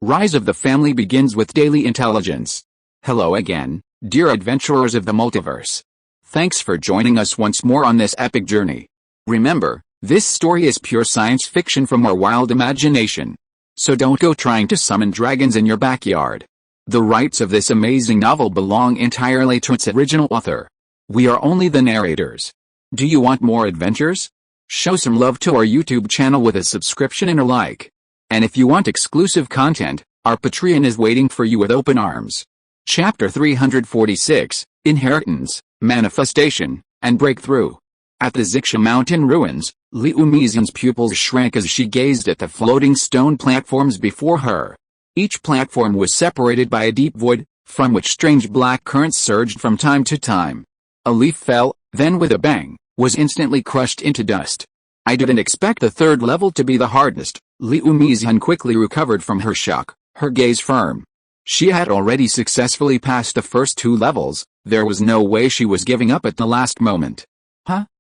Rise of the family begins with daily intelligence. Hello again, dear adventurers of the multiverse. Thanks for joining us once more on this epic journey. Remember, this story is pure science fiction from our wild imagination. So don't go trying to summon dragons in your backyard. The rights of this amazing novel belong entirely to its original author. We are only the narrators. Do you want more adventures? Show some love to our YouTube channel with a subscription and a like. And if you want exclusive content, our Patreon is waiting for you with open arms. Chapter 346, Inheritance, Manifestation, and Breakthrough. At the Xixia mountain ruins, Liu Mixian's pupils shrank as she gazed at the floating stone platforms before her. Each platform was separated by a deep void, from which strange black currents surged from time to time. A leaf fell, then with a bang, was instantly crushed into dust. I didn't expect the third level to be the hardest. Liu Mixian quickly recovered from her shock, her gaze firm. She had already successfully passed the first two levels, there was no way she was giving up at the last moment.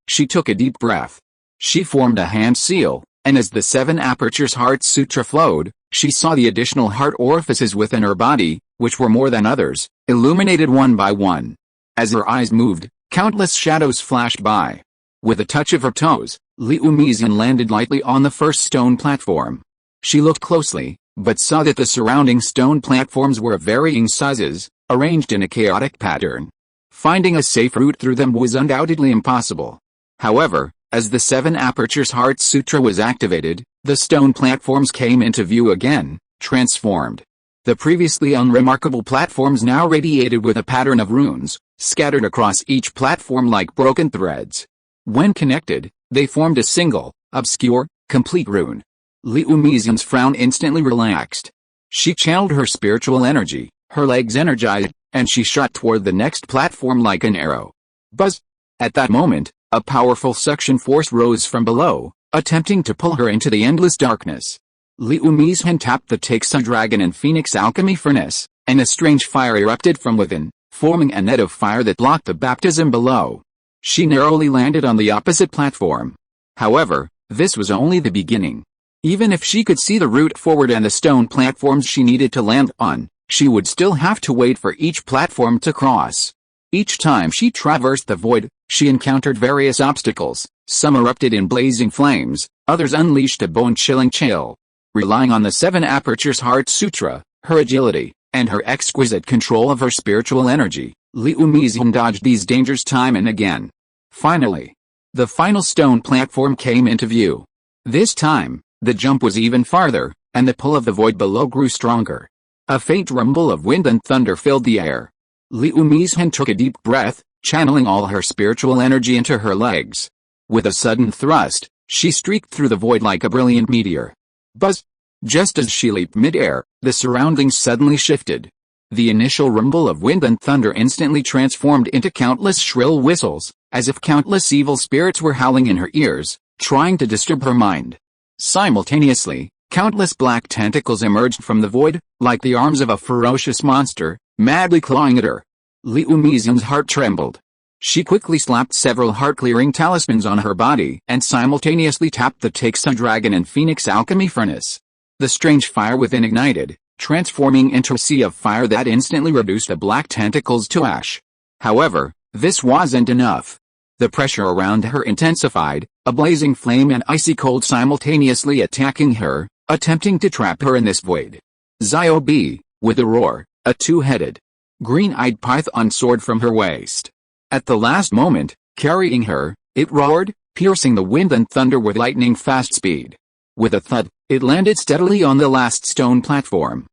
She took a deep breath. She formed a hand seal, and as the 7 apertures heart sutra flowed, she saw the additional heart orifices within her body, which were more than others, illuminated one by one. As her eyes moved, countless shadows flashed by. With a touch of her toes, Liu Mixian landed lightly on the first stone platform. She looked closely, but saw that the surrounding stone platforms were of varying sizes, arranged in a chaotic pattern. Finding a safe route through them was undoubtedly impossible. However, as the 7 apertures heart sutra was activated, the stone platforms came into view again, transformed. The previously unremarkable platforms now radiated with a pattern of runes, scattered across each platform like broken threads. When connected, they formed a single, obscure, complete rune. Liu Mixian's frown instantly relaxed. She channeled her spiritual energy, her legs energized, and she shot toward the next platform like an arrow. Buzz! At that moment, a powerful suction force rose from below, attempting to pull her into the endless darkness. Liu Mixian tapped the Taxa Dragon and Phoenix Alchemy Furnace, and a strange fire erupted from within, forming a net of fire that blocked the baptism below. She narrowly landed on the opposite platform. However, this was only the beginning. Even if she could see the route forward and the stone platforms she needed to land on, she would still have to wait for each platform to cross. Each time she traversed the void, she encountered various obstacles. Some erupted in blazing flames, others unleashed a bone-chilling chill. Relying on the 7 apertures heart sutra, her agility, and her exquisite control of her spiritual energy, Liu Mixian dodged these dangers time and again. Finally, the final stone platform came into view. This time, the jump was even farther, and the pull of the void below grew stronger. A faint rumble of wind and thunder filled the air. Liu Mixian took a deep breath, channeling all her spiritual energy into her legs. With a sudden thrust, she streaked through the void like a brilliant meteor. Buzz! Just as she leaped mid-air, the surroundings suddenly shifted. The initial rumble of wind and thunder instantly transformed into countless shrill whistles, as if countless evil spirits were howling in her ears, trying to disturb her mind. Simultaneously, countless black tentacles emerged from the void, like the arms of a ferocious monster, madly clawing at her. Liu Mixian's heart trembled. She quickly slapped several heart-clearing talismans on her body and simultaneously tapped the Taxa Dragon and Phoenix Alchemy Furnace. The strange fire within ignited, transforming into a sea of fire that instantly reduced the black tentacles to ash. However, this wasn't enough. The pressure around her intensified, a blazing flame and icy cold simultaneously attacking her, attempting to trap her in this void. Ziobi, with a roar, a 2-headed, green-eyed python soared from her waist. At the last moment, carrying her, it roared, piercing the wind and thunder with lightning-fast speed. With a thud, it landed steadily on the last stone platform.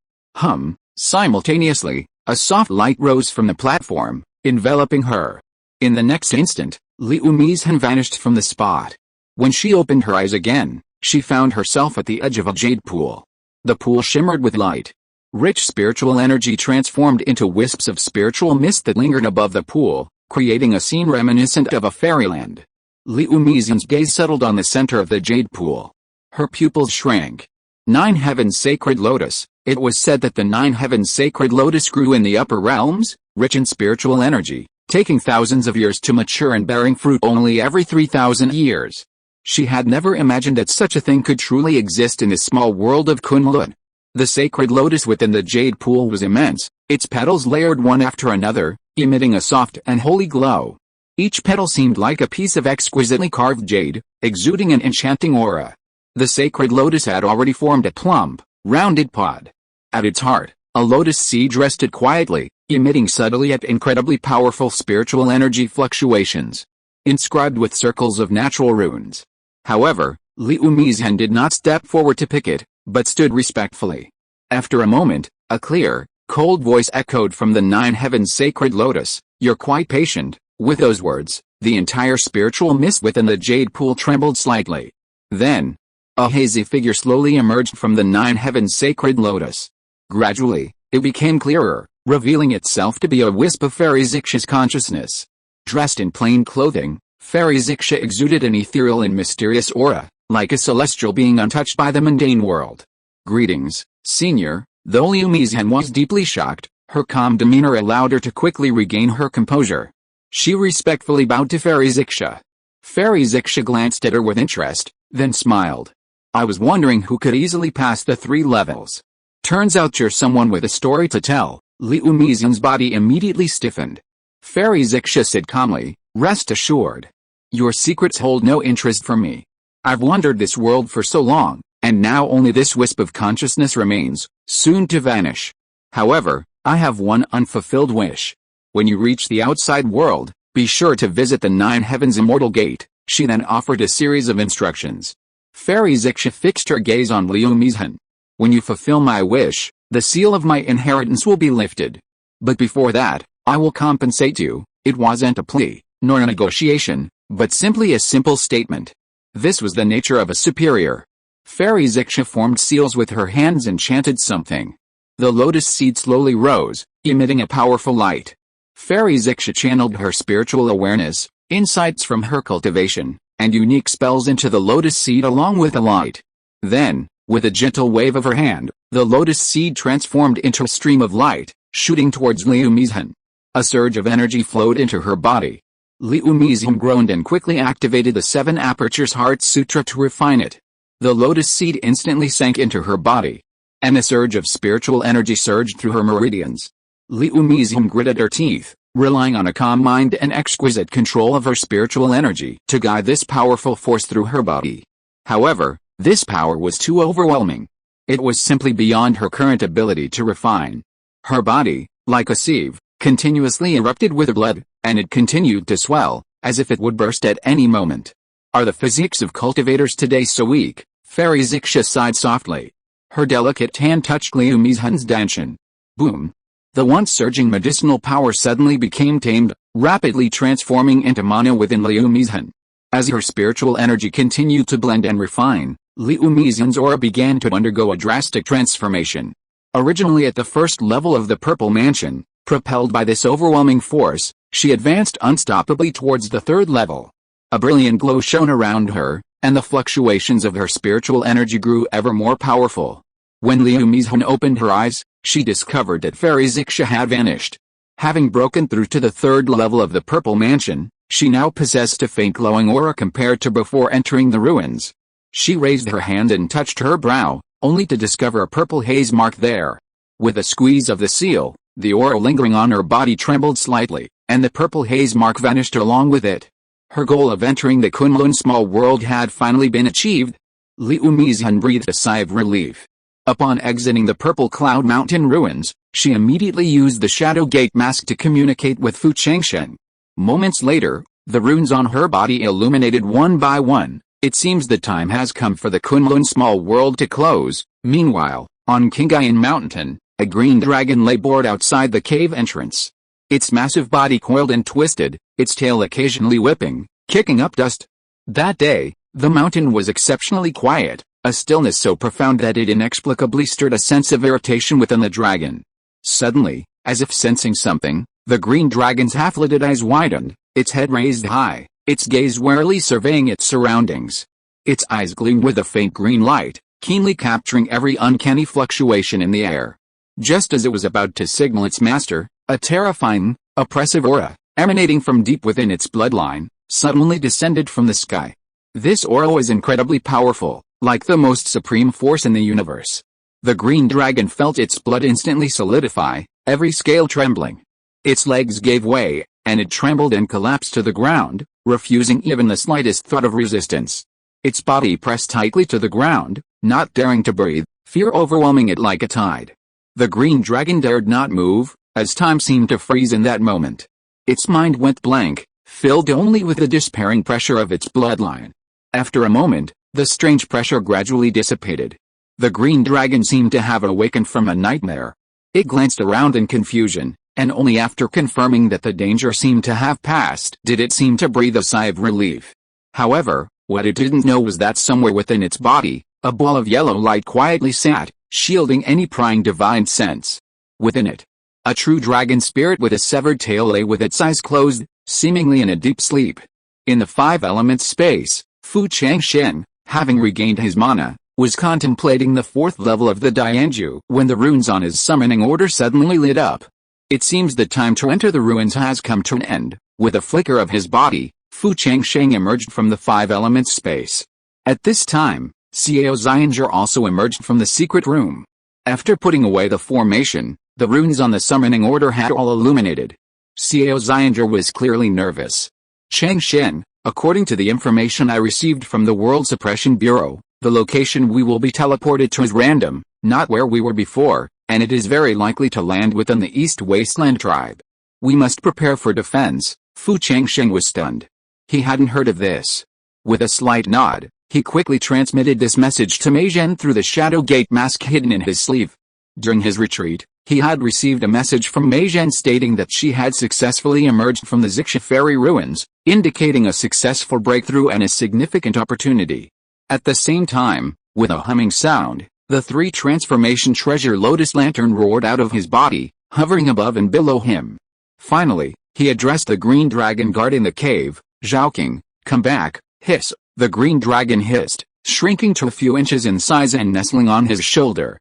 Simultaneously, a soft light rose from the platform, enveloping her. In the next instant, Liu Mixian vanished from the spot. When she opened her eyes again, she found herself at the edge of a jade pool. The pool shimmered with light. Rich spiritual energy transformed into wisps of spiritual mist that lingered above the pool, creating a scene reminiscent of a fairyland. Liu Mixian's gaze settled on the center of the jade pool. Her pupils shrank. 9 Heavens Sacred Lotus. It was said that the 9 Heavens Sacred Lotus grew in the upper realms, rich in spiritual energy, taking thousands of years to mature and bearing fruit only every 3,000 years. She had never imagined that such a thing could truly exist in the small world of Kunlun. The sacred lotus within the jade pool was immense, its petals layered one after another, emitting a soft and holy glow. Each petal seemed like a piece of exquisitely carved jade, exuding an enchanting aura. The sacred lotus had already formed a plump, rounded pod. At its heart, a lotus seed rested quietly, emitting subtly yet incredibly powerful spiritual energy fluctuations, inscribed with circles of natural runes. However, Liu Mizhen did not step forward to pick it, but stood respectfully. After a moment, a clear, cold voice echoed from the nine heavens sacred lotus, "You're quite patient." With those words, the entire spiritual mist within the jade pool trembled slightly. Then, a hazy figure slowly emerged from the nine heavens sacred lotus. Gradually, it became clearer, revealing itself to be a wisp of Fairy Xixia's consciousness. Dressed in plain clothing, Fairy Xixia exuded an ethereal and mysterious aura, like a celestial being untouched by the mundane world. "Greetings, Senior." Though Liu Mizhen was deeply shocked, her calm demeanor allowed her to quickly regain her composure. She respectfully bowed to Fairy Xixia. Fairy Xixia glanced at her with interest, then smiled. "I was wondering who could easily pass the 3 levels. Turns out you're someone with a story to tell." Liu Mizhen's body immediately stiffened. Fairy Xixia said calmly, "Rest assured. Your secrets hold no interest for me. I've wandered this world for so long, and now only this wisp of consciousness remains, soon to vanish. However, I have one unfulfilled wish. When you reach the outside world, be sure to visit the nine heavens immortal gate." She then offered a series of instructions. Fairy Xixia fixed her gaze on Liu Mizhen. "When you fulfill my wish, the seal of my inheritance will be lifted. But before that, I will compensate you." It wasn't a plea, nor a negotiation, but simply a simple statement. This was the nature of a superior. Fairy Xixia formed seals with her hands and chanted something. The lotus seed slowly rose, emitting a powerful light. Fairy Xixia channeled her spiritual awareness, insights from her cultivation, and unique spells into the lotus seed along with the light. Then, with a gentle wave of her hand, the lotus seed transformed into a stream of light, shooting towards Liu Mizhen. A surge of energy flowed into her body. Liu Mizhen groaned and quickly activated the 7 Apertures Heart Sutra to refine it. The lotus seed instantly sank into her body, and a surge of spiritual energy surged through her meridians. Liu Mizhen gritted her teeth, relying on a calm mind and exquisite control of her spiritual energy to guide this powerful force through her body. However, this power was too overwhelming. It was simply beyond her current ability to refine. Her body, like a sieve, continuously erupted with blood, and it continued to swell, as if it would burst at any moment. "Are the physiques of cultivators today so weak?" Fairy Xixia sighed softly. Her delicate hand touched Liu Mizhen's danshan. Boom! The once surging medicinal power suddenly became tamed, rapidly transforming into mana within Liu Mizhen. As her spiritual energy continued to blend and refine, Liu Mizhen's aura began to undergo a drastic transformation. Originally at the first level of the Purple Mansion, propelled by this overwhelming force, she advanced unstoppably towards the 3rd level. A brilliant glow shone around her, and the fluctuations of her spiritual energy grew ever more powerful. When Liu Mizhen opened her eyes, she discovered that Fairy Xixia had vanished. Having broken through to the 3rd level of the Purple Mansion, she now possessed a faint glowing aura compared to before entering the ruins. She raised her hand and touched her brow, only to discover a purple haze mark there. With a squeeze of the seal, the aura lingering on her body trembled slightly, and the purple haze mark vanished along with it. Her goal of entering the Kunlun small world had finally been achieved. Liu Mizhen breathed a sigh of relief. Upon exiting the Purple Cloud Mountain ruins, she immediately used the Shadow Gate mask to communicate with Changsheng. Moments later, the runes on her body illuminated one by one. It seems the time has come for the Kunlun small world to close. Meanwhile, on Qingyan Mountain, a green dragon lay bored outside the cave entrance. Its massive body coiled and twisted, its tail occasionally whipping, kicking up dust. That day, the mountain was exceptionally quiet, a stillness so profound that it inexplicably stirred a sense of irritation within the dragon. Suddenly, as if sensing something, the green dragon's half-lidded eyes widened, its head raised high, its gaze warily surveying its surroundings. Its eyes gleamed with a faint green light, keenly capturing every uncanny fluctuation in the air. Just as it was about to signal its master, a terrifying, oppressive aura, emanating from deep within its bloodline, suddenly descended from the sky. This aura was incredibly powerful, like the most supreme force in the universe. The green dragon felt its blood instantly solidify, every scale trembling. Its legs gave way, and it trembled and collapsed to the ground, refusing even the slightest thought of resistance. Its body pressed tightly to the ground, not daring to breathe, fear overwhelming it like a tide. The green dragon dared not move, as time seemed to freeze in that moment. Its mind went blank, filled only with the despairing pressure of its bloodline. After a moment, the strange pressure gradually dissipated. The green dragon seemed to have awakened from a nightmare. It glanced around in confusion, and only after confirming that the danger seemed to have passed did it seem to breathe a sigh of relief. However, what it didn't know was that somewhere within its body, a ball of yellow light quietly sat, shielding any prying divine sense. Within it, a true dragon spirit with a severed tail lay with its eyes closed, seemingly in a deep sleep. In the five elements space, Changsheng, having regained his mana, was contemplating the fourth level of the Dianju when the runes on his summoning order suddenly lit up. It seems the time to enter the ruins has come to an end. With a flicker of his body, Changsheng emerged from the five elements space. At this time, Xiao Xianger also emerged from the secret room. After putting away the formation, the runes on the summoning order had all illuminated. Xiao Xianger was clearly nervous. Changsheng, according to the information I received from the World Suppression Bureau, the location we will be teleported to is random, not where we were before, and it is very likely to land within the East Wasteland tribe. We must prepare for defense. Changsheng was stunned. He hadn't heard of this. With a slight nod, he quickly transmitted this message to Mei Zhen through the Shadow Gate mask hidden in his sleeve. During his retreat, he had received a message from Mei Zhen stating that she had successfully emerged from the Xixia Fairy ruins, indicating a successful breakthrough and a significant opportunity. At the same time, with a humming sound, the three transformation treasure lotus lantern roared out of his body, hovering above and below him. Finally, he addressed the green dragon guarding the cave. "Zhaoqing, come back." Hiss. The green dragon hissed, shrinking to a few inches in size and nestling on his shoulder.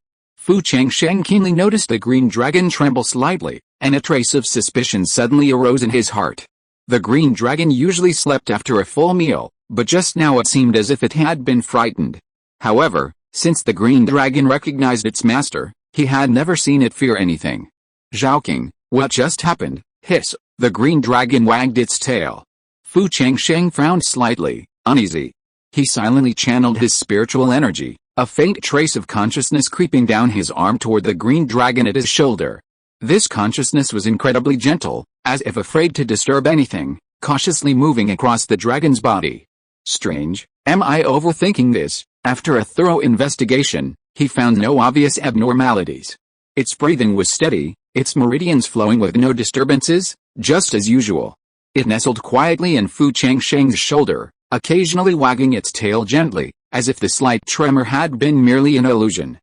Changsheng keenly noticed the green dragon tremble slightly, and a trace of suspicion suddenly arose in his heart. The green dragon usually slept after a full meal, but just now it seemed as if it had been frightened. However, since the green dragon recognized its master, he had never seen it fear anything. "Zhaoqing, what just happened?" Hiss. The green dragon wagged its tail. Changsheng frowned slightly, uneasy. He silently channeled his spiritual energy, a faint trace of consciousness creeping down his arm toward the green dragon at his shoulder. This consciousness was incredibly gentle, as if afraid to disturb anything, cautiously moving across the dragon's body. Strange, am I overthinking this? After a thorough investigation, he found no obvious abnormalities. Its breathing was steady, its meridians flowing with no disturbances, just as usual. It nestled quietly in Changsheng's shoulder, occasionally wagging its tail gently, as if the slight tremor had been merely an illusion.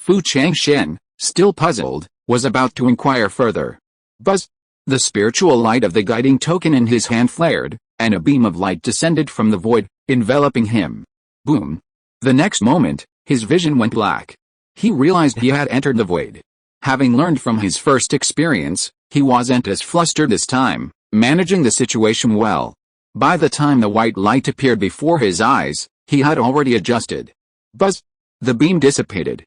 Changsheng, still puzzled, was about to inquire further. Buzz! The spiritual light of the guiding token in his hand flared, and a beam of light descended from the void, enveloping him. Boom! The next moment, his vision went black. He realized he had entered the void. Having learned from his first experience, he wasn't as flustered this time, managing the situation well. By the time the white light appeared before his eyes, he had already adjusted. Buzz! The beam dissipated.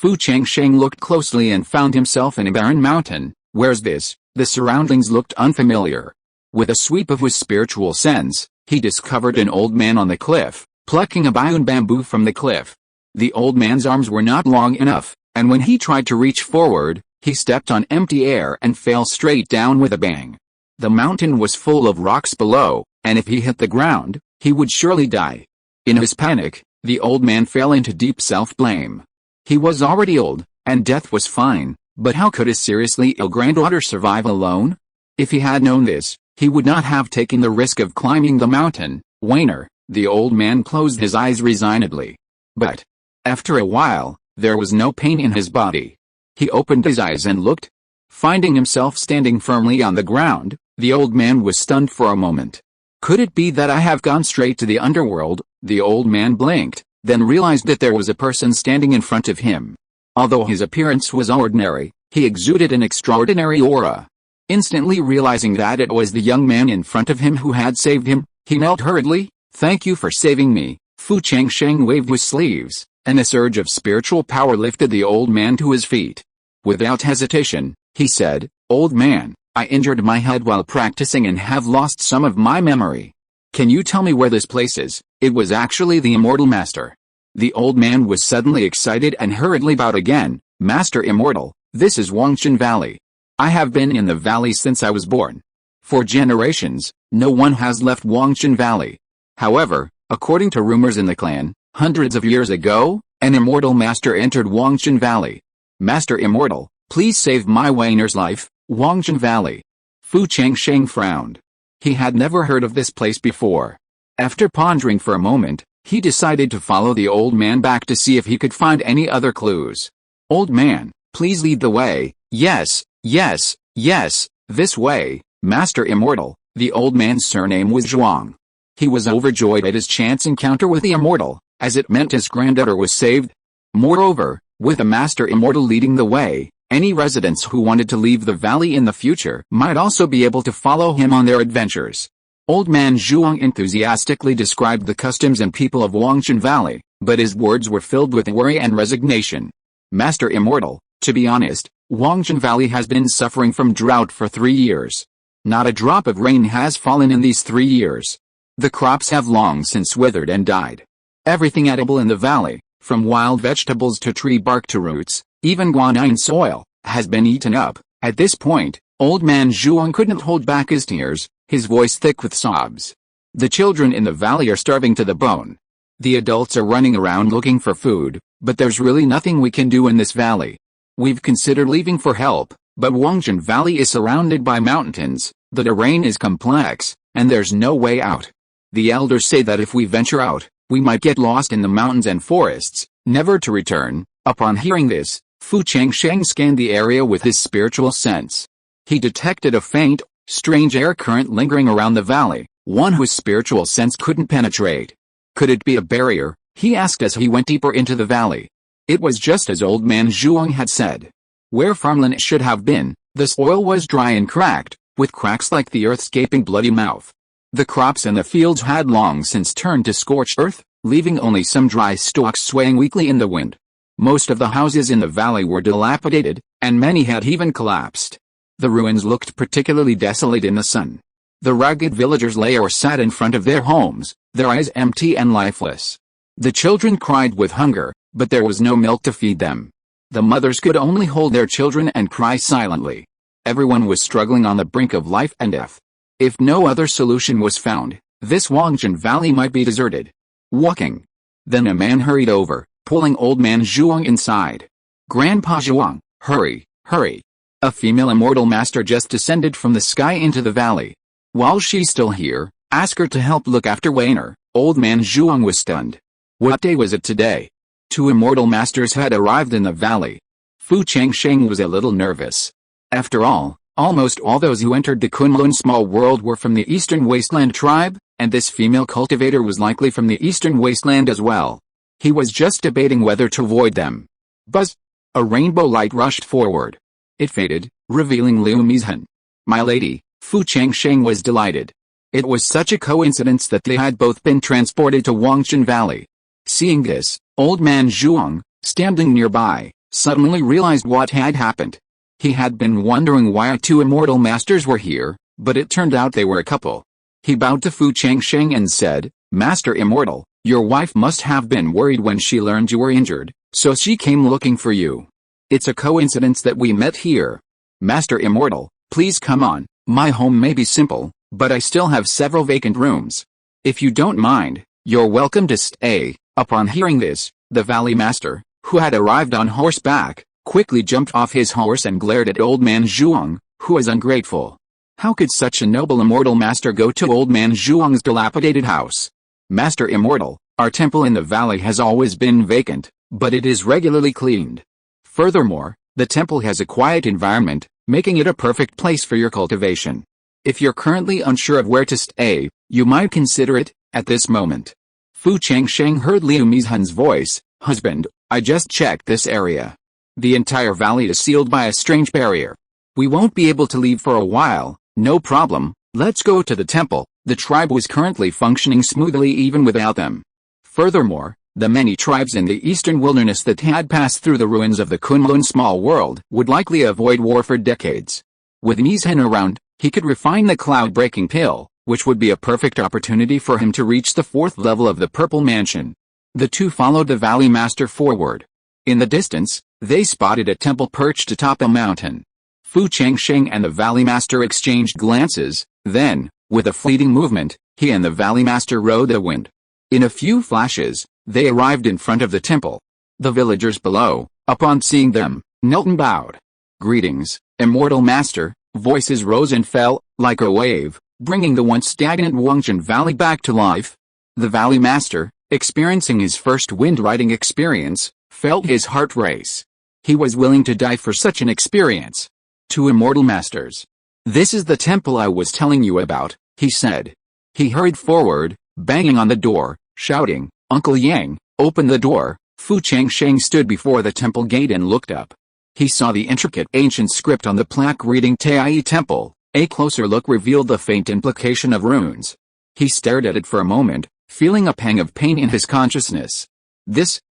Changsheng looked closely and found himself in a barren mountain. Where's this? The surroundings looked unfamiliar. With a sweep of his spiritual sense, he discovered an old man on the cliff, plucking a biune bamboo from the cliff. The old man's arms were not long enough, and when he tried to reach forward, he stepped on empty air and fell straight down with a bang. The mountain was full of rocks below, and if he hit the ground, he would surely die. In his panic, the old man fell into deep self-blame. He was already old, and death was fine, but how could his seriously ill granddaughter survive alone? If he had known this, he would not have taken the risk of climbing the mountain. Wainer, the old man closed his eyes resignedly. But, after a while, there was no pain in his body. He opened his eyes and looked. Finding himself standing firmly on the ground, the old man was stunned for a moment. Could it be that I have gone straight to the underworld? The old man blinked, then realized that there was a person standing in front of him. Although his appearance was ordinary, he exuded an extraordinary aura. Instantly realizing that it was the young man in front of him who had saved him, he knelt hurriedly. "Thank you for saving me." Changsheng waved his sleeves, and a surge of spiritual power lifted the old man to his feet. Without hesitation, he said, "Old man, I injured my head while practicing and have lost some of my memory. Can you tell me where this place is?" It was actually the immortal master. The old man was suddenly excited and hurriedly bowed again. "Master Immortal, this is Wangshan Valley. I have been in the valley since I was born. For generations, no one has left Wangshan Valley. However, according to rumors in the clan, hundreds of years ago, an immortal master entered Wangshan Valley. Master Immortal, please save my Wayner's life." Wangshan Valley. Fu Changsheng frowned. He had never heard of this place before. After pondering for a moment, he decided to follow the old man back to see if he could find any other clues. "Old man, please lead the way." "Yes, yes, yes, this way, Master Immortal." The old man's surname was Zhuang. He was overjoyed at his chance encounter with the immortal, as it meant his granddaughter was saved. Moreover, with a Master Immortal leading the way, any residents who wanted to leave the valley in the future might also be able to follow him on their adventures. Old man Zhuang enthusiastically described the customs and people of Wangshan Valley, but his words were filled with worry and resignation. "Master Immortal, to be honest, Wangshan Valley has been suffering from drought for 3 years. Not a drop of rain has fallen in these 3 years. The crops have long since withered and died. Everything edible in the valley, from wild vegetables to tree bark to roots, even guanine soil, has been eaten up." At this point, old man Zhuang couldn't hold back his tears, his voice thick with sobs. "The children in the valley are starving to the bone. The adults are running around looking for food, but there's really nothing we can do in this valley. We've considered leaving for help, but Wangshan Valley is surrounded by mountains, the terrain is complex, and there's no way out. The elders say that if we venture out, we might get lost in the mountains and forests, never to return." Upon hearing this, Fu Changsheng scanned the area with his spiritual sense. He detected a faint, strange air current lingering around the valley, one whose spiritual sense couldn't penetrate. Could it be a barrier? He asked as he went deeper into the valley. It was just as old man Zhuang had said. Where farmland should have been, the soil was dry and cracked, with cracks like the earth's gaping bloody mouth. The crops in the fields had long since turned to scorched earth, leaving only some dry stalks swaying weakly in the wind. Most of the houses in the valley were dilapidated, and many had even collapsed. The ruins looked particularly desolate in the sun. The ragged villagers lay or sat in front of their homes, their eyes empty and lifeless. The children cried with hunger, but there was no milk to feed them. The mothers could only hold their children and cry silently. Everyone was struggling on the brink of life and death. If no other solution was found, this Wangshan Valley might be deserted. Walking. Then a man hurried over, pulling old man Zhuang inside. "Grandpa Zhuang, hurry, hurry. A female immortal master just descended from the sky into the valley. While she's still here, ask her to help look after Wayner." Old man Zhuang was stunned. What day was it today? 2 immortal masters had arrived in the valley. Fu Changsheng was a little nervous. After all, almost all those who entered the Kunlun small world were from the Eastern Wasteland tribe, and this female cultivator was likely from the Eastern Wasteland as well. He was just debating whether to avoid them. Buzz! A rainbow light rushed forward. It faded, revealing Liu Mizhen. "My lady," Fu Changsheng was delighted. It was such a coincidence that they had both been transported to Wangshan Valley. Seeing this, old man Zhuang, standing nearby, suddenly realized what had happened. He had been wondering why 2 immortal masters were here, but it turned out they were a couple. He bowed to Fu Changsheng and said, "Master Immortal, your wife must have been worried when she learned you were injured, so she came looking for you. It's a coincidence that we met here. Master Immortal, please come on. My home may be simple, but I still have several vacant rooms. If you don't mind, you're welcome to stay." Upon hearing this, the valley master, who had arrived on horseback, quickly jumped off his horse and glared at old man Zhuang, who was ungrateful. How could such a noble immortal master go to old man Zhuang's dilapidated house? "Master Immortal, our temple in the valley has always been vacant, but it is regularly cleaned. Furthermore, the temple has a quiet environment, making it a perfect place for your cultivation. If you're currently unsure of where to stay, you might consider it, at this moment." Fu Changsheng heard Liu Mizhen's voice. "Husband, I just checked this area. The entire valley is sealed by a strange barrier. We won't be able to leave for a while." "No problem, let's go to the temple." The tribe was currently functioning smoothly even without them. Furthermore, The many tribes in the eastern wilderness that had passed through the ruins of the Kunlun small world would likely avoid war for decades. With Mizhen around, he could refine the cloud-breaking pill, which would be a perfect opportunity for him to reach the fourth level of the Purple Mansion. The two followed the Valley Master forward. In the distance, they spotted a temple perched atop a mountain. Fu Changsheng and the Valley Master exchanged glances, then, with a fleeting movement, he and the Valley Master rode the wind. In a few flashes, they arrived in front of the temple. The villagers below, upon seeing them, knelt and bowed. "Greetings, immortal master," voices rose and fell, like a wave, bringing the once stagnant Wangzhen Valley back to life. The Valley Master, experiencing his first wind-riding experience, felt his heart race. He was willing to die for such an experience. Two immortal masters. "This is the temple I was telling you about," he said. He hurried forward, banging on the door, shouting, "Uncle Yang, open the door." Fu Changsheng stood before the temple gate and looked up. He saw the intricate ancient script on the plaque reading Tai Temple. A closer look revealed the faint implication of runes. He stared at it for a moment, feeling a pang of pain in his consciousness.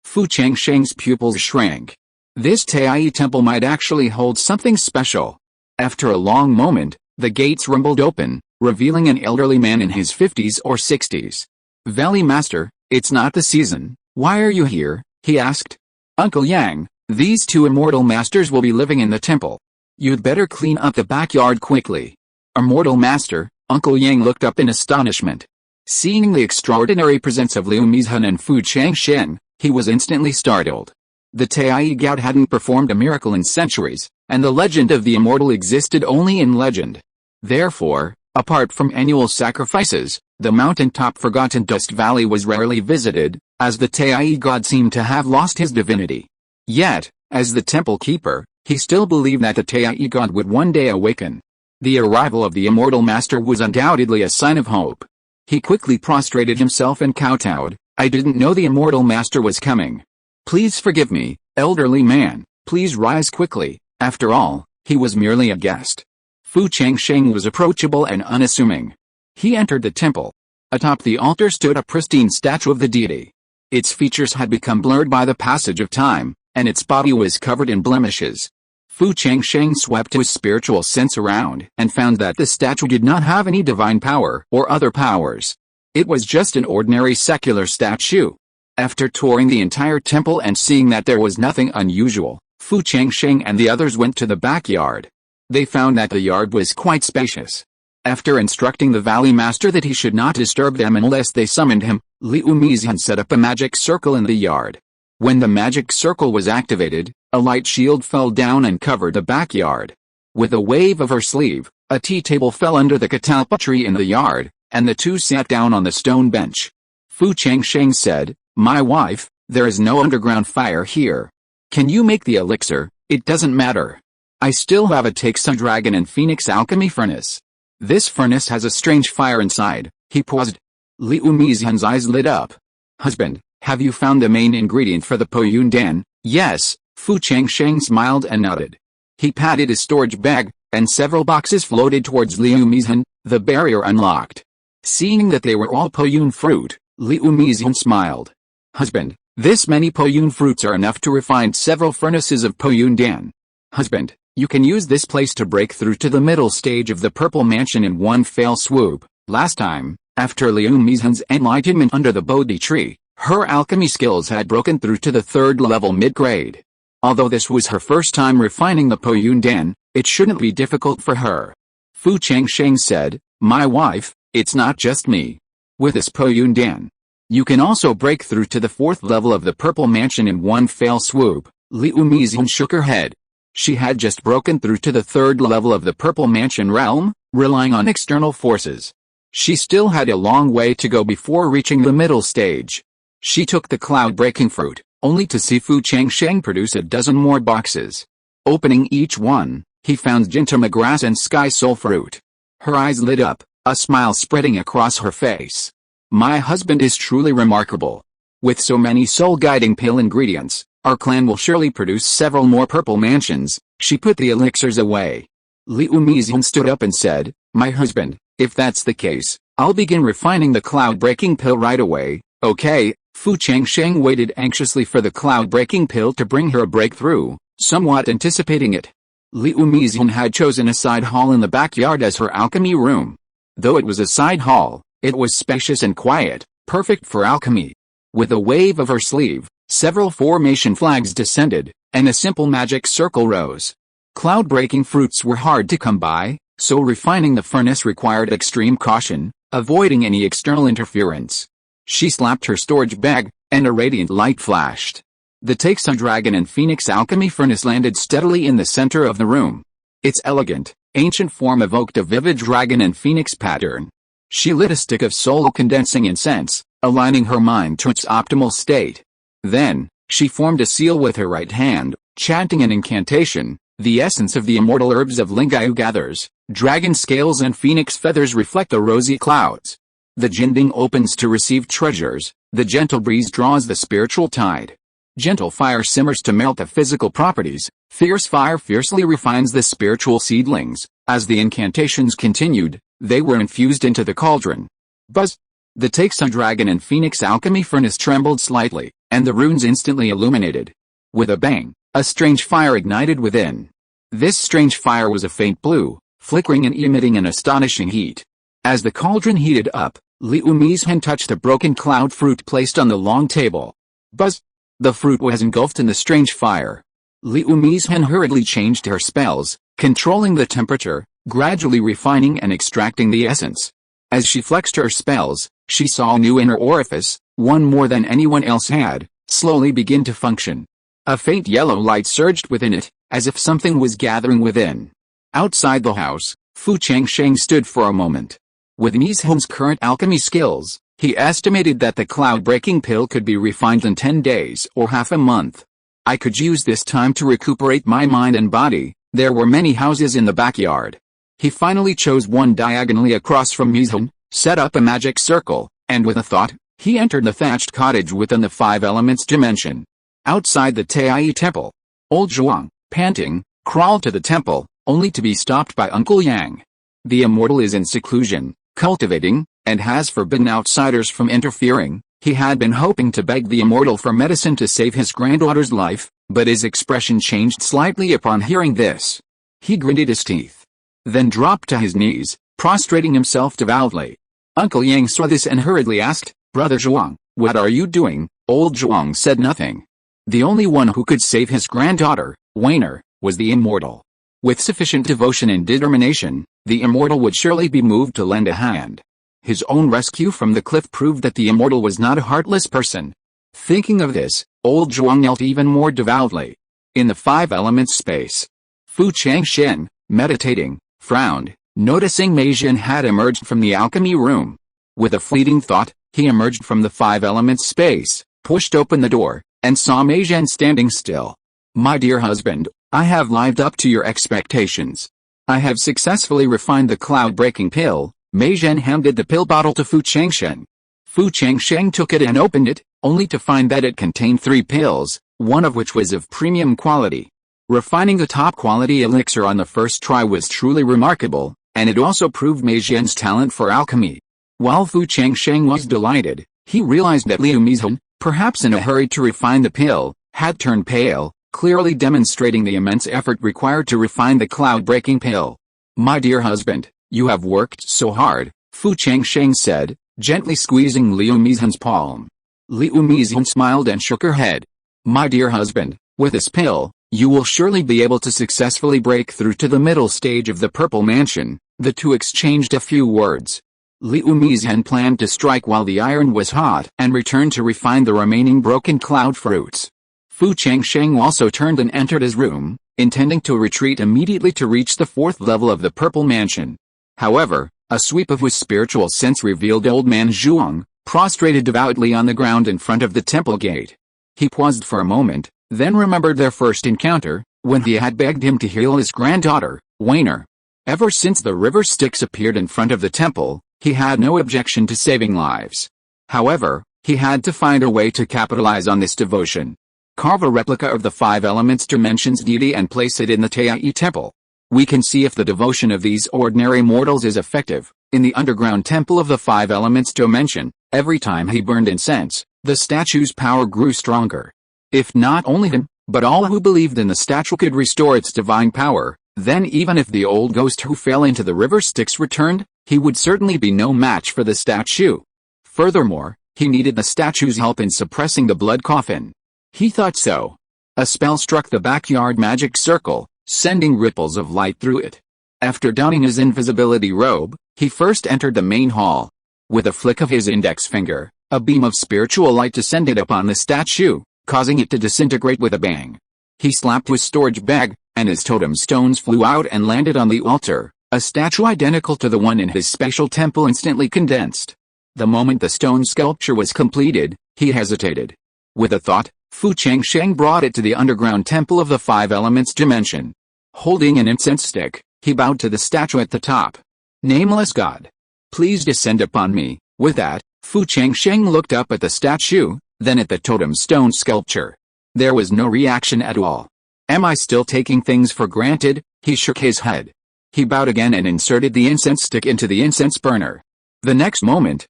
Fu Changsheng's pupils shrank. This Tai Temple might actually hold something special. After a long moment, the gates rumbled open, revealing an elderly man in his 50s or 60s. "Valley Master, it's not the season. Why are you here?" he asked. "Uncle Yang, these two immortal masters will be living in the temple. You'd better clean up the backyard quickly." "Immortal Master," Uncle Yang looked up in astonishment. Seeing the extraordinary presence of Liu Mizhen and Fu Changsheng, he was instantly startled. The Tai God hadn't performed a miracle in centuries, and the legend of the immortal existed only in legend. Therefore, apart from annual sacrifices, the mountaintop Forgotten Dust Valley was rarely visited, as the Tai God seemed to have lost his divinity. Yet, as the temple keeper, he still believed that the Tai God would one day awaken. The arrival of the immortal master was undoubtedly a sign of hope. He quickly prostrated himself and kowtowed. "I didn't know the immortal master was coming. Please forgive me, elderly man, please rise quickly." After all, he was merely a guest. Fu Changsheng was approachable and unassuming. He entered the temple. Atop the altar stood a pristine statue of the deity. Its features had become blurred by the passage of time, and its body was covered in blemishes. Fu Changsheng swept his spiritual sense around and found that the statue did not have any divine power or other powers. It was just an ordinary secular statue. After touring the entire temple and seeing that there was nothing unusual, Fu Changsheng and the others went to the backyard. They found that the yard was quite spacious. After instructing the Valley Master that he should not disturb them unless they summoned him, Liu Mizhen set up a magic circle in the yard. When the magic circle was activated, a light shield fell down and covered the backyard. With a wave of her sleeve, a tea table fell under the catalpa tree in the yard, and the two sat down on the stone bench. Fu Changsheng said, "My wife, there is no underground fire here. Can you make the elixir? It doesn't matter. I still have a Taeksun Dragon and Phoenix Alchemy Furnace. This furnace has a strange fire inside." He paused. Liu Mizhen's eyes lit up. "Husband, have you found the main ingredient for the Poyun Dan?" "Yes." Fu Changsheng smiled and nodded. He patted his storage bag, and several boxes floated towards Liu Mizhen. The barrier unlocked. Seeing that they were all Poyun fruit, Liu Mizhen smiled. "Husband, this many Poyun fruits are enough to refine several furnaces of Poyun Dan. Husband, you can use this place to break through to the middle stage of the Purple Mansion in one fell swoop." Last time, after Liu Mizhen's enlightenment under the Bodhi tree, her alchemy skills had broken through to the third level mid-grade. Although this was her first time refining the Poyun Dan, it shouldn't be difficult for her. Fu Changsheng said, "My wife, it's not just me. With this Poyun Dan, you can also break through to the fourth level of the Purple Mansion in one fell swoop." Liu Mizhen shook her head. She had just broken through to the third level of the Purple Mansion realm, relying on external forces. She still had a long way to go before reaching the middle stage. She took the cloud-breaking fruit, only to see Fu Changsheng produce a dozen more boxes. Opening each one, he found Gintama grass and sky soul fruit. Her eyes lit up, a smile spreading across her face. "My husband is truly remarkable. With so many soul-guiding pill ingredients, our clan will surely produce several more purple mansions." She put the elixirs away. Liu Mizhen stood up and said, "My husband, if that's the case, I'll begin refining the cloud-breaking pill right away." "Okay." Fu Changsheng waited anxiously for the cloud-breaking pill to bring her a breakthrough, somewhat anticipating it. Liu Mizhen had chosen a side hall in the backyard as her alchemy room. Though it was a side hall, it was spacious and quiet, perfect for alchemy. With a wave of her sleeve, several formation flags descended, and a simple magic circle rose. Cloud-breaking fruits were hard to come by, so refining the furnace required extreme caution, avoiding any external interference. She slapped her storage bag, and a radiant light flashed. The Taixun Dragon and Phoenix Alchemy Furnace landed steadily in the center of the room. Its elegant, ancient form evoked a vivid dragon and phoenix pattern. She lit a stick of soul-condensing incense, aligning her mind to its optimal state. Then, she formed a seal with her right hand, chanting an incantation. The essence of the immortal herbs of Lingyu gathers, dragon scales and phoenix feathers reflect the rosy clouds. The Jinding opens to receive treasures, the gentle breeze draws the spiritual tide. Gentle fire simmers to melt the physical properties, fierce fire fiercely refines the spiritual seedlings. As the incantations continued, they were infused into the cauldron. Buzz! The Taixun Dragon and Phoenix Alchemy Furnace trembled slightly, and the runes instantly illuminated. With a bang, a strange fire ignited within. This strange fire was a faint blue, flickering and emitting an astonishing heat. As the cauldron heated up, Liu Mizhen touched a broken cloud fruit placed on the long table. Buzz! The fruit was engulfed in the strange fire. Liu Mizhen hurriedly changed her spells, controlling the temperature, gradually refining and extracting the essence. As she flexed her spells, she saw a new inner orifice, one more than anyone else had, slowly begin to function. A faint yellow light surged within it, as if something was gathering within. Outside the house, Fu Changsheng stood for a moment. With Mizhen's current alchemy skills, he estimated that the cloud-breaking pill could be refined in 10 days or half a month. I could use this time to recuperate my mind and body. There were many houses in the backyard. He finally chose one diagonally across from Mizhen, set up a magic circle, and with a thought, he entered the thatched cottage within the Five Elements dimension. Outside the Taiyi temple, old Zhuang, panting, crawled to the temple, only to be stopped by Uncle Yang. The immortal is in seclusion, cultivating, and has forbidden outsiders from interfering. He had been hoping to beg the immortal for medicine to save his granddaughter's life, but his expression changed slightly upon hearing this. He gritted his teeth. Then dropped to his knees, prostrating himself devoutly. Uncle Yang saw this and hurriedly asked, "Brother Zhuang, what are you doing?" Old Zhuang said nothing. The only one who could save his granddaughter, Weiner, was the immortal. With sufficient devotion and determination, the immortal would surely be moved to lend a hand. His own rescue from the cliff proved that the immortal was not a heartless person. Thinking of this, old Zhuang knelt even more devoutly. In the Five Elements space, Fu Changsheng, meditating, frowned, noticing Mei Zhen had emerged from the alchemy room. With a fleeting thought, he emerged from the Five Elements space, pushed open the door, and saw Mei Zhen standing still. "My dear husband, I have lived up to your expectations. I have successfully refined the cloud-breaking pill." Mei Zhen handed the pill bottle to Fu Changsheng. Fu Changsheng took it and opened it, only to find that it contained 3 pills, one of which was of premium quality. Refining the top-quality elixir on the first try was truly remarkable, and it also proved Mei Zhen's talent for alchemy. While Fu Changsheng was delighted, he realized that Liu Mizhen, perhaps in a hurry to refine the pill, had turned pale, clearly demonstrating the immense effort required to refine the cloud-breaking pill. "My dear husband, you have worked so hard," Fu Changsheng said, gently squeezing Liu Mizhen's palm. Liu Mizhen smiled and shook her head. "My dear husband, with this pill, you will surely be able to successfully break through to the middle stage of the Purple Mansion." The two exchanged a few words. Liu Mizhen planned to strike while the iron was hot and return to refine the remaining broken cloud fruits. Fu Changsheng also turned and entered his room, intending to retreat immediately to reach the 4th level of the Purple Mansion. However, a sweep of his spiritual sense revealed old man Zhuang, prostrated devoutly on the ground in front of the temple gate. He paused for a moment, then remembered their first encounter, when he had begged him to heal his granddaughter, Weiner. Ever since the river Styx appeared in front of the temple, he had no objection to saving lives. However, he had to find a way to capitalize on this devotion. Carve a replica of the Five Elements dimensions deity and place it in the Taiyi temple. We can see if the devotion of these ordinary mortals is effective. In the underground temple of the Five Elements dimension, every time he burned incense, the statue's power grew stronger. If not only him, but all who believed in the statue could restore its divine power, then even if the old ghost who fell into the river Styx returned, he would certainly be no match for the statue. Furthermore, he needed the statue's help in suppressing the blood coffin. He thought so. A spell struck the backyard magic circle, sending ripples of light through it. After donning his invisibility robe, he first entered the main hall. With a flick of his index finger, a beam of spiritual light descended upon the statue, causing it to disintegrate with a bang. He slapped his storage bag, and his totem stones flew out and landed on the altar. A statue identical to the one in his special temple instantly condensed. The moment the stone sculpture was completed, he hesitated. With a thought, Changsheng brought it to the underground temple of the five elements dimension. Holding an incense stick, he bowed to the statue at the top. Nameless God, please descend upon me. With that, Changsheng looked up at the statue, then at the totem stone sculpture. There was no reaction at all. Am I still taking things for granted? He shook his head. He bowed again and inserted the incense stick into the incense burner. The next moment,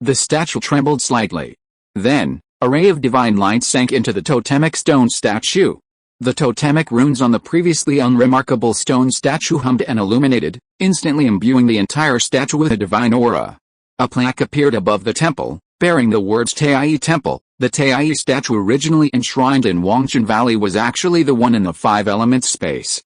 the statue trembled slightly. Then, a ray of divine light sank into the totemic stone statue. The totemic runes on the previously unremarkable stone statue hummed and illuminated, instantly imbuing the entire statue with a divine aura. A plaque appeared above the temple, bearing the words Taiyi Temple. The Taiyi statue originally enshrined in Wangshan Valley was actually the one in the five elements space.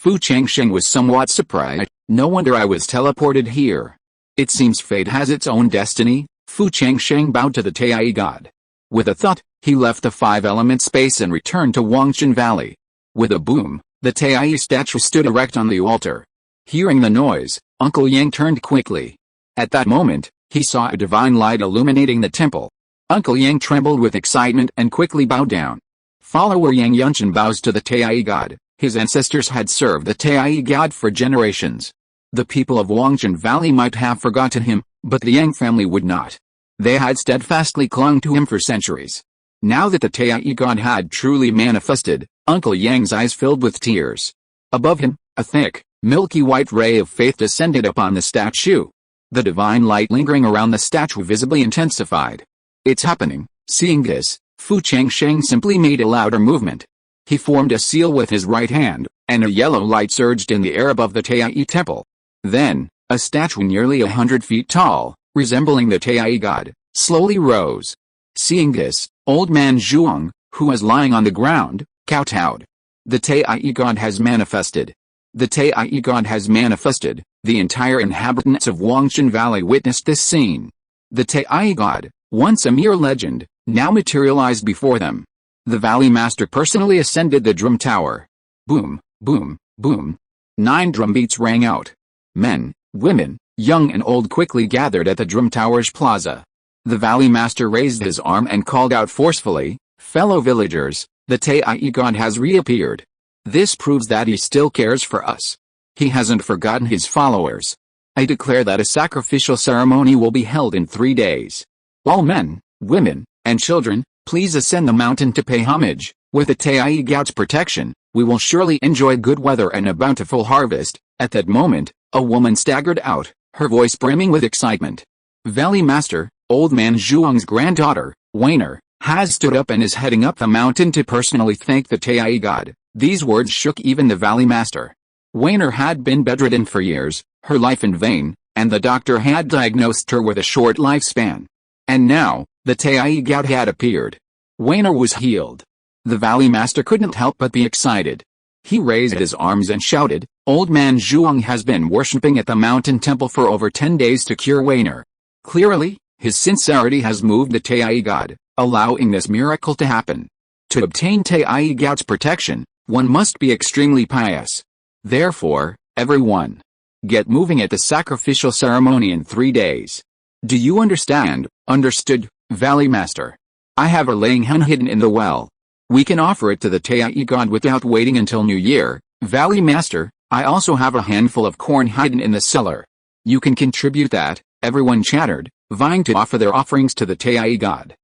Changsheng was somewhat surprised. No wonder I was teleported here. It seems fate has its own destiny. Changsheng bowed to the Taiyi god. With a thought, he left the five element space and returned to Wangshan Valley. With a boom, the Taiyi statue stood erect on the altar. Hearing the noise, Uncle Yang turned quickly. At that moment, he saw a divine light illuminating the temple. Uncle Yang trembled with excitement and quickly bowed down. Follower Yang Yunshan bows to the Taiyi god. His ancestors had served the Taiyi god for generations. The people of Wangshan Valley might have forgotten him, but the Yang family would not. They had steadfastly clung to him for centuries. Now that the Taiyi god had truly manifested, Uncle Yang's eyes filled with tears. Above him, a thick, milky white ray of faith descended upon the statue. The divine light lingering around the statue visibly intensified. It's happening. Seeing this, Changsheng simply made a louder movement. He formed a seal with his right hand, and a yellow light surged in the air above the Taiyi temple. Then, a statue nearly 100 feet tall, resembling the Taiyi god, slowly rose. Seeing this, old man Zhuang, who was lying on the ground, kowtowed. The Taiyi god has manifested. The Taiyi god has manifested. The entire inhabitants of Wangshan Valley witnessed this scene. The Taiyi god, once a mere legend, now materialized before them. The Valley Master personally ascended the drum tower. Boom, boom, boom. 9 drumbeats rang out. Men, women, young and old quickly gathered at the drum tower's plaza. The Valley Master raised his arm and called out forcefully, "Fellow villagers, the Taiyi god has reappeared. This proves that he still cares for us. He hasn't forgotten his followers. I declare that a sacrificial ceremony will be held in 3 days. All men, women, and children, please ascend the mountain to pay homage. With the Taiyi god's protection, we will surely enjoy good weather and a bountiful harvest." At that moment, a woman staggered out, her voice brimming with excitement. Valley Master, old man Zhuang's granddaughter, Weiner, has stood up and is heading up the mountain to personally thank the Taiyi god. These words shook even the Valley Master. Weiner had been bedridden for years, her life in vain, and the doctor had diagnosed her with a short lifespan. And now, the Taiyi god had appeared. Weiner was healed. The Valley Master couldn't help but be excited. He raised his arms and shouted, "Old man Zhuang has been worshipping at the mountain temple for over 10 days to cure Weiner. Clearly, his sincerity has moved the Taiyi god, allowing this miracle to happen. To obtain Taiyi god's protection, one must be extremely pious. Therefore, everyone, get moving at the sacrificial ceremony in 3 days. Do you understand?" "Understood, Valley Master. I have a laying hen hidden in the well. We can offer it to the Taiyi god without waiting until New Year." "Valley Master, I also have a handful of corn hidden in the cellar. You can contribute that," everyone chattered, vying to offer their offerings to the Taiyi god.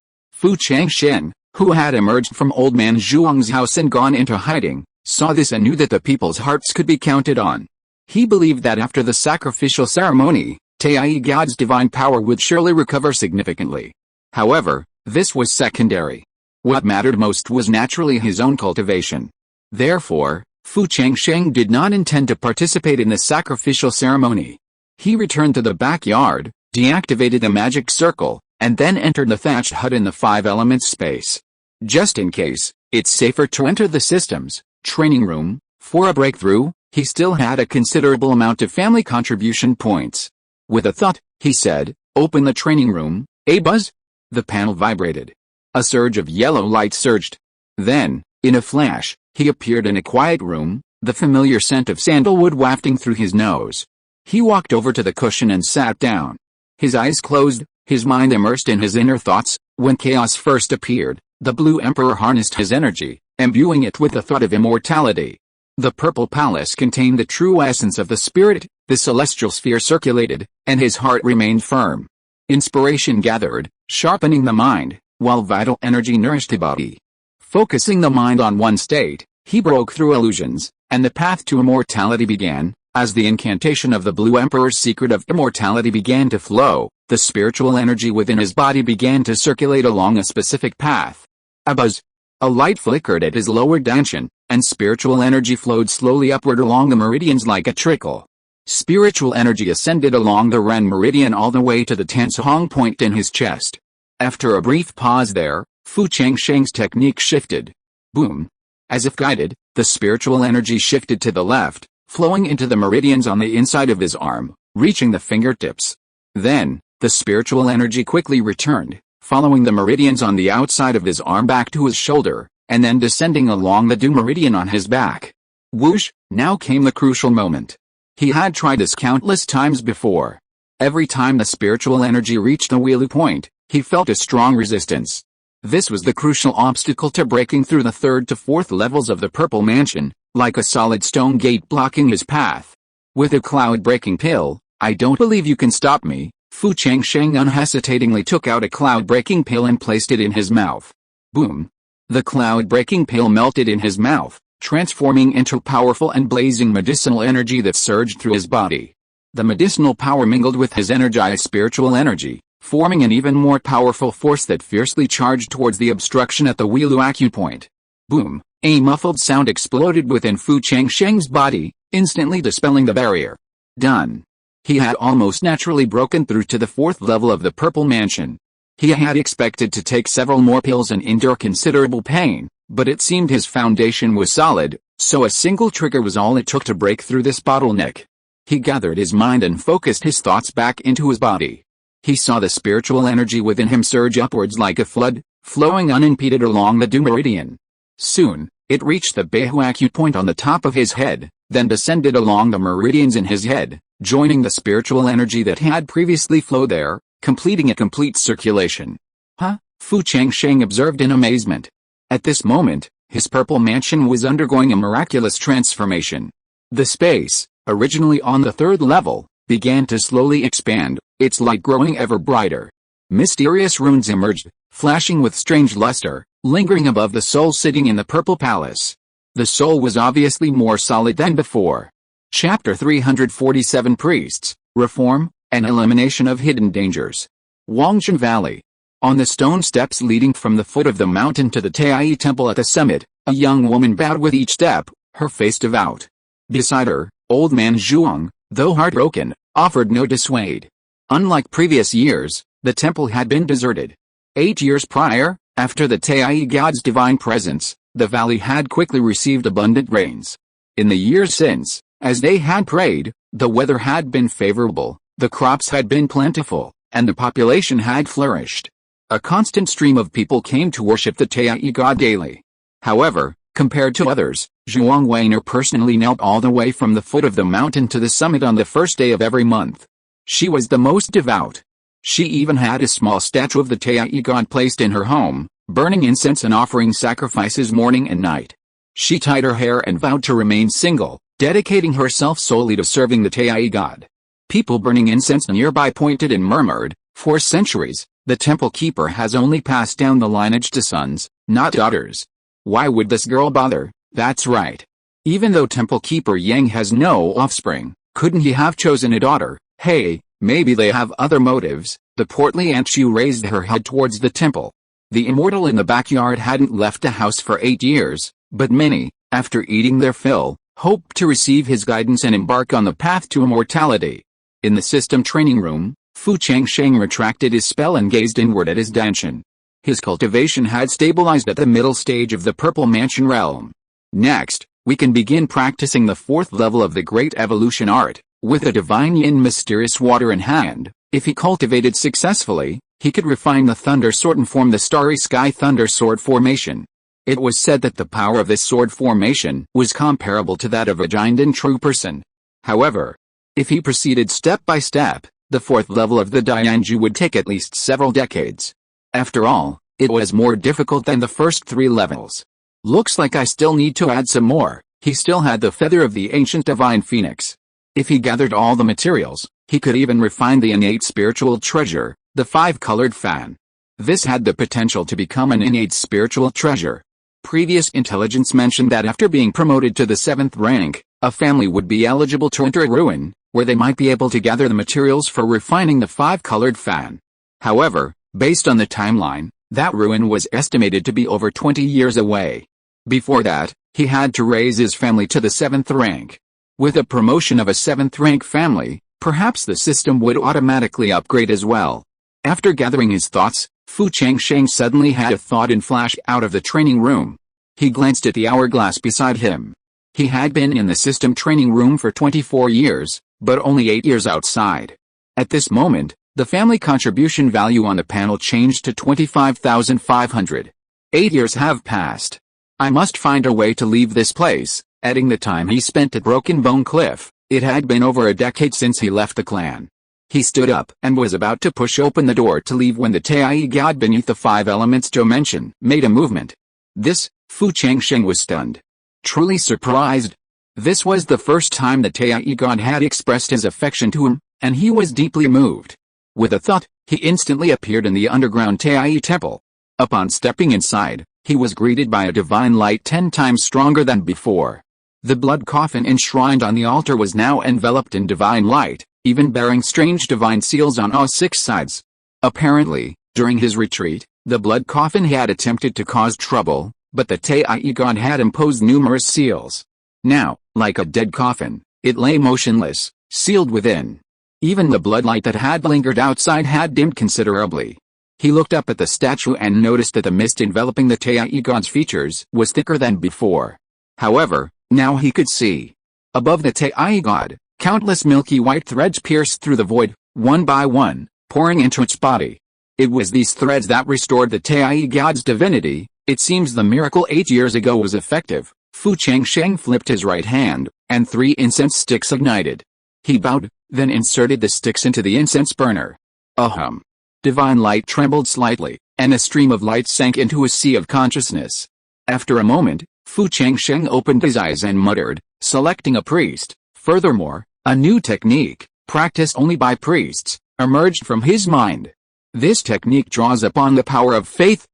Changsheng, who had emerged from old man Zhuang's house and gone into hiding, saw this and knew that the people's hearts could be counted on. He believed that after the sacrificial ceremony, Taiyi god's divine power would surely recover significantly. However, This was secondary. What mattered most was naturally his own cultivation. Therefore, Fu Changsheng did not intend to participate in the sacrificial ceremony. He returned to the backyard, deactivated the magic circle, and then entered the thatched hut in the 5 elements space. Just in case, it's safer to enter the system's training room. For a breakthrough, he still had a considerable amount of family contribution points. With a thought, he said, "Open the training room, buzz?" The panel vibrated. A surge of yellow light surged. Then, in a flash, he appeared in a quiet room, the familiar scent of sandalwood wafting through his nose. He walked over to the cushion and sat down. His eyes closed, his mind immersed in his inner thoughts. When chaos first appeared, the Blue Emperor harnessed his energy, imbuing it with the thought of immortality. The Purple Palace contained the true essence of the spirit, the celestial sphere circulated, and his heart remained firm. Inspiration gathered, sharpening the mind, while vital energy nourished the body. Focusing the mind on one state, he broke through illusions, and the path to immortality began. As the incantation of the Blue Emperor's secret of immortality began to flow, the spiritual energy within his body began to circulate along a specific path. A buzz. A light flickered at his lower dantian, and spiritual energy flowed slowly upward along the meridians like a trickle. Spiritual energy ascended along the Ren meridian all the way to the Tansong point in his chest. After a brief pause there, Fu Changsheng's technique shifted. Boom. As if guided, the spiritual energy shifted to the left, flowing into the meridians on the inside of his arm, reaching the fingertips. Then, the spiritual energy quickly returned, following the meridians on the outside of his arm back to his shoulder, and then descending along the Du meridian on his back. Whoosh! Now came the crucial moment. He had tried this countless times before. Every time the spiritual energy reached the Weilu point, he felt a strong resistance. This was the crucial obstacle to breaking through the 3rd to 4th levels of the Purple Mansion, like a solid stone gate blocking his path. With a cloud-breaking pill, "I don't believe you can stop me," Fu Changsheng unhesitatingly took out a cloud-breaking pill and placed it in his mouth. Boom! The cloud-breaking pill melted in his mouth, transforming into powerful and blazing medicinal energy that surged through his body. The medicinal power mingled with his energized spiritual energy, forming an even more powerful force that fiercely charged towards the obstruction at the Weilu acupoint. Boom! A muffled sound exploded within Fu Changsheng's body, instantly dispelling the barrier. Done. He had almost naturally broken through to the 4th level of the Purple Mansion. He had expected to take several more pills and endure considerable pain, but it seemed his foundation was solid, so a single trigger was all it took to break through this bottleneck. He gathered his mind and focused his thoughts back into his body. He saw the spiritual energy within him surge upwards like a flood, flowing unimpeded along the Du meridian. Soon, it reached the Beihu acupoint on the top of his head, then descended along the meridians in his head, joining the spiritual energy that had previously flowed there, completing a complete circulation. Huh? Fu Changsheng observed in amazement. At this moment, his Purple Mansion was undergoing a miraculous transformation. The space, originally on the 3rd level, began to slowly expand, its light growing ever brighter. Mysterious runes emerged, flashing with strange luster, lingering above the soul sitting in the Purple Palace. The soul was obviously more solid than before. Chapter 347 Priests, Reform, and Elimination of Hidden Dangers. Wangshan Valley. On the stone steps leading from the foot of the mountain to the Taiyi Temple at the summit, a young woman bowed with each step, her face devout. Beside her, old man Zhuang, though heartbroken, offered no dissuade. Unlike previous years, the temple had been deserted. 8 years prior, after the Taiyi god's divine presence, the valley had quickly received abundant rains. In the years since, as they had prayed, the weather had been favorable, the crops had been plentiful, and the population had flourished. A constant stream of people came to worship the Taiyi god daily. However, compared to others, Zhuang Weiner personally knelt all the way from the foot of the mountain to the summit on the first day of every month. She was the most devout. She even had a small statue of the Taiyi god placed in her home, burning incense and offering sacrifices morning and night. She tied her hair and vowed to remain single, dedicating herself solely to serving the Taiyi god. People burning incense nearby pointed and murmured, "For centuries, the temple keeper has only passed down the lineage to sons, not daughters. Why would this girl bother?" That's right. Even though temple keeper Yang has no offspring, couldn't he have chosen a daughter? Hey, maybe they have other motives. The portly Aunt Shu raised her head towards the temple. The immortal in the backyard hadn't left the house for 8 years, but many, after eating their fill, hoped to receive his guidance and embark on the path to immortality. In the system training room, Changsheng retracted his spell and gazed inward at his Danshan. His cultivation had stabilized at the middle stage of the Purple Mansion realm. Next, we can begin practicing the 4th level of the Great Evolution Art. With a divine yin mysterious water in hand, if he cultivated successfully, he could refine the Thunder Sword and form the Starry Sky Thunder Sword formation. It was said that the power of this sword formation was comparable to that of a giant and true person. However, if he proceeded step by step, the 4th level of the Dianju would take at least several decades. After all, it was more difficult than the first 3 levels. Looks like I still need to add some more. He still had the feather of the ancient divine phoenix. If he gathered all the materials, he could even refine the innate spiritual treasure, the 5-colored fan. This had the potential to become an innate spiritual treasure. Previous intelligence mentioned that after being promoted to the 7th rank, a family would be eligible to enter a ruin, where they might be able to gather the materials for refining the 5-colored fan. However, based on the timeline, that ruin was estimated to be over 20 years away. Before that, he had to raise his family to the 7th rank. With a promotion of a 7th rank family, perhaps the system would automatically upgrade as well. After gathering his thoughts, Changsheng suddenly had a thought and flash out of the training room. He glanced at the hourglass beside him. He had been in the system training room for 24 years, but only 8 years outside. At this moment, the family contribution value on the panel changed to 25,500. 8 years have passed. I must find a way to leave this place. Adding the time he spent at Broken Bone Cliff, it had been over a decade since he left the clan. He stood up and was about to push open the door to leave when the Tai god beneath the 5 elements dimension made a movement. This, Changsheng was stunned. Truly surprised. This was the first time the Tai god had expressed his affection to him, and he was deeply moved. With a thought, he instantly appeared in the underground Tai temple. Upon stepping inside, he was greeted by a divine light 10 times stronger than before. The blood coffin enshrined on the altar was now enveloped in divine light, even bearing strange divine seals on all 6 sides. Apparently, during his retreat, the blood coffin had attempted to cause trouble, but the Tai god had imposed numerous seals. Now, like a dead coffin, it lay motionless, sealed within. Even the bloodlight that had lingered outside had dimmed considerably. He looked up at the statue and noticed that the mist enveloping the Tai god's features was thicker than before. However, now he could see. Above the Tai god, countless milky white threads pierced through the void, one by one, pouring into its body. It was these threads that restored the Tai god's divinity. It seems the miracle 8 years ago was effective. Changsheng flipped his right hand, and 3 incense sticks ignited. He bowed, then inserted the sticks into the incense burner. Ahum. Divine light trembled slightly, and a stream of light sank into a sea of consciousness. After a moment, Changsheng opened his eyes and muttered, selecting a priest. Furthermore, a new technique, practiced only by priests, emerged from his mind. This technique draws upon the power of faith.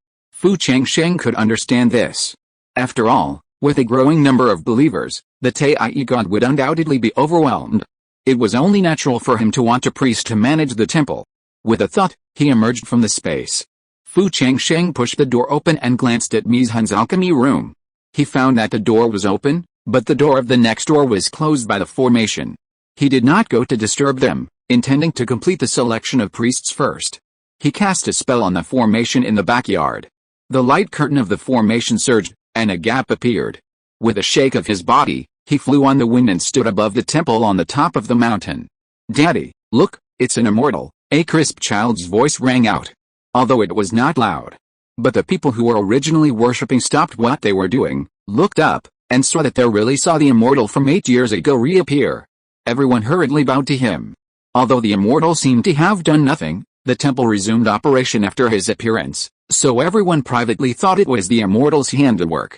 Changsheng could understand this. After all, with a growing number of believers, the Tai god would undoubtedly be overwhelmed. It was only natural for him to want a priest to manage the temple. With a thought, he emerged from the space. Changsheng pushed the door open and glanced at Mizhan's alchemy room. He found that the door was open, but the door of the next door was closed by the formation. He did not go to disturb them, intending to complete the selection of priests first. He cast a spell on the formation in the backyard. The light curtain of the formation surged, and a gap appeared. With a shake of his body, he flew on the wind and stood above the temple on the top of the mountain. "Daddy, look, it's an immortal," a crisp child's voice rang out. Although it was not loud. But the people who were originally worshipping stopped what they were doing, looked up, and saw that they really saw the immortal from 8 years ago reappear. Everyone hurriedly bowed to him. Although the immortal seemed to have done nothing, the temple resumed operation after his appearance, so everyone privately thought it was the immortal's handiwork.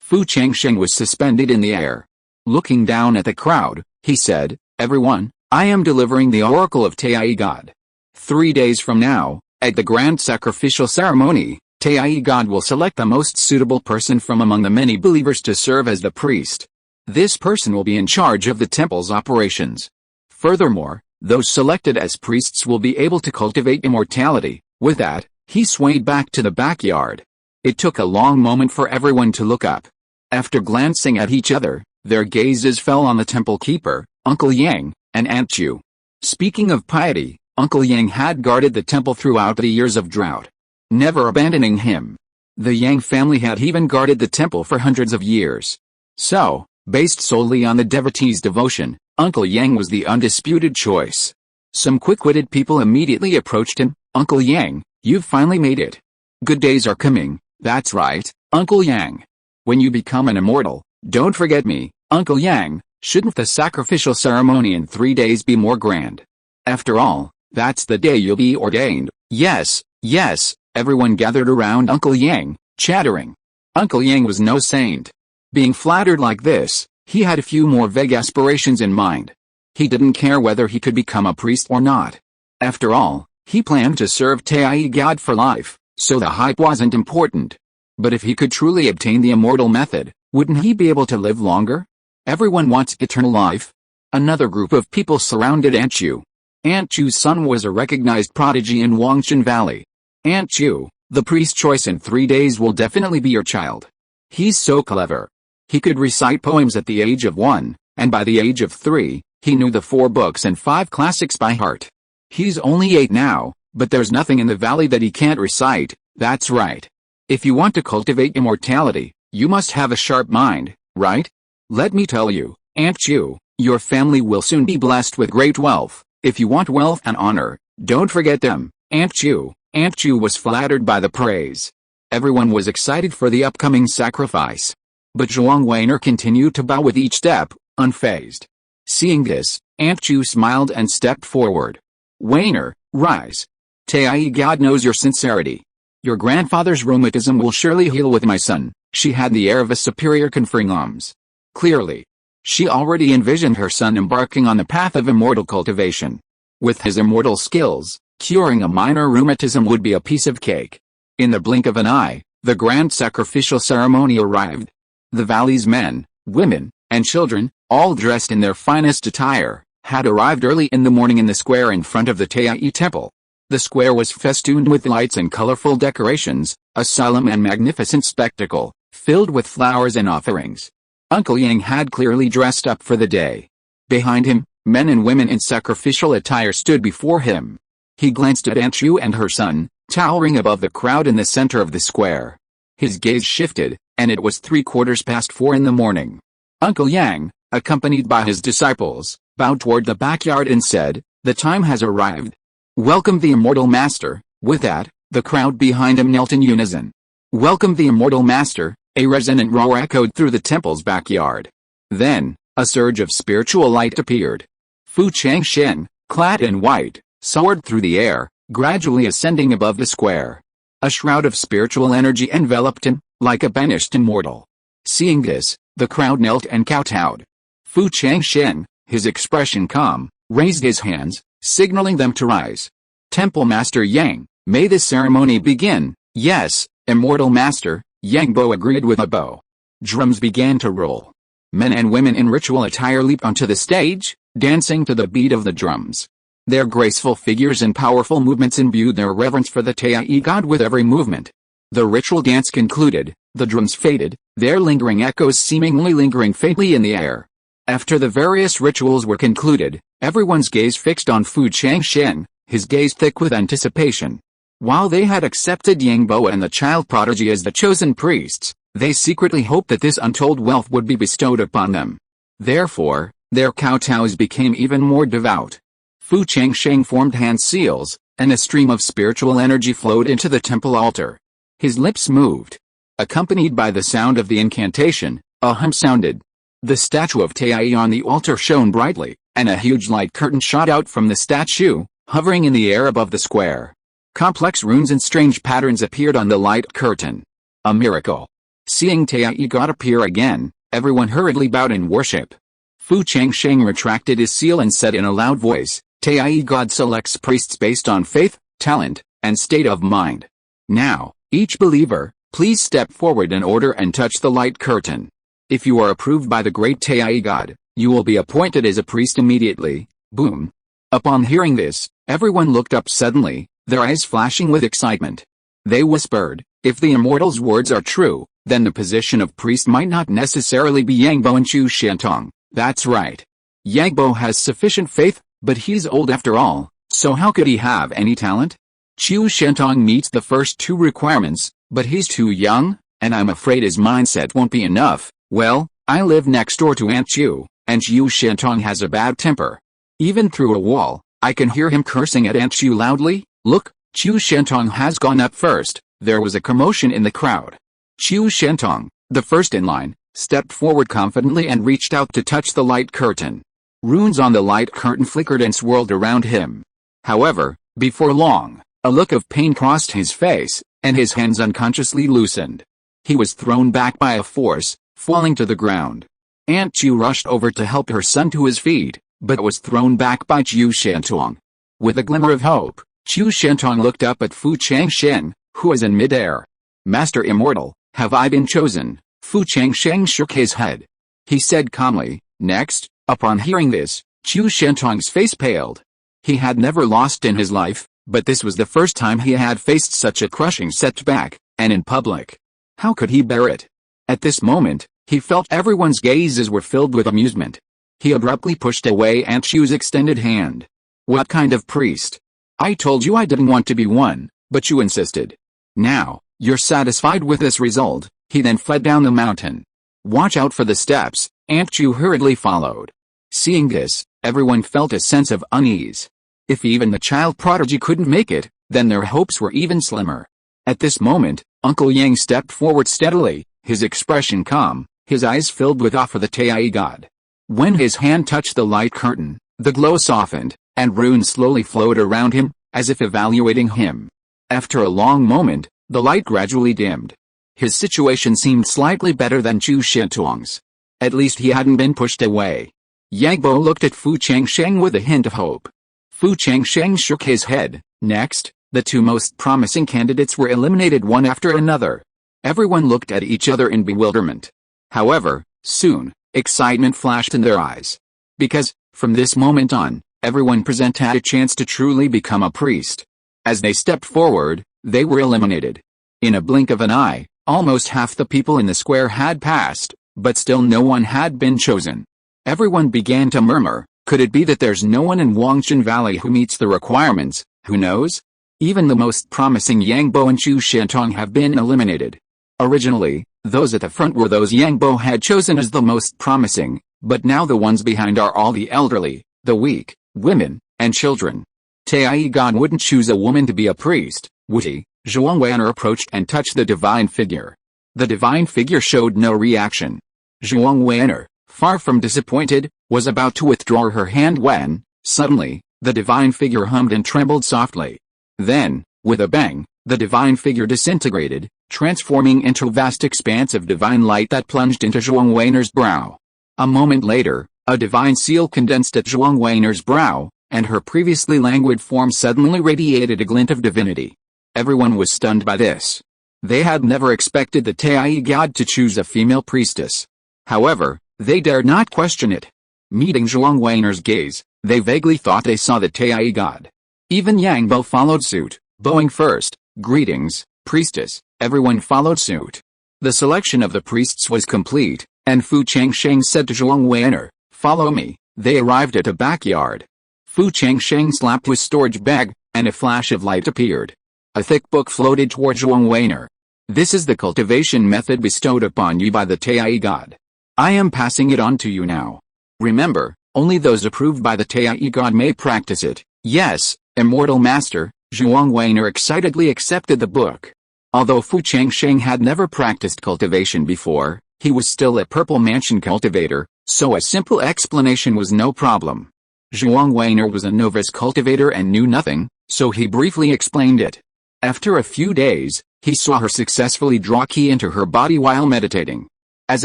Changsheng was suspended in the air. Looking down at the crowd, he said, "Everyone, I am delivering the oracle of Tai God. 3 days from now, at the grand sacrificial ceremony, Tai God will select the most suitable person from among the many believers to serve as the priest. This person will be in charge of the temple's operations. Furthermore, those selected as priests will be able to cultivate immortality. With that, He swayed back to the backyard. It took a long moment for everyone to look up. After glancing at each other, their gazes fell on the temple keeper, Uncle Yang, and Aunt Chu. Speaking of piety, Uncle Yang had guarded the temple throughout the years of drought, never abandoning him. The Yang family had even guarded the temple for hundreds of years. So, based solely on the devotees' devotion, Uncle Yang was the undisputed choice. Some quick-witted people immediately approached him. Uncle Yang, you've finally made it. Good days are coming. That's right, Uncle Yang. When you become an immortal, don't forget me, Uncle Yang. Shouldn't the sacrificial ceremony in 3 days be more grand? After all, that's the day you'll be ordained. Yes, yes, everyone gathered around Uncle Yang, chattering. Uncle Yang was no saint. Being flattered like this, he had a few more vague aspirations in mind. He didn't care whether he could become a priest or not. After all, he planned to serve Tai God for life, so the hype wasn't important. But if he could truly obtain the immortal method, wouldn't he be able to live longer? Everyone wants eternal life. Another group of people surrounded Aunt Chu. Aunt Chu's son was a recognized prodigy in Wangshan Valley. Aunt Chu, the priest's choice in 3 days will definitely be your child. He's so clever. He could recite poems at the age of 1, and by the age of 3, he knew the 4 books and 5 classics by heart. He's only 8 now, but there's nothing in the valley that he can't recite. That's right. If you want to cultivate immortality, you must have a sharp mind, right? Let me tell you, Aunt Chu, your family will soon be blessed with great wealth. If you want wealth and honor, don't forget them, Aunt Chu. Aunt Chu was flattered by the praise. Everyone was excited for the upcoming sacrifice. But Zhuang Weiner continued to bow with each step, unfazed. Seeing this, Aunt Chu smiled and stepped forward. Weiner, rise. Tai God knows your sincerity. Your grandfather's rheumatism will surely heal with my son. She had the air of a superior conferring alms. Clearly, she already envisioned her son embarking on the path of immortal cultivation. With his immortal skills, curing a minor rheumatism would be a piece of cake. In the blink of an eye, the grand sacrificial ceremony arrived. The valley's men, women, and children, all dressed in their finest attire, had arrived early in the morning in the square in front of the Tai temple. The square was festooned with lights and colorful decorations, a solemn and magnificent spectacle, filled with flowers and offerings. Uncle Yang had clearly dressed up for the day. Behind him, men and women in sacrificial attire stood before him. He glanced at Aunt Chu and her son, towering above the crowd in the center of the square. His gaze shifted, and it was 4:15 in the morning. Uncle Yang, accompanied by his disciples, bowed toward the backyard and said, "The time has arrived. Welcome the immortal master." With that, the crowd behind him knelt in unison. "Welcome the immortal master," a resonant roar echoed through the temple's backyard. Then, a surge of spiritual light appeared. Fu Changsheng, clad in white, soared through the air, gradually ascending above the square. A shroud of spiritual energy enveloped him, like a banished immortal. Seeing this, the crowd knelt and kowtowed. Fu Changsheng, his expression calm, raised his hands, signaling them to rise. "Temple Master Yang, may this ceremony begin." "Yes, immortal master," Yang Bo agreed with a bow. Drums began to roll. Men and women in ritual attire leaped onto the stage, dancing to the beat of the drums. Their graceful figures and powerful movements imbued their reverence for the Tai God with every movement. The ritual dance concluded, the drums faded, their lingering echoes seemingly lingering faintly in the air. After the various rituals were concluded, everyone's gaze fixed on Fu Changsheng, his gaze thick with anticipation. While they had accepted Yang Bo and the child prodigy as the chosen priests, they secretly hoped that this untold wealth would be bestowed upon them. Therefore, their kowtows became even more devout. Fu Changsheng formed hand seals, and a stream of spiritual energy flowed into the temple altar. His lips moved. Accompanied by the sound of the incantation, a hum sounded. The statue of Tai on the altar shone brightly, and a huge light curtain shot out from the statue, hovering in the air above the square. Complex runes and strange patterns appeared on the light curtain. A miracle. Seeing Tai God appear again, everyone hurriedly bowed in worship. Fu Changsheng retracted his seal and said in a loud voice, "Tai God selects priests based on faith, talent, and state of mind. Now, each believer, please step forward in order and touch the light curtain. If you are approved by the great Tai God, you will be appointed as a priest immediately." Boom. Upon hearing this, everyone looked up suddenly, their eyes flashing with excitement. They whispered, "If the immortal's words are true, then the position of priest might not necessarily be Yangbo and Chu Shantong." That's right. Yangbo has sufficient faith, but he's old after all, so how could he have any talent? Chu Shantong meets the first two requirements, but he's too young, and I'm afraid his mindset won't be enough. Well, I live next door to Aunt Chu, and Chu Shantong has a bad temper. Even through a wall, I can hear him cursing at Aunt Chu loudly. Look, Chu Shantong has gone up first. There was a commotion in the crowd. Chu Shantong, the first in line, stepped forward confidently and reached out to touch the light curtain. Runes on the light curtain flickered and swirled around him. However, before long, a look of pain crossed his face, and his hands unconsciously loosened. He was thrown back by a force, falling to the ground. Aunt Chu rushed over to help her son to his feet, but was thrown back by Chu Shantong. With a glimmer of hope, Chu Shantong looked up at Fu Changsheng, who was in midair. "Master Immortal, have I been chosen?" Fu Changsheng shook his head. He said calmly, "Next." Upon hearing this, Chu Shantong's face paled. He had never lost in his life, but this was the first time he had faced such a crushing setback, and in public. How could he bear it? At this moment, he felt everyone's gazes were filled with amusement. He abruptly pushed away Aunt Chu's extended hand. "What kind of priest? I told you I didn't want to be one, but you insisted. Now, you're satisfied with this result." He then fled down the mountain. "Watch out for the steps," Aunt Chu hurriedly followed. Seeing this, everyone felt a sense of unease. If even the child prodigy couldn't make it, then their hopes were even slimmer. At this moment, Uncle Yang stepped forward steadily, his expression calm, his eyes filled with awe for the Tai god. When his hand touched the light curtain, the glow softened, and runes slowly flowed around him, as if evaluating him. After a long moment, the light gradually dimmed. His situation seemed slightly better than Chu Shantong's. At least he hadn't been pushed away. Yangbo looked at Fu Changsheng with a hint of hope. Fu Changsheng shook his head. Next, the two most promising candidates were eliminated one after another. Everyone looked at each other in bewilderment. However, soon, excitement flashed in their eyes. Because, from this moment on, everyone present had a chance to truly become a priest. As they stepped forward, they were eliminated. In a blink of an eye, almost half the people in the square had passed, but still no one had been chosen. Everyone began to murmur, could it be that there's no one in Wangshan Valley who meets the requirements? Who knows? Even the most promising Yangbo and Chu Shantong have been eliminated. Originally, those at the front were those Yangbo had chosen as the most promising, but now the ones behind are all the elderly, the weak, women, and children. Tai God wouldn't choose a woman to be a priest, would he? Zhuang Weiner approached and touched the divine figure. The divine figure showed no reaction. Zhuang Weiner, far from disappointed, was about to withdraw her hand when, suddenly, the divine figure hummed and trembled softly. Then, with a bang, the divine figure disintegrated, transforming into a vast expanse of divine light that plunged into Zhuang Weiner's brow. A moment later, a divine seal condensed at Zhuang Weiner's brow, and her previously languid form suddenly radiated a glint of divinity. Everyone was stunned by this. They had never expected the Tai god to choose a female priestess. However, they dared not question it. Meeting Zhuang Weiner's gaze, they vaguely thought they saw the Tai god. Even Yangbo followed suit, bowing first. "Greetings, priestess." Everyone followed suit. The selection of the priests was complete, and Fu Changsheng said to Zhuang Weiner, "Follow me." They arrived at a backyard. Fu Changsheng slapped his storage bag, and a flash of light appeared. A thick book floated toward Zhuang Weiner. "This is the cultivation method bestowed upon you by the Tai god. I am passing it on to you now. Remember, only those approved by the Tai god may practice it." "Yes, immortal master." Zhuang Weiner excitedly accepted the book. Although Fu Changsheng had never practiced cultivation before, he was still a Purple Mansion cultivator, so a simple explanation was no problem. Zhuang Weiner was a novice cultivator and knew nothing, so he briefly explained it. After a few days, he saw her successfully draw qi into her body while meditating. As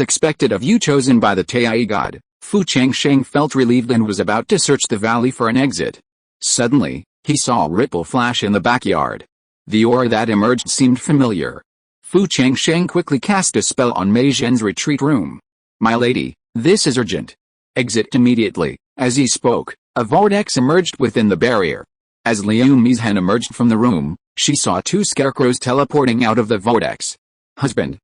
expected of you chosen by the Tai god, Fu Changsheng felt relieved and was about to search the valley for an exit. Suddenly, he saw a ripple flash in the backyard. The aura that emerged seemed familiar. Fu Changsheng quickly cast a spell on Mei Zhen's retreat room. "My lady, this is urgent. Exit immediately." As he spoke, a vortex emerged within the barrier. As Liu Mizhen emerged from the room, she saw two scarecrows teleporting out of the vortex. "Husband,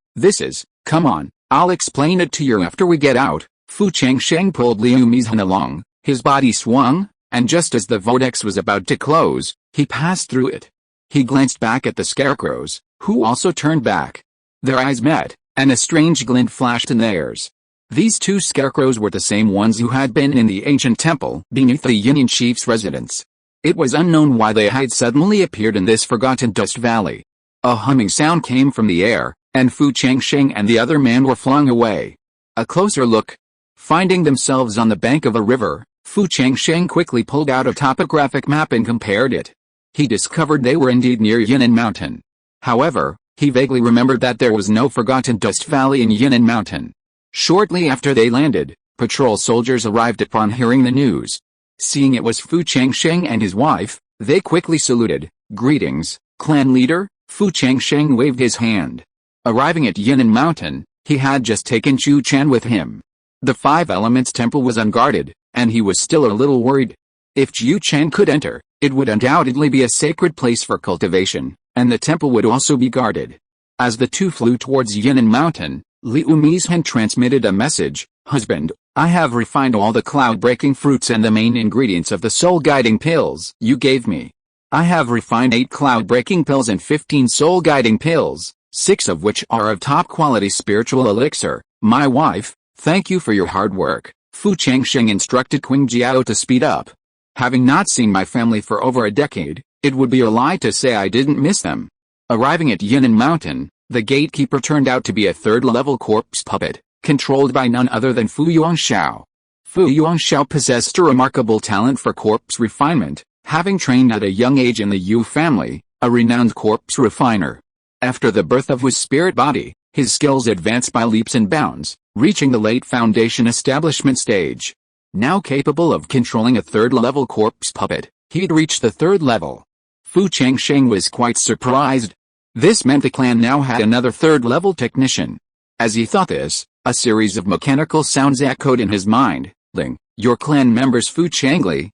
come on, I'll explain it to you after we get out." Fu Changsheng pulled Liu Mi's hand along, his body swung, and just as the vortex was about to close, he passed through it. He glanced back at the scarecrows, who also turned back. Their eyes met, and a strange glint flashed in theirs. These two scarecrows were the same ones who had been in the ancient temple beneath the Yin chief's residence. It was unknown why they had suddenly appeared in this forgotten dust valley. A humming sound came from the air, and Fu Changsheng and the other man were flung away. A closer look. Finding themselves on the bank of a river, Fu Changsheng quickly pulled out a topographic map and compared it. He discovered they were indeed near Yangang Mountain. However, he vaguely remembered that there was no forgotten dust valley in Yangang Mountain. Shortly after they landed, patrol soldiers arrived upon hearing the news. Seeing it was Fu Changsheng and his wife, they quickly saluted. "Greetings, clan leader." Fu Changsheng waved his hand. Arriving at Yangang Mountain, he had just taken Chu Chan with him. The Five Elements Temple was unguarded, and he was still a little worried. If Chu Chan could enter, it would undoubtedly be a sacred place for cultivation, and the temple would also be guarded. As the two flew towards Yangang Mountain, Liu Mi's hand transmitted a message. "Husband, I have refined all the cloud-breaking fruits and the main ingredients of the soul-guiding pills you gave me. I have refined 8 cloud-breaking pills and 15 soul-guiding pills, 6 of which are of top-quality spiritual elixir. My wife, thank you for your hard work." Fu Changsheng instructed Qing Jiao to speed up. "Having not seen my family for over a decade, it would be a lie to say I didn't miss them." Arriving at Yangang Mountain, the gatekeeper turned out to be a third-level corpse puppet, controlled by none other than Fu Yuanxiao. Fu Yuanxiao possessed a remarkable talent for corpse refinement, having trained at a young age in the Yu family, a renowned corpse refiner. After the birth of his spirit body, his skills advanced by leaps and bounds, reaching the late foundation establishment stage. Now capable of controlling a third-level corpse puppet, he'd reached the 3rd level. Fu Changsheng was quite surprised. This meant the clan now had another 3rd-level technician. As he thought this, a series of mechanical sounds echoed in his mind. "Ling, your clan members Fu Changli,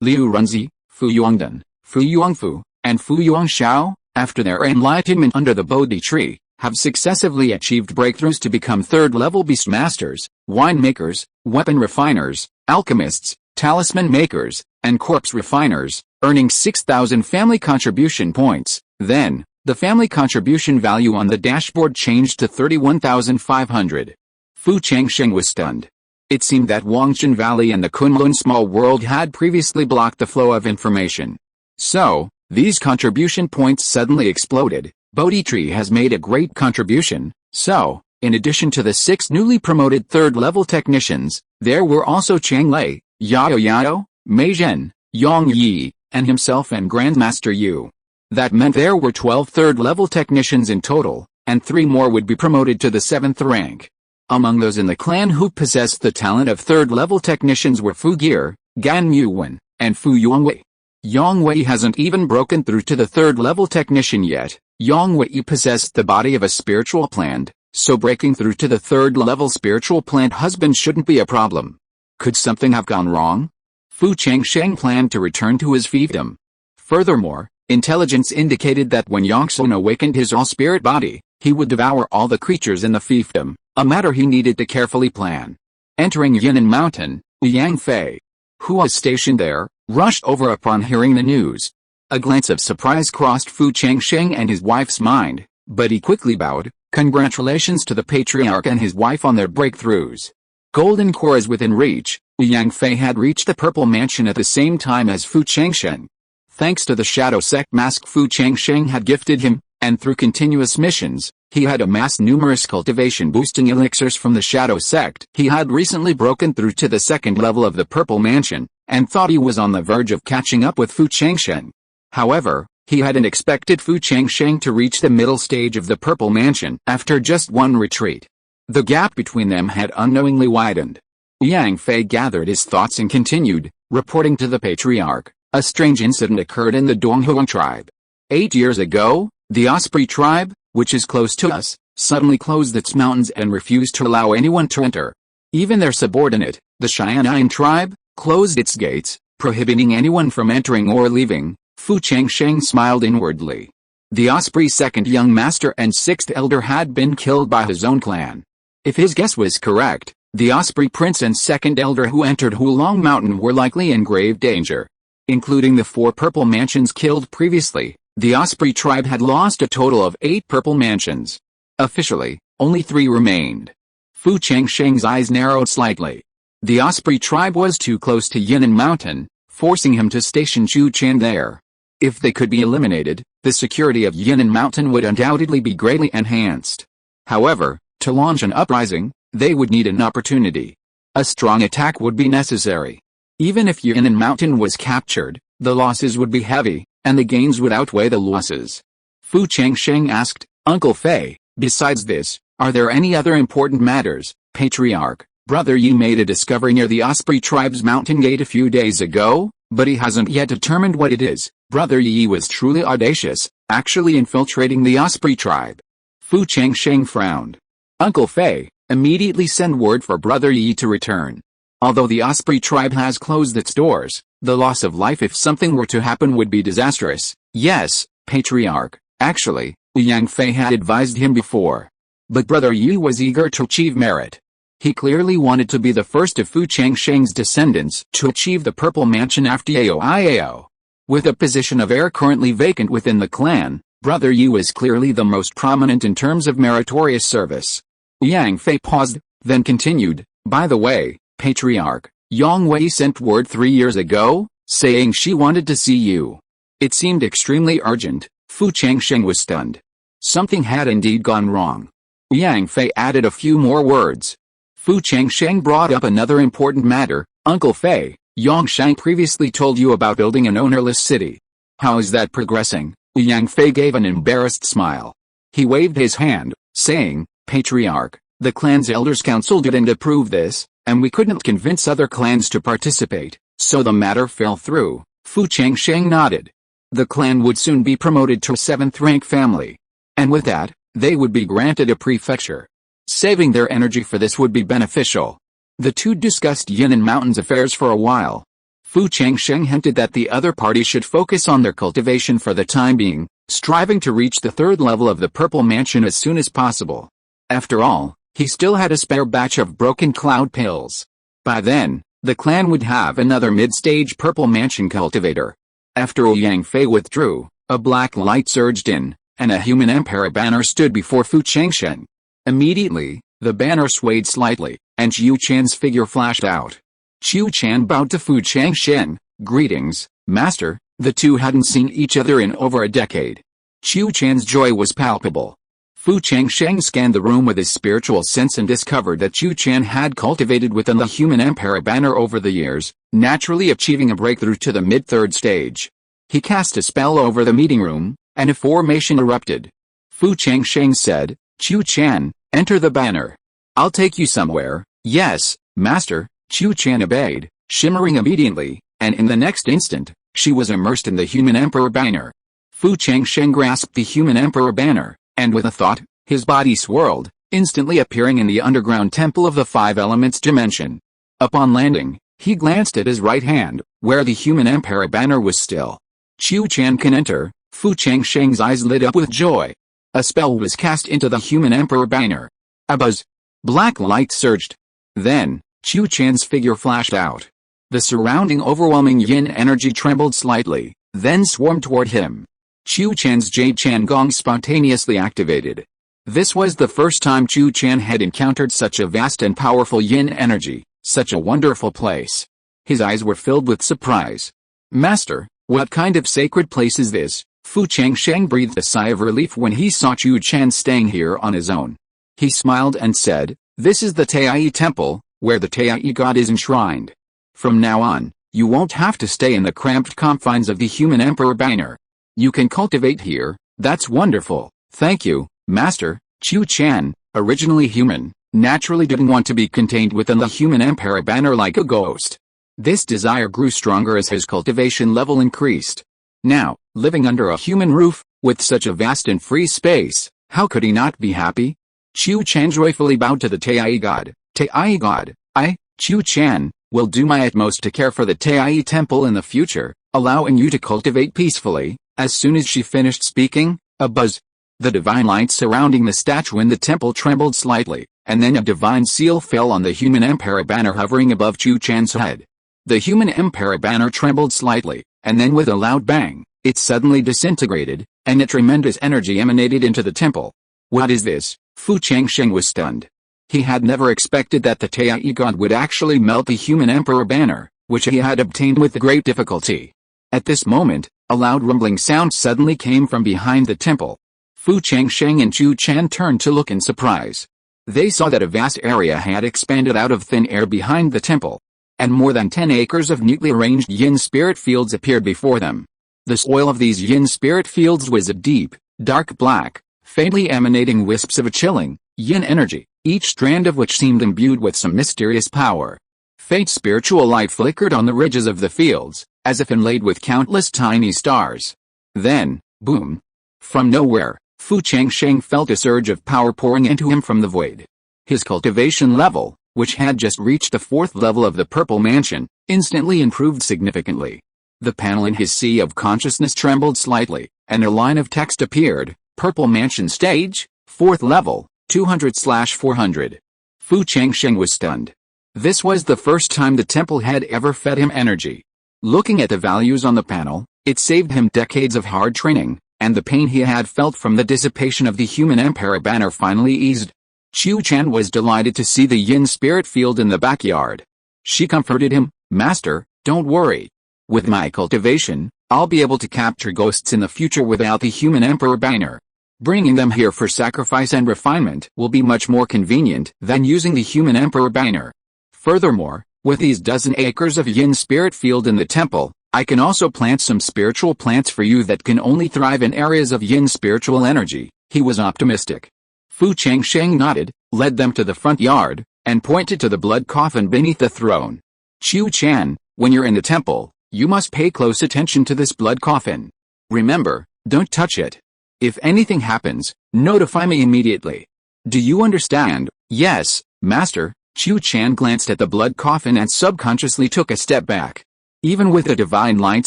Liu Runzi, Fu Yuangdan, Fu Yuangfu, and Fu Yuangxiao, after their enlightenment under the Bodhi tree, have successively achieved breakthroughs to become 3rd-level beastmasters, winemakers, weapon refiners, alchemists, talisman makers, and corpse refiners, earning 6,000 family contribution points." Then, the family contribution value on the dashboard changed to 31,500. Fu Changsheng was stunned. It seemed that Wangshan Valley and the Kunlun small world had previously blocked the flow of information. So, these contribution points suddenly exploded. Bodhi Tree has made a great contribution, so, in addition to the 6 newly promoted 3rd-level technicians, there were also Chang Lei, Yao Yao, Mei Zhen, Yang Yi, and himself and Grandmaster Yu. That meant there were 12 3rd-level technicians in total, and 3 more would be promoted to the 7th rank. Among those in the clan who possessed the talent of 3rd-level technicians were Fu Gear, Gan Muwen, and Fu Yongwei. Yongwei hasn't even broken through to the 3rd-level technician yet. Yongwei possessed the body of a spiritual plant, so breaking through to the 3rd-level spiritual plant husband shouldn't be a problem. Could something have gone wrong? Fu Changsheng planned to return to his fiefdom. Furthermore, intelligence indicated that when Yongsun awakened his all-spirit body, he would devour all the creatures in the fiefdom, a matter he needed to carefully plan. Entering Yangang Mountain, Yang Fei, who was stationed there, rushed over upon hearing the news. A glance of surprise crossed Fu Changsheng and his wife's mind, but he quickly bowed. Congratulations to the Patriarch and his wife on their breakthroughs. Golden core is within reach. Yang Fei had reached the Purple Mansion at the same time as Fu Changsheng. Thanks to the Shadow Sect mask Fu Changsheng had gifted him, and through continuous missions, he had amassed numerous cultivation-boosting elixirs from the Shadow Sect. He had recently broken through to the 2nd level of the Purple Mansion, and thought he was on the verge of catching up with Fu Changsheng. However, he hadn't expected Fu Changsheng to reach the middle stage of the Purple Mansion after just one retreat. The gap between them had unknowingly widened. Yang Fei gathered his thoughts and continued, reporting to the Patriarch. A strange incident occurred in the Donghuang tribe. 8 years ago, the Osprey tribe, which is close to us, suddenly closed its mountains and refused to allow anyone to enter. Even their subordinate, the Cheyenne tribe, closed its gates, prohibiting anyone from entering or leaving. Fu Changsheng smiled inwardly. The osprey's second young master and sixth elder had been killed by his own clan. If his guess was correct, the osprey prince and second elder who entered Hulong Mountain were likely in grave danger. Including the 4 purple mansions killed previously, the osprey tribe had lost a total of 8 purple mansions. Officially, only 3 remained. Fu Changsheng's eyes narrowed slightly. The osprey tribe was too close to Yangang Mountain, forcing him to station Chu Chan there. If they could be eliminated, the security of Yangang Mountain would undoubtedly be greatly enhanced. However, to launch an uprising, they would need an opportunity. A strong attack would be necessary. Even if Yangang Mountain was captured, the losses would be heavy, and the gains would outweigh the losses. Fu Changsheng asked, Uncle Fei, besides this, are there any other important matters? Patriarch, Brother Yi made a discovery near the Osprey tribe's mountain gate a few days ago, but he hasn't yet determined what it is. Brother Yi was truly audacious, actually infiltrating the Osprey tribe. Fu Changsheng frowned. Uncle Fei, immediately send word for Brother Yi to return. Although the Osprey tribe has closed its doors, the loss of life if something were to happen would be disastrous. Yes, Patriarch, actually, Yang Fei had advised him before. But Brother Yi was eager to achieve merit. He clearly wanted to be the first of Fu Changsheng's descendants to achieve the Purple Mansion after Yao. With a position of heir currently vacant within the clan, Brother Yi was clearly the most prominent in terms of meritorious service. Yang Fei paused, then continued, by the way, Patriarch, Yang Wei sent word 3 years ago, saying she wanted to see you. It seemed extremely urgent. Fu Changsheng was stunned. Something had indeed gone wrong. Yang Fei added a few more words. Fu Changsheng brought up another important matter. Uncle Fei, Yongshang previously told you about building an ownerless city. How is that progressing? Yang Fei gave an embarrassed smile. He waved his hand, saying, Patriarch, the clan's elders council didn't approve this, and we couldn't convince other clans to participate, so the matter fell through. Fu Changsheng nodded. The clan would soon be promoted to a 7th-rank family. And with that, they would be granted a prefecture. Saving their energy for this would be beneficial. The two discussed Yangang Mountain's affairs for a while. Fu Changsheng hinted that the other party should focus on their cultivation for the time being, striving to reach the 3rd level of the Purple Mansion as soon as possible. After all, he still had a spare batch of broken cloud pills. By then, the clan would have another mid-stage Purple Mansion cultivator. After Yang Fei withdrew, a black light surged in, and a human emperor banner stood before Fu Changsheng. Immediately, the banner swayed slightly, and Chu Chan's figure flashed out. Chu Chan bowed to Fu Changsheng. Greetings, Master. The two hadn't seen each other in over a decade. Chu Chan's joy was palpable. Fu Changsheng scanned the room with his spiritual sense and discovered that Chu Chan had cultivated within the human emperor banner over the years, naturally achieving a breakthrough to the mid-3rd stage. He cast a spell over the meeting room, and a formation erupted. Fu Changsheng said, Chu Chan, enter the banner. I'll take you somewhere. Yes, Master. Chu Chan obeyed, shimmering obediently, and in the next instant, she was immersed in the human emperor banner. Fu Changsheng grasped the human emperor banner, and with a thought, his body swirled, instantly appearing in the underground temple of the 5 elements dimension. Upon landing, he glanced at his right hand, where the human emperor banner was still. Chu Chan can enter. Fu Changsheng's eyes lit up with joy. A spell was cast into the human emperor banner. A buzz. Black light surged. Then, Chu Chan's figure flashed out. The surrounding overwhelming yin energy trembled slightly, then swarmed toward him. Chu Chan's Jade Chan Gong spontaneously activated. This was the first time Chu Chan had encountered such a vast and powerful yin energy, such a wonderful place. His eyes were filled with surprise. Master, what kind of sacred place is this? Fu Changsheng breathed a sigh of relief when he saw Chu Chan staying here on his own. He smiled and said, This is the Taiyi Temple, where the Taiyi god is enshrined. From now on, you won't have to stay in the cramped confines of the human emperor banner. You can cultivate here. That's wonderful. Thank you, Master. Chu Chan, originally human, naturally didn't want to be contained within the human emperor banner like a ghost. This desire grew stronger as his cultivation level increased. Now, living under a human roof, with such a vast and free space, how could he not be happy? Chu Chan joyfully bowed to the Taiyi god. Taiyi god, I, Chu Chan, will do my utmost to care for the Taiyi temple in the future. allowing you to cultivate peacefully." As soon as she finished speaking, a buzz. The divine light surrounding the statue in the temple trembled slightly, and then a divine seal fell on the human emperor banner hovering above Chu Chan's head. The human emperor banner trembled slightly, and then with a loud bang, it suddenly disintegrated, and a tremendous energy emanated into the temple. "What is this?" Fu Changsheng was stunned. He had never expected that the Tai god would actually melt the human emperor banner, which he had obtained with great difficulty. At this moment, a loud rumbling sound suddenly came from behind the temple. Fu Changsheng and Chu Chan turned to look in surprise. They saw that a vast area had expanded out of thin air behind the temple, and more than 10 acres of neatly arranged yin spirit fields appeared before them. The soil of these yin spirit fields was a deep, dark black, faintly emanating wisps of a chilling, yin energy, each strand of which seemed imbued with some mysterious power. Faint spiritual light flickered on the ridges of the fields, as if inlaid with countless tiny stars. Then, boom! From nowhere, Fu Changsheng felt a surge of power pouring into him from the void. His cultivation level, which had just reached the 4th level of the Purple Mansion, instantly improved significantly. The panel in his sea of consciousness trembled slightly, and a line of text appeared: Purple Mansion Stage, 4th level, 200/400. Fu Changsheng was stunned. This was the first time the temple had ever fed him energy. Looking at the values on the panel, it saved him decades of hard training, and the pain he had felt from the dissipation of the human emperor banner finally eased. Chu Chan was delighted to see the yin spirit field in the backyard. She comforted him, "Master, don't worry. With my cultivation, I'll be able to capture ghosts in the future without the human emperor banner. Bringing them here for sacrifice and refinement will be much more convenient than using the human emperor banner. Furthermore, with these dozen acres of yin spirit field in the temple, I can also plant some spiritual plants for you that can only thrive in areas of yin spiritual energy." He was optimistic. Fu Changsheng nodded, led them to the front yard, and pointed to the blood coffin beneath the throne. "Chu Chan, when you're in the temple, you must pay close attention to this blood coffin. Remember, don't touch it. If anything happens, notify me immediately. Do you understand?" "Yes, Master." Chu Chan glanced at the blood coffin and subconsciously took a step back. Even with the divine light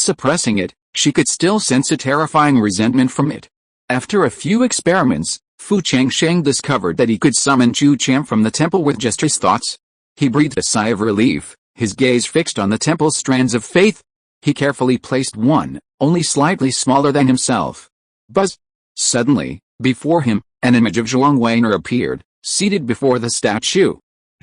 suppressing it, she could still sense a terrifying resentment from it. After a few experiments, Fu Changsheng discovered that he could summon Chu Chan from the temple with just his thoughts. He breathed a sigh of relief, his gaze fixed on the temple's strands of faith. He carefully placed one, only slightly smaller than himself. Buzz! Suddenly, before him, an image of Zhuang Weiner appeared, seated before the statue.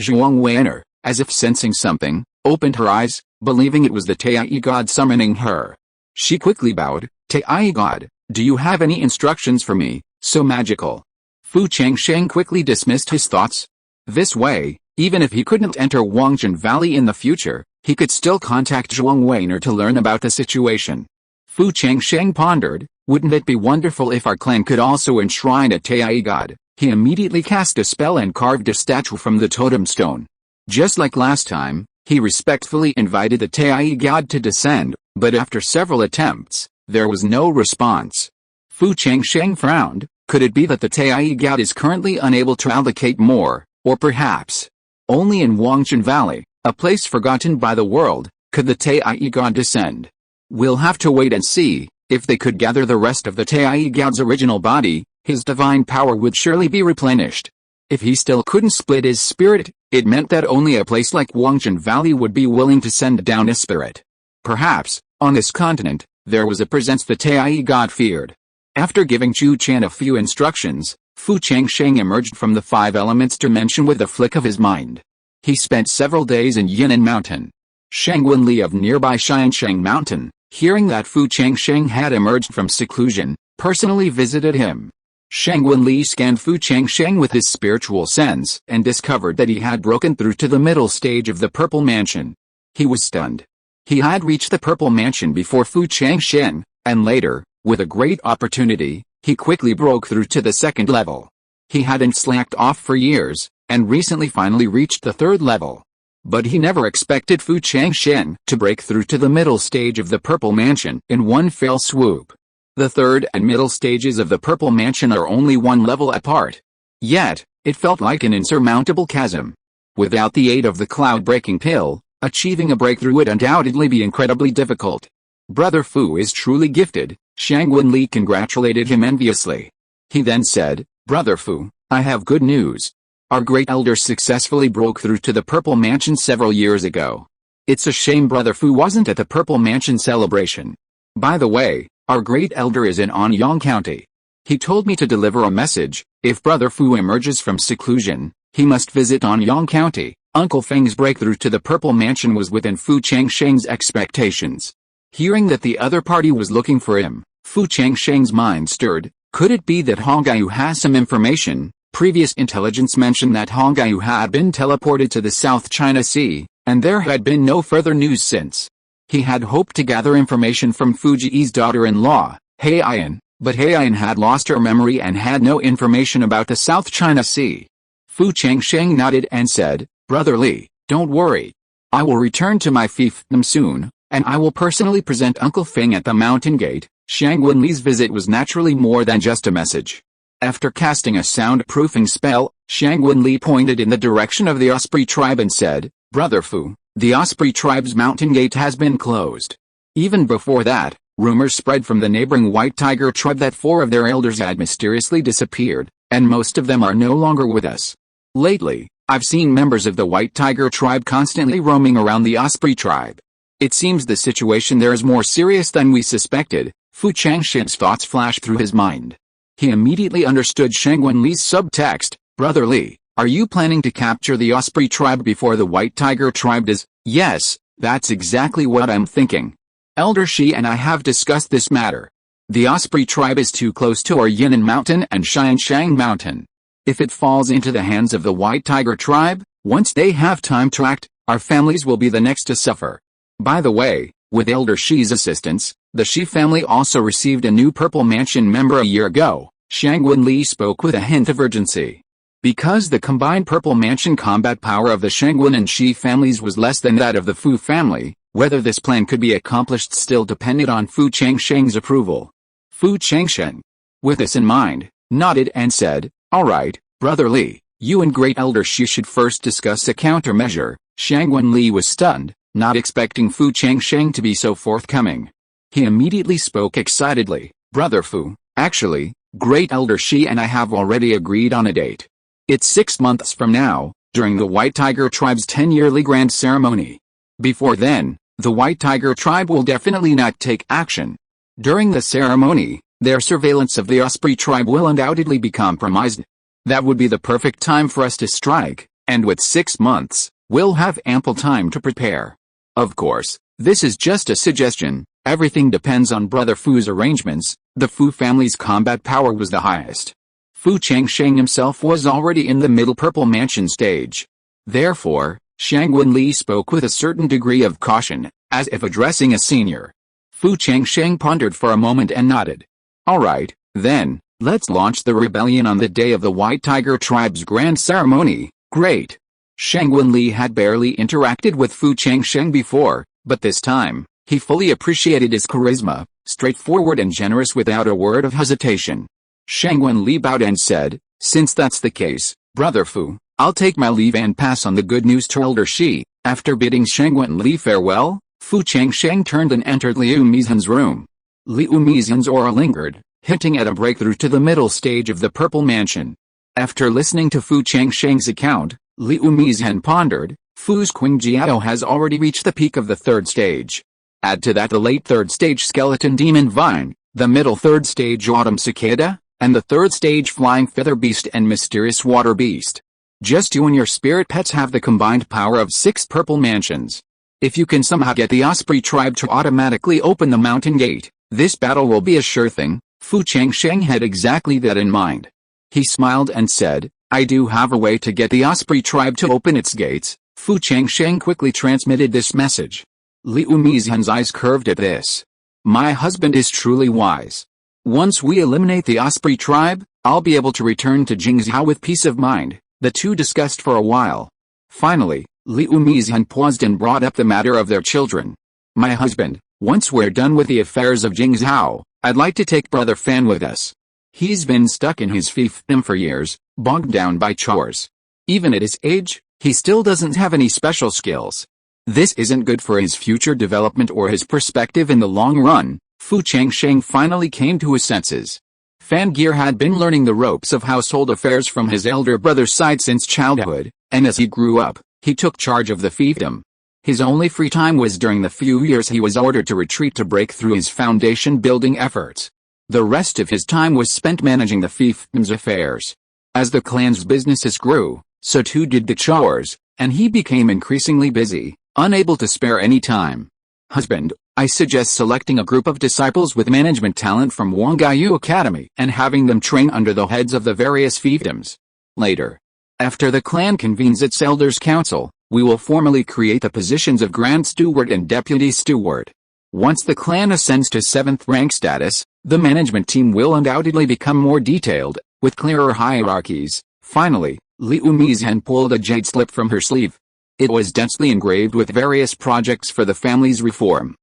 Zhuang Weiner, as if sensing something, opened her eyes, believing it was the Tai god summoning her. She quickly bowed. "Tai god, do you have any instructions for me, so magical?" Fu Changsheng quickly dismissed his thoughts. This way, even if he couldn't enter Wangjin Valley in the future, he could still contact Zhuang Weiner to learn about the situation. Fu Changsheng pondered, "Wouldn't it be wonderful if our clan could also enshrine a Tai god?" He immediately cast a spell and carved a statue from the totem stone. Just like last time, he respectfully invited the Tai god to descend, but after several attempts, there was no response. Fu Changsheng frowned. Could it be that the Tai god is currently unable to allocate more, or perhaps only in Wangjin Valley, a place forgotten by the world, could the Tai god descend? We'll have to wait and see. If they could gather the rest of the Tai god's original body, his divine power would surely be replenished. If he still couldn't split his spirit, it meant that only a place like Wangjin Valley would be willing to send down his spirit. Perhaps, on this continent, there was a presence the Tai god feared. After giving Chu Chan a few instructions, Fu Changsheng emerged from the Five Elements dimension with a flick of his mind. He spent several days in Yan'an Mountain. Shangguan Li of nearby Changsheng Mountain, hearing that Fu Changsheng had emerged from seclusion, personally visited him. Shangguan Li scanned Fu Changsheng with his spiritual sense and discovered that he had broken through to the middle stage of the Purple Mansion. He was stunned. He had reached the Purple Mansion before Fu Changsheng, and later, with a great opportunity, he quickly broke through to the 2nd level. He hadn't slacked off for years, and recently finally reached the 3rd level. But he never expected Fu Changsheng to break through to the middle stage of the Purple Mansion in one fell swoop. The 3rd and middle stages of the Purple Mansion are only one level apart. Yet, it felt like an insurmountable chasm. Without the aid of the cloud-breaking pill, achieving a breakthrough would undoubtedly be incredibly difficult. Brother Fu is truly gifted, Shangguan Li congratulated him enviously. He then said, Brother Fu, I have good news. Our great elder successfully broke through to the Purple Mansion several years ago. It's a shame Brother Fu wasn't at the Purple Mansion celebration. By the way, our great elder is in Anyang County. He told me to deliver a message. If Brother Fu emerges from seclusion, he must visit Anyang County. Uncle Feng's breakthrough to the Purple Mansion was within Fu Changsheng's expectations. Hearing that the other party was looking for him, Fu Changsheng's mind stirred. Could it be that Hongyu has some information? Previous intelligence mentioned that Hongyu had been teleported to the South China Sea, and there had been no further news since. He had hoped to gather information from Fuji's daughter-in-law, Heian, but Heian had lost her memory and had no information about the South China Sea. Fu Changsheng nodded and said, Brother Li, don't worry. I will return to my fiefdom soon, and I will personally present Uncle Feng at the mountain gate. Shangguan Li's visit was naturally more than just a message. After casting a soundproofing spell, Shangguan Li pointed in the direction of the Osprey tribe and said, Brother Fu, the Osprey tribe's mountain gate has been closed. Even before that, rumors spread from the neighboring White Tiger tribe that 4 of their elders had mysteriously disappeared, and most of them are no longer with us. Lately, I've seen members of the White Tiger tribe constantly roaming around the Osprey tribe. It seems the situation there is more serious than we suspected. Fu Changsheng's thoughts flashed through his mind. He immediately understood Shangguan Li's subtext. Brother Li, are you planning to capture the Osprey tribe before the White Tiger tribe does? Yes, that's exactly what I'm thinking. Elder Shi and I have discussed this matter. The Osprey tribe is too close to our Yangang Mountain and Changsheng Mountain. If it falls into the hands of the White Tiger tribe, once they have time to act, our families will be the next to suffer. By the way, with Elder Shi's assistance, the Shi family also received a new Purple Mansion member a year ago. Shangguan Li spoke with a hint of urgency. Because the combined Purple Mansion combat power of the Shangguan and Shi families was less than that of the Fu family, whether this plan could be accomplished still depended on Fu Changsheng's approval. Fu Changsheng, with this in mind, nodded and said, All right, Brother Li, you and Great Elder Shi should first discuss a countermeasure. Shangguan Li was stunned, not expecting Fu Changsheng to be so forthcoming. He immediately spoke excitedly, Brother Fu, actually, Great Elder Shi and I have already agreed on a date. It's 6 months from now, during the White Tiger tribe's 10-yearly grand ceremony. Before then, the White Tiger tribe will definitely not take action. During the ceremony, their surveillance of the Osprey tribe will undoubtedly be compromised. That would be the perfect time for us to strike, and with 6 months, we'll have ample time to prepare. Of course, this is just a suggestion. Everything depends on Brother Fu's arrangements. The Fu family's combat power was the highest. Fu Changsheng himself was already in the middle Purple Mansion stage. Therefore, Shangguan Li spoke with a certain degree of caution, as if addressing a senior. Fu Changsheng pondered for a moment and nodded. All right, then, let's launch the rebellion on the day of the White Tiger tribe's grand ceremony. Great. Shangguan Li had barely interacted with Fu Changsheng before, but this time, he fully appreciated his charisma, straightforward and generous without a word of hesitation. Shangguan Li bowed and said, Since that's the case, Brother Fu, I'll take my leave and pass on the good news to Elder Shi. After bidding Shangguan Li farewell, Fu Changsheng turned and entered Liu Mizhan's room. Liu Mizhan's aura lingered, hinting at a breakthrough to the middle stage of the Purple Mansion. After listening to Fu Changsheng's account, Liu Mizhan pondered, Fu's Qingjiao has already reached the peak of the 3rd stage. Add to that the late 3rd stage Skeleton Demon Vine, the middle 3rd stage Autumn Cicada, and the 3rd stage Flying Feather Beast and Mysterious Water Beast. Just you and your spirit pets have the combined power of 6 Purple Mansions. If you can somehow get the Osprey tribe to automatically open the mountain gate, this battle will be a sure thing. Fu Changsheng had exactly that in mind. He smiled and said, I do have a way to get the Osprey tribe to open its gates. Fu Changsheng quickly transmitted this message. Liu Mizhan's eyes curved at this. My husband is truly wise. Once we eliminate the Osprey tribe, I'll be able to return to Jingzhou with peace of mind. The two discussed for a while. Finally, Liu Mizhan paused and brought up the matter of their children. My husband, once we're done with the affairs of Jingzhou, I'd like to take Brother Fan with us. He's been stuck in his fiefdom for years, bogged down by chores. Even at his age, he still doesn't have any special skills. This isn't good for his future development or his perspective in the long run. Changsheng finally came to his senses. Fangir had been learning the ropes of household affairs from his elder brother's side since childhood, and as he grew up, he took charge of the fiefdom. His only free time was during the few years he was ordered to retreat to break through his foundation-building efforts. The rest of his time was spent managing the fiefdom's affairs. As the clan's businesses grew, so too did the chores, and he became increasingly busy, unable to spare any time. Husband, I suggest selecting a group of disciples with management talent from Wangyu Academy and having them train under the heads of the various fiefdoms. Later, after the clan convenes its elders' council, we will formally create the positions of Grand Steward and Deputy Steward. Once the clan ascends to 7th rank status, the management team will undoubtedly become more detailed, with clearer hierarchies. Finally, Liu Mizhen pulled a jade slip from her sleeve. It was densely engraved with various projects for the family's reform.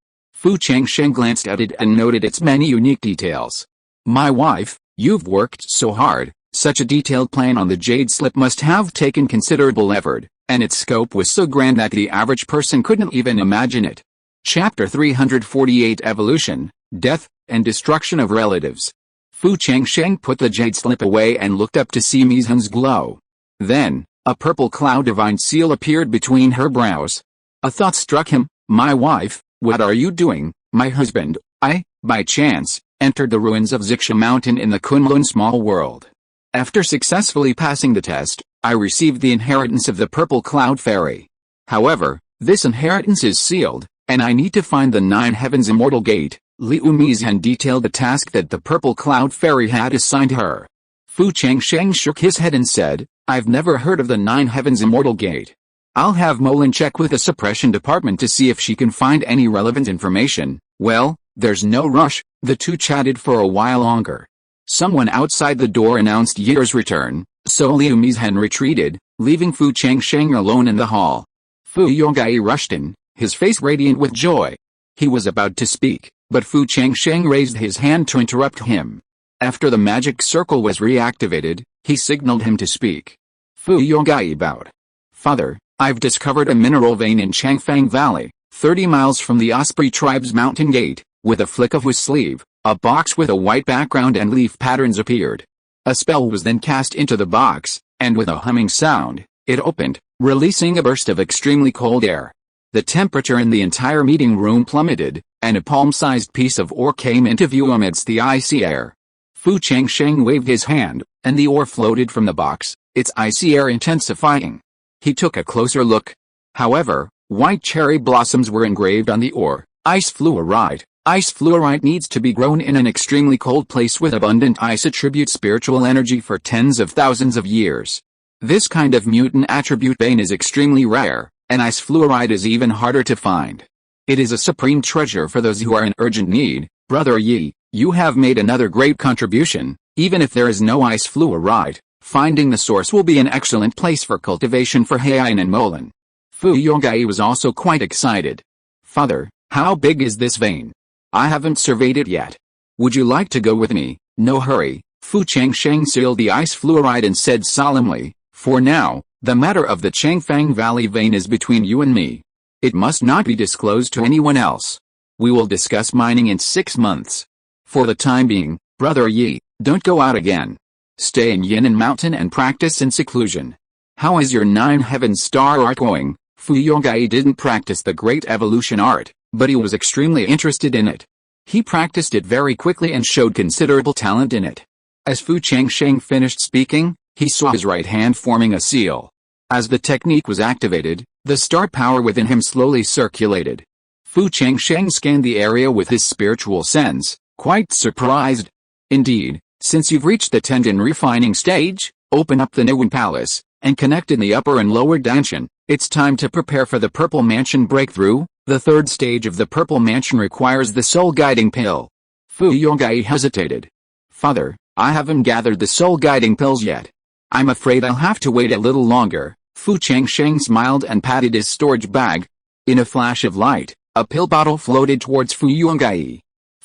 Changsheng glanced at it and noted its many unique details. My wife, you've worked so hard. Such a detailed plan on the jade slip must have taken considerable effort, and its scope was so grand that the average person couldn't even imagine it. Chapter 348 Evolution, Death, and Destruction of Relatives. Changsheng put the jade slip away and looked up to see Mizhen's glow. Then, a purple cloud-divine seal appeared between her brows. A thought struck him. My wife, what are you doing? My husband, I, by chance, entered the ruins of Xixia Mountain in the Kunlun small world. After successfully passing the test, I received the inheritance of the Purple Cloud Fairy. However, this inheritance is sealed, and I need to find the 9 Heavens Immortal Gate. Liu Mizhen detailed the task that the Purple Cloud Fairy had assigned her. Changsheng shook his head and said, I've never heard of the 9 Heavens Immortal Gate. I'll have Molin check with the suppression department to see if she can find any relevant information. Well, there's no rush. The two chatted for a while longer. Someone outside the door announced Year's return, so Liu Mizhen retreated, leaving Changsheng alone in the hall. Yonggai rushed in, his face radiant with joy. He was about to speak, but Changsheng raised his hand to interrupt him. After the magic circle was reactivated, he signaled him to speak. Yonggai bowed. Father, I've discovered a mineral vein in Changfang Valley, 30 miles from the Osprey tribe's mountain gate. With a flick of his sleeve, a box with a white background and leaf patterns appeared. A spell was then cast into the box, and with a humming sound, it opened, releasing a burst of extremely cold air. The temperature in the entire meeting room plummeted, and a palm-sized piece of ore came into view amidst the icy air. Changsheng waved his hand, and the ore floated from the box, its icy air intensifying. He took a closer look. However, white cherry blossoms were engraved on the ore. Ice fluorite. Ice fluorite needs to be grown in an extremely cold place with abundant ice attribute spiritual energy for tens of thousands of years. This kind of mutant attribute vein is extremely rare, and ice fluorite is even harder to find. It is a supreme treasure for those who are in urgent need. Brother Yi, you have made another great contribution. Even if there is no ice fluorite, finding the source will be an excellent place for cultivation for Heian and Molin. Yonggai was also quite excited. Father, how big is this vein? I haven't surveyed it yet. Would you like to go with me? No hurry. Changsheng sealed the ice fluorite and said solemnly, for now, the matter of the Changfang Valley vein is between you and me. It must not be disclosed to anyone else. We will discuss mining in 6 months. For the time being, Brother Yi, don't go out again. Stay in Yan'an Mountain and practice in seclusion. How is your 9 Heavens Star art going? Yonggai didn't practice the great evolution art, but he was extremely interested in it. He practiced it very quickly and showed considerable talent in it. As Changsheng finished speaking, he saw his right hand forming a seal. As the technique was activated, the star power within him slowly circulated. Changsheng scanned the area with his spiritual sense, quite surprised. Indeed, since you've reached the tendon refining stage, open up the Niwen Palace, and connect in the upper and lower Danshan. It's time to prepare for the Purple Mansion breakthrough. The 3rd stage of the Purple Mansion requires the soul guiding pill. Yonggai hesitated. Father, I haven't gathered the soul guiding pills yet. I'm afraid I'll have to wait a little longer. Changsheng smiled and patted his storage bag. In a flash of light, a pill bottle floated towards Yonggai.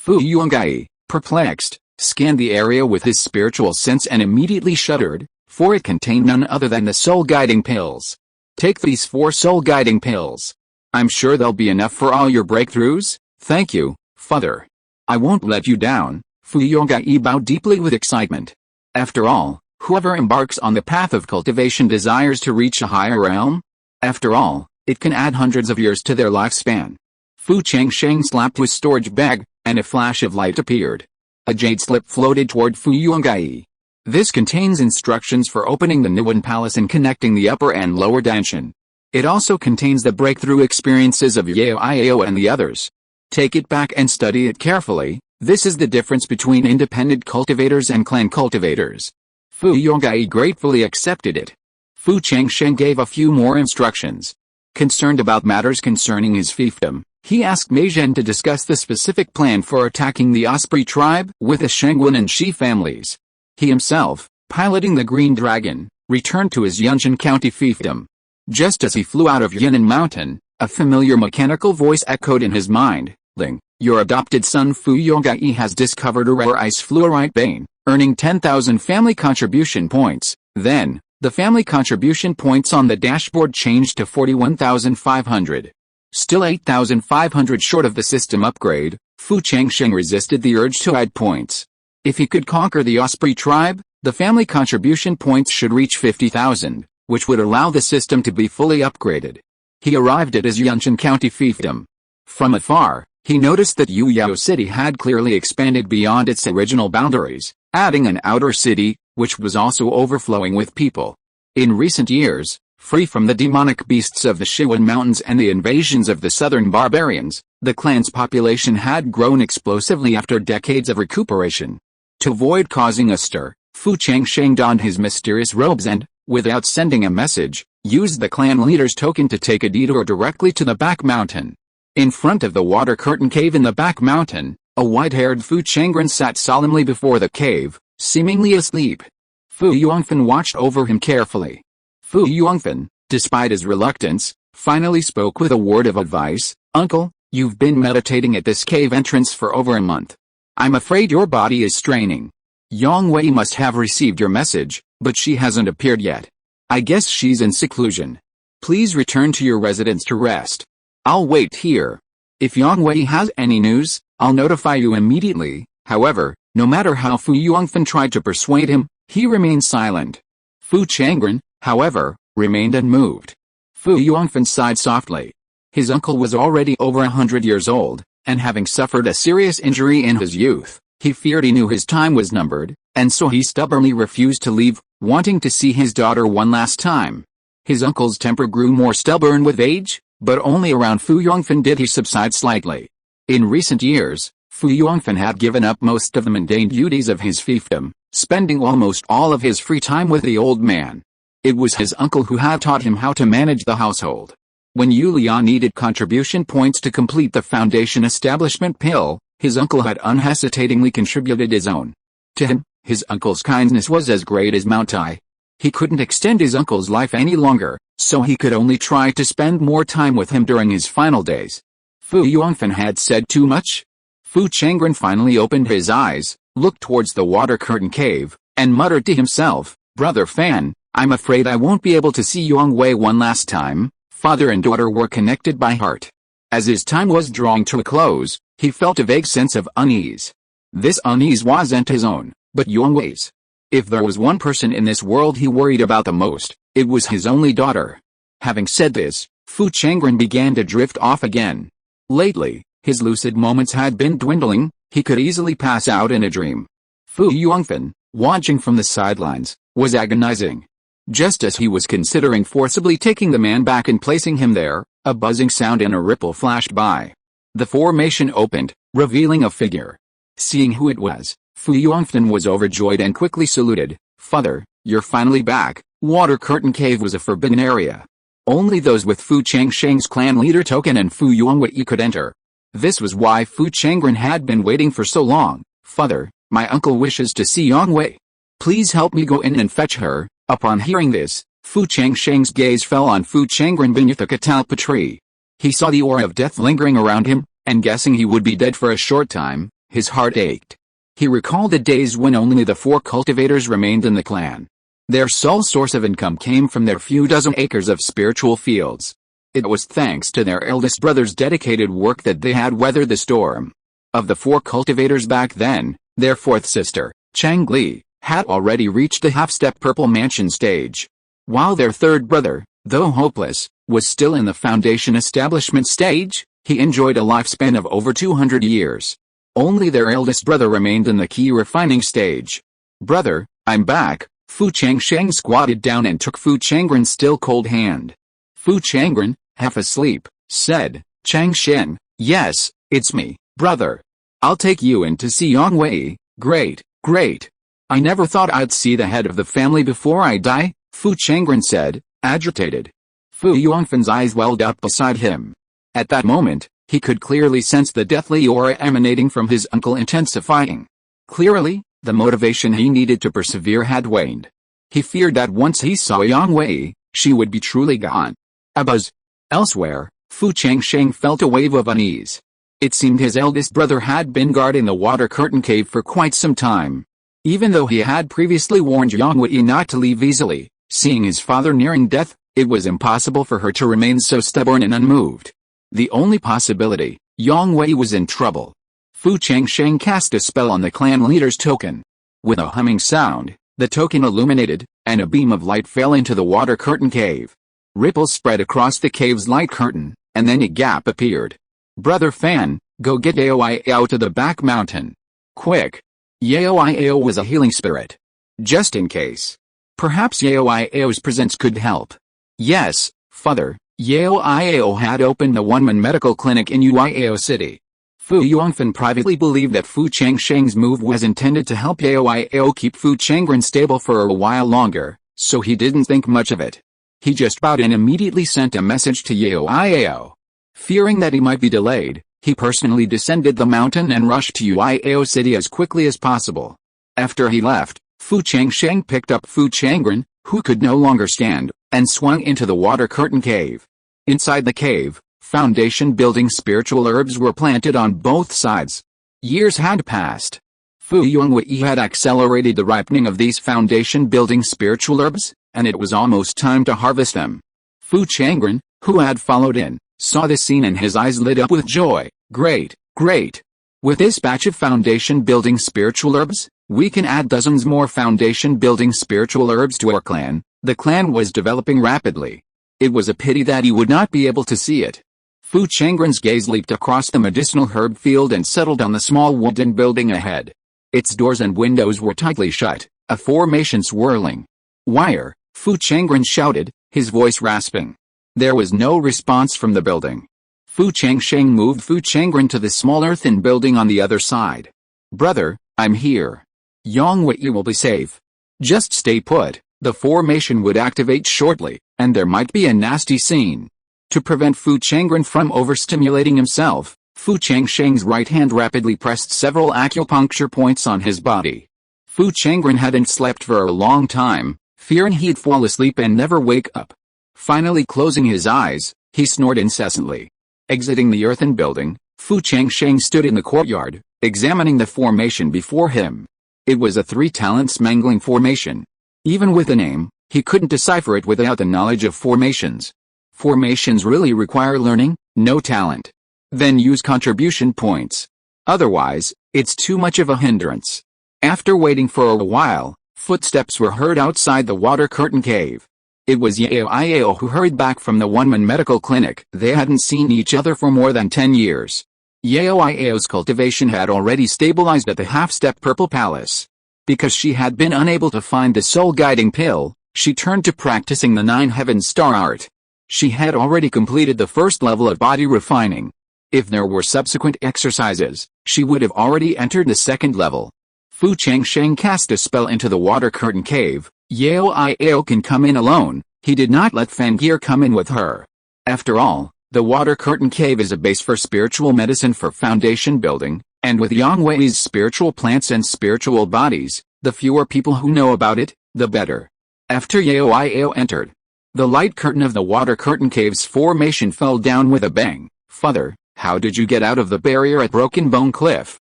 Yonggai, perplexed, scanned the area with his spiritual sense and immediately shuddered, for it contained none other than the soul guiding pills. Take these 4 soul guiding pills. I'm sure there'll be enough for all your breakthroughs. Thank you, Father. I won't let you down. Fu Yonggai bowed deeply with excitement. After all, whoever embarks on the path of cultivation desires to reach a higher realm. After all, it can add hundreds of years to their lifespan. Fu Changsheng slapped his storage bag, and a flash of light appeared. A jade slip floated toward Fu Yonggai. This contains instructions for opening the Niwen Palace and connecting the upper and lower Danshan. It also contains the breakthrough experiences of Yao Iao and the others. Take it back and study it carefully. This is the difference between independent cultivators and clan cultivators. Fu Yonggai gratefully accepted it. Fu Changsheng gave a few more instructions. Concerned about matters concerning his fiefdom, he asked Mei Zhen to discuss the specific plan for attacking the Osprey tribe with the Shangguan and Shi families. He himself, piloting the Green Dragon, returned to his Yunxian County fiefdom. Just as he flew out of Yunnan Mountain, a familiar mechanical voice echoed in his mind. Ling, your adopted son Fu Yonggai has discovered a rare ice fluorite vein, earning 10,000 family contribution points. Then, the family contribution points on the dashboard changed to 41,500. Still 8,500 short of the system upgrade, Fu Changsheng resisted the urge to add points. If he could conquer the Osprey tribe, the family contribution points should reach 50,000, which would allow the system to be fully upgraded. He arrived at his Yunxian County fiefdom. From afar, he noticed that Yuyao City had clearly expanded beyond its original boundaries, adding an outer city, which was also overflowing with people. In recent years, free from the demonic beasts of the Shiwan Mountains and the invasions of the southern barbarians, the clan's population had grown explosively after decades of recuperation. To avoid causing a stir, Fu Changsheng donned his mysterious robes and, without sending a message, used the clan leader's token to take a detour directly to the back mountain. In front of the water curtain cave in the back mountain, a white-haired Fu Changren sat solemnly before the cave, seemingly asleep. Fu Yongfen watched over him carefully. Fu Yongfen, despite his reluctance, finally spoke with a word of advice. Uncle, you've been meditating at this cave entrance for over a month. I'm afraid your body is straining. Yang Wei must have received your message, but she hasn't appeared yet. I guess she's in seclusion. Please return to your residence to rest. I'll wait here. If Yang Wei has any news, I'll notify you immediately. However, no matter how Fu Yongfen tried to persuade him, he remained silent. Fu Changren, however, remained unmoved. Fu Yongfen sighed softly. His uncle was already over 100 years old, and having suffered a serious injury in his youth, he feared he knew his time was numbered, and so he stubbornly refused to leave, wanting to see his daughter one last time. His uncle's temper grew more stubborn with age, but only around Fu Yongfen did he subside slightly. In recent years, Fu Yongfen had given up most of the mundane duties of his fiefdom, spending almost all of his free time with the old man. It was his uncle who had taught him how to manage the household. When Yulia needed contribution points to complete the foundation establishment pill, his uncle had unhesitatingly contributed his own. To him, his uncle's kindness was as great as Mount Tai. He couldn't extend his uncle's life any longer, so he could only try to spend more time with him during his final days. Fu Yongfen had said too much? Fu Changren finally opened his eyes, looked towards the water curtain cave, and muttered to himself, Brother Fan, I'm afraid I won't be able to see Yang Wei one last time. Father and daughter were connected by heart. As his time was drawing to a close, he felt a vague sense of unease. This unease wasn't his own, but Yang Wei's. If there was one person in this world he worried about the most, it was his only daughter. Having said this, Fu Changren began to drift off again. Lately, his lucid moments had been dwindling. He could easily pass out in a dream. Fu Yongfen, watching from the sidelines, was agonizing. Just as he was considering forcibly taking the man back and placing him there, a buzzing sound and a ripple flashed by. The formation opened, revealing a figure. Seeing who it was, Fu Yongfen was overjoyed and quickly saluted. Father, you're finally back. Water Curtain Cave was a forbidden area. Only those with Fu Changsheng's clan leader token and Fu Yongwei could enter. This was why Fu Changren had been waiting for so long. Father, my uncle wishes to see Yang Wei. Please help me go in and fetch her. Upon hearing this, Fu Changsheng's gaze fell on Fu Changren beneath a catalpa tree. He saw the aura of death lingering around him, and guessing he would be dead for a short time, his heart ached. He recalled the days when only the 4 cultivators remained in the clan. Their sole source of income came from their few dozen acres of spiritual fields. It was thanks to their eldest brother's dedicated work that they had weathered the storm. Of the 4 cultivators back then, their 4th sister, Changli, had already reached the half-step purple mansion stage. While their 3rd brother, though hopeless, was still in the foundation establishment stage, he enjoyed a lifespan of over 200 years. Only their eldest brother remained in the key refining stage. "Brother, I'm back." Fu Changsheng squatted down and took Fu Changren's still cold hand. Fu Changren, half asleep, said, "Changsheng, yes, it's me, brother. I'll take you in to see Yang Wei. Great, great. I never thought I'd see the head of the family before I die," Fu Changren said, agitated. Fu Yongfan's eyes welled up beside him. At that moment, he could clearly sense the deathly aura emanating from his uncle intensifying. Clearly, the motivation he needed to persevere had waned. He feared that once he saw Yang Wei, she would be truly gone. A buzz. Elsewhere, Fu Changsheng felt a wave of unease. It seemed his eldest brother had been guarding the water curtain cave for quite some time. Even though he had previously warned Yang Wei not to leave easily, seeing his father nearing death, it was impossible for her to remain so stubborn and unmoved. The only possibility, Yang Wei was in trouble. Fu Changsheng cast a spell on the clan leader's token. With a humming sound, the token illuminated, and a beam of light fell into the water curtain cave. Ripples spread across the cave's light curtain, and then a gap appeared. "Brother Fan, go get Yao to the back mountain. Quick." Yao was a healing spirit. Just in case. Perhaps Yao's presence could help. Yes, father, Yao had opened the one-man medical clinic in Yao City. Fu Yongfan privately believed that Fu Changsheng's move was intended to help Yao keep Fu Changren stable for a while longer, so he didn't think much of it. He just bowed and immediately sent a message to Yao. Fearing that he might be delayed, he personally descended the mountain and rushed to Yao City as quickly as possible. After he left, Fu Changsheng picked up Fu Changren, who could no longer stand, and swung into the water curtain cave. Inside the cave, foundation-building spiritual herbs were planted on both sides. Years had passed. Fu Yongwei had accelerated the ripening of these foundation-building spiritual herbs, and it was almost time to harvest them. Fu Changren, who had followed in, saw the scene and his eyes lit up with joy. Great, great. With this batch of foundation-building spiritual herbs, we can add dozens more foundation-building spiritual herbs to our clan. The clan was developing rapidly. It was a pity that he would not be able to see it. Fu Changren's gaze leaped across the medicinal herb field and settled on the small wooden building ahead. Its doors and windows were tightly shut, a formation swirling. "Wire!" Fu Changren shouted, his voice rasping. There was no response from the building. Fu Changsheng moved Fu Changren to the small earthen building on the other side. "Brother, I'm here. Yang Wei will be safe. Just stay put." The formation would activate shortly, and there might be a nasty scene. To prevent Fu Changren from overstimulating himself, Fu Changsheng's right hand rapidly pressed several acupuncture points on his body. Fu Changren hadn't slept for a long time, fearing he'd fall asleep and never wake up. Finally closing his eyes, he snored incessantly. Exiting the earthen building, Fu Changsheng stood in the courtyard, examining the formation before him. It was a three-talent mangling formation. Even with a name, he couldn't decipher it without the knowledge of formations. Formations really require learning, no talent. Then use contribution points. Otherwise, it's too much of a hindrance. After waiting for a while, footsteps were heard outside the water curtain cave. It was Yao who hurried back from the one-man medical clinic. They hadn't seen each other for more than 10 years. Yao's cultivation had already stabilized at the half-step purple palace. Because she had been unable to find the soul-guiding pill, she turned to practicing the 9 heavens star art. She had already completed the first level of body refining. If there were subsequent exercises, she would have already entered the second level. Fu Changsheng cast a spell into the water curtain cave. Yao can come in alone. He did not let Fangir come in with her. After all, the water curtain cave is a base for spiritual medicine for foundation building, and with Yang Wei's spiritual plants and spiritual bodies, the fewer people who know about it, the better. After Yao entered, the light curtain of the water curtain cave's formation fell down with a bang. "Father, how did you get out of the barrier at Broken Bone Cliff?"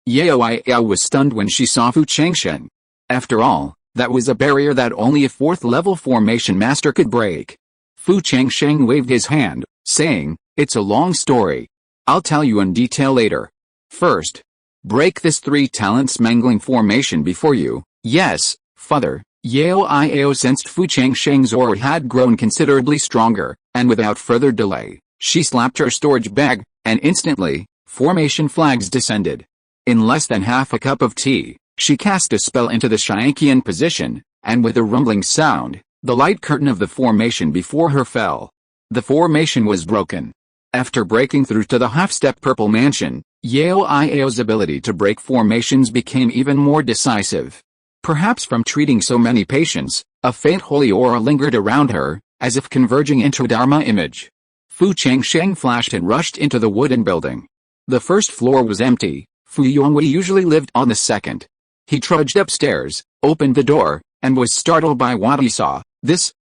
Yao was stunned when she saw Fu Changsheng. After all, that was a barrier that only a 4th level formation master could break. Fu Changsheng waved his hand. saying, "It's a long story. I'll tell you in detail later. First, break this 3 talents mangling formation before you." "Yes, father." Yao sensed Fu Changsheng's aura had grown considerably stronger, and without further delay, she slapped her storage bag, and instantly, formation flags descended. In less than half a cup of tea, she cast a spell into the Shianqian position, and with a rumbling sound, the light curtain of the formation before her fell. The formation was broken. After breaking through to the half-step purple mansion, Yao's ability to break formations became even more decisive. Perhaps from treating so many patients, a faint holy aura lingered around her, as if converging into a Dharma image. Fu Changsheng flashed and rushed into the wooden building. The first floor was empty. Fu Yongwei usually lived on the second. He trudged upstairs, opened the door, and was startled by what he saw.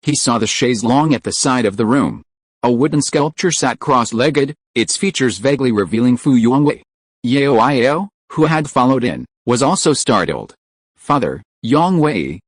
He saw the chaise longue at the side of the room. A wooden sculpture sat cross-legged, its features vaguely revealing Fu Yongwei. Yao, who had followed in, was also startled. "Father, Yongwei,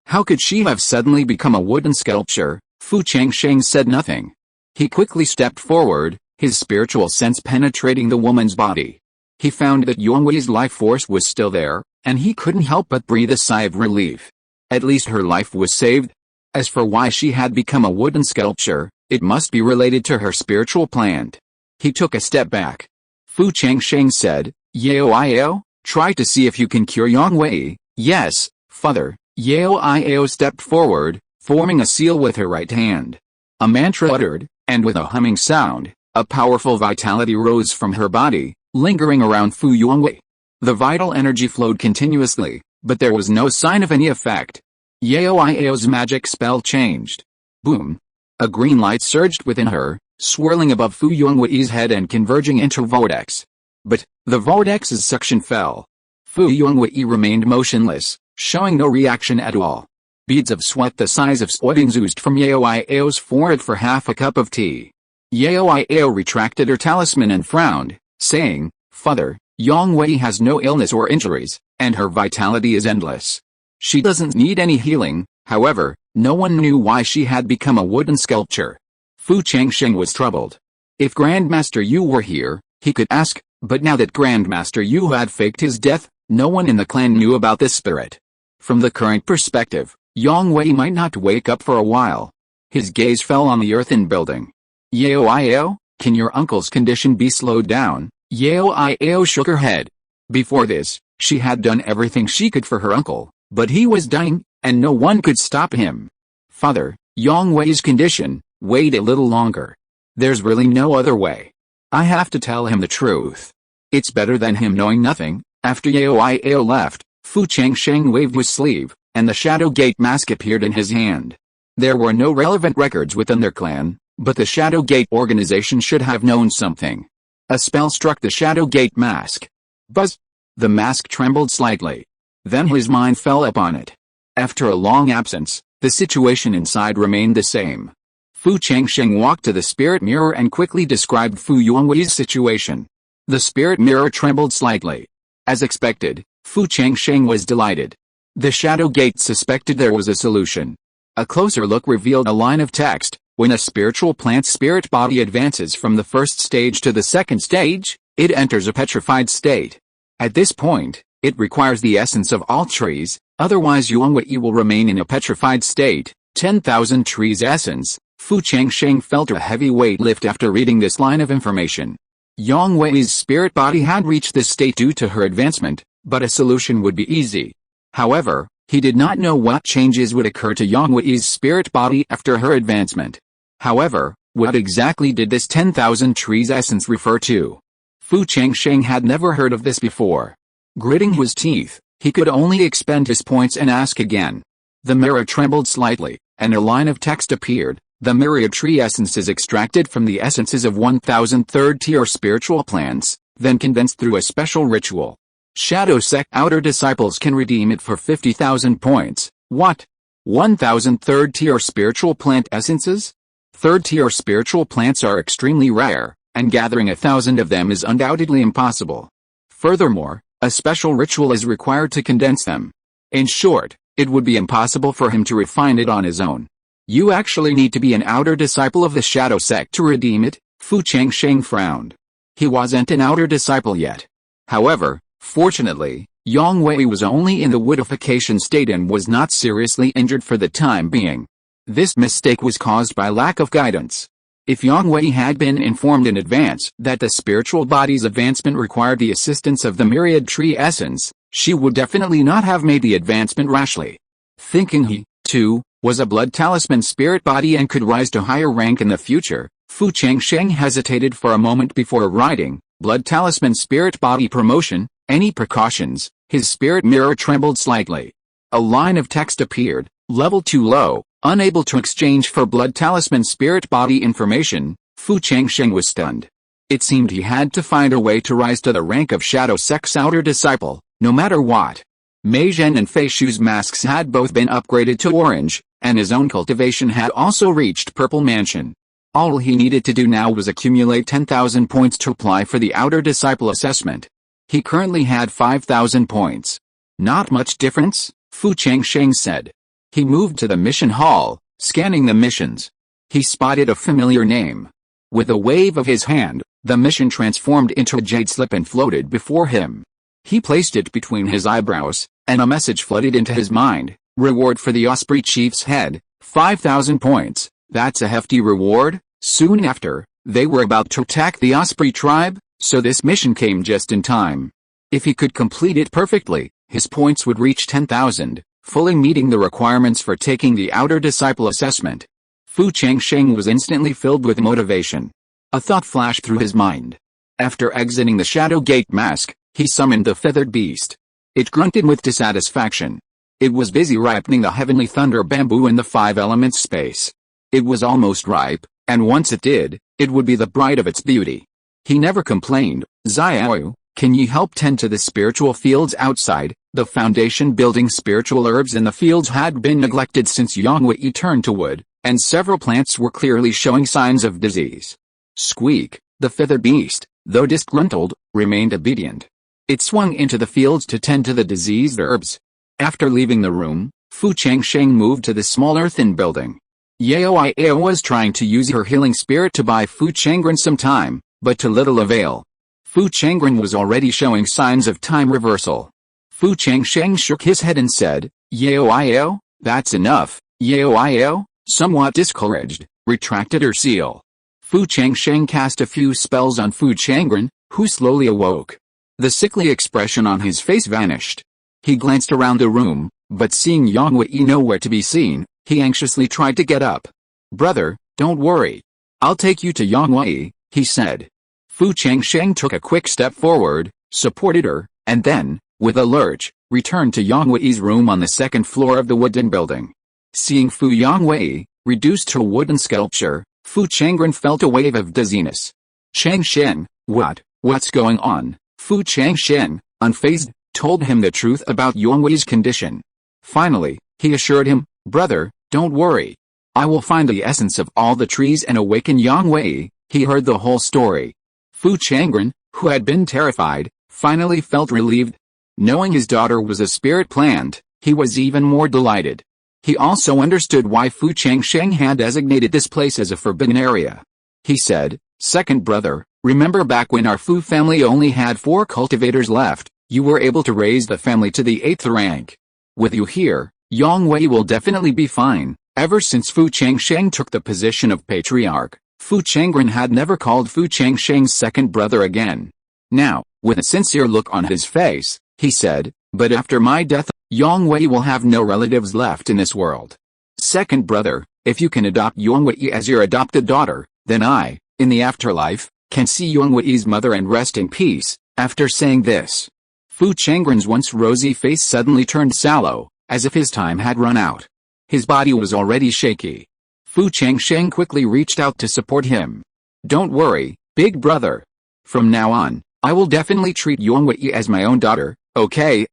how could she have suddenly become a wooden sculpture?" Fu Changsheng said nothing. He quickly stepped forward, his spiritual sense penetrating the woman's body. He found that Yongwei's life force was still there, and he couldn't help but breathe a sigh of relief. At least her life was saved. As for why she had become a wooden sculpture, it must be related to her spiritual plant. He took a step back. Fu Changsheng said, "Yao, try to see if you can cure Yongwei." "Yes, father." Yao stepped forward, forming a seal with her right hand. A mantra uttered, and with a humming sound, a powerful vitality rose from her body, lingering around Fu Yongwei. The vital energy flowed continuously, but there was no sign of any effect. Yao's magic spell changed. Boom! A green light surged within her, swirling above Fu Yongwei's head and converging into a vortex. But the vortex's suction fell. Fu Yongwei remained motionless, showing no reaction at all. Beads of sweat the size of sweatings oozed from Yao's forehead for half a cup of tea. Yao retracted her talisman and frowned, saying, "Father, Yongwei has no illness or injuries, and her vitality is endless. She doesn't need any healing." However, no one knew why she had become a wooden sculpture. Fu Changsheng was troubled. If Grandmaster Yu were here, he could ask, but now that Grandmaster Yu had faked his death, no one in the clan knew about this spirit. From the current perspective, Yongwei might not wake up for a while. His gaze fell on the earthen building. "Yao, can your uncle's condition be slowed down?" Yao shook her head. Before this, she had done everything she could for her uncle, but he was dying, and no one could stop him. "Father, Yongwei's condition, wait a little longer. There's really no other way. I have to tell him the truth. It's better than him knowing nothing." After Yao left, Fu Changsheng waved his sleeve, and the Shadow Gate mask appeared in his hand. There were no relevant records within their clan, but the Shadow Gate organization should have known something. A spell struck the Shadow Gate mask. Buzz! The mask trembled slightly. Then his mind fell upon it. After a long absence, the situation inside remained the same. Fu Changsheng walked to the spirit mirror and quickly described Fu Yongwei's situation. The spirit mirror trembled slightly. As expected, Fu Changsheng was delighted. The Shadow Gate suspected there was a solution. A closer look revealed a line of text: "When a spiritual plant's spirit body advances from the first stage to the second stage, it enters a petrified state. At this point, it requires the essence of all trees, otherwise Yongwei will remain in a petrified state." 10,000 trees essence. Fu Changsheng felt a heavy weight lift after reading this line of information. Yongwei's spirit body had reached this state due to her advancement, but a solution would be easy. However, he did not know what changes would occur to Yongwei's spirit body after her advancement. However, what exactly did this 10,000 trees essence refer to? Fu Changsheng had never heard of this before. Gritting his teeth, he could only expend his points and ask again. The mirror trembled slightly, and a line of text appeared. "The myriad tree essence is extracted from the essences of 1,000 third-tier spiritual plants, then condensed through a special ritual. Shadow Sect outer disciples can redeem it for 50,000 points. What? 1,000 third-tier spiritual plant essences? Third-tier spiritual plants are extremely rare, and gathering 1,000 of them is undoubtedly impossible. Furthermore, a special ritual is required to condense them. In short, it would be impossible for him to refine it on his own. You actually need to be an outer disciple of the shadow sect to redeem it. Fu Changsheng frowned. He wasn't an outer disciple yet. However, fortunately, Yang Wei was only in the woodification state and was not seriously injured for the time being. This mistake was caused by lack of guidance. If Yang Wei had been informed in advance that the spiritual body's advancement required the assistance of the myriad tree essence, she would definitely not have made the advancement rashly. Thinking he, too, was a blood talisman spirit body and could rise to higher rank in the future, Fu Changsheng hesitated for a moment before writing, blood talisman spirit body promotion, any precautions. His spirit mirror trembled slightly. A line of text appeared, level too low, unable to exchange for blood talisman spirit body information. Fu Changsheng was stunned. It seemed he had to find a way to rise to the rank of shadow sect's outer disciple, no matter what. Mei Zhen and Fei Shu's masks had both been upgraded to orange, and his own cultivation had also reached purple mansion. All he needed to do now was accumulate 10,000 points to apply for the outer disciple assessment. He currently had 5,000 points. Not much difference, Fu Changsheng said. He moved to the mission hall, scanning the missions. He spotted a familiar name. With a wave of his hand, the mission transformed into a jade slip and floated before him. He placed it between his eyebrows, and a message flooded into his mind. Reward for the Osprey Chief's head, 5,000 points. That's a hefty reward. Soon after, they were about to attack the Osprey tribe, so this mission came just in time. If he could complete it perfectly, his points would reach 10,000, fully meeting the requirements for taking the outer disciple assessment. Fu Changsheng was instantly filled with motivation. A thought flashed through his mind. After exiting the Shadow Gate mask, he summoned the feathered beast. It grunted with dissatisfaction. It was busy ripening the heavenly thunder bamboo in the 5 elements space. It was almost ripe, and once it did, it would be the bride of its beauty. He never complained. Xiao, can you help tend to the spiritual fields outside? The foundation building spiritual herbs in the fields had been neglected since Yang Wei turned to wood, and several plants were clearly showing signs of disease. Squeak, the feathered beast, though disgruntled, remained obedient. It swung into the fields to tend to the diseased herbs. After leaving the room, Fu Changsheng moved to the small earthen building. Yao was trying to use her healing spirit to buy Fu Changren some time, but to little avail. Fu Changren was already showing signs of time reversal. Fu Changsheng shook his head and said, Yao, that's enough. Yao, somewhat discouraged, retracted her seal. Fu Changsheng cast a few spells on Fu Changren, who slowly awoke. The sickly expression on his face vanished. He glanced around the room, but seeing Yang Wei nowhere to be seen, he anxiously tried to get up. Brother, don't worry. I'll take you to Yang Wei, he said. Fu Changsheng took a quick step forward, supported her, and then, with a lurch, returned to Yang Wei's room on the second floor of the wooden building. Seeing Fu Yang Wei, reduced to a wooden sculpture, Fu Changren felt a wave of dizziness. Changsheng, what's going on? Fu Changsheng, unfazed, told him the truth about Yang Wei's condition. Finally, he assured him, Brother, don't worry. I will find the essence of all the trees and awaken Yang Wei. He heard the whole story. Fu Changren, who had been terrified, finally felt relieved. Knowing his daughter was a spirit plant, he was even more delighted. He also understood why Fu Changsheng had designated this place as a forbidden area. He said, Second brother, remember back when our Fu family only had 4 cultivators left, you were able to raise the family to the 8th rank. With you here, Yang Wei will definitely be fine. Ever since Fu Changsheng took the position of Patriarch, Fu Changren had never called Fu Changsheng's second brother again. Now, with a sincere look on his face, he said, But after my death, Yang Wei will have no relatives left in this world. Second brother, if you can adopt Yang Wei as your adopted daughter, then I, in the afterlife, can see Yang Wei's mother and rest in peace. After saying this, Fu Changren's once rosy face suddenly turned sallow, as if his time had run out. His body was already shaky. Fu Changsheng quickly reached out to support him. Don't worry, big brother. From now on, I will definitely treat Yang Wei as my own daughter. Okay.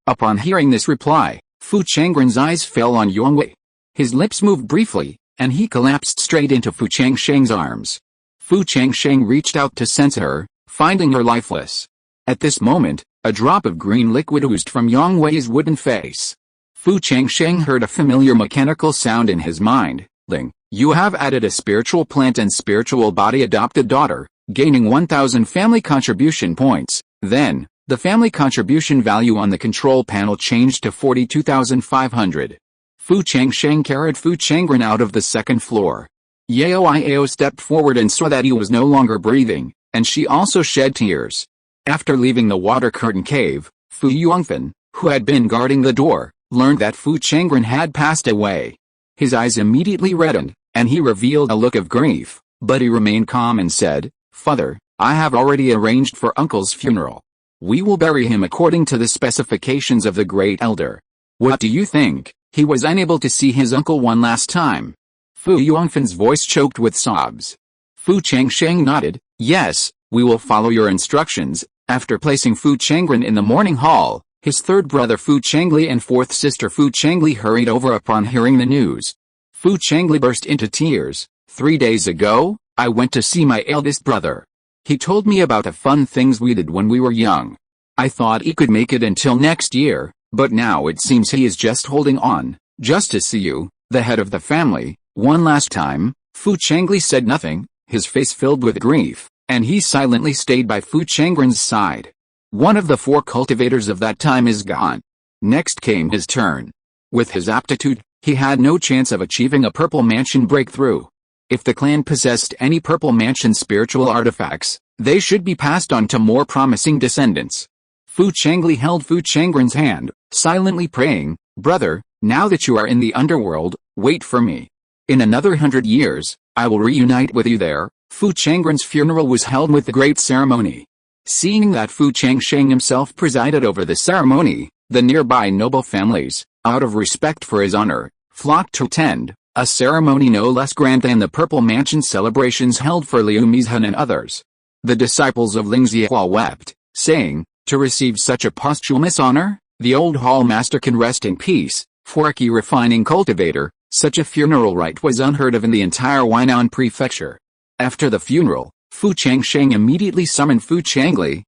Upon hearing this reply, Fu Changren's eyes fell on Yang Wei. His lips moved briefly, and he collapsed straight into Fu Changsheng's arms. Fu Changsheng reached out to censor her, finding her lifeless. At this moment, a drop of green liquid oozed from Yang Wei's wooden face. Fu Changsheng heard a familiar mechanical sound in his mind. Ling, you have added a spiritual plant and spiritual body adopted daughter, gaining 1,000 family contribution points. Then, the family contribution value on the control panel changed to 42,500. Fu Changsheng carried Fu Changren out of the second floor. Yao stepped forward and saw that he was no longer breathing, and she also shed tears. After leaving the water curtain cave, Fu Yongfen, who had been guarding the door, learned that Fu Changren had passed away. His eyes immediately reddened, and he revealed a look of grief, but he remained calm and said, "Father, I have already arranged for Uncle's funeral. We will bury him according to the specifications of the Great Elder. What do you think?" He was unable to see his uncle one last time. Fu Yongfen's voice choked with sobs. Fu Changsheng nodded, "Yes, we will follow your instructions." After placing Fu Changren in the morning hall, his third brother Fu Changli and fourth sister Fu Changli hurried over upon hearing the news. Fu Changli burst into tears. 3 days ago, I went to see my eldest brother. He told me about the fun things we did when we were young. I thought he could make it until next year, but now it seems he is just holding on, just to see you, the head of the family, one last time." Fu Changli said nothing, his face filled with grief, and he silently stayed by Fu Changren's side. One of the 4 cultivators of that time is gone. Next came his turn. With his aptitude, he had no chance of achieving a Purple Mansion breakthrough. If the clan possessed any Purple Mansion spiritual artifacts, they should be passed on to more promising descendants. Fu Changli held Fu Changren's hand, silently praying, "Brother, now that you are in the underworld, wait for me. In another 100 years, I will reunite with you there." Fu Changren's funeral was held with great ceremony. Seeing that Fu Changsheng himself presided over the ceremony, the nearby noble families, out of respect for his honor, flocked to attend, a ceremony no less grand than the Purple Mansion celebrations held for Liu Mizhen and others. The disciples of Ling Ziehua wept, saying, "To receive such a posthumous honor, the old hall master can rest in peace." For a key refining cultivator, such a funeral rite was unheard of in the entire Huainan prefecture. After the funeral, Fu Changsheng immediately summoned Fu Changli,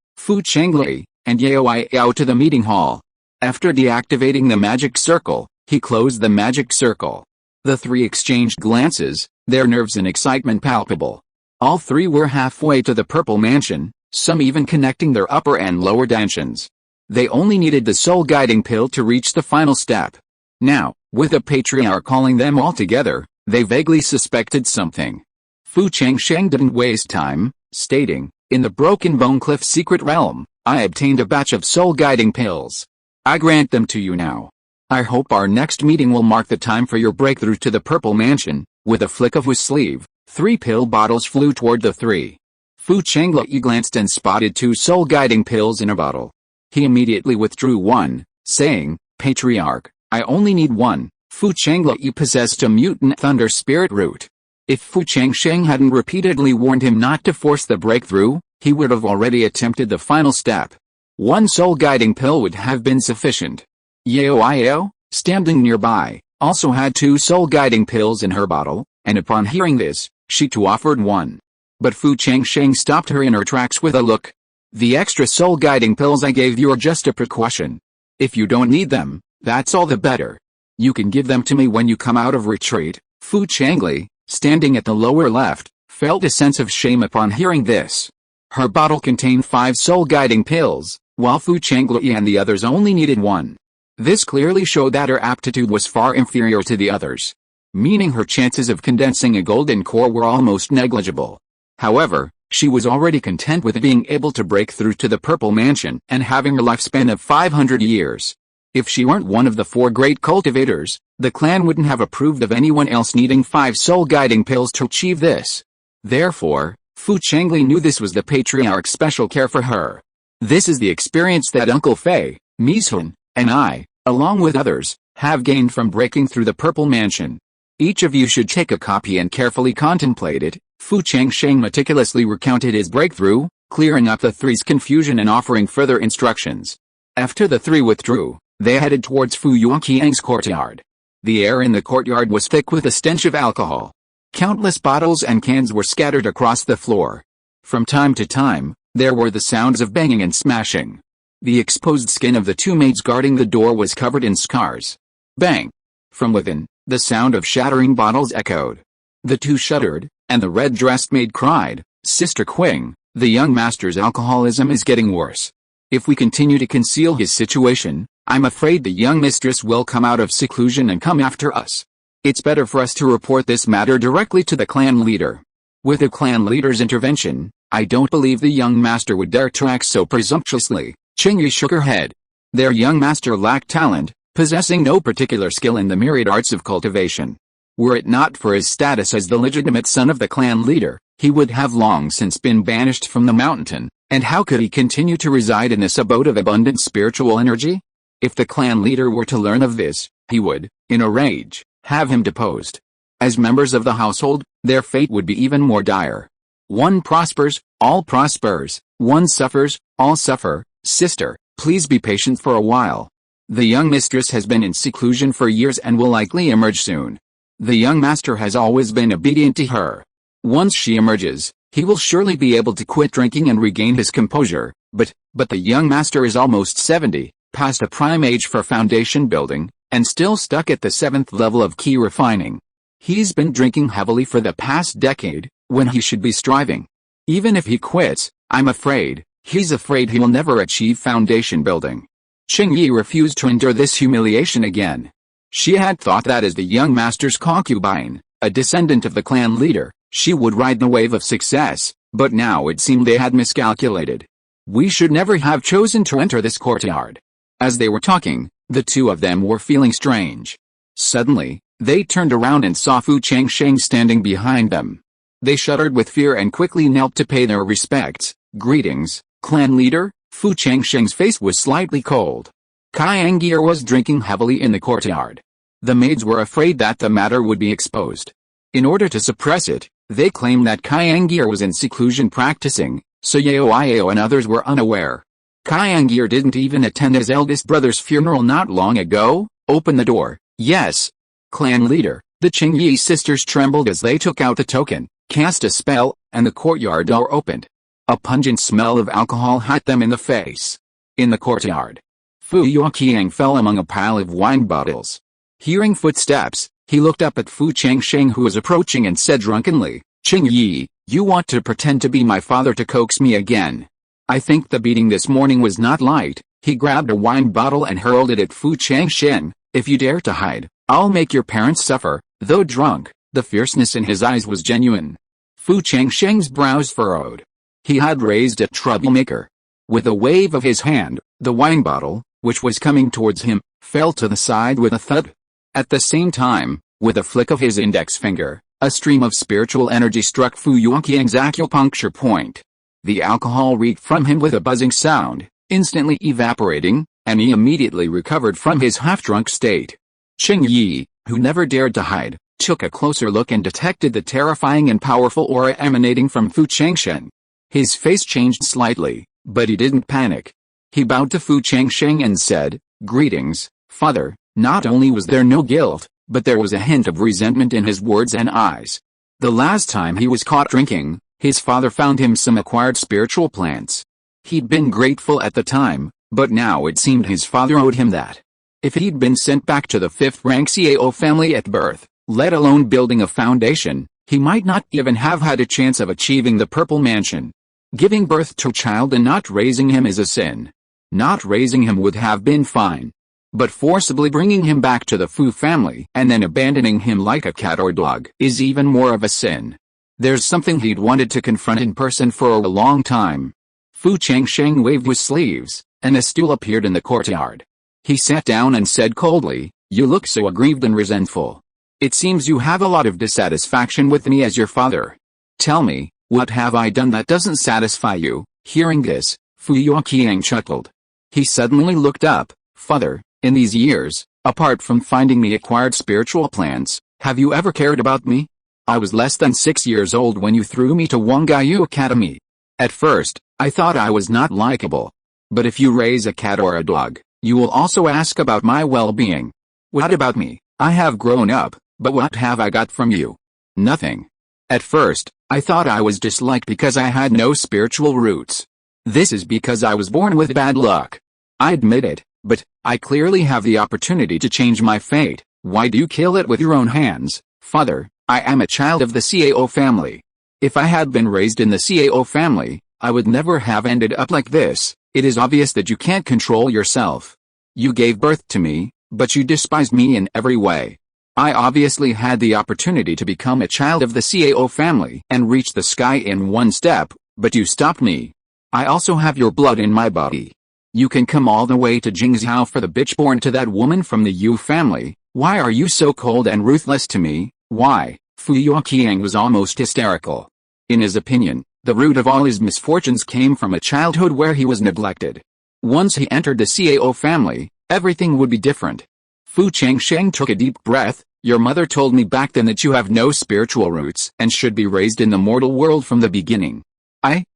and Yao to the meeting hall. After deactivating the magic circle, he closed the magic circle. The 3 exchanged glances, their nerves and excitement palpable. All 3 were halfway to the Purple Mansion, some even connecting their upper and lower dimensions. They only needed the soul guiding pill to reach the final step. Now, with the Patriarch calling them all together, they vaguely suspected something. Fu Changsheng didn't waste time, stating, "In the Broken Bone Cliff secret realm, I obtained a batch of soul guiding pills. I grant them to you now. I hope our next meeting will mark the time for your breakthrough to the Purple Mansion." With a flick of his sleeve, 3 pill bottles flew toward the 3. Fu Changli glanced and spotted 2 soul guiding pills in a bottle. He immediately withdrew one, saying, "Patriarch, I only need one." Fu Changli possessed a mutant thunder spirit root. If Fu Changsheng hadn't repeatedly warned him not to force the breakthrough, he would have already attempted the final step. 1 soul guiding pill would have been sufficient. Yao, standing nearby, also had 2 soul guiding pills in her bottle, and upon hearing this, she too offered one. But Fu Changsheng stopped her in her tracks with a look. "The extra soul guiding pills I gave you are just a precaution. If you don't need them, that's all the better. You can give them to me when you come out of retreat." Fu Changli, standing at the lower left, felt a sense of shame upon hearing this. Her bottle contained 5 soul guiding pills, while Fu Changli and the others only needed 1. This clearly showed that her aptitude was far inferior to the others, meaning her chances of condensing a golden core were almost negligible. However, she was already content with being able to break through to the Purple Mansion and having a lifespan of 500 years. If she weren't one of the 4 great cultivators, the clan wouldn't have approved of anyone else needing 5 soul guiding pills to achieve this. Therefore, Fu Changli knew this was the Patriarch's special care for her. This is the experience that Uncle Fei, Mizhen, and I, along with others, have gained from breaking through the Purple Mansion. Each of you should take a copy and carefully contemplate it. Fu Changsheng meticulously recounted his breakthrough, clearing up the 3's confusion and offering further instructions. After the 3 withdrew, they headed towards Fu Yongqiang's courtyard. The air in the courtyard was thick with the stench of alcohol. Countless bottles and cans were scattered across the floor. From time to time, there were the sounds of banging and smashing. The exposed skin of the 2 maids guarding the door was covered in scars. Bang! From within, the sound of shattering bottles echoed. The two shuddered, and the red-dressed maid cried, "Sister Qing, the young master's alcoholism is getting worse. If we continue to conceal his situation, I'm afraid the young mistress will come out of seclusion and come after us. It's better for us to report this matter directly to the clan leader." With the clan leader's intervention, I don't believe the young master would dare to act so presumptuously. Qingyi shook her head. Their young master lacked talent, possessing no particular skill in the myriad arts of cultivation. Were it not for his status as the legitimate son of the clan leader, he would have long since been banished from the mountain, and how could he continue to reside in this abode of abundant spiritual energy? If the clan leader were to learn of this, he would, in a rage, have him deposed. As members of the household, their fate would be even more dire. One prospers, all prospers. One suffers, all suffer. Sister, please be patient for a while. The young mistress has been in seclusion for years and will likely emerge soon. The young master has always been obedient to her. Once she emerges, he will surely be able to quit drinking and regain his composure, but the young master is almost 70, past a prime age for foundation building, and still stuck at the 7th level of key refining. He's been drinking heavily for the past decade, when he should be striving. Even if he quits, I'm afraid, he's afraid he will never achieve foundation building. Qingyi refused to endure this humiliation again. She had thought that as the young master's concubine, a descendant of the clan leader, she would ride the wave of success, but now it seemed they had miscalculated. We should never have chosen to enter this courtyard. As they were talking, the two of them were feeling strange. Suddenly, they turned around and saw Fu Changsheng standing behind them. They shuddered with fear and quickly knelt to pay their respects. "Greetings, clan leader." Fu Changsheng's face was slightly cold. Yangang was drinking heavily in the courtyard. The maids were afraid that the matter would be exposed. In order to suppress it, they claimed that Yangang was in seclusion practicing, so Yao and others were unaware. Yangang didn't even attend his eldest brother's funeral not long ago. "Open the door." "Yes." Clan leader, the Qingyi sisters trembled as they took out the token, cast a spell, and the courtyard door opened. A pungent smell of alcohol hit them in the face. In the courtyard, Fu Yuqiang fell among a pile of wine bottles. Hearing footsteps, he looked up at Fu Changsheng, who was approaching, and said drunkenly, "Qingyi, you want to pretend to be my father to coax me again. I think the beating this morning was not light." He grabbed a wine bottle and hurled it at Fu Changsheng. "If you dare to hide, I'll make your parents suffer." Though drunk, the fierceness in his eyes was genuine. Fu Changsheng's brows furrowed. He had raised a troublemaker. With a wave of his hand, the wine bottle, which was coming towards him, fell to the side with a thud. At the same time, with a flick of his index finger, a stream of spiritual energy struck Fu Yuqiang's acupuncture point. The alcohol reeked from him with a buzzing sound, instantly evaporating, and he immediately recovered from his half-drunk state. Qingyi, who never dared to hide, took a closer look and detected the terrifying and powerful aura emanating from Fu Changsheng. His face changed slightly, but he didn't panic. He bowed to Fu Changsheng and said, "Greetings, father." Not only was there no guilt, but there was a hint of resentment in his words and eyes. The last time he was caught drinking, his father found him some acquired spiritual plants. He'd been grateful at the time, but now it seemed his father owed him that. If he'd been sent back to the 5th rank Cao family at birth, let alone building a foundation, he might not even have had a chance of achieving the Purple Mansion. Giving birth to a child and not raising him is a sin. Not raising him would have been fine. But forcibly bringing him back to the Fu family and then abandoning him like a cat or dog is even more of a sin. There's something he'd wanted to confront in person for a long time. Fu Changsheng waved his sleeves, and a stool appeared in the courtyard. He sat down and said coldly, "You look so aggrieved and resentful. It seems you have a lot of dissatisfaction with me as your father. Tell me, what have I done that doesn't satisfy you?" Hearing this, Fu Yuqiang chuckled. He suddenly looked up. "Father, in these years, apart from finding the acquired spiritual plants, have you ever cared about me? I was less than 6 years old when you threw me to Wangyu Academy. At first, I thought I was not likable. But if you raise a cat or a dog, you will also ask about my well-being. What about me? I have grown up, but what have I got from you? Nothing. At first, I thought I was disliked because I had no spiritual roots. This is because I was born with bad luck. I admit it, But, I clearly have the opportunity to change my fate. Why do you kill it with your own hands, father? I am a child of the Cao family. If I had been raised in the Cao family, I would never have ended up like this. It is obvious that you can't control yourself. You gave birth to me, but you despised me in every way. I obviously had the opportunity to become a child of the Cao family and reach the sky in one step, but you stopped me. I also have your blood in my body. You can come all the way to Jingzhou for the bitch born to that woman from the Yu family. Why are you so cold and ruthless to me? Why? Fu Yuqiang was almost hysterical. In his opinion, the root of all his misfortunes came from a childhood where he was neglected. Once he entered the Cao family, everything would be different. Fu Changsheng took a deep breath. Your mother told me back then that you have no spiritual roots and should be raised in the mortal world from the beginning.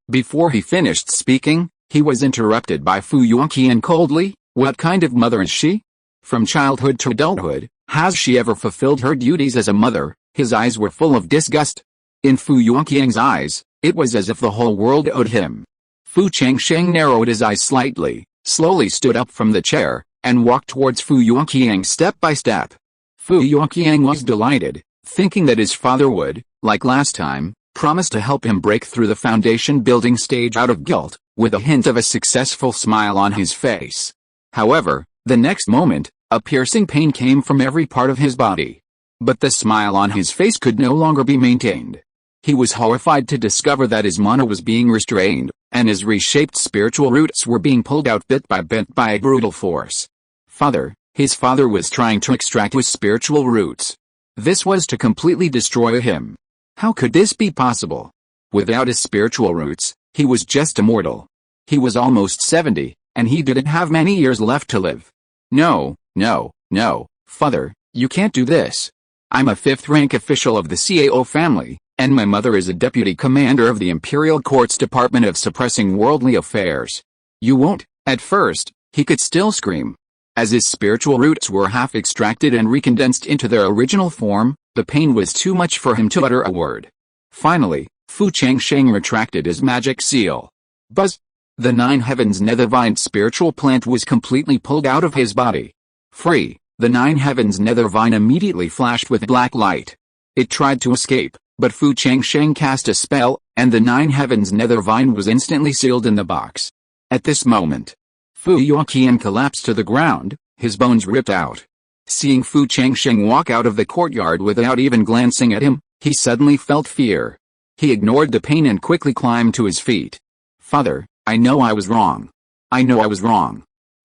Before he finished speaking, he was interrupted by Fu Yuqian coldly. What kind of mother is she? From childhood to adulthood, has she ever fulfilled her duties as a mother? His eyes were full of disgust. In Fu Yuqiang's eyes, it was as if the whole world owed him. Fu Changsheng narrowed his eyes slightly, slowly stood up from the chair, and walked towards Fu Yuqiang step by step. Fu Yuqiang was delighted, thinking that his father would, like last time, promise to help him break through the foundation building stage out of guilt, with a hint of a successful smile on his face. However, the next moment, a piercing pain came from every part of his body. But the smile on his face could no longer be maintained. He was horrified to discover that his mana was being restrained, and his reshaped spiritual roots were being pulled out bit by a brutal force. His father was trying to extract his spiritual roots. This was to completely destroy him. How could this be possible? Without his spiritual roots, he was just a mortal. He was almost 70, and he didn't have many years left to live. No, father, you can't do this. I'm a 5th-rank official of the Cao family, and my mother is a deputy commander of the Imperial Court's Department of Suppressing Worldly Affairs. You won't. At first, he could still scream. As his spiritual roots were half extracted and recondensed into their original form, the pain was too much for him to utter a word. Finally, Fu Changsheng retracted his magic seal. Buzz! The 9 Heavens Nethervine spiritual plant was completely pulled out of his body. Free, the 9 Heavens Nethervine immediately flashed with black light. It tried to escape, but Fu Changsheng cast a spell, and the 9 Heavens Nethervine was instantly sealed in the box. At this moment, Fu Yuqian collapsed to the ground, his bones ripped out. Seeing Fu Changsheng walk out of the courtyard without even glancing at him, he suddenly felt fear. He ignored the pain and quickly climbed to his feet. Father, I know I was wrong.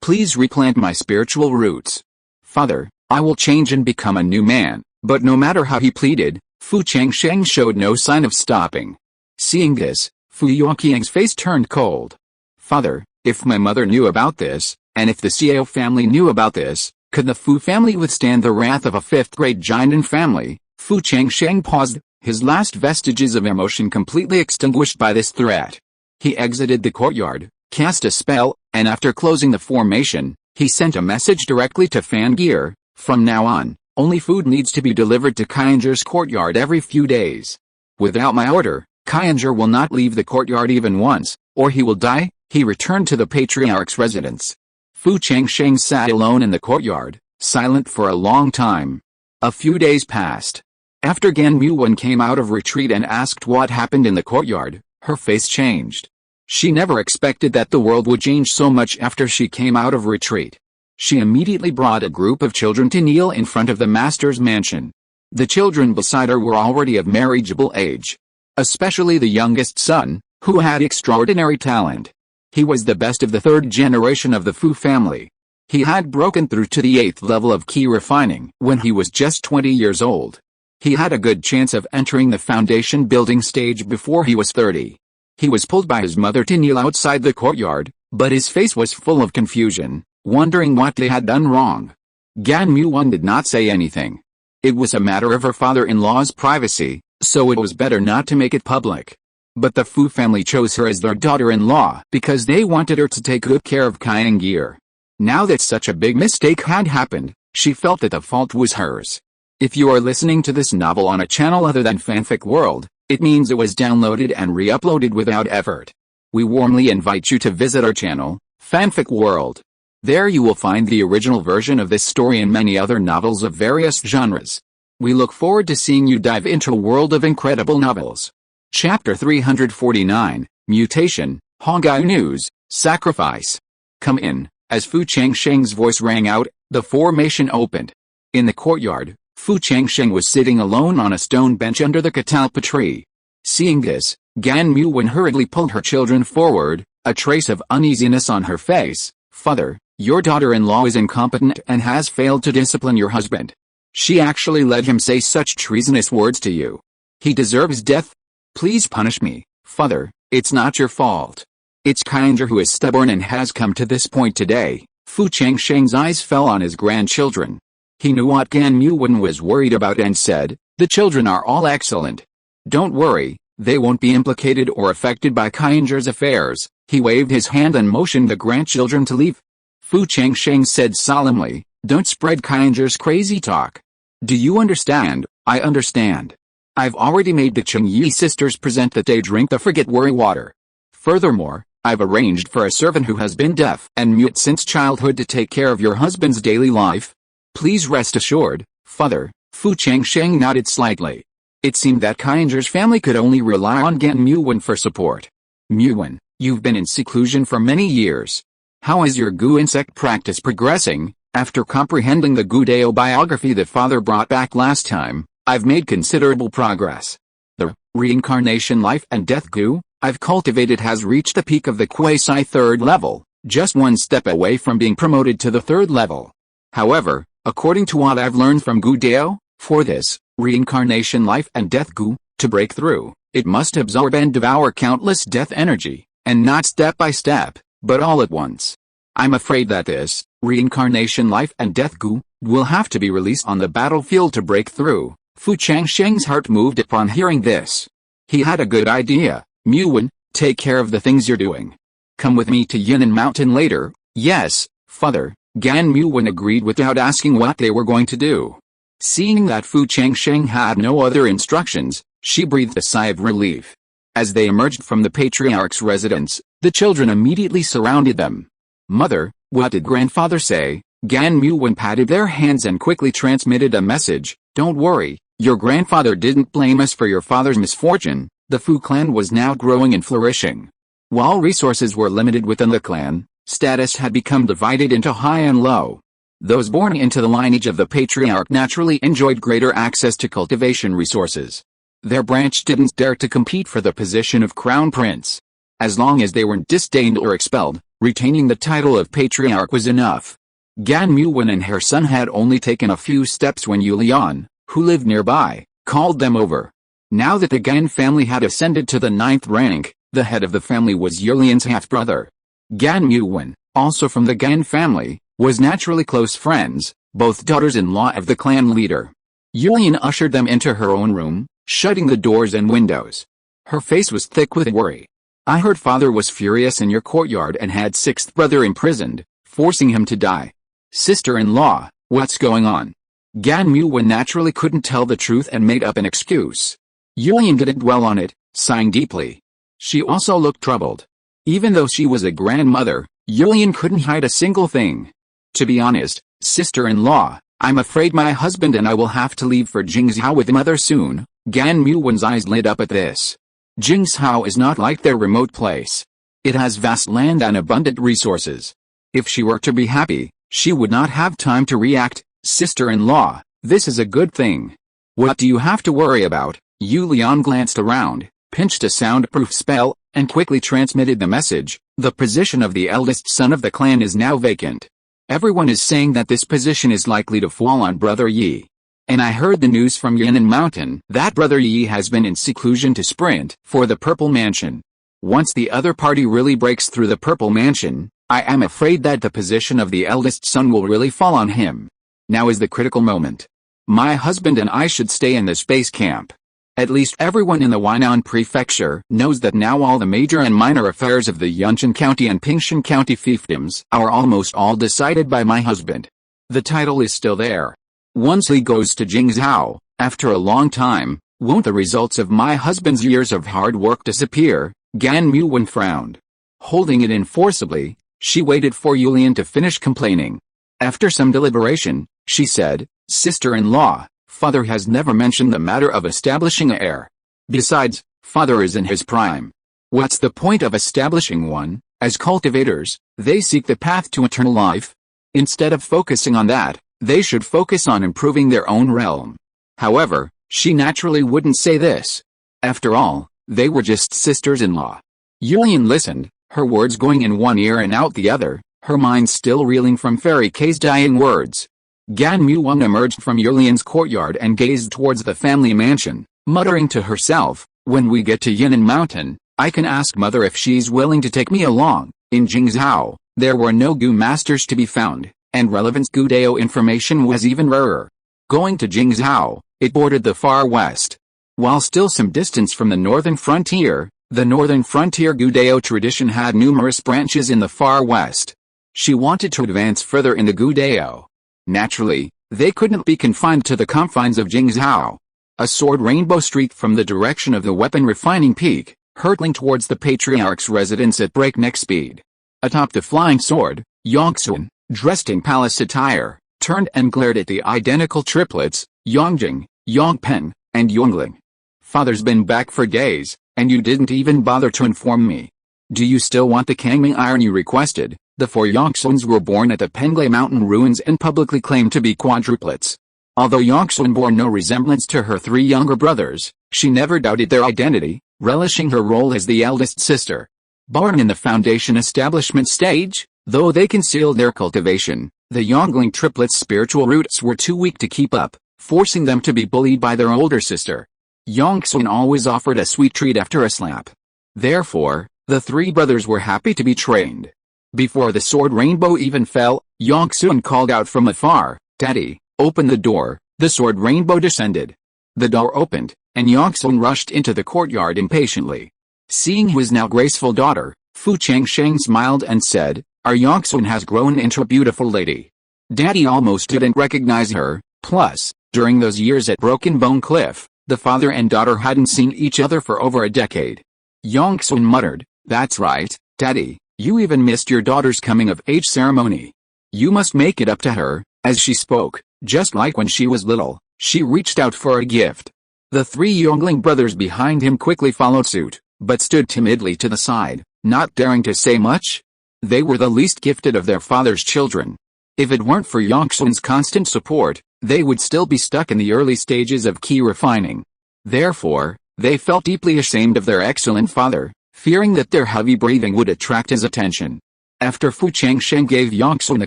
Please replant my spiritual roots. Father, I will change and become a new man. But no matter how he pleaded, Fu Changsheng showed no sign of stopping. Seeing this, Fu Yuqiang's face turned cold. Father, if my mother knew about this, and if the Cao family knew about this, could the Fu family withstand the wrath of a 5th-grade giant family? Fu Changsheng paused, his last vestiges of emotion completely extinguished by this threat. He exited the courtyard, cast a spell, and after closing the formation, he sent a message directly to Fangir. From now on, only food needs to be delivered to Kyanger's courtyard every few days. Without my order, Kyanger will not leave the courtyard even once, or he will die. He returned to the Patriarch's residence. Fu Changsheng sat alone in the courtyard, silent for a long time. A few days passed. After Gan Muwen came out of retreat and asked what happened in the courtyard, her face changed. She never expected that the world would change so much after she came out of retreat. She immediately brought a group of children to kneel in front of the master's mansion. The children beside her were already of marriageable age. Especially the youngest son, who had extraordinary talent. He was the best of the 3rd generation of the Fu family. He had broken through to the 8th level of key refining when he was just 20 years old. He had a good chance of entering the foundation building stage before he was 30. He was pulled by his mother to kneel outside the courtyard, but his face was full of confusion, wondering what they had done wrong. Gan Muwen did not say anything. It was a matter of her father-in-law's privacy, so it was better not to make it public. But the Fu family chose her as their daughter-in-law because they wanted her to take good care of Kyanger. Now that such a big mistake had happened, she felt that the fault was hers. If you are listening to this novel on a channel other than Fanfic World, it means it was downloaded and re-uploaded without effort. We warmly invite you to visit our channel, Fanfic World. There you will find the original version of this story and many other novels of various genres. We look forward to seeing you dive into a world of incredible novels. Chapter 349, Mutation, Hongyu News, Sacrifice. Come in. As Fu Changsheng's voice rang out, the formation opened. In the courtyard, Fu Changsheng was sitting alone on a stone bench under the catalpa tree. Seeing this, Gan Muwen hurriedly pulled her children forward, a trace of uneasiness on her face. Father, your daughter-in-law is incompetent and has failed to discipline your husband. She actually let him say such treasonous words to you. He deserves death. Please punish me, Father, it's not your fault. It's Kinder who is stubborn and has come to this point today. Fu Changsheng's eyes fell on his grandchildren. He knew what Gan Muwen was worried about and said, the children are all excellent. Don't worry, they won't be implicated or affected by Kinder's affairs. He waved his hand and motioned the grandchildren to leave. Fu Changsheng said solemnly, don't spread Kinder's crazy talk. Do you understand? I understand. I've already made the Chengyi sisters present that they drink the forget-worry water. Furthermore, I've arranged for a servant who has been deaf and mute since childhood to take care of your husband's daily life. Please rest assured, Father. Fu Changsheng nodded slightly. It seemed that Kinder's family could only rely on Gan Muwen for support. Muwen, you've been in seclusion for many years. How is your Gu insect practice progressing? After comprehending the Gu Dao biography that Father brought back last time, I've made considerable progress. The reincarnation life and death Gu I've cultivated has reached the peak of the quasi-third level, just one step away from being promoted to the third level. However, according to what I've learned from Gu Dao, for this reincarnation life and death Gu to break through, it must absorb and devour countless death energy, and not step by step, but all at once. I'm afraid that this reincarnation life and death Gu will have to be released on the battlefield to break through. Fu Changsheng's heart moved upon hearing this. He had a good idea. Muwen, take care of the things you're doing. Come with me to Yangang Mountain later. Yes, Father, Gan Muwen agreed without asking what they were going to do. Seeing that Fu Changsheng had no other instructions, she breathed a sigh of relief. As they emerged from the Patriarch's residence, the children immediately surrounded them. Mother, what did grandfather say? Gan Muwen patted their hands and quickly transmitted a message. Don't worry, your grandfather didn't blame us for your father's misfortune. The Fu clan was now growing and flourishing. While resources were limited within the clan, status had become divided into high and low. Those born into the lineage of the Patriarch naturally enjoyed greater access to cultivation resources. Their branch didn't dare to compete for the position of crown prince. As long as they weren't disdained or expelled, retaining the title of Patriarch was enough. Gan Muwen and her son had only taken a few steps when Yu Lian, who lived nearby, called them over. Now that the Gan family had ascended to the 9th rank, the head of the family was Yulian's half-brother. Gan Muwen, also from the Gan family, was naturally close friends, both daughters-in-law of the clan leader. Yulian ushered them into her own room, shutting the doors and windows. Her face was thick with worry. I heard father was furious in your courtyard and had 6th brother imprisoned, forcing him to die. Sister-in-law, what's going on? Gan Muwen naturally couldn't tell the truth and made up an excuse. Yulian didn't dwell on it, sighing deeply. She also looked troubled. Even though she was a grandmother, Yulian couldn't hide a single thing. To be honest, sister-in-law, I'm afraid my husband and I will have to leave for Jingzhou with mother soon. Gan Muwen's eyes lit up at this. Jingzhou is not like their remote place. It has vast land and abundant resources. If she were to be happy, she would not have time to react. Sister-in-law, this is a good thing. What do you have to worry about? Yu Lian glanced around, pinched a soundproof spell, and quickly transmitted the message. The position of the eldest son of the clan is now vacant. Everyone is saying that this position is likely to fall on Brother Yi. And I heard the news from Yangang Mountain that Brother Yi has been in seclusion to sprint for the Purple Mansion. Once the other party really breaks through the Purple Mansion, I am afraid that the position of the eldest son will really fall on him. Now is the critical moment. My husband and I should stay in the space camp. At least everyone in the Huainan prefecture knows that now all the major and minor affairs of the Yunqian County and Pingshan County fiefdoms are almost all decided by my husband. The title is still there. Once he goes to Jingzhou, after a long time, won't the results of my husband's years of hard work disappear? Gan Muwen frowned. Holding it in forcibly, She waited for Yulian to finish complaining. After some deliberation, she said, "Sister-in-law, father has never mentioned the matter of establishing an heir. Besides, father is in his prime. What's the point of establishing one? As cultivators, they seek the path to eternal life. Instead of focusing on that, they should focus on improving their own realm." However, she naturally wouldn't say this. After all, they were just sisters-in-law. Yulian listened, her words going in one ear and out the other, her mind still reeling from Fairy K's dying words. Gan Muwan emerged from Yulian's courtyard and gazed towards the family mansion, muttering to herself, "When we get to Yan'an Mountain, I can ask mother if she's willing to take me along." In Jingzhou, there were no Gu masters to be found, and relevant Gudeo information was even rarer. Going to Jingzhou, it bordered the far west. While still some distance from the northern frontier Gudeo tradition had numerous branches in the far west. She wanted to advance further in the Gudeo. Naturally, they couldn't be confined to the confines of Jingzhou. A sword rainbow streaked from the direction of the weapon refining peak, hurtling towards the Patriarch's residence at breakneck speed. Atop the flying sword, Yongxun, dressed in palace attire, turned and glared at the identical triplets, Yongjing, Yongpen, and Yongling. "Father's been back for days, and you didn't even bother to inform me. Do you still want the Kangming iron you requested?" The four Yongxuns were born at the Penglai mountain ruins and publicly claimed to be quadruplets. Although Yongxun bore no resemblance to her three younger brothers, she never doubted their identity, relishing her role as the eldest sister. Born in the foundation establishment stage, though they concealed their cultivation, the Yongling triplets' spiritual roots were too weak to keep up, forcing them to be bullied by their older sister. Yongxun always offered a sweet treat after a slap. Therefore, the three brothers were happy to be trained. Before the sword rainbow even fell, Yongxun called out from afar, "Daddy, open the door." The sword rainbow descended. The door opened, and Yongxun rushed into the courtyard impatiently. Seeing his now graceful daughter, Fu Changsheng smiled and said, "Our Yongxun has grown into a beautiful lady." Daddy almost didn't recognize her, plus, during those years at Broken Bone Cliff, the father and daughter hadn't seen each other for over a decade. Yongxun muttered, "That's right, Daddy. You even missed your daughter's coming-of-age ceremony. You must make it up to her." As she spoke, just like when she was little, she reached out for a gift. The three Yongling brothers behind him quickly followed suit, but stood timidly to the side, not daring to say much. They were the least gifted of their father's children. If it weren't for Yongxun's constant support, they would still be stuck in the early stages of key refining. Therefore, they felt deeply ashamed of their excellent father, fearing that their heavy breathing would attract his attention. After Fu Changsheng gave Yongxun the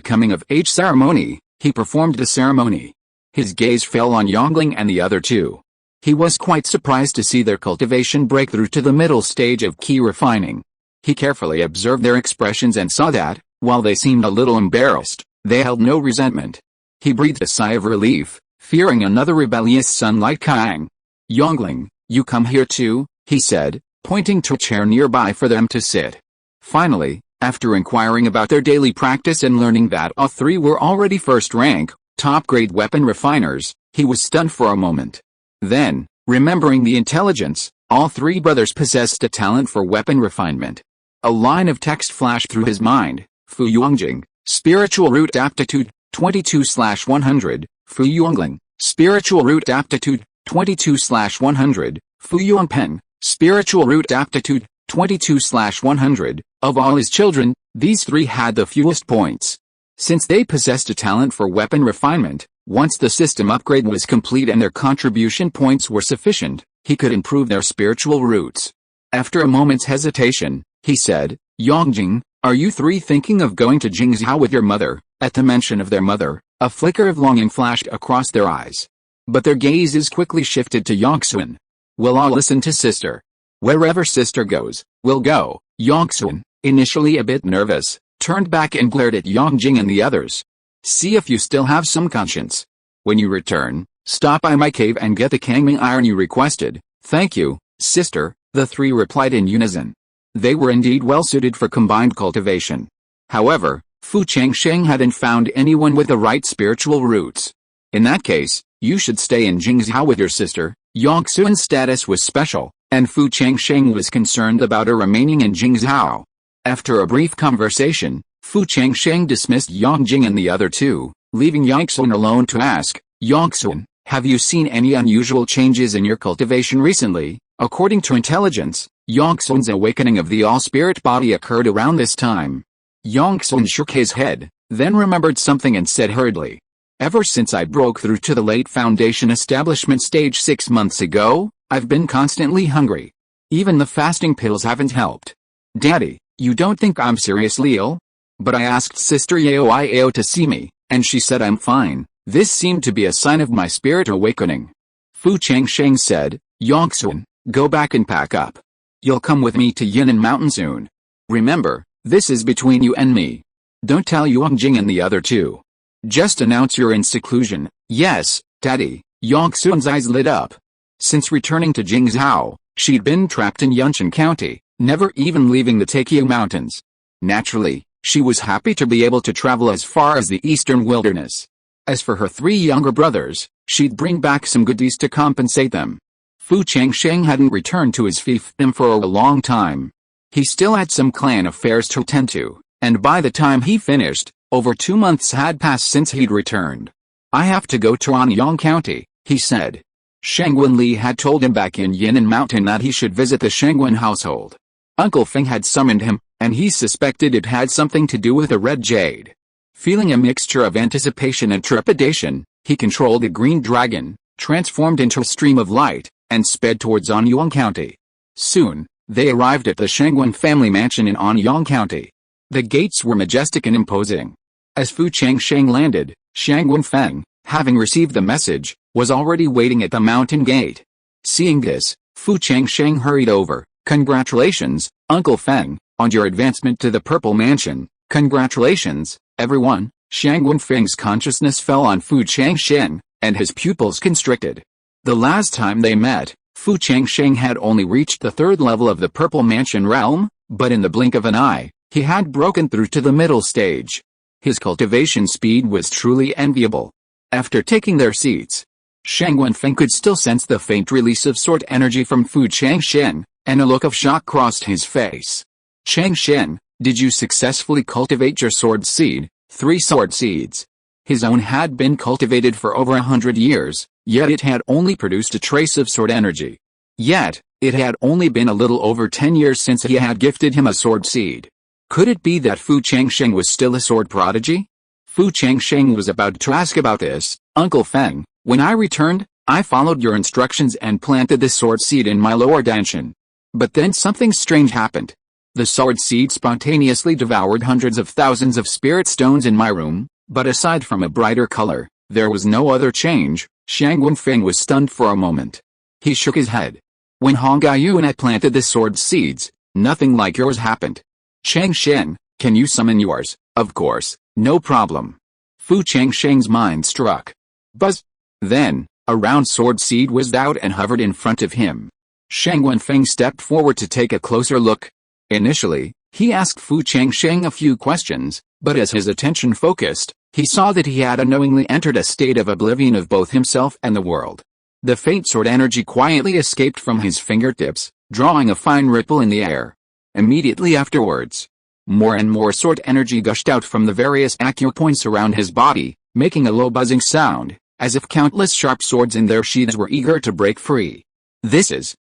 coming-of-age ceremony, he performed the ceremony. His gaze fell on Yongling and the other two. He was quite surprised to see their cultivation break through to the middle stage of key refining. He carefully observed their expressions and saw that, while they seemed a little embarrassed, they held no resentment. He breathed a sigh of relief, fearing another rebellious son like Kang. "Yongling, you come here too," he said, pointing to a chair nearby for them to sit. Finally, after inquiring about their daily practice and learning that all three were already first-rank, top-grade weapon refiners, he was stunned for a moment. Then, remembering the intelligence, all three brothers possessed a talent for weapon refinement. A line of text flashed through his mind: Fu Yongjing, Spiritual Root Aptitude, 22/100, Fu Yongling, Spiritual Root Aptitude, 22/100, Fu Yongpen, Spiritual Root Aptitude, 22/100. Of all his children, these three had the fewest points. Since they possessed a talent for weapon refinement, once the system upgrade was complete and their contribution points were sufficient, he could improve their spiritual roots. After a moment's hesitation, he said, "Yongjing, are you three thinking of going to Jingzhou with your mother?" At the mention of their mother, a flicker of longing flashed across their eyes. But their gazes quickly shifted to Yongxun. "We'll all listen to sister. Wherever sister goes, we'll go." Yongxun, initially a bit nervous, turned back and glared at Yongjing and the others. "See if you still have some conscience. When you return, stop by my cave and get the Kangming iron you requested." "Thank you, sister," the three replied in unison. They were indeed well suited for combined cultivation. However, Fu Changsheng hadn't found anyone with the right spiritual roots. "In that case, you should stay in Jingzhou with your sister." Yongxun's status was special, and Fu Changsheng was concerned about her remaining in Jingzhou. After a brief conversation, Fu Changsheng dismissed Yang Jing and the other two, leaving Yang Sun alone to ask, Yang Sun, have you seen any unusual changes in your cultivation recently? According to intelligence, Yang Sun's awakening of the all-spirit body occurred around this time. Yang Sun shook his head, then remembered something and said hurriedly, ever since I broke through to the late foundation establishment stage 6 months ago, I've been constantly hungry. Even the fasting pills haven't helped. Daddy, you don't think I'm seriously ill? But I asked Sister Yao to see me, and she said I'm fine. This seemed to be a sign of my spirit awakening. Fu Changsheng said, Yang Sun, go back and pack up. You'll come with me to Yangang Mountain soon. Remember, this is between you and me. Don't tell Yang Jing and the other two. Just announce you're in seclusion. Yes, Daddy. Yang Sun's eyes lit up. Since returning to Jingzhou, she'd been trapped in Yunqian County, never even leaving the Taikyu Mountains. Naturally, she was happy to be able to travel as far as the eastern wilderness. As for her 3 younger brothers, she'd bring back some goodies to compensate them. Fu Changsheng hadn't returned to his fiefdom for a long time. He still had some clan affairs to tend to, and by the time he finished, over 2 months had passed since he'd returned. I have to go to Anyang County, he said. Shangguan Li had told him back in Yangang Mountain that he should visit the Shangguan household. Uncle Feng had summoned him, and he suspected it had something to do with the red jade. Feeling a mixture of anticipation and trepidation, he controlled a green dragon, transformed into a stream of light, and sped towards Anyang County. Soon, they arrived at the Shangguan family mansion in Anyang County. The gates were majestic and imposing. As Fu Changsheng landed, Shangguan Feng, having received the message, was already waiting at the mountain gate. Seeing this, Fu Changsheng hurried over. Congratulations, Uncle Feng, on your advancement to the Purple Mansion. Congratulations, everyone. Shangguan Feng's consciousness fell on Fu Changsheng, and his pupils constricted. The last time they met, Fu Changsheng had only reached the 3rd level of the Purple Mansion realm, but in the blink of an eye, he had broken through to the middle stage. His cultivation speed was truly enviable. After taking their seats, Shangguan Feng could still sense the faint release of sword energy from Fu Changsheng, and a look of shock crossed his face. Changsheng, did you successfully cultivate your sword seed? 3 sword seeds. His own had been cultivated for over 100 years, yet it had only produced a trace of sword energy. Yet, it had only been a little over 10 years since he had gifted him a sword seed. Could it be that Fu Changsheng was still a sword prodigy? Fu Changsheng was about to ask about this. Uncle Feng, when I returned, I followed your instructions and planted the sword seed in my lower danshan. But then something strange happened. The sword seed spontaneously devoured hundreds of thousands of spirit stones in my room, but aside from a brighter color, there was no other change. Shangguan Feng was stunned for a moment. He shook his head. When Hongyu and I planted the sword seeds, nothing like yours happened. Changsheng, can you summon yours? Of course, no problem. Fu Changsheng's mind struck. Buzz. Then, a round sword seed whizzed out and hovered in front of him. Shangguan Feng stepped forward to take a closer look. Initially, he asked Fu Changsheng a few questions, but as his attention focused, he saw that he had unknowingly entered a state of oblivion of both himself and the world. The faint sword energy quietly escaped from his fingertips, drawing a fine ripple in the air. Immediately afterwards, more and more sword energy gushed out from the various acupoints around his body, making a low buzzing sound, as if countless sharp swords in their sheaths were eager to break free.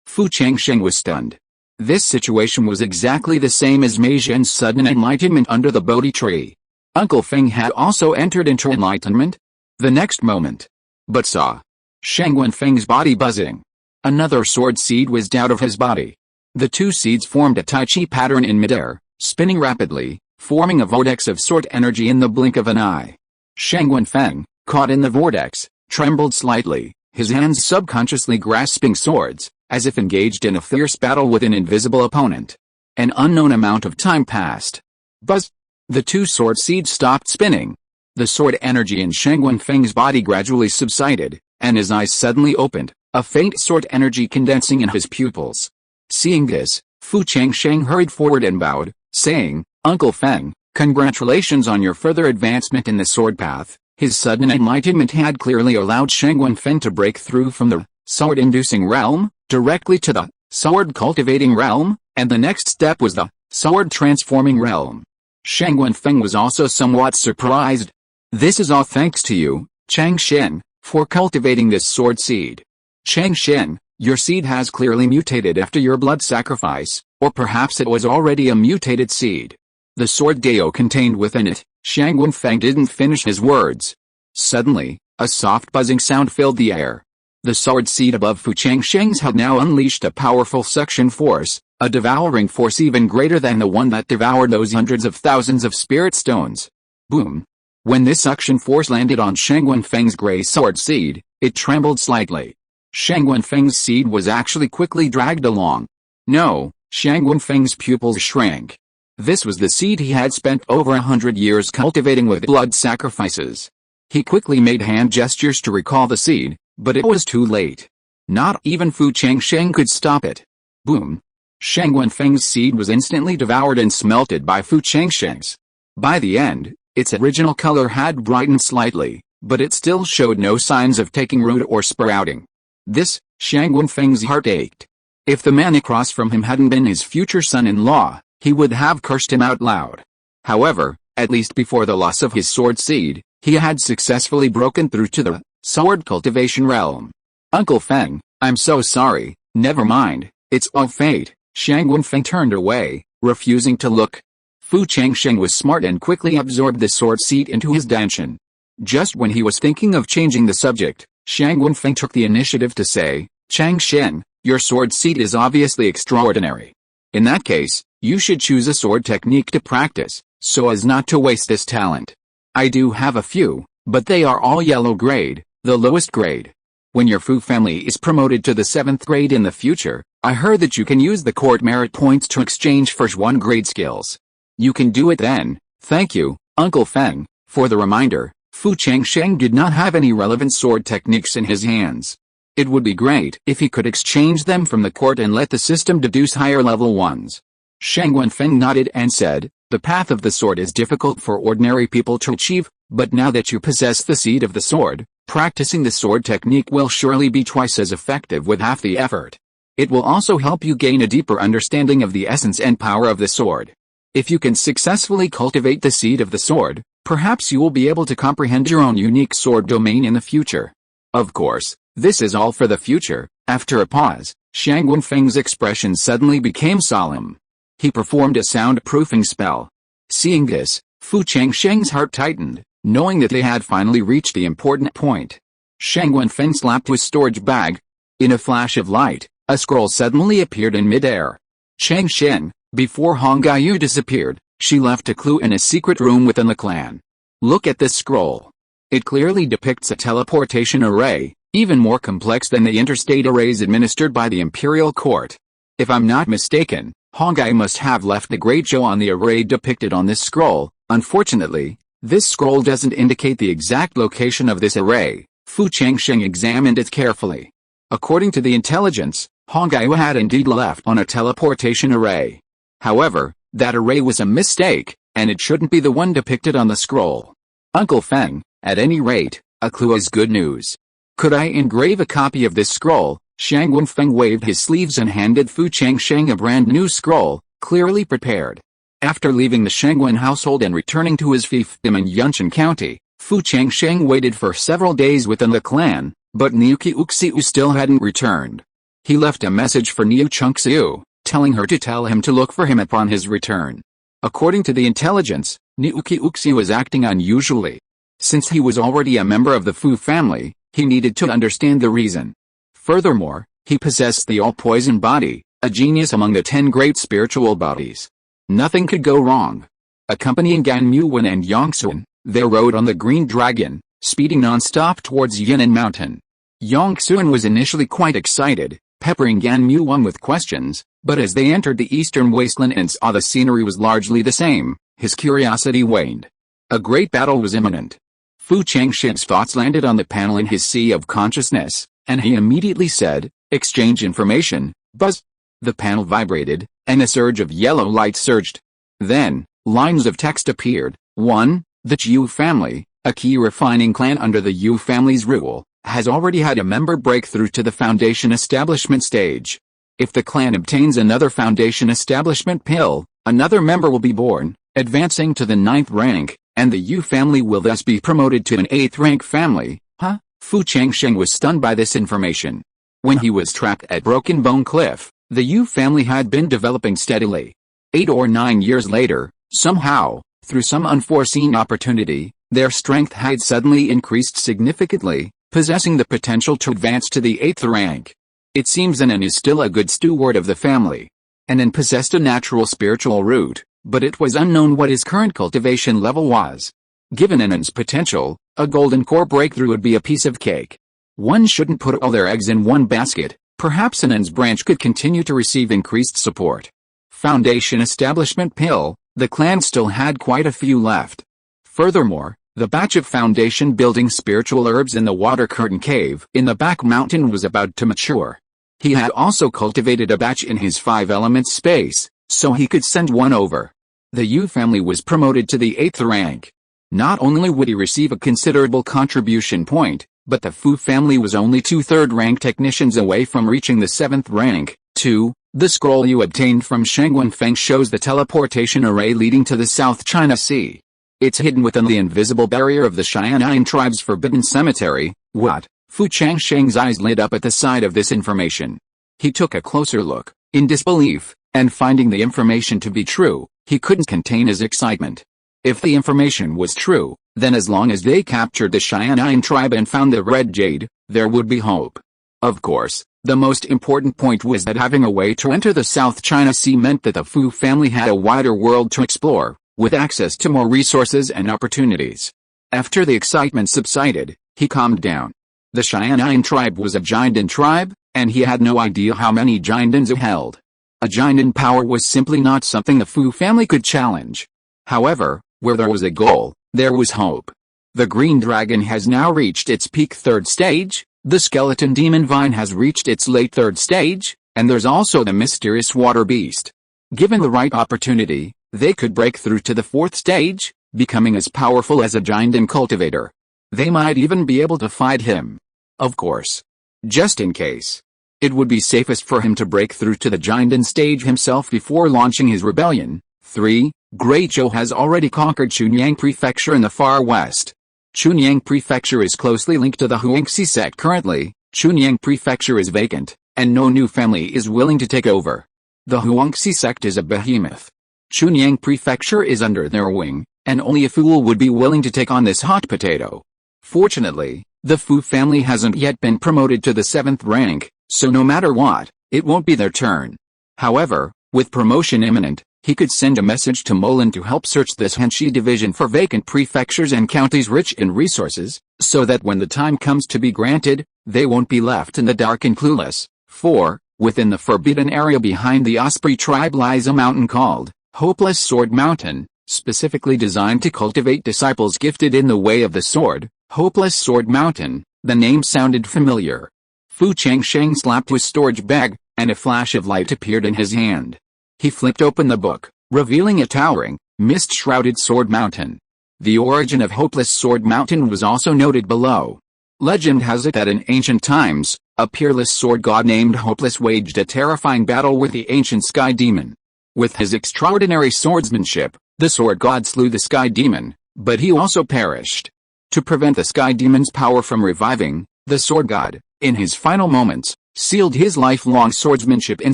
Fu Changsheng was stunned. This situation was exactly the same as Mei Zhen's sudden enlightenment under the Bodhi tree. Uncle Feng had also entered into enlightenment the next moment, but saw Shangguan Feng's body buzzing. Another sword seed whizzed out of his body. The 2 seeds formed a Tai Chi pattern in midair, spinning rapidly, forming a vortex of sword energy in the blink of an eye. Shangguan Feng, caught in the vortex, trembled slightly, his hands subconsciously grasping swords, as if engaged in a fierce battle with an invisible opponent. An unknown amount of time passed. Buzz! The 2 sword seeds stopped spinning. The sword energy in Shangguan Feng's body gradually subsided, and his eyes suddenly opened, a faint sword energy condensing in his pupils. Seeing this, Fu Changsheng hurried forward and bowed, saying, Uncle Feng, congratulations on your further advancement in the sword path. His sudden enlightenment had clearly allowed Shangguan Feng to break through from the sword-inducing realm, directly to the sword-cultivating realm, and the next step was the sword-transforming realm. Shangguan Feng was also somewhat surprised. This is all thanks to you, Changsheng, for cultivating this sword seed. Changsheng, your seed has clearly mutated after your blood sacrifice, or perhaps it was already a mutated seed. The sword Dao contained within it. Shangguan Feng didn't finish his words. Suddenly, a soft buzzing sound filled the air. The sword seed above Fu Changsheng's had now unleashed a powerful suction force, a devouring force even greater than the one that devoured those hundreds of thousands of spirit stones. Boom! When this suction force landed on Shangguan Feng's gray sword seed, it trembled slightly. Shangguan Feng's seed was actually quickly dragged along. No, Shangguan Feng's pupils shrank. This was the seed he had spent over 100 years cultivating with blood sacrifices. He quickly made hand gestures to recall the seed, but it was too late. Not even Fu Changsheng could stop it. Boom! Shangguan Feng's seed was instantly devoured and smelted by Fu Changsheng's. By the end, its original color had brightened slightly, but it still showed no signs of taking root or sprouting. Shangguan Feng's heart ached. If the man across from him hadn't been his future son-in-law, he would have cursed him out loud. However, at least before the loss of his sword seed, he had successfully broken through to the sword cultivation realm. Uncle Feng, I'm so sorry, never mind, it's all fate. Shangguan Feng turned away, refusing to look. Fu Changsheng was smart and quickly absorbed the sword seed into his danshan. Just when he was thinking of changing the subject, Shangguan Feng took the initiative to say, Changsheng, your sword seed is obviously extraordinary. In that case, you should choose a sword technique to practice, so as not to waste this talent. I do have a few, but they are all yellow grade, the lowest grade. When your Fu family is promoted to the 7th grade in the future, I heard that you can use the court merit points to exchange for 1 grade skills. You can do it then. Thank you, Uncle Feng, for the reminder. Fu Changsheng did not have any relevant sword techniques in his hands. It would be great if he could exchange them from the court and let the system deduce higher level ones. Shangguan Feng nodded and said, the path of the sword is difficult for ordinary people to achieve, but now that you possess the seed of the sword, practicing the sword technique will surely be twice as effective with half the effort. It will also help you gain a deeper understanding of the essence and power of the sword. If you can successfully cultivate the seed of the sword, perhaps you will be able to comprehend your own unique sword domain in the future. Of course, this is all for the future. After a pause, Shangguan Feng's expression suddenly became solemn. He performed a soundproofing spell. Seeing this, Fu Changsheng's heart tightened, knowing that they had finally reached the important point. Shangguan Feng slapped his storage bag. In a flash of light, a scroll suddenly appeared in midair. Changsheng, before Hongyu disappeared, she left a clue in a secret room within the clan. Look at this scroll. It clearly depicts a teleportation array, even more complex than the interstate arrays administered by the imperial court. If I'm not mistaken, Hongyu must have left a great show on the array depicted on this scroll. Unfortunately, this scroll doesn't indicate the exact location of this array. Fu Changsheng examined it carefully. According to the intelligence, Hongyu had indeed left on a teleportation array. However, that array was a mistake, and it shouldn't be the one depicted on the scroll. Uncle Feng, at any rate, a clue is good news. Could I engrave a copy of this scroll? Shangguan Feng waved his sleeves and handed Fu Changsheng a brand new scroll, clearly prepared. After leaving the Shangguan household and returning to his fiefdom in Yunqian County, Fu Changsheng waited for several days within the clan, but Niu Qiuxiu still hadn't returned. He left a message for Niu Chengxiu, telling her to tell him to look for him upon his return. According to the intelligence, Niu Qiuxiu was acting unusually. Since he was already a member of the Fu family, he needed to understand the reason. Furthermore, he possessed the all-poison body, a genius among the 10 great spiritual bodies. Nothing could go wrong. Accompanying Gan Muwen and Yongxuan, they rode on the Green Dragon, speeding non-stop towards Yan'an Mountain. Yongxuan was initially quite excited, peppering Gan Muwen with questions, but as they entered the eastern wasteland and saw the scenery was largely the same, his curiosity waned. A great battle was imminent. Fu Changsheng's thoughts landed on the panel in his sea of consciousness, and he immediately said, exchange information. Buzz. The panel vibrated, and a surge of yellow light surged. Then, lines of text appeared. 1. The Yu family, a key refining clan under the Yu family's rule, has already had a member breakthrough to the foundation establishment stage. If the clan obtains another foundation establishment pill, another member will be born. advancing to the 9th rank, and the Yu family will thus be promoted to an 8th rank family. Huh? Fu Changsheng was stunned by this information. When he was trapped at Broken Bone Cliff, the Yu family had been developing steadily. 8 or 9 years later, somehow, through some unforeseen opportunity, their strength had suddenly increased significantly, possessing the potential to advance to the 8th rank. It seems Anan is still a good steward of the family. Anan possessed a natural spiritual root, but it was unknown what his current cultivation level was. Given Anan's potential, a golden core breakthrough would be a piece of cake. One shouldn't put all their eggs in one basket. Perhaps Anan's branch could continue to receive increased support. Foundation Establishment Pill, the clan still had quite a few left. Furthermore, the batch of foundation building spiritual herbs in the water curtain cave in the back mountain was about to mature. He had also cultivated a batch in his 5 elements space, so he could send one over. The Yu family was promoted to the 8th rank. Not only would he receive a considerable contribution point, but the Fu family was only 2 3rd-rank technicians away from reaching the 7th rank. 2. The scroll you obtained from Shangguan Feng shows the teleportation array leading to the South China Sea. It's hidden within the invisible barrier of the Cheyenne tribe's forbidden cemetery. What? Fu Changsheng's eyes lit up at the sight of this information. He took a closer look, in disbelief, and finding the information to be true, he couldn't contain his excitement. If the information was true, then as long as they captured the Cheyenne tribe and found the Red Jade, there would be hope. Of course, the most important point was that having a way to enter the South China Sea meant that the Fu family had a wider world to explore, with access to more resources and opportunities. After the excitement subsided, he calmed down. The Cheyenne tribe was a Jinden tribe, and he had no idea how many Jindens it held. A Jinden power was simply not something the Fu family could challenge. However, where there was a goal, there was hope. The green dragon has now reached its peak 3rd stage, the skeleton demon vine has reached its late 3rd stage, and there's also the mysterious water beast. Given the right opportunity, they could break through to the 4th stage, becoming as powerful as a Jinden cultivator. They might even be able to fight him. Of course. Just in case. It would be safest for him to break through to the Jinden stage himself before launching his rebellion. 3. Great Zhou has already conquered Chunyang Prefecture in the far west. Chunyang Prefecture is closely linked to the Huangxi sect currently. Chunyang Prefecture is vacant, and no new family is willing to take over. The Huangxi sect is a behemoth. Chunyang Prefecture is under their wing, and only a fool would be willing to take on this hot potato. Fortunately, the Fu family hasn't yet been promoted to the 7th rank, so no matter what, it won't be their turn. However, with promotion imminent, he could send a message to Molan to help search this Henshi division for vacant prefectures and counties rich in resources, so that when the time comes to be granted, they won't be left in the dark and clueless. 4. Within the forbidden area behind the Osprey tribe lies a mountain called Hopeless Sword Mountain, specifically designed to cultivate disciples gifted in the way of the sword. Hopeless Sword Mountain, the name sounded familiar. Fu Changsheng slapped his storage bag, and a flash of light appeared in his hand. He flipped open the book, revealing a towering, mist-shrouded sword mountain. The origin of Hopeless Sword Mountain was also noted below. Legend has it that in ancient times, a peerless sword god named Hopeless waged a terrifying battle with the ancient sky demon. With his extraordinary swordsmanship, the sword god slew the sky demon, but he also perished. To prevent the sky demon's power from reviving, the sword god, in his final moments, sealed his lifelong swordsmanship in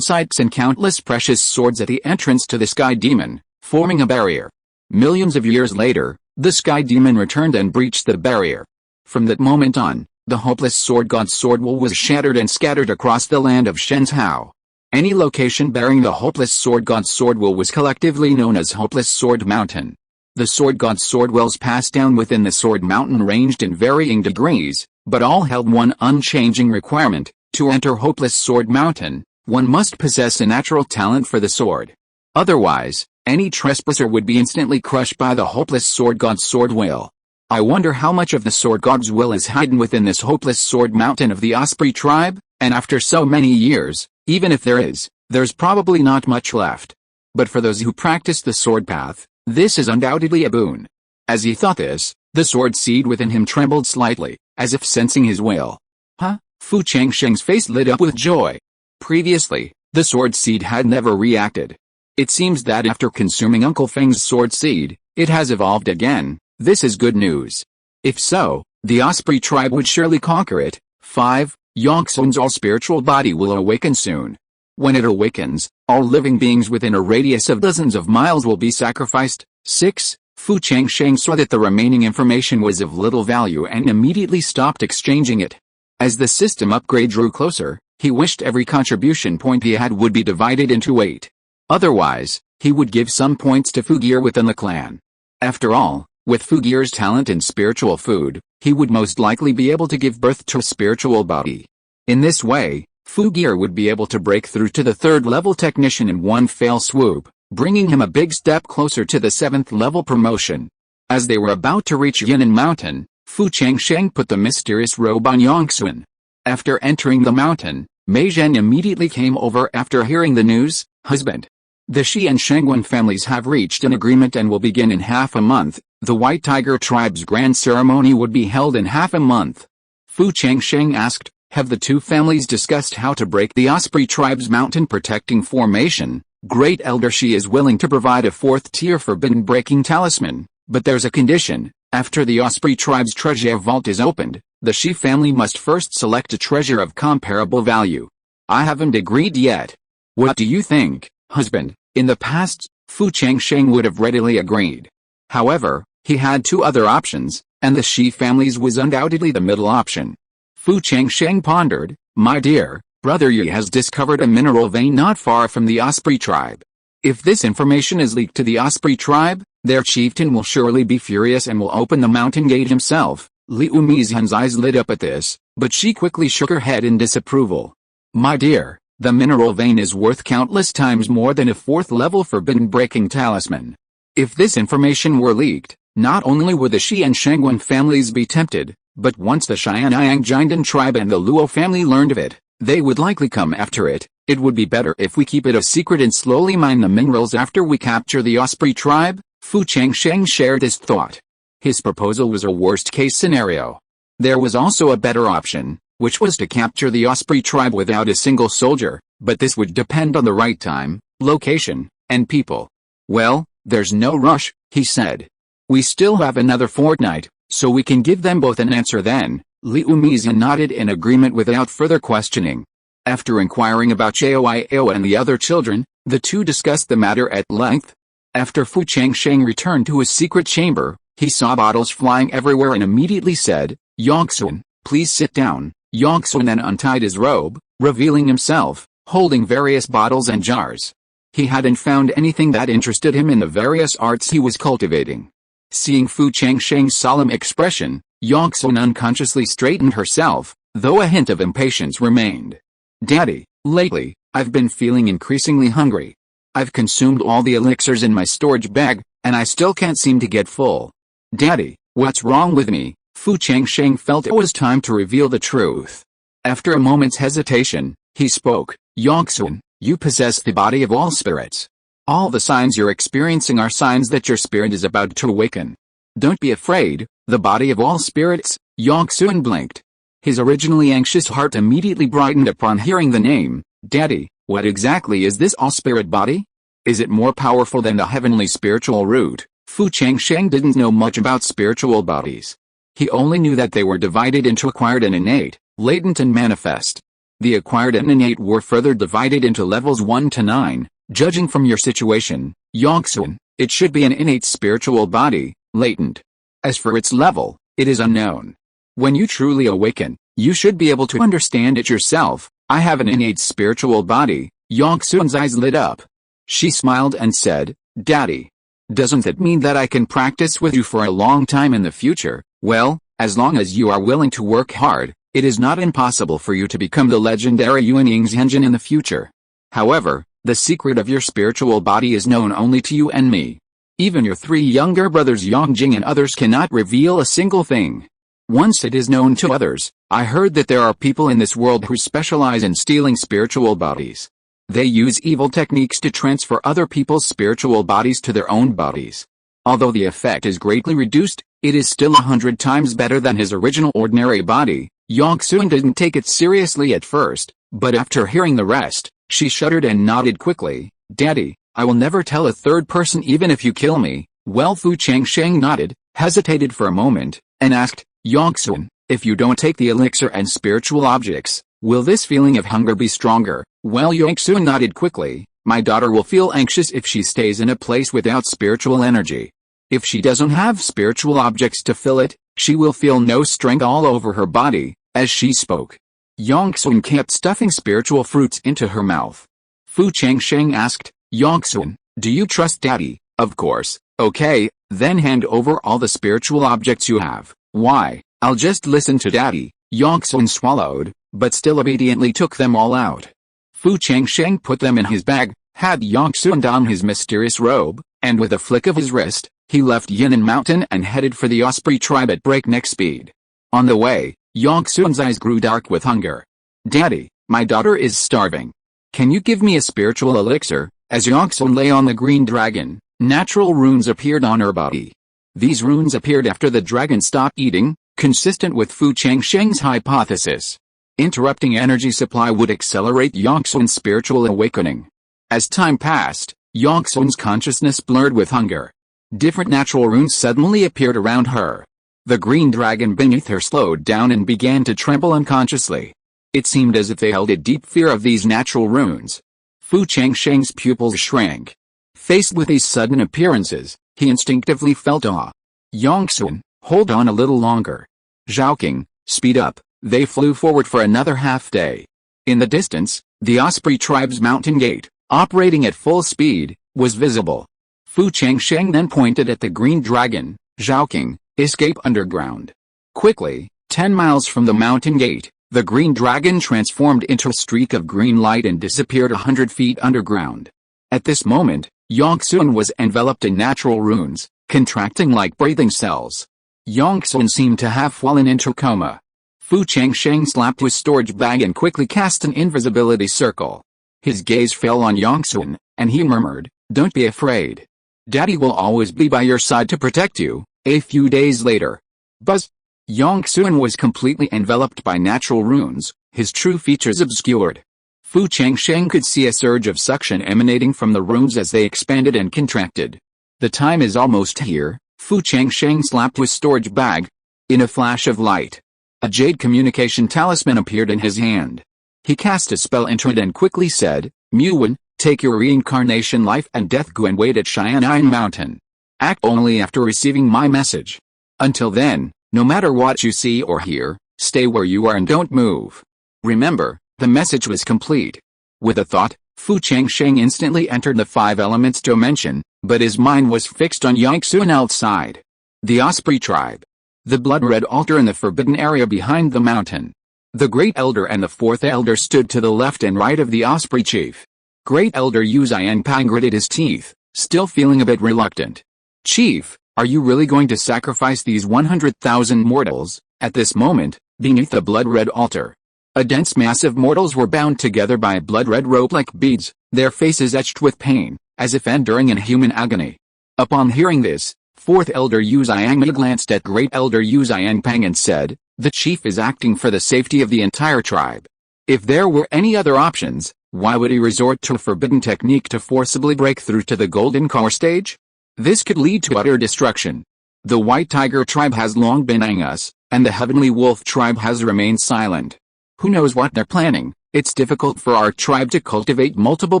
sights and countless precious swords at the entrance to the sky demon, forming a barrier. Millions of years later, the sky demon returned and breached the barrier. From that moment on, the Hopeless Sword God's sword will was shattered and scattered across the land of Shenzhou. Any location bearing the Hopeless Sword God's sword will was collectively known as Hopeless Sword Mountain. The Sword God's sword wells passed down within the Sword Mountain ranged in varying degrees, but all held one unchanging requirement: to enter Hopeless Sword Mountain, one must possess a natural talent for the sword. Otherwise, any trespasser would be instantly crushed by the Hopeless Sword God's sword will. I wonder how much of the Sword God's will is hidden within this Hopeless Sword Mountain of the Osprey tribe, and after so many years, even if there is, there's probably not much left. But for those who practice the sword path, this is undoubtedly a boon. As he thought this, the sword seed within him trembled slightly, as if sensing his will. Huh? Fu Changsheng's face lit up with joy. Previously, the sword seed had never reacted. It seems that after consuming Uncle Feng's sword seed, it has evolved again. This is good news. If so, the Osprey tribe would surely conquer it. 5. Yongsun's all-spiritual body will awaken soon. When it awakens, all living beings within a radius of dozens of miles will be sacrificed. 6. Fu Changsheng saw that the remaining information was of little value and immediately stopped exchanging it. As the system upgrade drew closer, he wished every contribution point he had would be divided into 8. Otherwise, he would give some points to Fu Gear within the clan. After all, with Fu Gear's talent in spiritual food, he would most likely be able to give birth to a spiritual body. In this way, Fu Gear would be able to break through to the 3rd level technician in one fell swoop, bringing him a big step closer to the 7th level promotion. As they were about to reach Yan'an Mountain, Fu Changsheng put the mysterious robe on Yongsun. After entering the mountain, Mei Zhen immediately came over after hearing the news. Husband. The Shi and Shangguan families have reached an agreement and will begin in half a month. The White Tiger tribe's grand ceremony would be held in half a month. Fu Changsheng asked, have the two families discussed how to break the Osprey tribe's mountain protecting formation? Great Elder Shi is willing to provide a 4th-tier forbidden breaking talisman, but there's a condition. After the Osprey tribe's treasure vault is opened, the Shi family must first select a treasure of comparable value. I haven't agreed yet. What do you think, husband? In the past, Fu Changsheng would have readily agreed. However, he had 2 other options, and the Shi family's was undoubtedly the middle option. Fu Changsheng pondered. My dear brother Yi has discovered a mineral vein not far from the Osprey tribe. If this information is leaked to the Osprey tribe, their chieftain will surely be furious and will open the mountain gate himself. Liu Mizhen's eyes lit up at this, but she quickly shook her head in disapproval. My dear, the mineral vein is worth countless times more than a 4th-level forbidden breaking talisman. If this information were leaked, not only would the Shi and Shangguan families be tempted, but once the Xianyang Jindan tribe and the Luo family learned of it, they would likely come after it. It would be better if we keep it a secret and slowly mine the minerals after we capture the Osprey tribe. Fu Changsheng shared this thought. His proposal was a worst-case scenario. There was also a better option, which was to capture the Osprey tribe without a single soldier, but this would depend on the right time, location, and people. Well, there's no rush, he said. We still have another fortnight, so we can give them both an answer then. Liu Mizhen nodded in agreement without further questioning. After inquiring about Xiao and the other children, the two discussed the matter at length. After Fu Changsheng returned to his secret chamber, he saw bottles flying everywhere and immediately said, Yongsun, please sit down. Yongsun then untied his robe, revealing himself, holding various bottles and jars. He hadn't found anything that interested him in the various arts he was cultivating. Seeing Fu Changsheng's solemn expression, Yongsun unconsciously straightened herself, though a hint of impatience remained. Daddy, lately, I've been feeling increasingly hungry. I've consumed all the elixirs in my storage bag, and I still can't seem to get full. Daddy, what's wrong with me? Fu Changsheng felt it was time to reveal the truth. After a moment's hesitation, he spoke. Yongsun, you possess the body of all spirits. All the signs you're experiencing are signs that your spirit is about to awaken. Don't be afraid, the body of all spirits. Yongsun blinked. His originally anxious heart immediately brightened upon hearing the name. Daddy, what exactly is this all-spirit body? Is it more powerful than the heavenly spiritual root? Fu Changsheng didn't know much about spiritual bodies. He only knew that they were divided into acquired and innate, latent and manifest. The acquired and innate were further divided into levels 1 to 9, judging from your situation, Yongsun, it should be an innate spiritual body, latent. As for its level, it is unknown. When you truly awaken, you should be able to understand it yourself. I have an innate spiritual body. Yongsun's eyes lit up. She smiled and said, Daddy, doesn't that mean that I can practice with you for a long time in the future? Well, as long as you are willing to work hard, it is not impossible for you to become the legendary Yuanying Zhenjin in the future. However, the secret of your spiritual body is known only to you and me. Even your 3 younger brothers Yongjing and others cannot reveal a single thing. Once it is known to others, I heard that there are people in this world who specialize in stealing spiritual bodies. They use evil techniques to transfer other people's spiritual bodies to their own bodies. Although the effect is greatly reduced, it is still 100 times better than his original ordinary body. Yongsun didn't take it seriously at first, but after hearing the rest, she shuddered and nodded quickly. Daddy, I will never tell a third person even if you kill me. Well, Fu Changsheng nodded, hesitated for a moment, and asked, Yongsun, if you don't take the elixir and spiritual objects, will this feeling of hunger be stronger? Well, Yongsun nodded quickly. My daughter will feel anxious if she stays in a place without spiritual energy. If she doesn't have spiritual objects to fill it, she will feel no strength all over her body. As she spoke, Yongsun kept stuffing spiritual fruits into her mouth. Fu Changsheng asked, Yongsun, do you trust Daddy? Of course. Okay, then hand over all the spiritual objects you have. Why? I'll just listen to Daddy. Yongsun swallowed, but still obediently took them all out. Fu Changsheng put them in his bag, had Yongsun don his mysterious robe, and with a flick of his wrist, he left Yangang Mountain and headed for the Osprey tribe at breakneck speed. On the way, Yongsun's eyes grew dark with hunger. Daddy, my daughter is starving. Can you give me a spiritual elixir? As Yongsun lay on the green dragon, natural runes appeared on her body. These runes appeared after the dragon stopped eating, consistent with Fu Changsheng's hypothesis. Interrupting energy supply would accelerate Yongsun's spiritual awakening. As time passed, Yongsun's consciousness blurred with hunger. Different natural runes suddenly appeared around her. The green dragon beneath her slowed down and began to tremble unconsciously. It seemed as if they held a deep fear of these natural runes. Fu Changsheng's pupils shrank. Faced with these sudden appearances, he instinctively felt awe. Yongsun, hold on a little longer. Zhaoking, speed up. They flew forward for another half day. In the distance, the Osprey tribe's mountain gate, operating at full speed, was visible. Fu Changsheng then pointed at the green dragon. Zhaoking, escape underground. Quickly, 10 miles from the mountain gate, the green dragon transformed into a streak of green light and disappeared 100 feet underground. At this moment, Yongsun was enveloped in natural runes, contracting like breathing cells. Yongsun seemed to have fallen into coma. Fu Changsheng slapped his storage bag and quickly cast an invisibility circle. His gaze fell on Yongsun, and he murmured, Don't be afraid. Daddy will always be by your side to protect you. A few days later, Buzz. Yongsun was completely enveloped by natural runes, his true features obscured. Fu Changsheng could see a surge of suction emanating from the runes as they expanded and contracted. The time is almost here. Fu Changsheng slapped his storage bag. In a flash of light, a jade communication talisman appeared in his hand. He cast a spell into it and quickly said, Muwen, take your reincarnation life and death go and wait at Yangang Mountain. Act only after receiving my message. Until then, no matter what you see or hear, stay where you are and don't move. Remember, the message was complete. With a thought, Fu Changsheng instantly entered the 5 elements dimension, but his mind was fixed on Yongsun outside. The Osprey tribe. The blood-red altar in the forbidden area behind the mountain. The Great Elder and the 4th Elder stood to the left and right of the Osprey chief. Great Elder Yu Xiangpang gritted his teeth, still feeling a bit reluctant. Chief, are you really going to sacrifice these 100,000 mortals? At this moment, beneath the blood-red altar, a dense mass of mortals were bound together by a blood-red rope like beads, their faces etched with pain, as if enduring inhuman agony. Upon hearing this, 4th Elder Yu Xiangmei glanced at Great Elder Yu Xiangpang and said, The chief is acting for the safety of the entire tribe. If there were any other options, why would he resort to a forbidden technique to forcibly break through to the golden core stage? This could lead to utter destruction. The White Tiger tribe has long been eyeing us, and the Heavenly Wolf tribe has remained silent. Who knows what they're planning? It's difficult for our tribe to cultivate multiple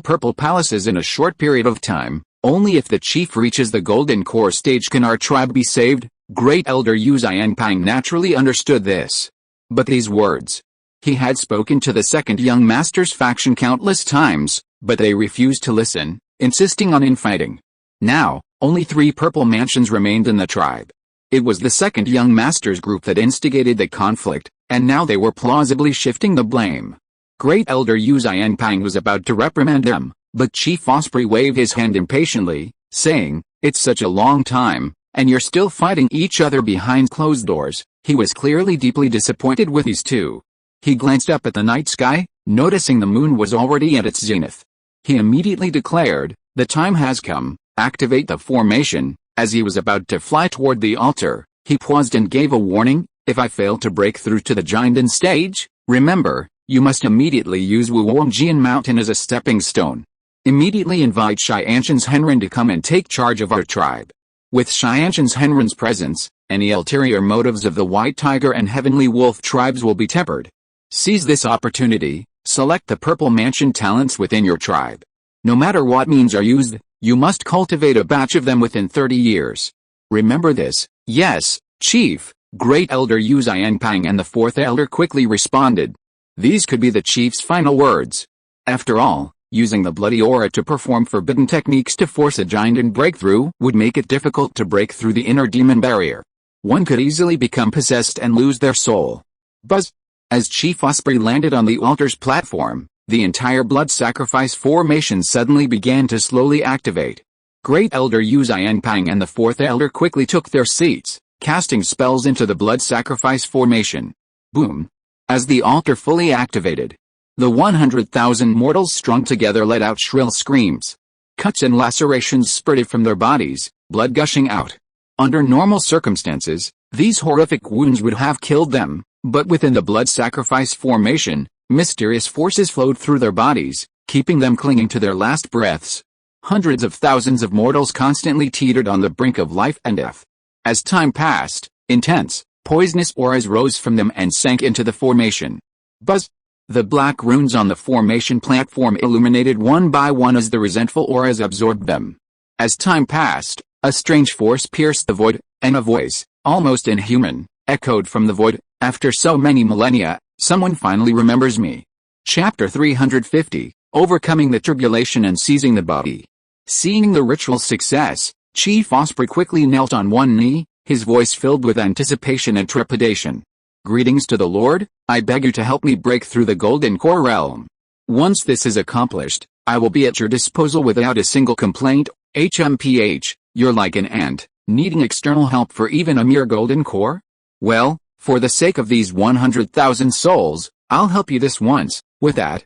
purple palaces in a short period of time. Only if the chief reaches the golden core stage can our tribe be saved. Great Elder Yu Xiangpang naturally understood this. But these words. He had spoken to the second young master's faction countless times, but they refused to listen, insisting on infighting. Now, only 3 purple mansions remained in the tribe. It was the second young master's group that instigated the conflict, and now they were plausibly shifting the blame. Great Elder Yu Xiangpang was about to reprimand them, but Chief Osprey waved his hand impatiently, saying, It's such a long time, and you're still fighting each other behind closed doors. He was clearly deeply disappointed with these two. He glanced up at the night sky, noticing the moon was already at its zenith. He immediately declared, The time has come, activate the formation. As he was about to fly toward the altar, he paused and gave a warning, If I fail to break through to the Jinden stage, remember, you must immediately use Wuongjian Mountain as a stepping stone. Immediately invite Xianshan's Henren to come and take charge of our tribe. With Xianshan's Henren's presence, any ulterior motives of the White Tiger and Heavenly Wolf tribes will be tempered. Seize this opportunity, select the Purple Mansion talents within your tribe. No matter what means are used, you must cultivate a batch of them within 30 years. Remember this. Yes, Chief, Great Elder Yu Xiangpang and the Fourth Elder quickly responded. These could be the chief's final words. After all, using the bloody aura to perform forbidden techniques to force a giant in breakthrough would make it difficult to break through the inner demon barrier. One could easily become possessed and lose their soul. Buzz! As Chief Osprey landed on the altar's platform, the entire blood sacrifice formation suddenly began to slowly activate. Great Elder Yu Xiangpang and the Fourth Elder quickly took their seats, casting spells into the blood sacrifice formation. Boom! As the altar fully activated, the 100,000 mortals strung together let out shrill screams. Cuts and lacerations spurted from their bodies, blood gushing out. Under normal circumstances, these horrific wounds would have killed them, but within the blood sacrifice formation, mysterious forces flowed through their bodies, keeping them clinging to their last breaths. Hundreds of thousands of mortals constantly teetered on the brink of life and death. As time passed, intense, poisonous auras rose from them and sank into the formation. Buzz! The black runes on the formation platform illuminated one by one as the resentful auras absorbed them. As time passed, a strange force pierced the void, and a voice, almost inhuman, echoed from the void. After so many millennia, someone finally remembers me. Chapter 350, Overcoming the Tribulation and Seizing the Body. Seeing the ritual's success, Chief Osprey quickly knelt on one knee, his voice filled with anticipation and trepidation. Greetings to the Lord, I beg you to help me break through the Golden Core realm. Once this is accomplished, I will be at your disposal without a single complaint. HMPH, you're like an ant, needing external help for even a mere Golden Core? Well, for the sake of these 100,000 souls, I'll help you this once. With that,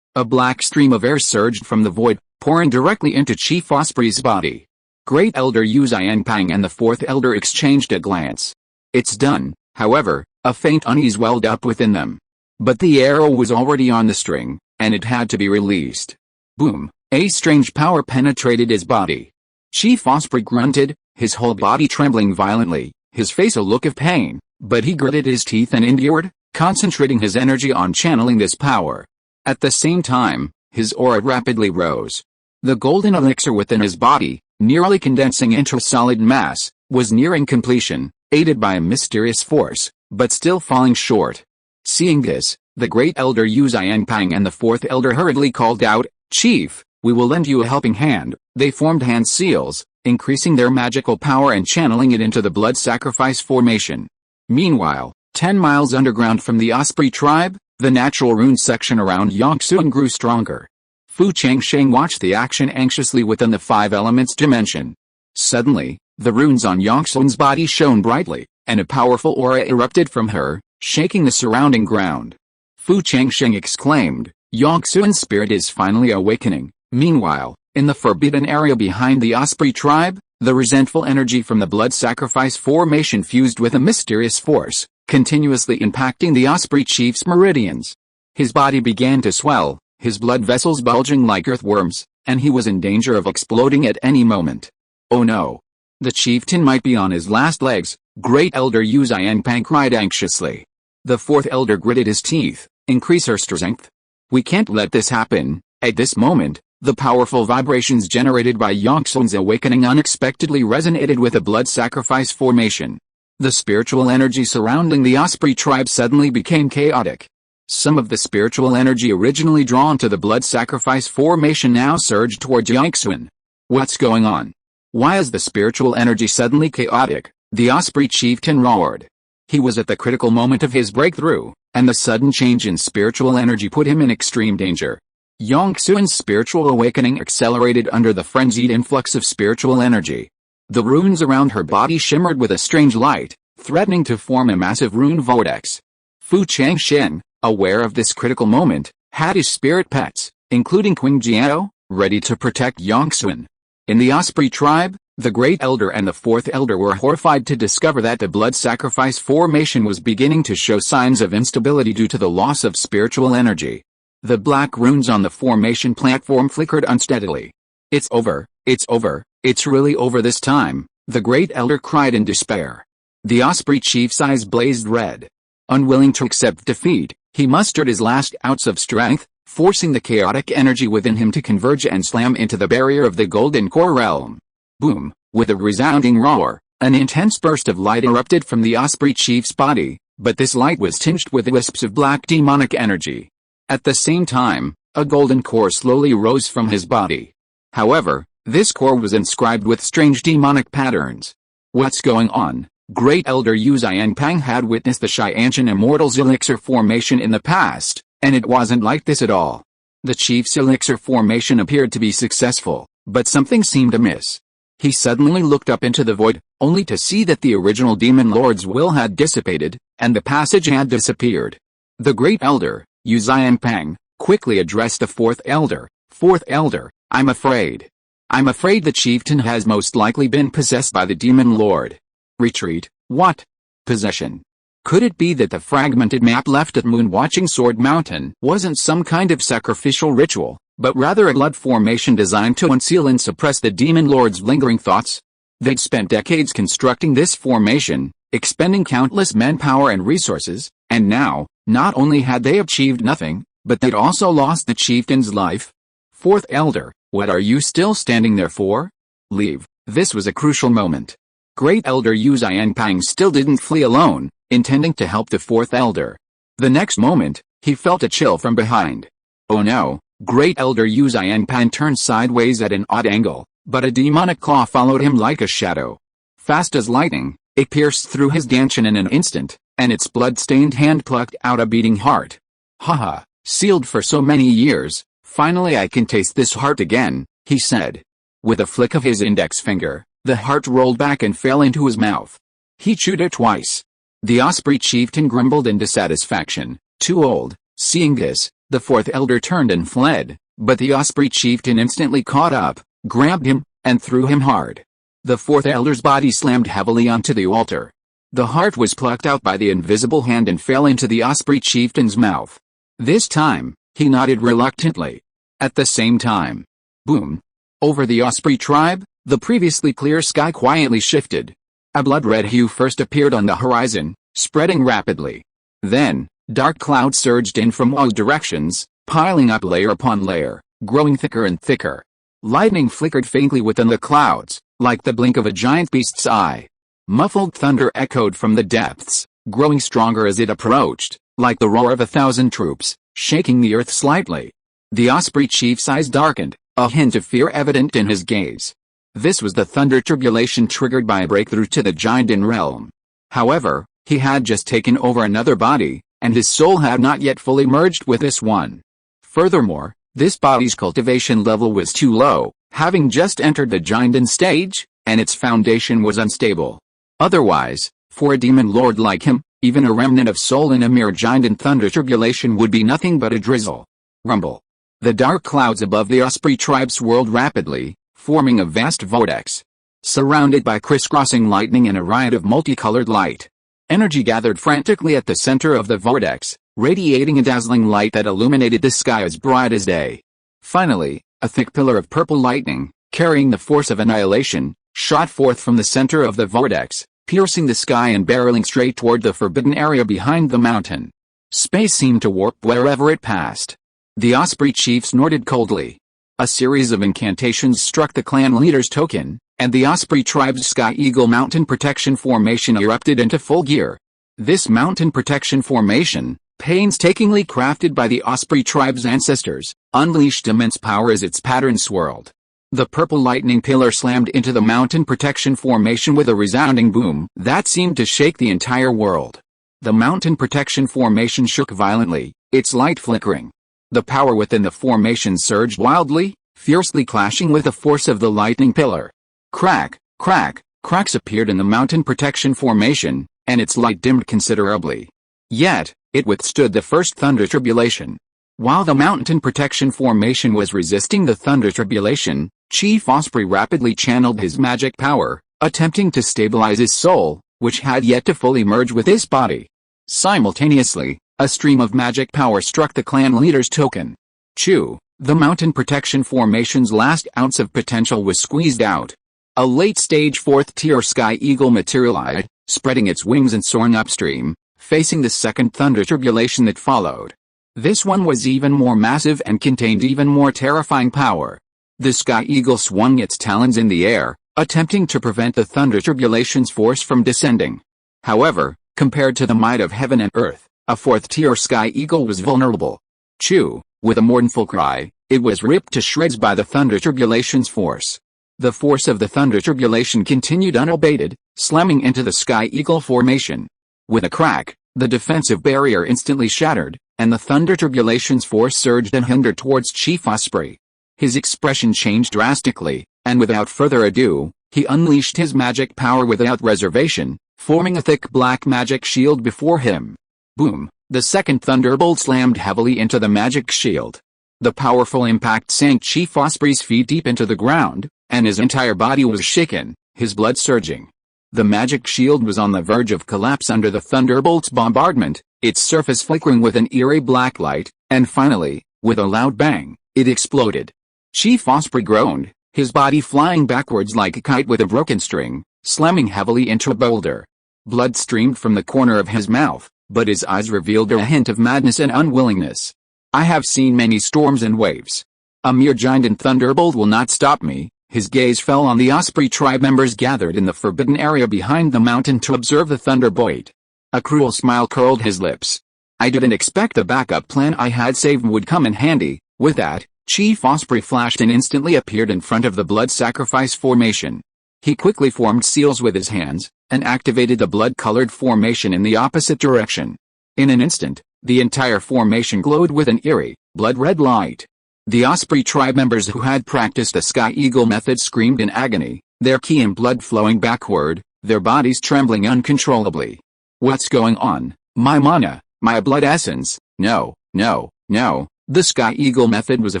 a black stream of air surged from the void, pouring directly into Chief Osprey's body. Great Elder Yu Xiangpang and the Fourth Elder exchanged a glance. It's done, however, a faint unease welled up within them. But the arrow was already on the string, and it had to be released. Boom! A strange power penetrated his body. Chief Osprey grunted, his whole body trembling violently, his face a look of pain, but he gritted his teeth and endured, concentrating his energy on channeling this power. At the same time, his aura rapidly rose. The golden elixir within his body, nearly condensing into a solid mass, was nearing completion, aided by a mysterious force, but still falling short. Seeing this, the Great Elder Yu Xiangpang and the Fourth Elder hurriedly called out, Chief, we will lend you a helping hand. They formed hand seals, increasing their magical power and channeling it into the blood sacrifice formation. Meanwhile, 10 miles underground from the Osprey tribe, the natural rune section around Yangtze grew stronger. Fu Changsheng watched the action anxiously within the Five Elements dimension. Suddenly, the runes on Yangtze's body shone brightly, and a powerful aura erupted from her, shaking the surrounding ground. Fu Changsheng exclaimed, Yangtze's spirit is finally awakening. Meanwhile, in the forbidden area behind the Osprey tribe, the resentful energy from the blood sacrifice formation fused with a mysterious force, continuously impacting the Osprey chief's meridians. His body began to swell, his blood vessels bulging like earthworms, and he was in danger of exploding at any moment. Oh no! The chieftain might be on his last legs, Great Elder Yu Xiangpang cried anxiously. The Fourth Elder gritted his teeth, increase her strength. We can't let this happen. At this moment, the powerful vibrations generated by Yangtze's awakening unexpectedly resonated with a blood sacrifice formation. The spiritual energy surrounding the Osprey tribe suddenly became chaotic. Some of the spiritual energy originally drawn to the blood sacrifice formation now surged towards Yangtze. What's going on? Why is the spiritual energy suddenly chaotic? The Osprey chieftain roared. He was at the critical moment of his breakthrough, and the sudden change in spiritual energy put him in extreme danger. Yangtze's spiritual awakening accelerated under the frenzied influx of spiritual energy. The runes around her body shimmered with a strange light, threatening to form a massive rune vortex. Fu Changsheng, aware of this critical moment, had his spirit pets, including Qing Jiao, ready to protect Yangtze. In the Osprey tribe, the Great Elder and the Fourth Elder were horrified to discover that the blood sacrifice formation was beginning to show signs of instability due to the loss of spiritual energy. The black runes on the formation platform flickered unsteadily. It's over, it's really over this time, the Great Elder cried in despair. The Osprey Chief's eyes blazed red. Unwilling to accept defeat, he mustered his last ounce of strength, forcing the chaotic energy within him to converge and slam into the barrier of the Golden Core realm. Boom! With a resounding roar, an intense burst of light erupted from the Osprey Chief's body, but this light was tinged with wisps of black demonic energy. At the same time, a golden core slowly rose from his body. However, this core was inscribed with strange demonic patterns. What's going on? Great Elder Yu Xianpang had witnessed the Xiantian Immortal's elixir formation in the past, and it wasn't like this at all. The chief's elixir formation appeared to be successful, but something seemed amiss. He suddenly looked up into the void, only to see that the original demon lord's will had dissipated, and the passage had disappeared. The Great Elder, Yu Xianpang, quickly addressed the Fourth Elder. Fourth Elder, I'm afraid the chieftain has most likely been possessed by the demon lord. Retreat? What? Possession? Could it be that the fragmented map left at Moon-Watching Sword Mountain wasn't some kind of sacrificial ritual, but rather a blood formation designed to unseal and suppress the demon lord's lingering thoughts? They'd spent decades constructing this formation, expending countless manpower and resources, and now, not only had they achieved nothing, but they'd also lost the chieftain's life. Fourth Elder, what are you still standing there for? Leave. This was a crucial moment. Great Elder Yu Xianpang still didn't flee alone, intending to help the Fourth Elder. The next moment, he felt a chill from behind. Oh no! Great Elder Yu Xianpang turned sideways at an odd angle, but a demonic claw followed him like a shadow. Fast as lightning, it pierced through his dantian in an instant, and its blood-stained hand plucked out a beating heart. Haha, sealed for so many years, finally I can taste this heart again, he said. With a flick of his index finger, the heart rolled back and fell into his mouth. He chewed it twice. The Osprey Chieftain grumbled in dissatisfaction. Too old. Seeing this, the Fourth Elder turned and fled, but the Osprey Chieftain instantly caught up, grabbed him, and threw him hard. The Fourth Elder's body slammed heavily onto the altar. The heart was plucked out by the invisible hand and fell into the Osprey Chieftain's mouth. This time, he nodded reluctantly. At the same time, boom! Over the Osprey tribe, the previously clear sky quietly shifted. A blood-red hue first appeared on the horizon, spreading rapidly. Then, dark clouds surged in from all directions, piling up layer upon layer, growing thicker and thicker. Lightning flickered faintly within the clouds, like the blink of a giant beast's eye. Muffled thunder echoed from the depths, growing stronger as it approached, like the roar of 1,000 troops, shaking the earth slightly. The Osprey Chief's eyes darkened, a hint of fear evident in his gaze. This was the thunder tribulation triggered by a breakthrough to the Jiandan realm. However, he had just taken over another body, and his soul had not yet fully merged with this one. Furthermore, this body's cultivation level was too low, having just entered the Jiandan stage, and its foundation was unstable. Otherwise, for a demon lord like him, even a remnant of soul in a mere Jiandan thunder tribulation would be nothing but a drizzle. Rumble. The dark clouds above the Osprey tribe swirled rapidly, forming a vast vortex. Surrounded by crisscrossing lightning and a riot of multicolored light. Energy gathered frantically at the center of the vortex, radiating a dazzling light that illuminated the sky as bright as day. Finally, a thick pillar of purple lightning, carrying the force of annihilation, shot forth from the center of the vortex, piercing the sky and barreling straight toward the forbidden area behind the mountain. Space seemed to warp wherever it passed. The Osprey Chief snorted coldly. A series of incantations struck the clan leader's token, and the Osprey tribe's Sky Eagle Mountain Protection Formation erupted into full gear. This mountain protection formation, painstakingly crafted by the Osprey tribe's ancestors, unleashed immense power as its pattern swirled. The purple lightning pillar slammed into the mountain protection formation with a resounding boom that seemed to shake the entire world. The mountain protection formation shook violently, its light flickering. The power within the formation surged wildly, fiercely clashing with the force of the lightning pillar. Crack, crack, cracks appeared in the mountain protection formation, and its light dimmed considerably. Yet, it withstood the first thunder tribulation. While the mountain protection formation was resisting the thunder tribulation, Chief Osprey rapidly channeled his magic power, attempting to stabilize his soul, which had yet to fully merge with his body. Simultaneously, A stream of magic power struck the clan leader's token. Chew, the mountain protection formation's last ounce of potential was squeezed out. A late-stage 4th-tier sky eagle materialized, spreading its wings and soaring upstream, facing the second thunder turbulation that followed. This one was even more massive and contained even more terrifying power. The sky eagle swung its talons in the air, attempting to prevent the thunder turbulation's force from descending. However, compared to the might of heaven and earth, a 4th-tier sky eagle was vulnerable. Chew, with a mournful cry, it was ripped to shreds by the thunder turbulation's force. The force of the thunder turbulation continued unabated, slamming into the sky eagle formation. With a crack, the defensive barrier instantly shattered, and the thunder turbulation's force surged and hindered towards Chief Osprey. His expression changed drastically, and without further ado, he unleashed his magic power without reservation, forming a thick black magic shield before him. Boom! The second thunderbolt slammed heavily into the magic shield. The powerful impact sank Chief Osprey's feet deep into the ground, and his entire body was shaken, his blood surging. The magic shield was on the verge of collapse under the thunderbolt's bombardment, its surface flickering with an eerie black light, and finally, with a loud bang, it exploded. Chief Osprey groaned, his body flying backwards like a kite with a broken string, slamming heavily into a boulder. Blood streamed from the corner of his mouth, but his eyes revealed a hint of madness and unwillingness. I have seen many storms and waves. A mere giant and thunderbolt will not stop me. His gaze fell on the Osprey tribe members gathered in the forbidden area behind the mountain to observe the thunderbolt. A cruel smile curled his lips. I didn't expect the backup plan I had saved would come in handy. With that, Chief Osprey flashed and instantly appeared in front of the blood sacrifice formation. He quickly formed seals with his hands, and activated the blood-colored formation in the opposite direction. In an instant, the entire formation glowed with an eerie, blood-red light. The Osprey tribe members who had practiced the Sky Eagle method screamed in agony, their ki and blood flowing backward, their bodies trembling uncontrollably. What's going on? My mana, my blood essence, no, no, no. The Sky Eagle method was a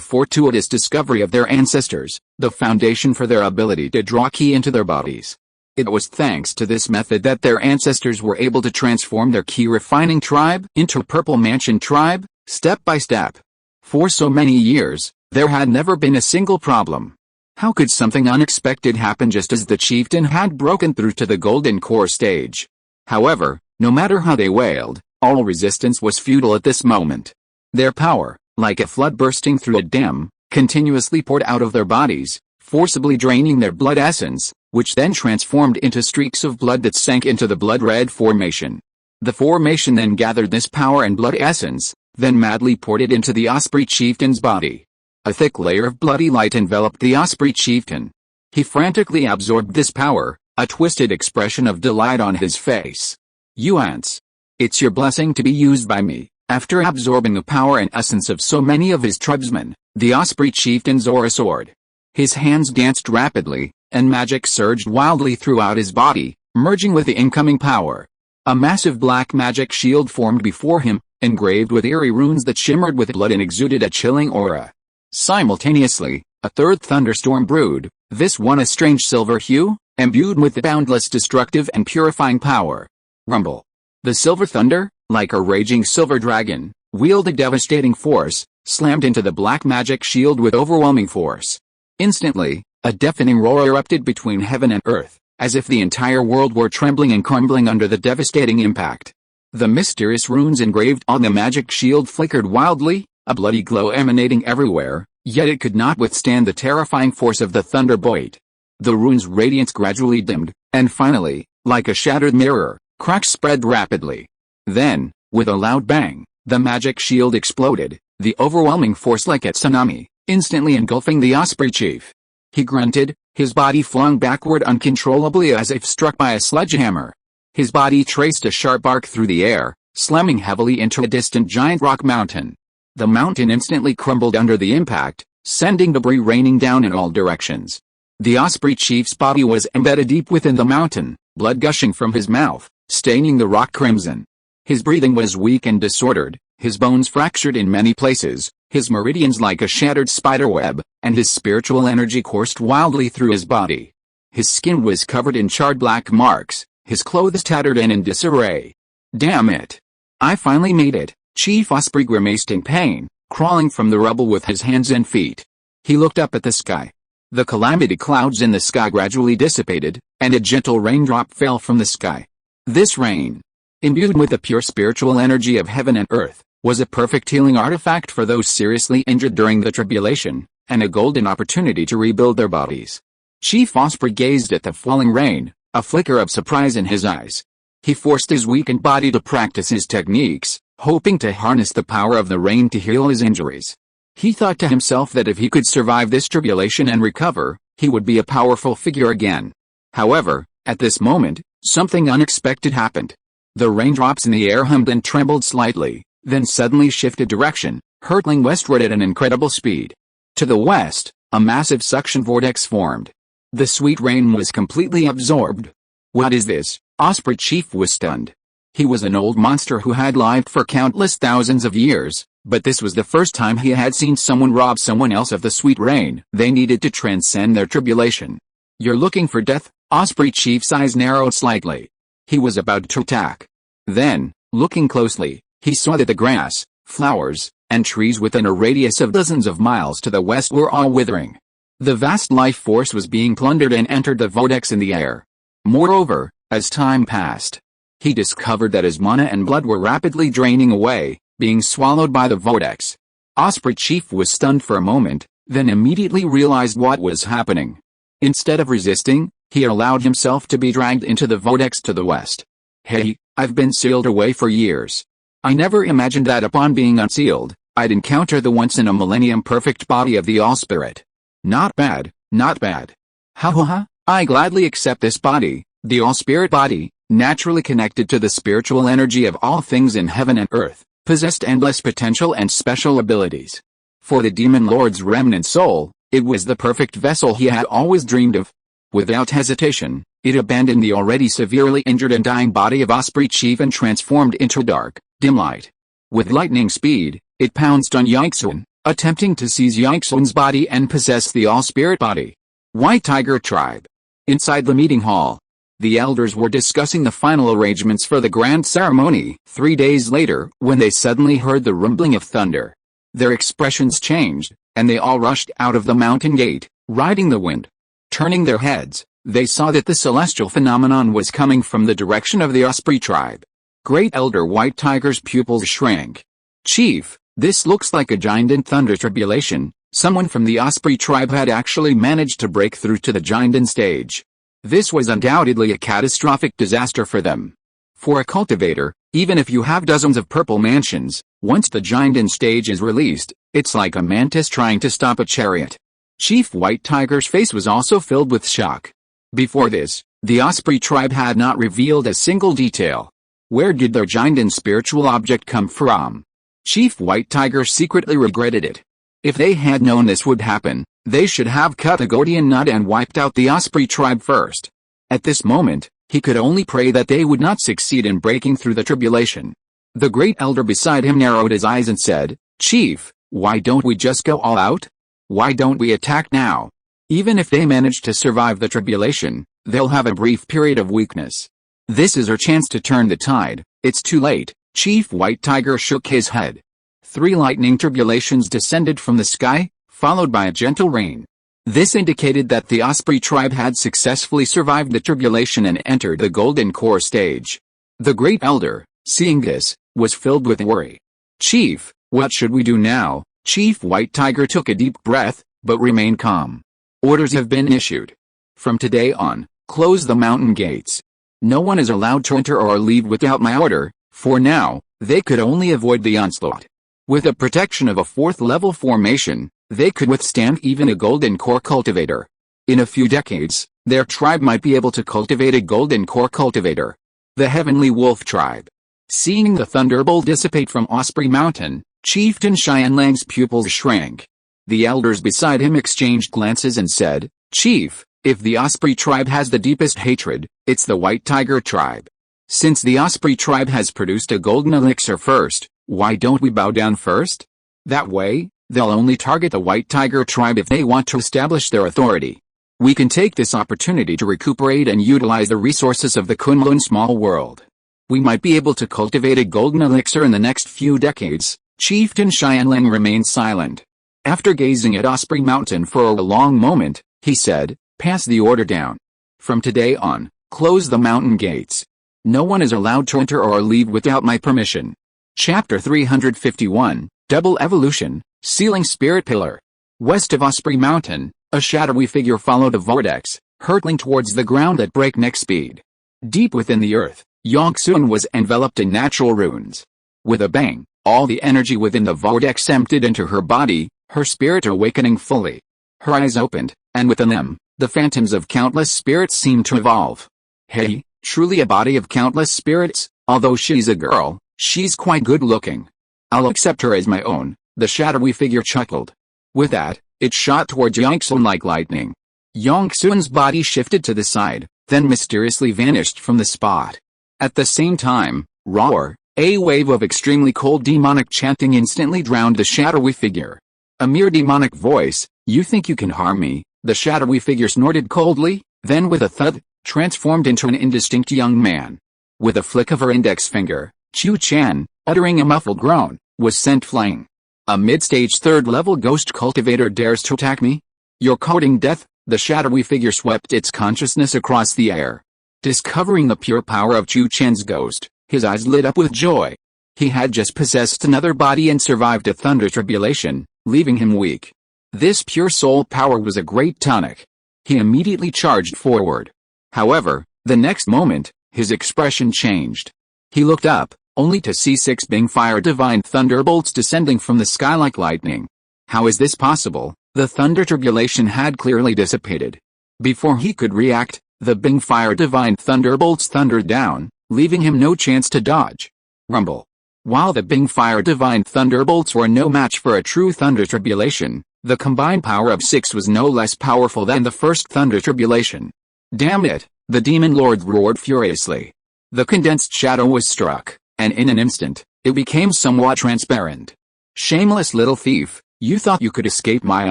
fortuitous discovery of their ancestors, the foundation for their ability to draw ki into their bodies. It was thanks to this method that their ancestors were able to transform their ki refining tribe into a purple mansion tribe, step by step. For so many years, there had never been a single problem. How could something unexpected happen just as the chieftain had broken through to the golden core stage? However, no matter how they wailed, all resistance was futile at this moment. Their power, like a flood bursting through a dam, continuously poured out of their bodies, forcibly draining their blood essence, which then transformed into streaks of blood that sank into the blood-red formation. The formation then gathered this power and blood essence, then madly poured it into the Osprey chieftain's body. A thick layer of bloody light enveloped the Osprey chieftain. He frantically absorbed this power, a twisted expression of delight on his face. You ants. It's your blessing to be used by me. After absorbing the power and essence of so many of his tribesmen, the Osprey chieftain Zora soared. His hands danced rapidly, and magic surged wildly throughout his body, merging with the incoming power. A massive black magic shield formed before him, engraved with eerie runes that shimmered with blood and exuded a chilling aura. Simultaneously, a third thunderstorm brewed, this one a strange silver hue, imbued with boundless destructive and purifying power. Rumble. The silver thunder, like a raging silver dragon, wielded devastating force, slammed into the black magic shield with overwhelming force. Instantly, a deafening roar erupted between heaven and earth, as if the entire world were trembling and crumbling under the devastating impact. The mysterious runes engraved on the magic shield flickered wildly, a bloody glow emanating everywhere, yet it could not withstand the terrifying force of the thunderbolt. The runes' radiance gradually dimmed, and finally, like a shattered mirror, cracks spread rapidly. Then, with a loud bang, the magic shield exploded, the overwhelming force like a tsunami, instantly engulfing the Osprey chief. He grunted, his body flung backward uncontrollably as if struck by a sledgehammer. His body traced a sharp arc through the air, slamming heavily into a distant giant rock mountain. The mountain instantly crumbled under the impact, sending debris raining down in all directions. The Osprey chief's body was embedded deep within the mountain, blood gushing from his mouth, staining the rock crimson. His breathing was weak and disordered, his bones fractured in many places, his meridians like a shattered spiderweb, and his spiritual energy coursed wildly through his body. His skin was covered in charred black marks, his clothes tattered and in disarray. Damn it! I finally made it, Chief Osprey grimaced in pain, crawling from the rubble with his hands and feet. He looked up at the sky. The calamity clouds in the sky gradually dissipated, and a gentle raindrop fell from the sky. This rain, imbued with the pure spiritual energy of heaven and earth, was a perfect healing artifact for those seriously injured during the tribulation, and a golden opportunity to rebuild their bodies. Chief Osprey gazed at the falling rain, a flicker of surprise in his eyes. He forced his weakened body to practice his techniques, hoping to harness the power of the rain to heal his injuries. He thought to himself that if he could survive this tribulation and recover, he would be a powerful figure again. However, at this moment, something unexpected happened. The raindrops in the air hummed and trembled slightly, then suddenly shifted direction, hurtling westward at an incredible speed. To the west, a massive suction vortex formed. The sweet rain was completely absorbed. What is this? Osprey Chief was stunned. He was an old monster who had lived for countless thousands of years, but this was the first time he had seen someone rob someone else of the sweet rain they needed to transcend their tribulation. You're looking for death? Osprey Chief's eyes narrowed slightly. He was about to attack. Then, looking closely, he saw that the grass, flowers, and trees within a radius of dozens of miles to the west were all withering. The vast life force was being plundered and entered the vortex in the air. Moreover, as time passed, he discovered that his mana and blood were rapidly draining away, being swallowed by the vortex. Osprey Chief was stunned for a moment, then immediately realized what was happening. Instead of resisting, he allowed himself to be dragged into the vortex to the west. Hey, I've been sealed away for years. I never imagined that upon being unsealed, I'd encounter the once-in-a-millennium perfect body of the All-Spirit. Not bad, not bad. Ha ha ha, I gladly accept this body, the All-Spirit body, naturally connected to the spiritual energy of all things in heaven and earth, possessed endless potential and special abilities. For the Demon Lord's remnant soul, it was the perfect vessel he had always dreamed of. Without hesitation, it abandoned the already severely injured and dying body of Osprey Chief and transformed into dark, dim light. With lightning speed, it pounced on Yangang, attempting to seize Yang's body and possess the All-Spirit body. White Tiger Tribe. Inside the meeting hall, the elders were discussing the final arrangements for the grand ceremony. 3 days later, when they suddenly heard the rumbling of thunder, their expressions changed, and they all rushed out of the mountain gate, riding the wind. Turning their heads, they saw that the celestial phenomenon was coming from the direction of the Osprey tribe. Great Elder White Tiger's pupils shrank. Chief, this looks like a giant in thunder tribulation. Someone from the Osprey tribe had actually managed to break through to the giant stage. This was undoubtedly a catastrophic disaster for them. For a cultivator, even if you have dozens of purple mansions, once the giant stage is released, it's like a mantis trying to stop a chariot. Chief White Tiger's face was also filled with shock. Before this, the Osprey tribe had not revealed a single detail. Where did their giant spiritual object come from? Chief White Tiger secretly regretted it. If they had known this would happen, they should have cut the Gordian knot and wiped out the Osprey tribe first. At this moment, he could only pray that they would not succeed in breaking through the tribulation. The great elder beside him narrowed his eyes and said, "Chief, why don't we just go all out? Why don't we attack now? Even if they manage to survive the tribulation, they'll have a brief period of weakness. This is our chance to turn the tide." "It's too late." Chief White Tiger shook his head. 3 lightning tribulations descended from the sky, followed by a gentle rain. This indicated that the Osprey tribe had successfully survived the tribulation and entered the golden core stage. The great elder, seeing this, was filled with worry. "Chief, what should we do now?" Chief White Tiger took a deep breath, but remained calm. "Orders have been issued. From today on, close the mountain gates. No one is allowed to enter or leave without my order." For now, they could only avoid the onslaught. With the protection of a 4th-level formation, they could withstand even a golden core cultivator. In a few decades, their tribe might be able to cultivate a golden core cultivator. The Heavenly Wolf Tribe. Seeing the thunderbolt dissipate from Osprey Mountain, Chieftain Xianlang's pupils shrank. The elders beside him exchanged glances and said, "Chief, if the Osprey tribe has the deepest hatred, it's the White Tiger tribe. Since the Osprey tribe has produced a golden elixir first, why don't we bow down first? That way, they'll only target the White Tiger tribe if they want to establish their authority. We can take this opportunity to recuperate and utilize the resources of the Kunlun small world." We might be able to cultivate a golden elixir in the next few decades." Chieftain Xianling remained silent. After gazing at Osprey Mountain for a long moment, he said, "Pass the order down. From today on, close the mountain gates. No one is allowed to enter or leave without my permission." Chapter 351, Double Evolution, Sealing Spirit Pillar. West of Osprey Mountain, a shadowy figure followed a vortex, hurtling towards the ground at breakneck speed. Deep within the earth, Yangsun was enveloped in natural runes. With a bang, all the energy within the vortex emptied into her body, her spirit awakening fully. Her eyes opened, and within them, the phantoms of countless spirits seemed to evolve. "Hey, truly a body of countless spirits, although she's a girl, she's quite good looking. I'll accept her as my own," the shadowy figure chuckled. With that, it shot towards Yangsun like lightning. Yangsun's body shifted to the side, then mysteriously vanished from the spot. At the same time, roar, a wave of extremely cold demonic chanting instantly drowned the shadowy figure. A mere demonic voice, "You think you can harm me?" The shadowy figure snorted coldly, then with a thud, transformed into an indistinct young man. With a flick of her index finger, Chu Chan, uttering a muffled groan, was sent flying. "A mid-stage third-level ghost cultivator dares to attack me? You're courting death." The shadowy figure swept its consciousness across the air. Discovering the pure power of Chu Chan's ghost, his eyes lit up with joy. He had just possessed another body and survived a thunder tribulation, leaving him weak. This pure soul power was a great tonic. He immediately charged forward. However, the next moment, his expression changed. He looked up, only to see 6 Bing Fire Divine Thunderbolts descending from the sky like lightning. How is this possible? The thunder tribulation had clearly dissipated. Before he could react, the Bing Fire Divine Thunderbolts thundered down, leaving him no chance to dodge. Rumble. While the Bing Fire Divine Thunderbolts were no match for a true thunder tribulation, the combined power of 6 was no less powerful than the first thunder tribulation. "Damn it!" the demon lord roared furiously. The condensed shadow was struck, and in an instant, it became somewhat transparent. "Shameless little thief, you thought you could escape my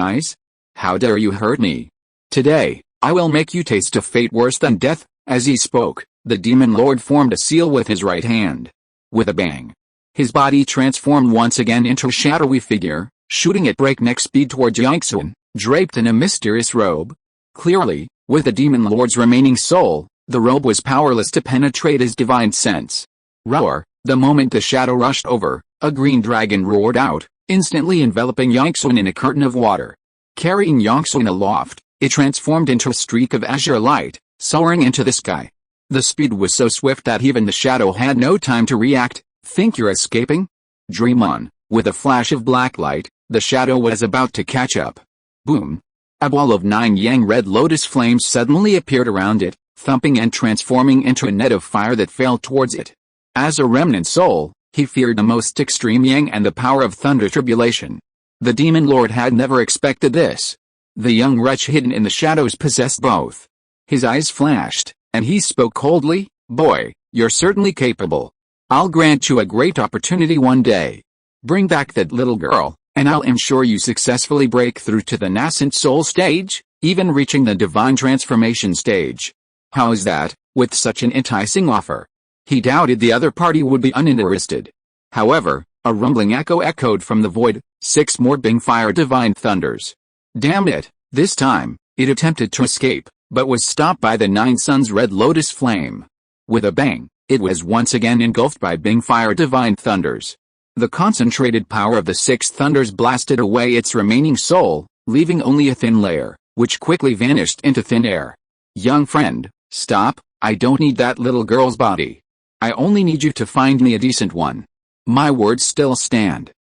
eyes? How dare you hurt me? Today, I will make you taste a fate worse than death." As he spoke, the demon lord formed a seal with his right hand. With a bang, his body transformed once again into a shadowy figure, shooting at breakneck speed towards Yangsun, draped in a mysterious robe. Clearly, with the demon lord's remaining soul, the robe was powerless to penetrate his divine sense. Roar! The moment the shadow rushed over, a green dragon roared out, instantly enveloping Yangsun in a curtain of water. Carrying Yangsun aloft, it transformed into a streak of azure light, soaring into the sky. The speed was so swift that even the shadow had no time to react. "Think you're escaping? Dream on." With a flash of black light, the shadow was about to catch up. Boom! A ball of 9 yang red lotus flames suddenly appeared around it, thumping and transforming into a net of fire that fell towards it. As a remnant soul, he feared the most extreme yang and the power of thunder tribulation. The demon lord had never expected this. The young wretch hidden in the shadows possessed both. His eyes flashed, and he spoke coldly, "Boy, you're certainly capable. I'll grant you a great opportunity one day. Bring back that little girl, and I'll ensure you successfully break through to the nascent soul stage, even reaching the divine transformation stage." How is that, with such an enticing offer? He doubted the other party would be uninterested. However, a rumbling echo echoed from the void, 6 more Bing Fire Divine Thunders. Damn it, this time, it attempted to escape, but was stopped by the 9 Suns Red Lotus Flame. With a bang, it was once again engulfed by Bing Fire Divine Thunders. The concentrated power of the 6 thunders blasted away its remaining soul, leaving only a thin layer, which quickly vanished into thin air. "Young friend, stop, I don't need that little girl's body. I only need you to find me a decent one. My words still stand."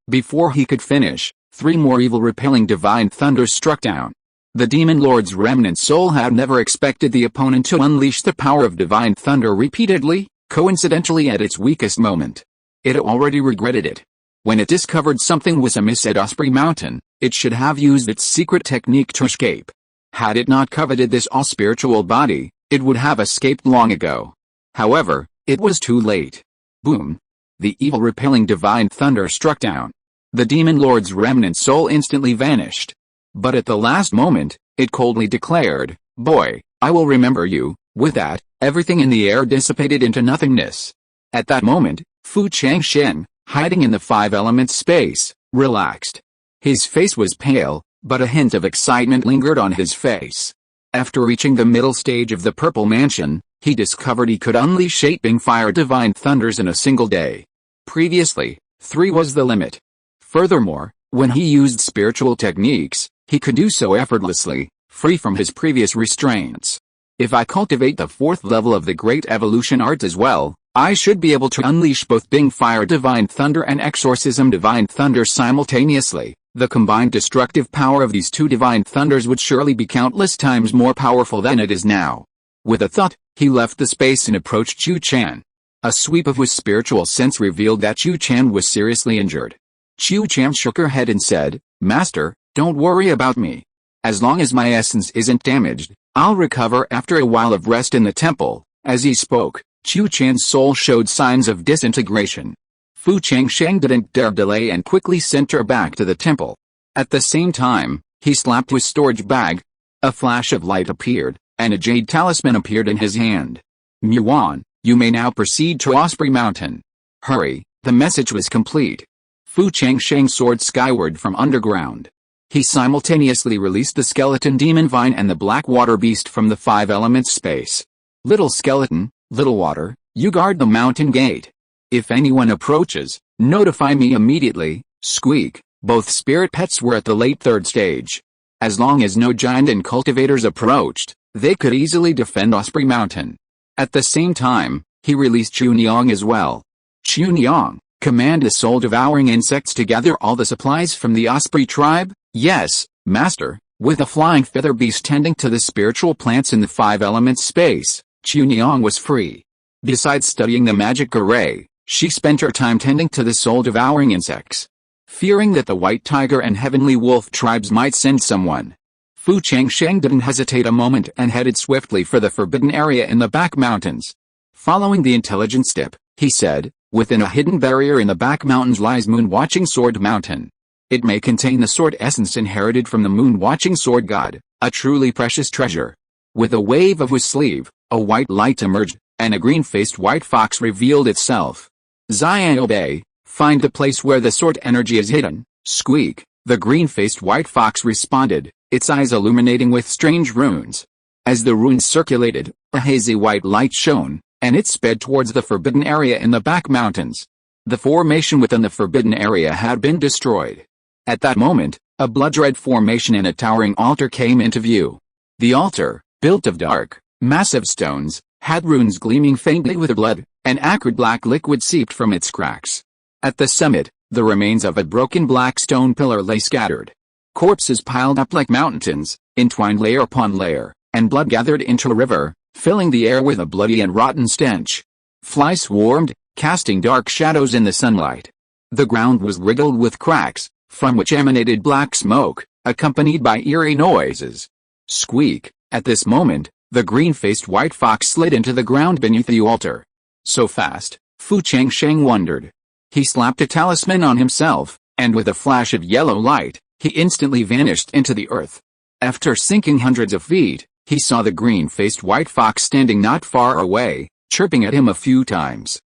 Before he could finish, 3 more evil repelling divine thunders struck down. The demon lord's remnant soul had never expected the opponent to unleash the power of divine thunder repeatedly, coincidentally at its weakest moment. It already regretted it. When it discovered something was amiss at Osprey Mountain, it should have used its secret technique to escape. Had it not coveted this all-spiritual body, it would have escaped long ago. However, it was too late. Boom! The evil repelling divine thunder struck down. The demon lord's remnant soul instantly vanished. But at the last moment, it coldly declared, "Boy, I will remember you, With that, everything in the air dissipated into nothingness. At that moment, Changsheng, hiding in the five elements space, relaxed. His face was pale, but a hint of excitement lingered on his face. After reaching the middle stage of the Purple Mansion, he discovered he could unleash 8 fire divine thunders in a single day. Previously, 3 was the limit. Furthermore, when he used spiritual techniques, he could do so effortlessly, free from his previous restraints. If I cultivate the 4th level of the Great Evolution Art as well, I should be able to unleash both Bing Fire Divine Thunder and Exorcism Divine Thunder simultaneously. The combined destructive power of these 2 divine thunders would surely be countless times more powerful than it is now. With a thought, he left the space and approached Chu Chan. A sweep of his spiritual sense revealed that Chu Chan was seriously injured. Chu Chan shook her head and said, "Master, don't worry about me. As long as my essence isn't damaged, I'll recover after a while of rest in the temple." As he spoke, Chu Chan's soul showed signs of disintegration. Changsheng didn't dare delay and quickly sent her back to the temple. At the same time, he slapped his storage bag. A flash of light appeared, and a jade talisman appeared in his hand. "Muan, you may now proceed to Osprey Mountain." "Hurry," the message was complete. Changsheng soared skyward from underground. He simultaneously released the skeleton demon vine and the black water beast from the 5 elements space. "Little skeleton, little water, you guard the mountain gate. If anyone approaches, notify me immediately." Squeak. Both spirit pets were at the late 3rd stage. As long as no giant and cultivators approached, they could easily defend Osprey Mountain. At the same time, he released Chunyang as well. "Chunyang, command the soul-devouring insects to gather all the supplies from the Osprey tribe." "Yes, Master." With a flying feather beast tending to the spiritual plants in the 5 elements space, Chunyang was free. Besides studying the magic array, she spent her time tending to the soul-devouring insects. Fearing that the White Tiger and Heavenly Wolf tribes might send someone, Changsheng didn't hesitate a moment and headed swiftly for the forbidden area in the back mountains. Following the intelligence tip, he said, "Within a hidden barrier in the back mountains lies Moon-Watching Sword Mountain. It may contain the sword essence inherited from the Moon-Watching Sword God, a truly precious treasure." With a wave of his sleeve, a white light emerged, and a green-faced white fox revealed itself. "Xiaobei, find the place where the sword energy is hidden." Squeak. The green-faced white fox responded, its eyes illuminating with strange runes. As the runes circulated, a hazy white light shone, and it sped towards the forbidden area in the back mountains. The formation within the forbidden area had been destroyed. At that moment, a blood-red formation in a towering altar came into view. The altar, built of dark, massive stones, had runes gleaming faintly with blood, and acrid black liquid seeped from its cracks. At the summit, the remains of a broken black stone pillar lay scattered. Corpses piled up like mountains, entwined layer upon layer, and blood gathered into a river, filling the air with a bloody and rotten stench. Flies swarmed, casting dark shadows in the sunlight. The ground was riddled with cracks, from which emanated black smoke, accompanied by eerie noises. Squeak. At this moment, the green-faced white fox slid into the ground beneath the altar. So fast, Changsheng wondered. He slapped a talisman on himself, and with a flash of yellow light, he instantly vanished into the earth. After sinking hundreds of feet, he saw the green-faced white fox standing not far away, chirping at him a few times.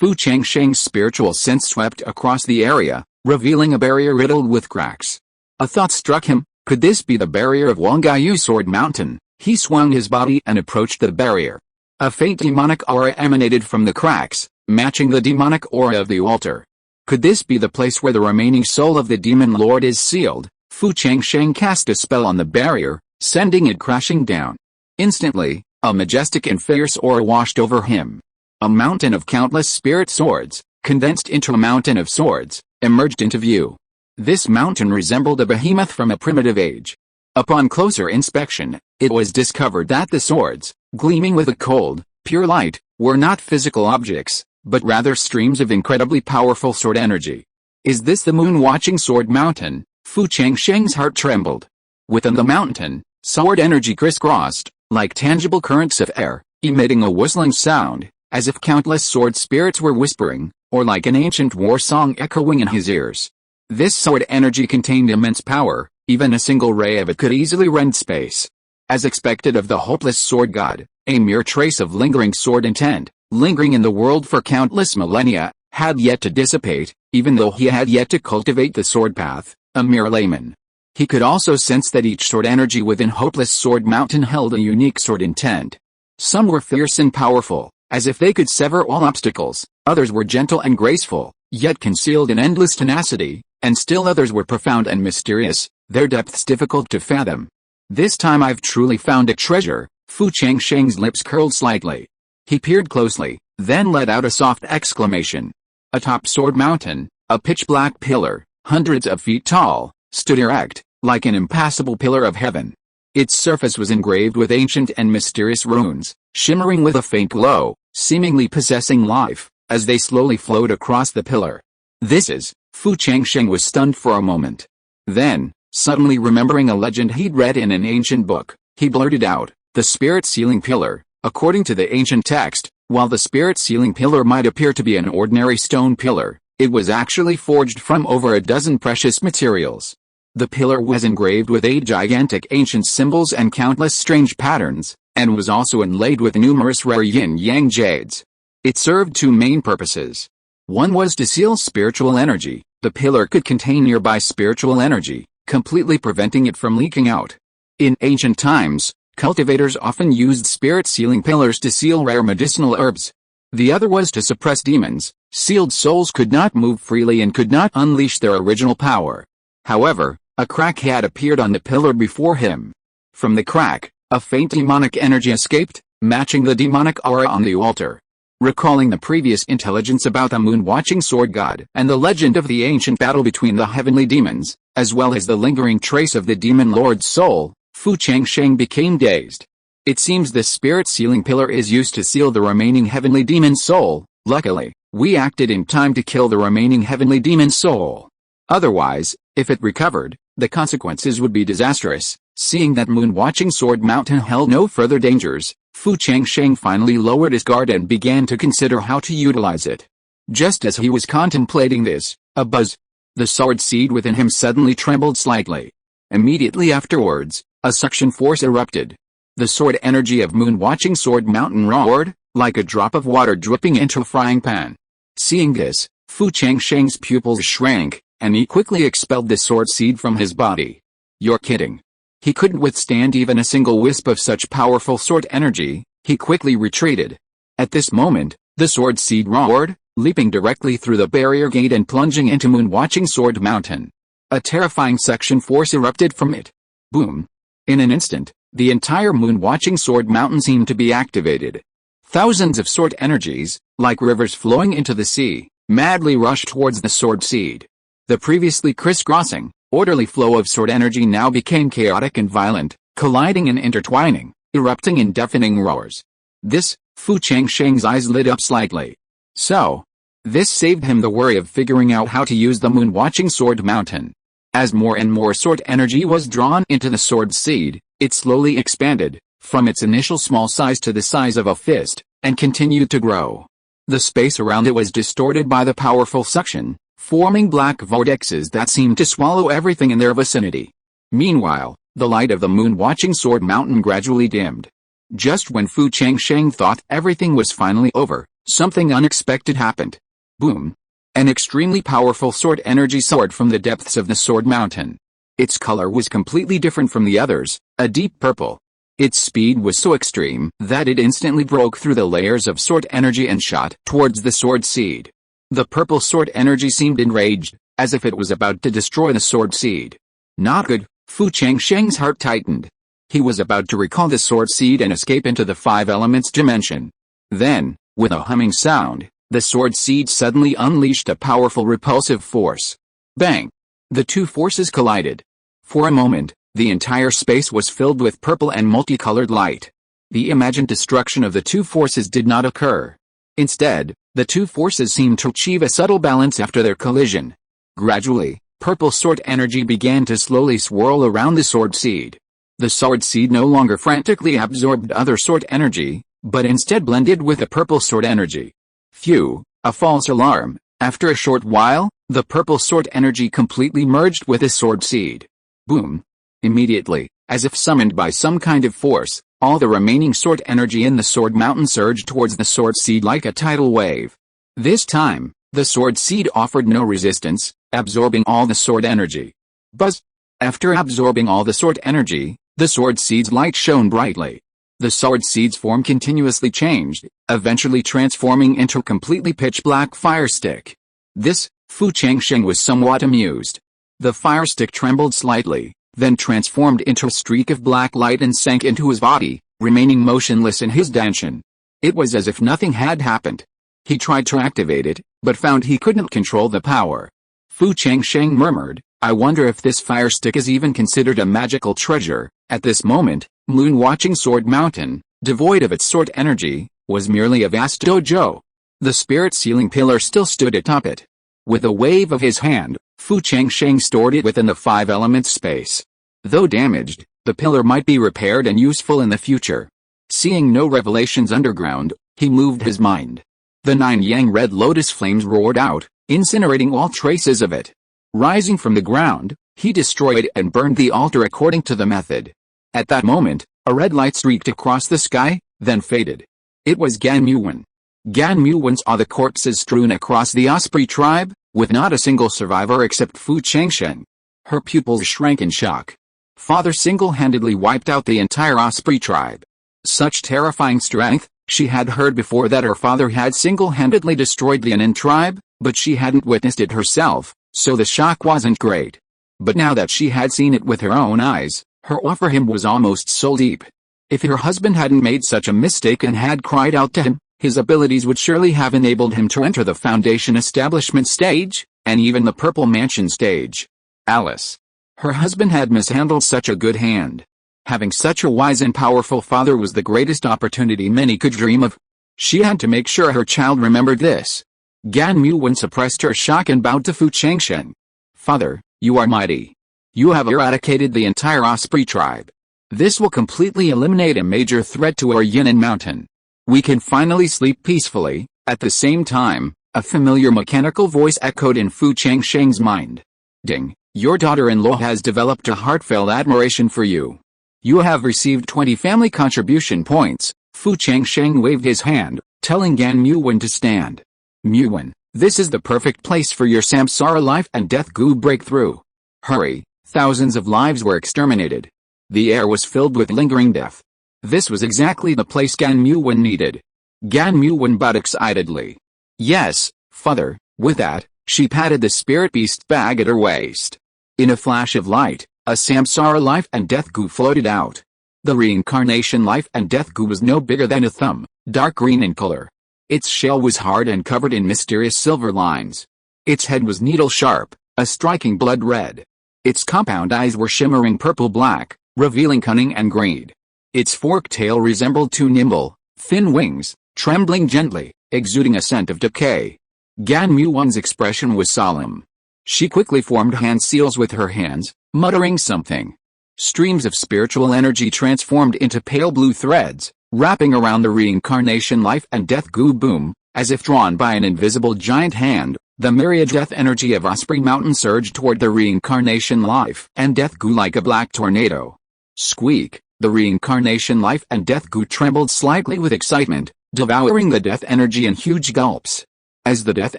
Changsheng's spiritual sense swept across the area, revealing a barrier riddled with cracks. A thought struck him, could this be the barrier of Wangyu Sword Mountain? He swung his body and approached the barrier. A faint demonic aura emanated from the cracks, matching the demonic aura of the altar. Could this be the place where the remaining soul of the demon lord is sealed? Changsheng cast a spell on the barrier, sending it crashing down. Instantly, a majestic and fierce aura washed over him. A mountain of countless spirit swords, condensed into a mountain of swords, emerged into view. This mountain resembled a behemoth from a primitive age. Upon closer inspection, it was discovered that the swords, gleaming with a cold, pure light, were not physical objects, but rather streams of incredibly powerful sword energy. Is this the Moon-Watching Sword Mountain? Changsheng's heart trembled. Within the mountain, sword energy crisscrossed, like tangible currents of air, emitting a whistling sound, as if countless sword spirits were whispering, or like an ancient war song echoing in his ears. This sword energy contained immense power, even a single ray of it could easily rend space. as expected of the hopeless sword god, a mere trace of lingering sword intent, lingering in the world for countless millennia, had yet to dissipate, even though he had yet to cultivate the sword path, a mere layman. He could also sense that each sword energy within Hopeless Sword Mountain held a unique sword intent. Some were fierce and powerful, as if they could sever all obstacles, others were gentle and graceful, yet concealed in endless tenacity, and still others were profound and mysterious, their depths difficult to fathom. This time I've truly found a treasure. Fu Changsheng's lips curled slightly. He peered closely, then let out a soft exclamation. Atop Sword Mountain, a pitch-black pillar, hundreds of feet tall, stood erect, like an impassable pillar of heaven. Its surface was engraved with ancient and mysterious runes, shimmering with a faint glow, seemingly possessing life, as they slowly flowed across the pillar. This is... Fu Changsheng was stunned for a moment. Then, suddenly remembering a legend he'd read in an ancient book, he blurted out, the spirit sealing pillar. According to the ancient text, while the spirit sealing pillar might appear to be an ordinary stone pillar, it was actually forged from over a dozen precious materials. The pillar was engraved with 8 gigantic ancient symbols and countless strange patterns, and was also inlaid with numerous rare yin-yang jades. It served 2 main purposes. One was to seal spiritual energy. The pillar could contain nearby spiritual energy, completely preventing it from leaking out. In ancient times, cultivators often used spirit-sealing pillars to seal rare medicinal herbs. The other was to suppress demons. Sealed souls could not move freely and could not unleash their original power. However, a crack had appeared on the pillar before him. From the crack, a faint demonic energy escaped, matching the demonic aura on the altar. Recalling the previous intelligence about the moon-watching sword god and the legend of the ancient battle between the heavenly demons, as well as the lingering trace of the demon lord's soul, Fu Changsheng became dazed. It seems the spirit-sealing pillar is used to seal the remaining heavenly demon's soul. Luckily, we acted in time to kill the remaining heavenly demon's soul. Otherwise, if it recovered, the consequences would be disastrous. Seeing that moon-watching sword mountain held no further dangers, Fu Changsheng finally lowered his guard and began to consider how to utilize it. Just as he was contemplating this, a buzz. The sword seed within him suddenly trembled slightly. Immediately afterwards, a suction force erupted. The sword energy of moon-watching sword mountain roared, like a drop of water dripping into a frying pan. Seeing this, Fu Changsheng's pupils shrank, and he quickly expelled the sword seed from his body. You're kidding. He couldn't withstand even a single wisp of such powerful sword energy. He quickly retreated. At this moment, the sword seed roared, leaping directly through the barrier gate and plunging into moon-watching sword mountain. A terrifying suction force erupted from it. Boom. In an instant, the entire moon-watching sword mountain seemed to be activated. Thousands of sword energies, like rivers flowing into the sea, madly rushed towards the sword seed. The previously crisscrossing, orderly flow of sword energy now became chaotic and violent, colliding and intertwining, erupting in deafening roars. This, Fu Changsheng's eyes lit up slightly. So, this saved him the worry of figuring out how to use the moon-watching sword mountain. As more and more sword energy was drawn into the sword seed, it slowly expanded, from its initial small size to the size of a fist, and continued to grow. The space around it was distorted by the powerful suction, forming black vortexes that seemed to swallow everything in their vicinity. Meanwhile, the light of the moon-watching sword mountain gradually dimmed. Just when Fu Changsheng thought everything was finally over, something unexpected happened. Boom! An extremely powerful sword energy soared from the depths of the sword mountain. Its color was completely different from the others, a deep purple. Its speed was so extreme that it instantly broke through the layers of sword energy and shot towards the sword seed. The purple sword energy seemed enraged, as if it was about to destroy the sword seed. Not good. Fu Changsheng's heart tightened. He was about to recall the sword seed and escape into the 5 elements dimension. Then, with a humming sound, the sword seed suddenly unleashed a powerful repulsive force. Bang! The 2 forces collided. For a moment, the entire space was filled with purple and multicolored light. The imagined destruction of the 2 forces did not occur. Instead, the 2 forces seemed to achieve a subtle balance after their collision. Gradually, purple sword energy began to slowly swirl around the sword seed. The sword seed no longer frantically absorbed other sword energy, but instead blended with the purple sword energy. Phew, a false alarm. After a short while, the purple sword energy completely merged with the sword seed. Boom! Immediately, As if summoned by some kind of force, all the remaining sword energy in the sword mountain surged towards the sword seed like a tidal wave. This time, the sword seed offered no resistance, absorbing all the sword energy. Buzz! After absorbing all the sword energy, the sword seed's light shone brightly. The sword seed's form continuously changed, eventually transforming into a completely pitch-black fire stick. This, Fu Changsheng was somewhat amused. The fire stick trembled slightly, then transformed into a streak of black light and sank into his body, remaining motionless in his danshan. It was as if nothing had happened. He tried to activate it, but found he couldn't control the power. Fu Changsheng murmured, "I wonder if this fire stick is even considered a magical treasure." At this moment, moon-watching Sword Mountain, devoid of its sword energy, was merely a vast dojo. The spirit ceiling pillar still stood atop it. With a wave of his hand, Fu Changsheng stored it within the five elements space. Though damaged, the pillar might be repaired and useful in the future. Seeing no revelations underground, he moved his mind. The 9 yang red lotus flames roared out, incinerating all traces of it. Rising from the ground, he destroyed and burned the altar according to the method. At that moment, a red light streaked across the sky, then faded. It was Gan Muwen. Gan Muwen saw the corpses strewn across the Osprey tribe, with not a single survivor except Fu Changsheng. Her pupils shrank in shock. Father single-handedly wiped out the entire Osprey tribe. Such terrifying strength. She had heard before that her father had single-handedly destroyed the Yangang tribe, but she hadn't witnessed it herself, so the shock wasn't great. But now that she had seen it with her own eyes, her awe for him was almost soul-deep. If her husband hadn't made such a mistake and had cried out to him, his abilities would surely have enabled him to enter the Foundation Establishment stage, and even the Purple Mansion stage. Alice. Her husband had mishandled such a good hand. Having such a wise and powerful father was the greatest opportunity many could dream of. She had to make sure her child remembered this. Gan Muwen suppressed her shock and bowed to Fu Changsheng. "Father, you are mighty. You have eradicated the entire Osprey tribe. This will completely eliminate a major threat to our Yangang mountain. We can finally sleep peacefully." At the same time, a familiar mechanical voice echoed in Fu Changsheng's mind. "Ding, your daughter-in-law has developed a heartfelt admiration for you. You have received 20 family contribution points." Fu Changsheng waved his hand, telling Gan Muwen to stand. "Muwen, this is the perfect place for your samsara life and death goo breakthrough. Hurry." Thousands of lives were exterminated. The air was filled with lingering death. This was exactly the place Gan Muwen needed. Gan Muwen bowed excitedly. "Yes, father." With that, she patted the spirit beast's bag at her waist. In a flash of light, a samsara life and death goo floated out. The reincarnation life and death goo was no bigger than a thumb, dark green in color. Its shell was hard and covered in mysterious silver lines. Its head was needle-sharp, a striking blood red. Its compound eyes were shimmering purple-black, revealing cunning and greed. Its forked tail resembled two nimble, thin wings, trembling gently, exuding a scent of decay. Gan Muwen's expression was solemn. She quickly formed hand seals with her hands, muttering something. Streams of spiritual energy transformed into pale blue threads, wrapping around the reincarnation life and death goo boom, as if drawn by an invisible giant hand. The myriad death energy of Osprey Mountain surged toward the reincarnation life and death goo like a black tornado. Squeak! The reincarnation life and death goo trembled slightly with excitement, devouring the death energy in huge gulps. As the death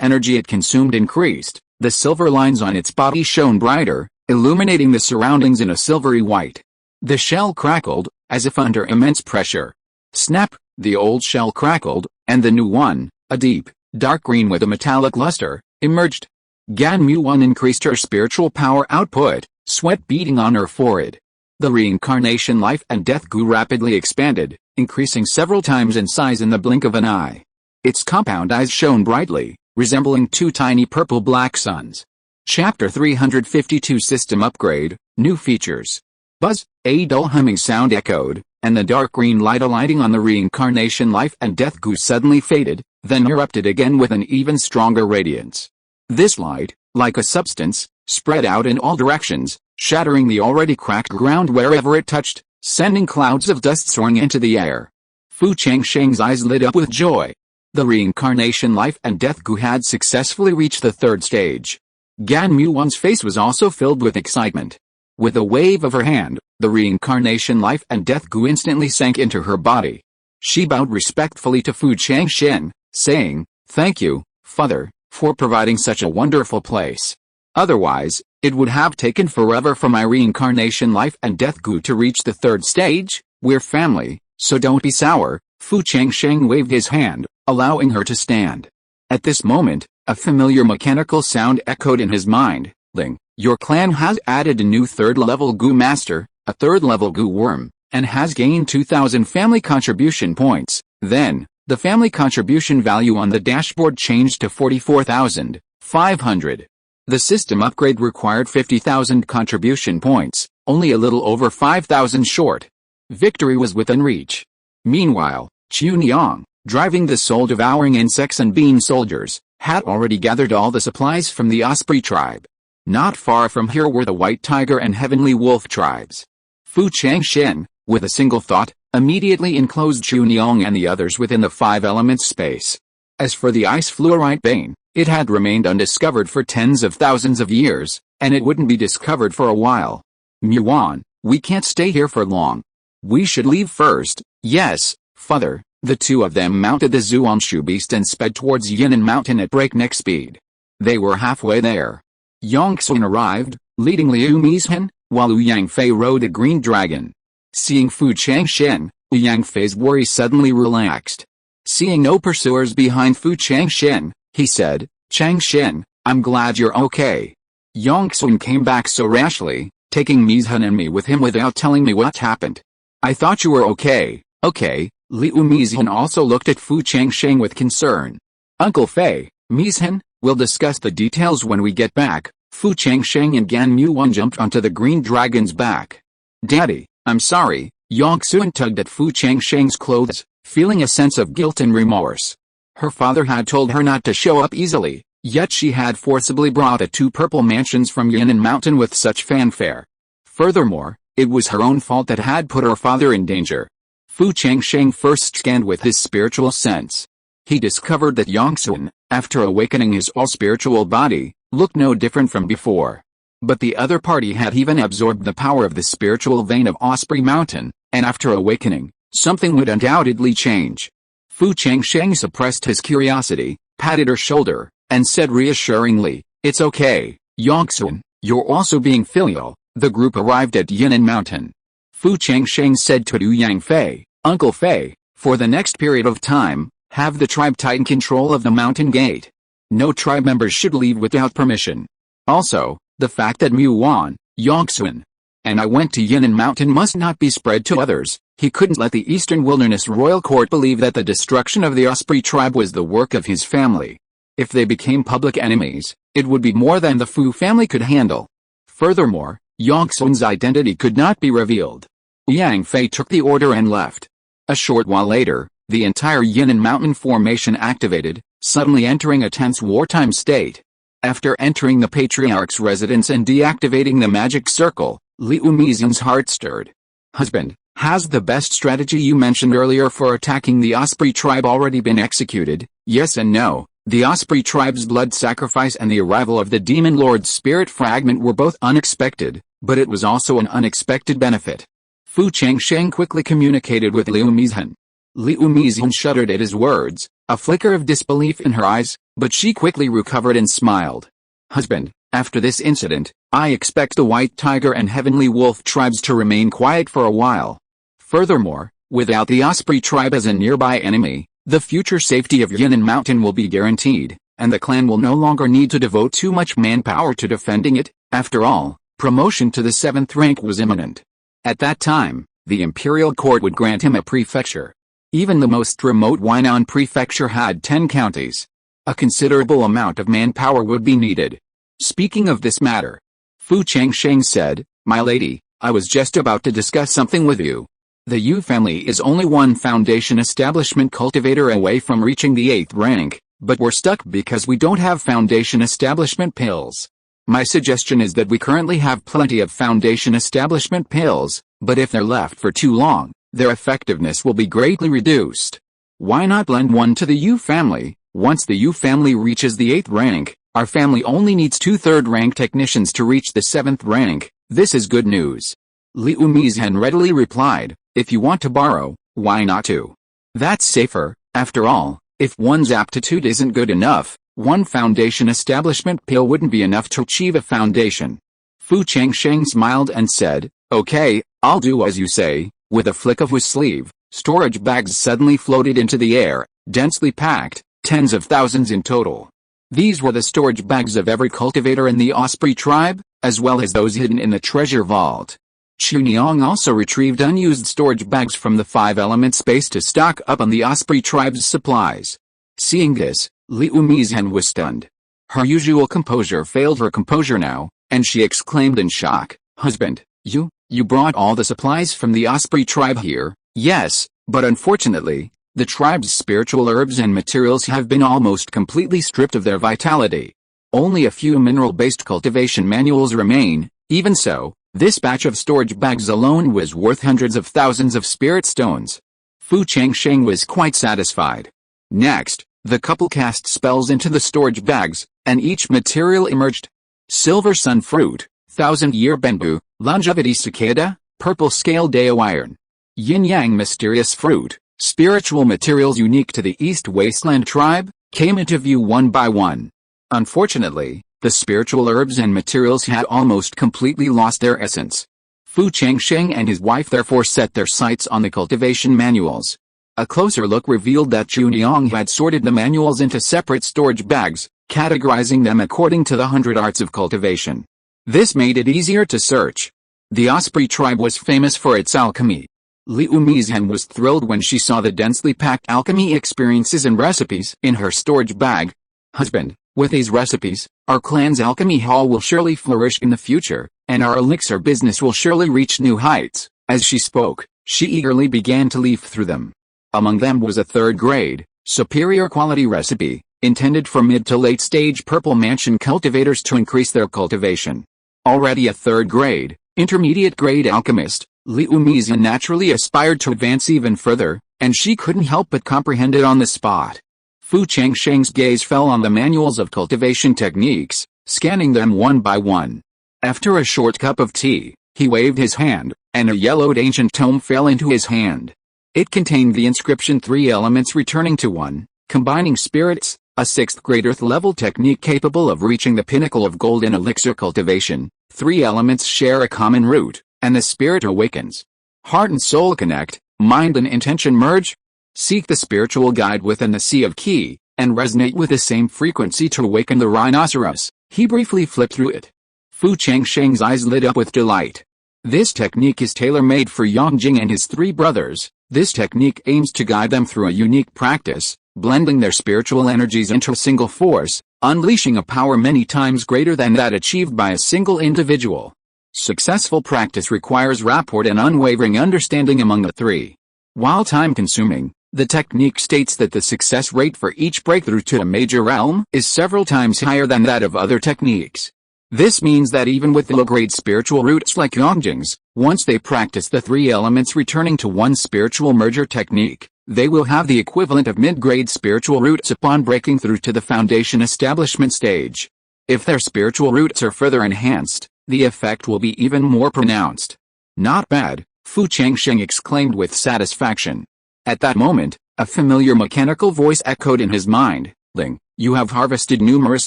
energy it consumed increased, the silver lines on its body shone brighter, illuminating the surroundings in a silvery white. The shell crackled, as if under immense pressure. Snap! The old shell crackled, and the new one, a deep, dark green with a metallic luster, emerged. Gan Muwen increased her spiritual power output, sweat beading on her forehead. The reincarnation life and death goo rapidly expanded, increasing several times in size in the blink of an eye. Its compound eyes shone brightly, resembling two tiny purple-black suns. Chapter 352 System Upgrade, New Features. Buzz! A dull humming sound echoed, and the dark green light alighting on the reincarnation life and death goo suddenly faded, then erupted again with an even stronger radiance. This light, like a substance, spread out in all directions, shattering the already cracked ground wherever it touched, sending clouds of dust soaring into the air. Fu Changsheng's eyes lit up with joy. The reincarnation life and death goo had successfully reached the third stage. Gan Muwen's face was also filled with excitement. With a wave of her hand, The reincarnation life and death goo instantly sank into her body. She bowed respectfully to Fu Changsheng, saying, "Thank you, Father, for providing such a wonderful place. Otherwise, it would have taken forever for my reincarnation life and death goo to reach the third stage. We're family, so don't be sour." Fu Changsheng waved his hand, allowing her to stand. At this moment, a familiar mechanical sound echoed in his mind. "Ling, your clan has added a new third-level goo master, a third-level goo worm, and has gained 2,000 family contribution points." Then, the family contribution value on the dashboard changed to 44,500. The system upgrade required 50,000 contribution points, only a little over 5,000 short. Victory was within reach. Meanwhile, Chunyang, driving the soul-devouring insects and bean soldiers, had already gathered all the supplies from the Osprey tribe. Not far from here were the White Tiger and Heavenly Wolf tribes. Fu Changsheng, with a single thought, immediately enclosed Chunyang and the others within the 5 elements space. As for the ice fluorite vein, it had remained undiscovered for tens of thousands of years, and it wouldn't be discovered for a while. "Muan, we can't stay here for long. We should leave first." "Yes, Father." The two of them mounted the Zuanshu beast and sped towards Yan'an Mountain at breakneck speed. They were halfway there. Yongxun arrived, leading Liu Mizhen, while Liu Yangfei rode a green dragon. Seeing Fu Changsheng, Liu Yangfei's worry suddenly relaxed. Seeing no pursuers behind Fu Changsheng, he said, "Changsheng, I'm glad you're okay." Yongxun came back so rashly, taking Mizhen and me with him without telling me what happened. "I thought you were okay." "Okay." Liu Mizhen also looked at Fu Changsheng with concern. "Uncle Fei, Mizhen, we'll discuss the details when we get back." Fu Changsheng and Gan Muwan jumped onto the green dragon's back. "Daddy, I'm sorry." Yongxun tugged at Fu Changsheng's clothes, feeling a sense of guilt and remorse. Her father had told her not to show up easily, yet she had forcibly brought the 2 purple mansions from Yan'an Mountain with such fanfare. Furthermore, it was her own fault that had put her father in danger. Fu Changsheng first scanned with his spiritual sense. He discovered that Yongxun, after awakening his all-spiritual body, looked no different from before. But the other party had even absorbed the power of the spiritual vein of Osprey Mountain, and after awakening, something would undoubtedly change. Fu Changsheng suppressed his curiosity, patted her shoulder, and said reassuringly, "It's okay, Yongxun, you're also being filial." The group arrived at Yan'an Mountain. Fu Changsheng said to Liu Yangfei, "Uncle Fei, for the next period of time, have the tribe tighten control of the mountain gate. No tribe members should leave without permission. Also, the fact that Muwan, Yongxun, and I went to Yan'an Mountain must not be spread to others." He couldn't let the Eastern Wilderness Royal Court believe that the destruction of the Osprey tribe was the work of his family. If they became public enemies, it would be more than the Fu family could handle. Furthermore, Yongxun's identity could not be revealed. Yang Fei took the order and left. A short while later, the entire Yan'an Mountain formation activated, suddenly entering a tense wartime state. After entering the Patriarch's residence and deactivating the magic circle, Liu Mizhen's heart stirred. "Husband, has the best strategy you mentioned earlier for attacking the Osprey tribe already been executed?" "Yes and no. The Osprey tribe's blood sacrifice and the arrival of the Demon Lord's spirit fragment were both unexpected, but it was also an unexpected benefit." Fu Changsheng quickly communicated with Liu Mizhen. Liu Mizhen shuddered at his words, a flicker of disbelief in her eyes, but she quickly recovered and smiled. "Husband, after this incident, I expect the White Tiger and Heavenly Wolf tribes to remain quiet for a while. Furthermore, without the Osprey tribe as a nearby enemy, the future safety of Yan'an Mountain will be guaranteed, and the clan will no longer need to devote too much manpower to defending it. After all, promotion to the 7th rank was imminent. At that time, the imperial court would grant him a prefecture. Even the most remote Huainan prefecture had 10 counties. A considerable amount of manpower would be needed. Speaking of this matter, Fu Changsheng said, "My lady, I was just about to discuss something with you. The Yu family is only one foundation establishment cultivator away from reaching the 8th rank, but we're stuck because we don't have foundation establishment pills. My suggestion is that we currently have plenty of foundation establishment pills, but if they're left for too long, their effectiveness will be greatly reduced. Why not lend one to the Yu family? Once the Yu family reaches the 8th rank, our family only needs 2 3rd rank technicians to reach the 7th rank. This is good news." Liu Mizhen readily replied, if you want to borrow, why not to? That's safer. After all, if one's aptitude isn't good enough, one foundation establishment pill wouldn't be enough to achieve a foundation. Fu Changsheng smiled and said, okay, I'll do as you say. With a flick of his sleeve, storage bags suddenly floated into the air, densely packed, tens of thousands in total. These were the storage bags of every cultivator in the Osprey tribe, as well as those hidden in the treasure vault. Chuniang also retrieved unused storage bags from the five-element space to stock up on the Osprey tribe's supplies. Seeing this, Liu Mizhen was stunned. Her usual composure failed her composure now, and she exclaimed in shock, husband, you brought all the supplies from the Osprey tribe here? Yes, but unfortunately, the tribe's spiritual herbs and materials have been almost completely stripped of their vitality. Only a few mineral-based cultivation manuals remain. Even so, this batch of storage bags alone was worth hundreds of thousands of spirit stones. Fu Changsheng was quite satisfied. Next, the couple cast spells into the storage bags, and each material emerged. Silver sun fruit, thousand-year bamboo, longevity cicada, purple scale deo iron. Yin-yang mysterious fruit, spiritual materials unique to the East Wasteland tribe, came into view one by one. Unfortunately, the spiritual herbs and materials had almost completely lost their essence. Fu Changsheng and his wife therefore set their sights on the cultivation manuals. A closer look revealed that Chuniang had sorted the manuals into separate storage bags, categorizing them according to the 100 arts of cultivation. This made it easier to search. The Osprey tribe was famous for its alchemy. Liu Mizhen was thrilled when she saw the densely packed alchemy experiences and recipes in her storage bag. Husband, with these recipes, our clan's alchemy hall will surely flourish in the future, and our elixir business will surely reach new heights. As she spoke, she eagerly began to leaf through them. Among them was a third-grade, superior quality recipe, intended for mid to late-stage purple mansion cultivators to increase their cultivation. Already a third-grade, intermediate-grade alchemist, Liu Mizhen naturally aspired to advance even further, and she couldn't help but comprehend it on the spot. Fu Changsheng's gaze fell on the manuals of cultivation techniques, scanning them one by one. After a short cup of tea, he waved his hand, and a yellowed ancient tome fell into his hand. It contained the inscription 3 elements returning to 1, combining spirits, a 6th-grade earth-level technique capable of reaching the pinnacle of golden elixir cultivation. 3 elements share a common root, and the spirit awakens. Heart and soul connect, mind and intention merge. Seek the spiritual guide within the sea of Qi, and resonate with the same frequency to awaken the rhinoceros. He briefly flipped through it. Fu Changsheng's eyes lit up with delight. This technique is tailor-made for Yangjing and his 3 brothers. This technique aims to guide them through a unique practice, blending their spiritual energies into a single force, unleashing a power many times greater than that achieved by a single individual. Successful practice requires rapport and unwavering understanding among the 3. While time-consuming, the technique states that the success rate for each breakthrough to a major realm is several times higher than that of other techniques. This means that even with low-grade spiritual roots like Yangjing's, once they practice the 3 elements returning to 1 spiritual merger technique, they will have the equivalent of mid-grade spiritual roots upon breaking through to the foundation establishment stage. If their spiritual roots are further enhanced, the effect will be even more pronounced. Not bad, Fu Changsheng exclaimed with satisfaction. At that moment, a familiar mechanical voice echoed in his mind. Ling, you have harvested numerous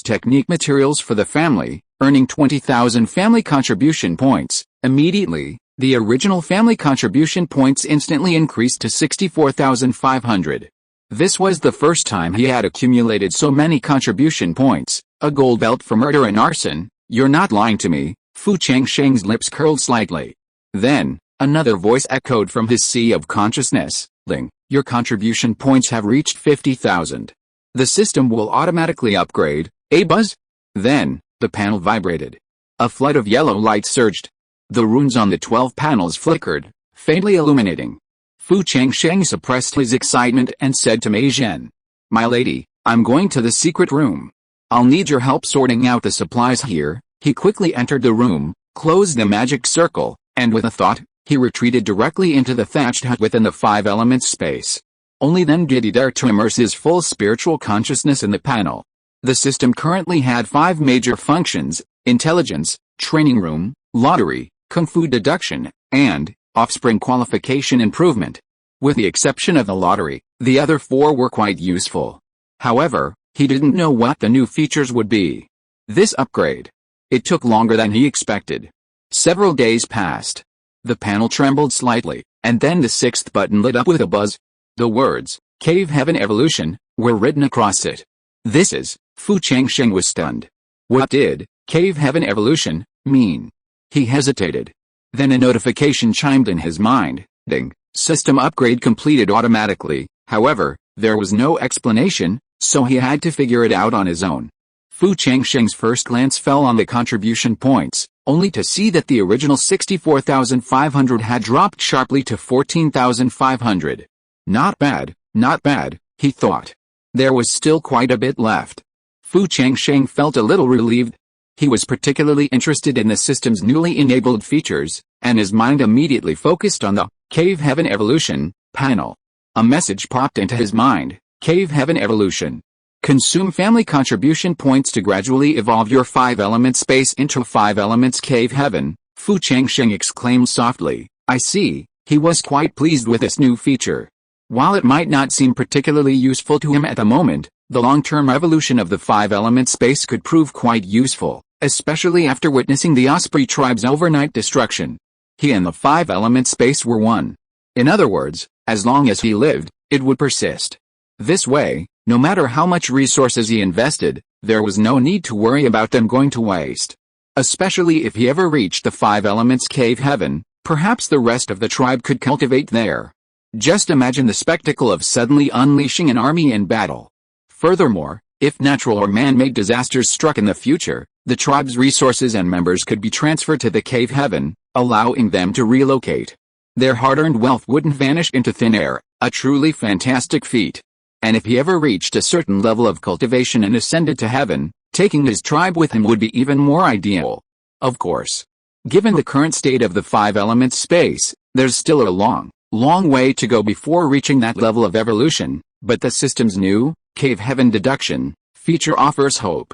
technique materials for the family, earning 20,000 family contribution points. Immediately, the original family contribution points instantly increased to 64,500. This was the first time he had accumulated so many contribution points. A gold belt for murder and arson? You're not lying to me. Fu Changsheng's lips curled slightly. Then, another voice echoed from his sea of consciousness. Ling, your contribution points have reached 50,000. The system will automatically upgrade, buzz? Then, the panel vibrated. A flood of yellow light surged. The runes on the 12 panels flickered, faintly illuminating. Fu Changsheng suppressed his excitement and said to Mei Zhen, my lady, I'm going to the secret room. I'll need your help sorting out the supplies here. He quickly entered the room, closed the magic circle, and with a thought, he retreated directly into the thatched hut within the 5 elements space. Only then did he dare to immerse his full spiritual consciousness in the panel. The system currently had 5 major functions: intelligence, training room, lottery, kung fu deduction, and offspring qualification improvement. With the exception of the lottery, the other four were quite useful. However, he didn't know what the new features would be. This upgrade. It took longer than he expected. Several days passed. The panel trembled slightly, and then the sixth button lit up with a buzz. The words, Cave Heaven Evolution, were written across it. This is, Fu Changsheng was stunned. What did, Cave Heaven Evolution, mean? He hesitated. Then a notification chimed in his mind, ding, system upgrade completed automatically. However, there was no explanation, so he had to figure it out on his own. Fu Changsheng's first glance fell on the contribution points, only to see that the original 64,500 had dropped sharply to 14,500. Not bad, he thought. There was still quite a bit left. Fu Changsheng felt a little relieved. He was particularly interested in the system's newly enabled features, and his mind immediately focused on the Cave Heaven Evolution panel. A message popped into his mind, Cave Heaven Evolution. Consume family contribution points to gradually evolve your 5-element space into 5 elements Cave Heaven, Fu Changsheng exclaimed softly. I see. He was quite pleased with this new feature. While it might not seem particularly useful to him at the moment, the long-term evolution of the 5-element space could prove quite useful, especially after witnessing the Osprey tribe's overnight destruction. He and the 5-element space were one. In other words, as long as he lived, it would persist. This way, no matter how much resources he invested, there was no need to worry about them going to waste. Especially if he ever reached the 5 elements Cave Heaven, perhaps the rest of the tribe could cultivate there. Just imagine the spectacle of suddenly unleashing an army in battle. Furthermore, if natural or man-made disasters struck in the future, the tribe's resources and members could be transferred to the Cave Heaven, allowing them to relocate. Their hard-earned wealth wouldn't vanish into thin air, a truly fantastic feat. And if he ever reached a certain level of cultivation and ascended to heaven, taking his tribe with him would be even more ideal. Of course. Given the current state of the 5-element space, there's still a long way to go before reaching that level of evolution, but the system's new, Cave Heaven Deduction, feature offers hope.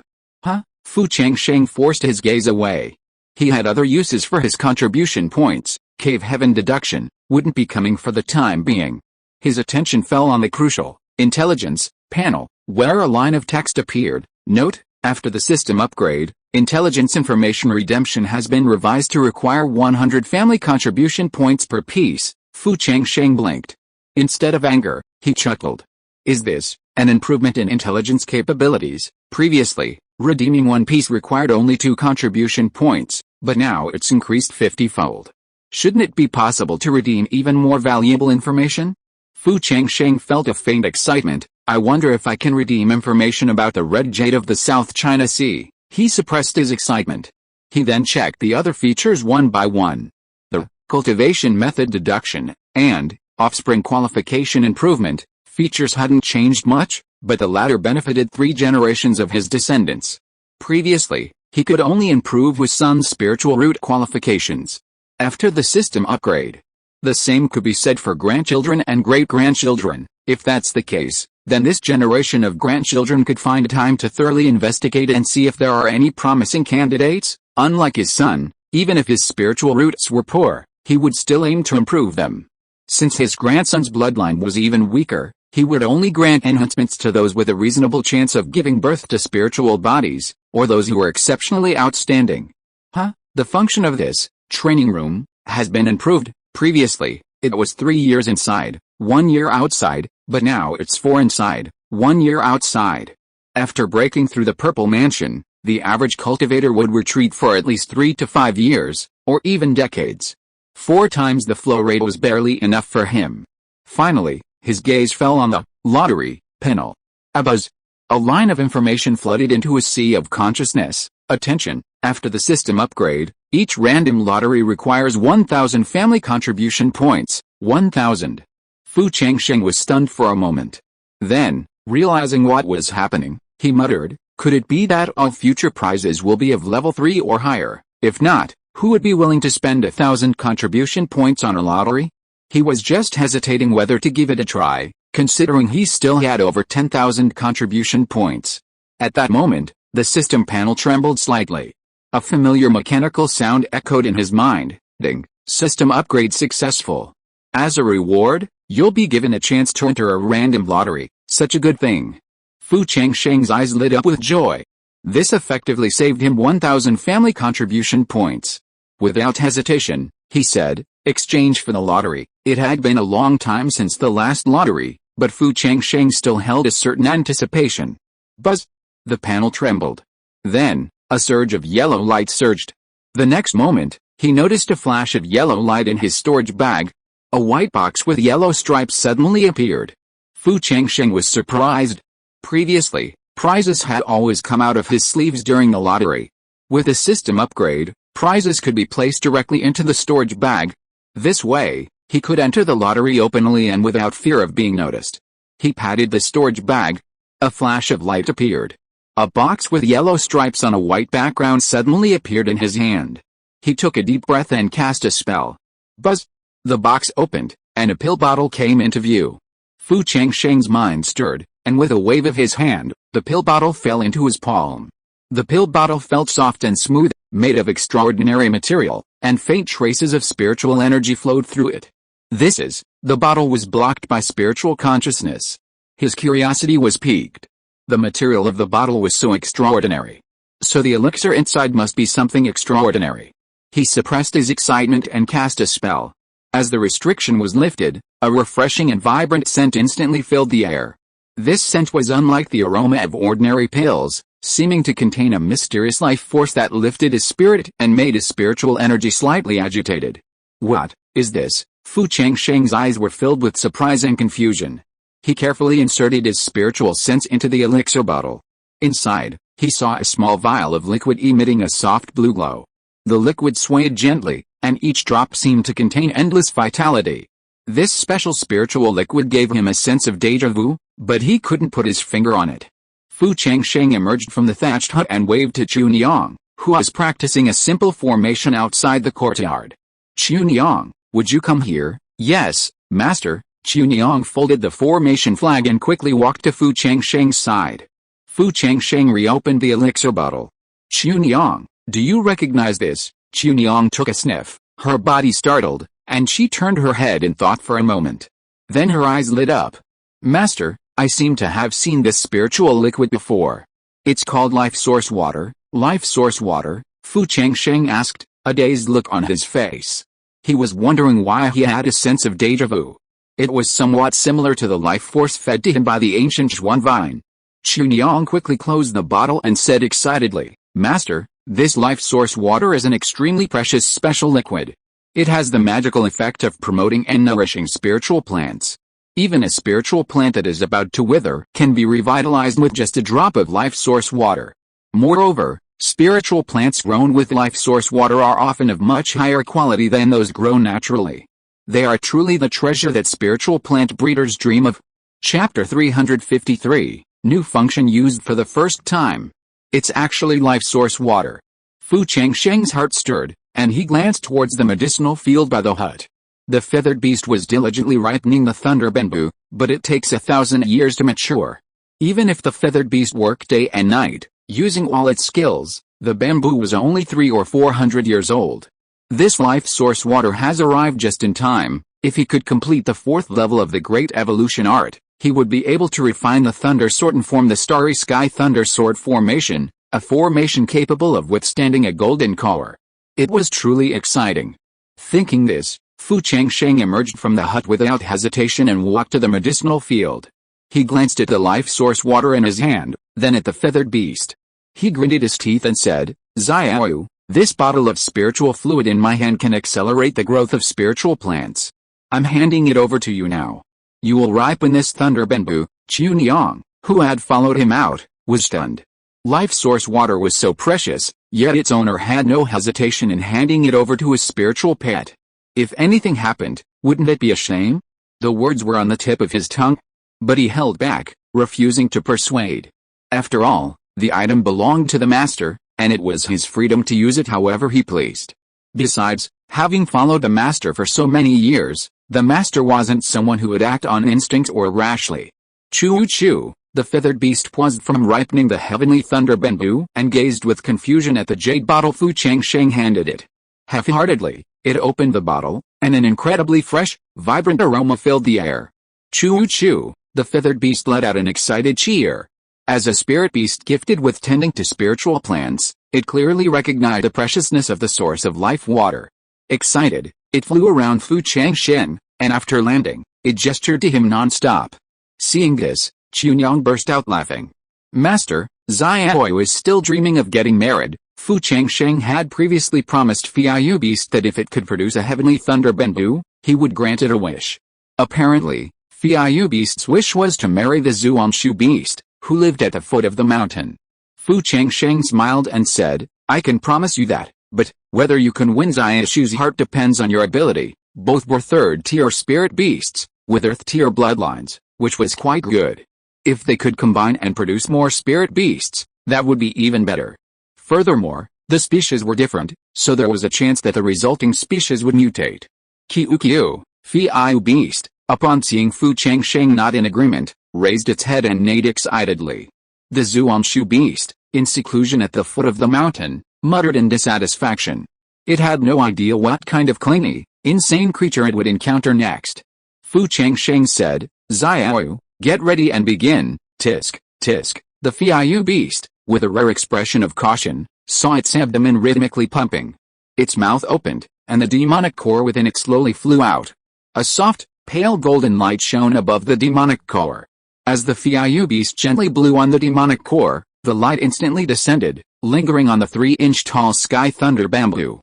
Fu Changsheng forced his gaze away. He had other uses for his contribution points. Cave Heaven Deduction wouldn't be coming for the time being. His attention fell on the crucial Intelligence panel, where a line of text appeared. Note, after the system upgrade, Intelligence Information Redemption has been revised to require 100 family contribution points per piece. Fu Changsheng blinked. Instead of anger, he chuckled. Is this an improvement in intelligence capabilities? Previously, redeeming one piece required only 2 contribution points, but now it's increased 50-fold. Shouldn't it be possible to redeem even more valuable information? Fu Changsheng felt a faint excitement. I wonder if I can redeem information about the red jade of the South China Sea. He suppressed his excitement. He then checked the other features one by one. The cultivation method deduction and offspring qualification improvement features hadn't changed much, but the latter benefited 3 generations of his descendants. Previously, he could only improve his son's spiritual root qualifications. After the system upgrade, the same could be said for grandchildren and great-grandchildren. If that's the case, then this generation of grandchildren could find time to thoroughly investigate and see if there are any promising candidates. Unlike his son, even if his spiritual roots were poor, he would still aim to improve them. Since his grandson's bloodline was even weaker, he would only grant enhancements to those with a reasonable chance of giving birth to spiritual bodies, or those who were exceptionally outstanding. The function of this training room has been improved. Previously, it was 3 years inside, 1 year outside, but now it's 4 inside, 1 year outside. After breaking through the Purple Mansion, the average cultivator would retreat for at least 3 to 5 years, or even decades. 4 times the flow rate was barely enough for him. Finally, his gaze fell on the lottery panel. A buzz. A line of information flooded into his sea of consciousness. Attention, after the system upgrade, each random lottery requires 1,000 family contribution points. 1,000. Fu Changsheng was stunned for a moment. Then, realizing what was happening, he muttered, could it be that all future prizes will be of level 3 or higher? If not, who would be willing to spend 1,000 contribution points on a lottery? He was just hesitating whether to give it a try, considering he still had over 10,000 contribution points. At that moment, the system panel trembled slightly. A familiar mechanical sound echoed in his mind. Ding. System upgrade successful. As a reward, you'll be given a chance to enter a random lottery. Such a good thing. Fu Changsheng's eyes lit up with joy. This effectively saved him 1,000 family contribution points. Without hesitation, he said, exchange for the lottery. It had been a long time since the last lottery, but Fu Changsheng still held a certain anticipation. Buzz! The panel trembled. Then, a surge of yellow light surged. The next moment, he noticed a flash of yellow light in his storage bag. A white box with yellow stripes suddenly appeared. Fu Changsheng was surprised. Previously, prizes had always come out of his sleeves during the lottery. With a system upgrade, prizes could be placed directly into the storage bag. This way, he could enter the lottery openly and without fear of being noticed. He patted the storage bag. A flash of light appeared. A box with yellow stripes on a white background suddenly appeared in his hand. He took a deep breath and cast a spell. Buzz! The box opened, and a pill bottle came into view. Fu Changsheng's mind stirred, and with a wave of his hand, the pill bottle fell into his palm. The pill bottle felt soft and smooth, made of extraordinary material, and faint traces of spiritual energy flowed through it. The bottle was blocked by spiritual consciousness. His curiosity was piqued. The material of the bottle was so extraordinary. So the elixir inside must be something extraordinary. He suppressed his excitement and cast a spell. As the restriction was lifted, a refreshing and vibrant scent instantly filled the air. This scent was unlike the aroma of ordinary pills, seeming to contain a mysterious life force that lifted his spirit and made his spiritual energy slightly agitated. What is this? Fu Changsheng's eyes were filled with surprise and confusion. He carefully inserted his spiritual sense into the elixir bottle. Inside, he saw a small vial of liquid emitting a soft blue glow. The liquid swayed gently, and each drop seemed to contain endless vitality. This special spiritual liquid gave him a sense of déjà vu, but he couldn't put his finger on it. Fu Changsheng emerged from the thatched hut and waved to Chunyang, who was practicing a simple formation outside the courtyard. Chunyang, would you come here? Yes, master. Chunyang folded the formation flag and quickly walked to Fu Changsheng's side. Fu Changsheng reopened the elixir bottle. Chunyang, do you recognize this? Chunyang took a sniff, her body startled, and she turned her head in thought for a moment. Then her eyes lit up. Master, I seem to have seen this spiritual liquid before. It's called life source water. Life source water? Fu Changsheng asked, a dazed look on his face. He was wondering why he had a sense of déjà vu. It was somewhat similar to the life force fed to him by the ancient Zhuan vine. Chunyang quickly closed the bottle and said excitedly, Master, this life source water is an extremely precious special liquid. It has the magical effect of promoting and nourishing spiritual plants. Even a spiritual plant that is about to wither can be revitalized with just a drop of life source water. Moreover, spiritual plants grown with life source water are often of much higher quality than those grown naturally. They are truly the treasure that spiritual plant breeders dream of. Chapter 353, New function used for the first time. It's actually life source water. Fu Changsheng's heart stirred, and he glanced towards the medicinal field by the hut. The feathered beast was diligently ripening the thunder bamboo, but it takes 1,000 years to mature. Even if the feathered beast worked day and night, using all its skills, the bamboo was only 300 or 400 years old. This life source water has arrived just in time. If he could complete the 4th level of the Great Evolution Art, he would be able to refine the thunder sword and form the Starry Sky Thunder Sword formation, a formation capable of withstanding a golden color. It was truly exciting. Thinking this, Fu Changsheng emerged from the hut without hesitation and walked to the medicinal field. He glanced at the life source water in his hand, then at the feathered beast. He gritted his teeth and said, Xiaoyu, this bottle of spiritual fluid in my hand can accelerate the growth of spiritual plants. I'm handing it over to you now. You will ripen this thunder bamboo. Chunyang, who had followed him out, was stunned. Life source water was so precious, yet its owner had no hesitation in handing it over to his spiritual pet. If anything happened, wouldn't it be a shame? The words were on the tip of his tongue, but he held back, refusing to persuade. After all, the item belonged to the master, and it was his freedom to use it however he pleased. Besides, having followed the master for so many years, the master wasn't someone who would act on instinct or rashly. Choo-choo, the feathered beast paused from ripening the heavenly thunder bamboo and gazed with confusion at the jade bottle Fu Changsheng handed it. Half-heartedly, It opened the bottle, and an incredibly fresh, vibrant aroma filled the air. Choo-choo, the feathered beast let out an excited cheer. As a spirit beast gifted with tending to spiritual plants, it clearly recognized the preciousness of the source of life water. Excited, it flew around Fu Changsheng, and after landing, it gestured to him non-stop. Seeing this, Chunyang burst out laughing. Master, Xiaoyu is still dreaming of getting married. Fu Changsheng had previously promised Fiayu Beast that if it could produce a heavenly thunder bamboo, he would grant it a wish. Apparently, Fiayu Beast's wish was to marry the Zhuangshu Beast, who lived at the foot of the mountain. Fu Changsheng smiled and said, I can promise you that, but whether you can win Xiaoshu's heart depends on your ability. Both were third-tier spirit beasts, with earth-tier bloodlines, which was quite good. If they could combine and produce more spirit beasts, that would be even better. Furthermore, the species were different, so there was a chance that the resulting species would mutate. Kiu, Fiayu Beast, upon seeing Fu Changsheng not in agreement, raised its head and neighed excitedly. The Zhuangshu Beast, in seclusion at the foot of the mountain, muttered in dissatisfaction. It had no idea what kind of clingy, insane creature it would encounter next. Fu Changsheng said, Xiaoyu, get ready and begin. Tisk, tisk. The Fiayu Beast, with a rare expression of caution, saw its abdomen rhythmically pumping. Its mouth opened, and the demonic core within it slowly flew out. A soft, pale golden light shone above the demonic core. As the Fiayu Beast gently blew on the demonic core, the light instantly descended, lingering on the 3-inch tall sky thunder bamboo.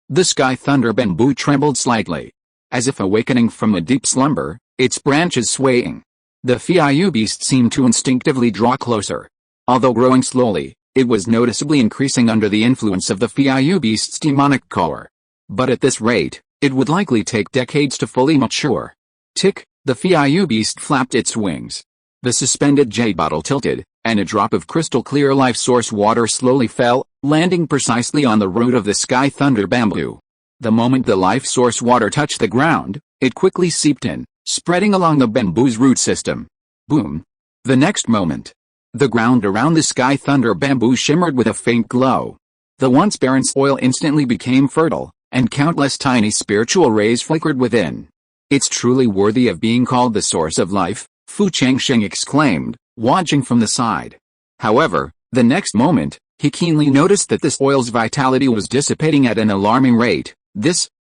The sky thunder bamboo trembled slightly. As if awakening from a deep slumber, its branches swaying. The Fiayu Beast seemed to instinctively draw closer. Although growing slowly, it was noticeably increasing under the influence of the Fiayu Beast's demonic core. But at this rate, it would likely take decades to fully mature. Tick, the Fiayu Beast flapped its wings. The suspended jade bottle tilted, and a drop of crystal-clear life source water slowly fell, landing precisely on the root of the sky thunder bamboo. The moment the life source water touched the ground, it quickly seeped in, spreading along the bamboo's root system. Boom! The next moment, the ground around the sky thunder bamboo shimmered with a faint glow. The once barren soil instantly became fertile, and countless tiny spiritual rays flickered within. It's truly worthy of being called the source of life, Fu Changsheng exclaimed, watching from the side. However, the next moment, he keenly noticed that the soil's vitality was dissipating at an alarming rate.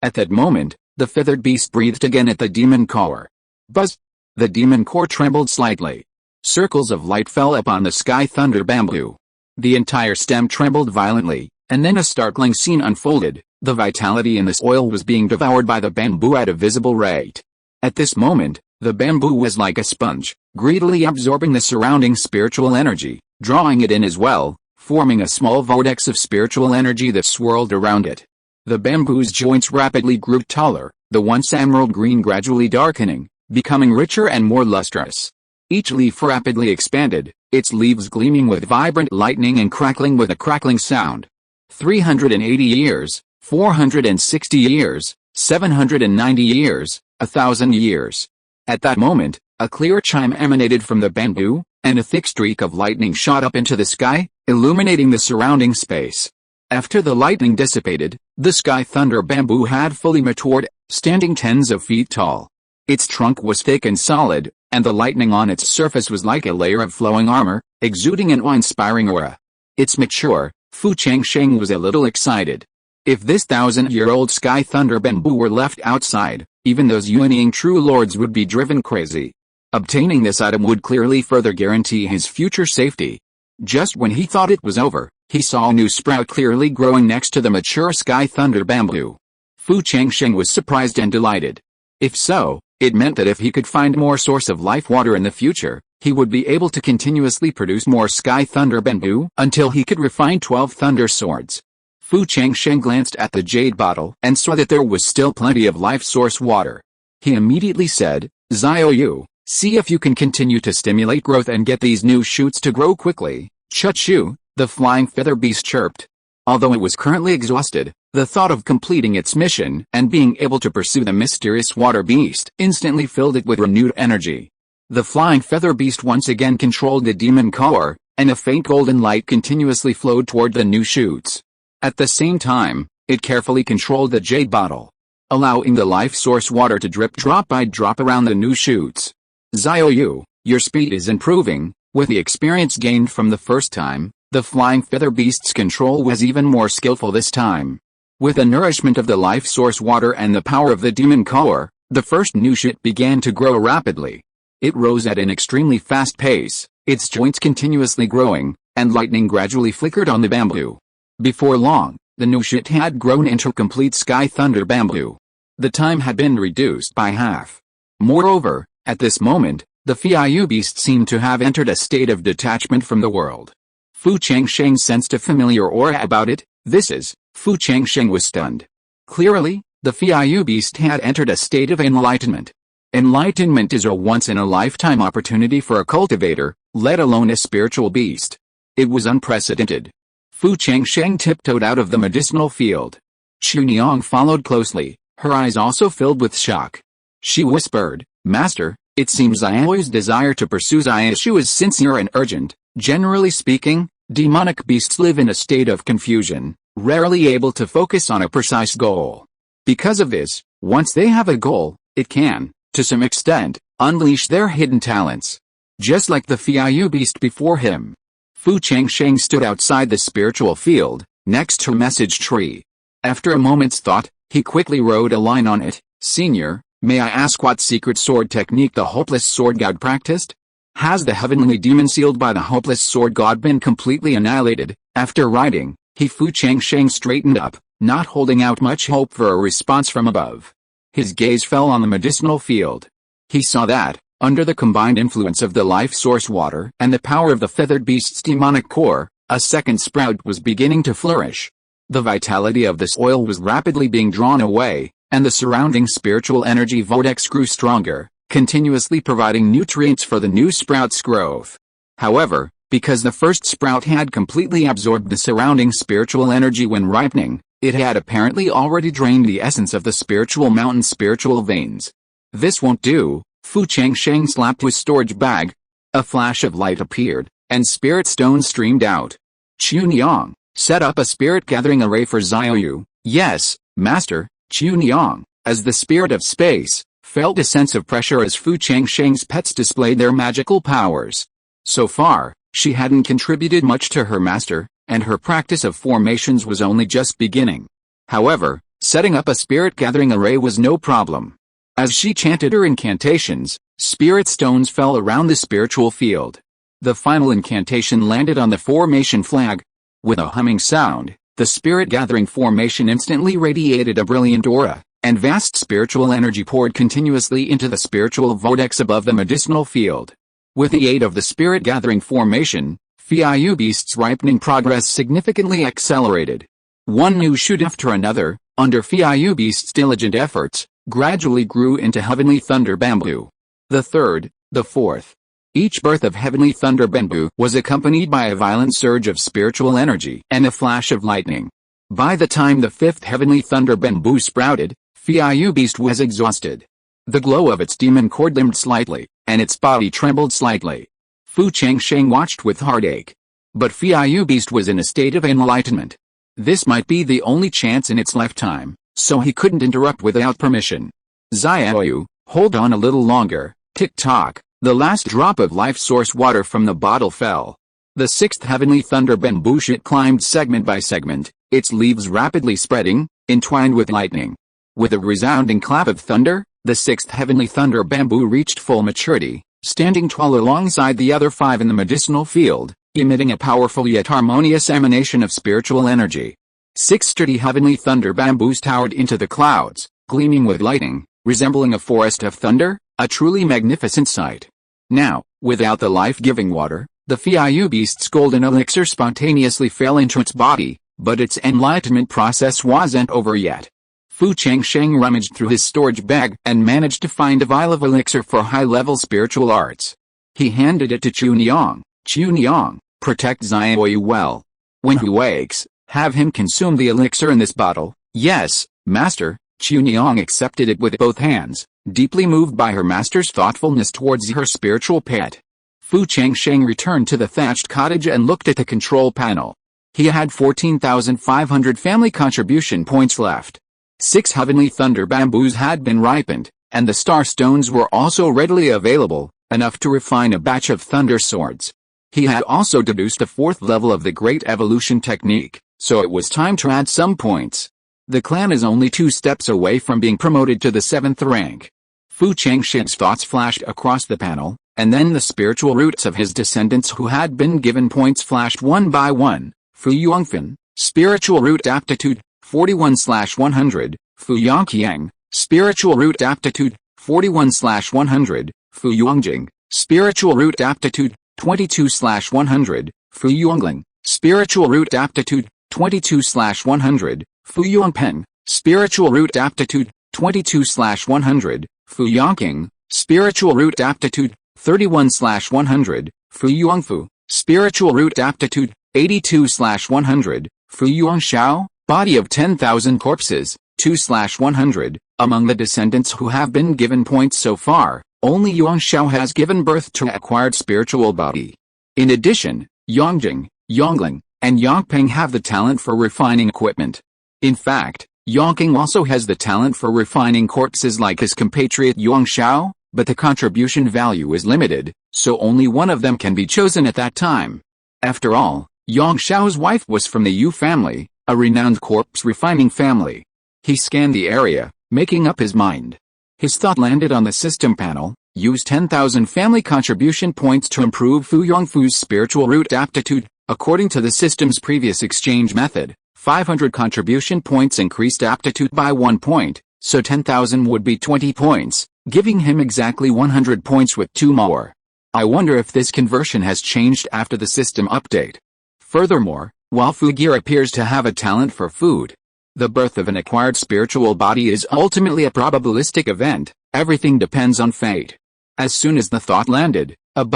At that moment, the feathered beast breathed again at the demon core. Buzz! The demon core trembled slightly. Circles of light fell upon the sky thunder bamboo. The entire stem trembled violently, and then a startling scene unfolded. The vitality in the soil was being devoured by the bamboo at a visible rate. At this moment, the bamboo was like a sponge, greedily absorbing the surrounding spiritual energy, drawing it in as well, forming a small vortex of spiritual energy that swirled around it. The bamboo's joints rapidly grew taller, the once emerald green gradually darkening, becoming richer and more lustrous. Each leaf rapidly expanded, its leaves gleaming with vibrant lightning and crackling with a crackling sound. 380 years, 460 years, 790 years, 1,000 years. At that moment, a clear chime emanated from the bamboo, and a thick streak of lightning shot up into the sky, illuminating the surrounding space. After the lightning dissipated, the sky thunder bamboo had fully matured, standing tens of feet tall. Its trunk was thick and solid, and the lightning on its surface was like a layer of flowing armor, exuding an awe-inspiring aura. It's mature. Fu Changsheng was a little excited. If this 1,000-year-old sky thunder bamboo were left outside, even those Yuanying true lords would be driven crazy. Obtaining this item would clearly further guarantee his future safety. Just when he thought it was over, he saw a new sprout clearly growing next to the mature sky thunder bamboo. Fu Changsheng was surprised and delighted. If so, it meant that if he could find more source of life water in the future, he would be able to continuously produce more sky thunder bamboo until he could refine 12 thunder swords. Fu Changsheng glanced at the jade bottle and saw that there was still plenty of life source water. He immediately said, Xiaoyu, see if you can continue to stimulate growth and get these new shoots to grow quickly. Chu-chu, the flying feather beast chirped. Although it was currently exhausted, the thought of completing its mission and being able to pursue the mysterious water beast instantly filled it with renewed energy. The flying feather beast once again controlled the demon core, and a faint golden light continuously flowed toward the new shoots. At the same time, It carefully controlled the jade bottle, allowing the life source water to drip drop by drop around the new shoots. Xiaoyu, your speed is improving. With the experience gained from the first time, the flying feather beast's control was even more skillful this time. With the nourishment of the life source water and the power of the demon core, the first new shoot began to grow rapidly. It rose at an extremely fast pace, its joints continuously growing, and lightning gradually flickered on the bamboo. Before long, the new shoot had grown into complete sky thunder bamboo. The time had been reduced by half. Moreover, at this moment, the Fiayu beast seemed to have entered a state of detachment from the world. Fu Changsheng sensed a familiar aura about it. Fu Changsheng was stunned. Clearly, the Fiayu beast had entered a state of enlightenment. Enlightenment is a once-in-a-lifetime opportunity for a cultivator, let alone a spiritual beast. It was unprecedented. Fu Changsheng tiptoed out of the medicinal field. Chuniang followed closely, her eyes also filled with shock. She whispered, "Master, it seems Xiaoyu's desire to pursue Xiaoshu is sincere and urgent. Generally speaking, demonic beasts live in a state of confusion, rarely able to focus on a precise goal. Because of this, once they have a goal, it can, to some extent, unleash their hidden talents. Just like the Fiayu beast before him." Fu Changsheng stood outside the spiritual field, next to a message tree. After a moment's thought, he quickly wrote a line on it, "Senior, may I ask what secret sword technique the hopeless sword god practiced? Has the heavenly demon sealed by the hopeless sword god been completely annihilated?" After writing, Fu Changsheng straightened up, not holding out much hope for a response from above. His gaze fell on the medicinal field. He saw that, under the combined influence of the life source water and the power of the feathered beast's demonic core, a second sprout was beginning to flourish. The vitality of the soil was rapidly being drawn away, and the surrounding spiritual energy vortex grew stronger, continuously providing nutrients for the new sprout's growth. However, because the first sprout had completely absorbed the surrounding spiritual energy when ripening, it had apparently already drained the essence of the spiritual mountain's spiritual veins. "This won't do." Fu Changsheng slapped his storage bag. A flash of light appeared, and spirit stones streamed out. "Chuniang, set up a spirit gathering array for Xiaoyu." "Yes, Master." Chuniang, as the spirit of space, felt a sense of pressure as Fu Changsheng's pets displayed their magical powers. So far, she hadn't contributed much to her master, and her practice of formations was only just beginning. However, setting up a spirit gathering array was no problem. As she chanted her incantations, spirit stones fell around the spiritual field. The final incantation landed on the formation flag. With a humming sound, the spirit gathering formation instantly radiated a brilliant aura, and vast spiritual energy poured continuously into the spiritual vortex above the medicinal field. With the aid of the spirit gathering formation, Fiayu beast's ripening progress significantly accelerated. One new shoot after another, under Fiayu beast's diligent efforts, gradually grew into heavenly thunder bamboo. The third, the fourth. Each birth of heavenly thunder bamboo was accompanied by a violent surge of spiritual energy and a flash of lightning. By the time the fifth heavenly thunder bamboo sprouted, Fiayu beast was exhausted. The glow of its demon core dimmed slightly, and its body trembled slightly. Fu Changsheng watched with heartache. But Fiayu beast was in a state of enlightenment. This might be the only chance in its lifetime, so he couldn't interrupt without permission. "Xiaoyu, hold on a little longer." Tick-tock, the last drop of life source water from the bottle fell. The sixth heavenly thunder bamboo shoot climbed segment by segment, its leaves rapidly spreading, entwined with lightning. With a resounding clap of thunder, the sixth heavenly thunder bamboo reached full maturity, standing tall alongside the other five in the medicinal field, emitting a powerful yet harmonious emanation of spiritual energy. 6 sturdy heavenly thunder bamboos towered into the clouds, gleaming with lightning, resembling a forest of thunder, a truly magnificent sight. Now, without the life-giving water, the Fiayu beast's golden elixir spontaneously fell into its body, but its enlightenment process wasn't over yet. Fu Changsheng rummaged through his storage bag and managed to find a vial of elixir for high-level spiritual arts. He handed it to Chuniang. "Chuniang, protect Xiaoyu well. When he wakes, have him consume the elixir in this bottle." "Yes, Master." Chuniang accepted it with both hands, deeply moved by her master's thoughtfulness towards her spiritual pet. Fu Changsheng returned to the thatched cottage and looked at the control panel. He had 14,500 family contribution points left. 6 heavenly thunder bamboos had been ripened, and the star stones were also readily available, enough to refine a batch of thunder swords. He had also deduced the 4th level of the Great Evolution technique, so it was time to add some points. The clan is only 2 steps away from being promoted to the 7th rank. Fu Changsheng's thoughts flashed across the panel, and then the spiritual roots of his descendants who had been given points flashed one by one. Fu Yongfen, spiritual root aptitude, 41/100, Fu Yongqiang, spiritual root aptitude, 41/100, Fu Yongjing, spiritual root aptitude, 22/100, Fu Yongling, spiritual root aptitude, 22/100, Fu Yongpen, spiritual root aptitude, 22/100, Fu Yongqing, spiritual root aptitude, 31/100, Fu Yongfu, spiritual root aptitude, 82/100, Fu Yongxiao, body of 10,000 corpses, 2/100. Among the descendants who have been given points so far, only Yongxiao has given birth to acquired spiritual body. In addition, Yongjing, Yongling, and Yongpeng have the talent for refining equipment. In fact, Yongqing also has the talent for refining corpses like his compatriot Yongxiao, but the contribution value is limited, so only one of them can be chosen at that time. After all, Yongxiao's wife was from the Yu family, a renowned corpse refining family. He scanned the area, making up his mind. His thought landed on the system panel. Use 10,000 family contribution points to improve Fu Yongfu's spiritual root aptitude. According to the system's previous exchange method, 500 contribution points increased aptitude by 1 point, so 10,000 would be 20 points, giving him exactly 100 points with 2 more. I wonder if this conversion has changed after the system update. Furthermore, while Fu Gear appears to have a talent for food, the birth of an acquired spiritual body is ultimately a probabilistic event. Everything depends on fate. As soon as the thought landed, a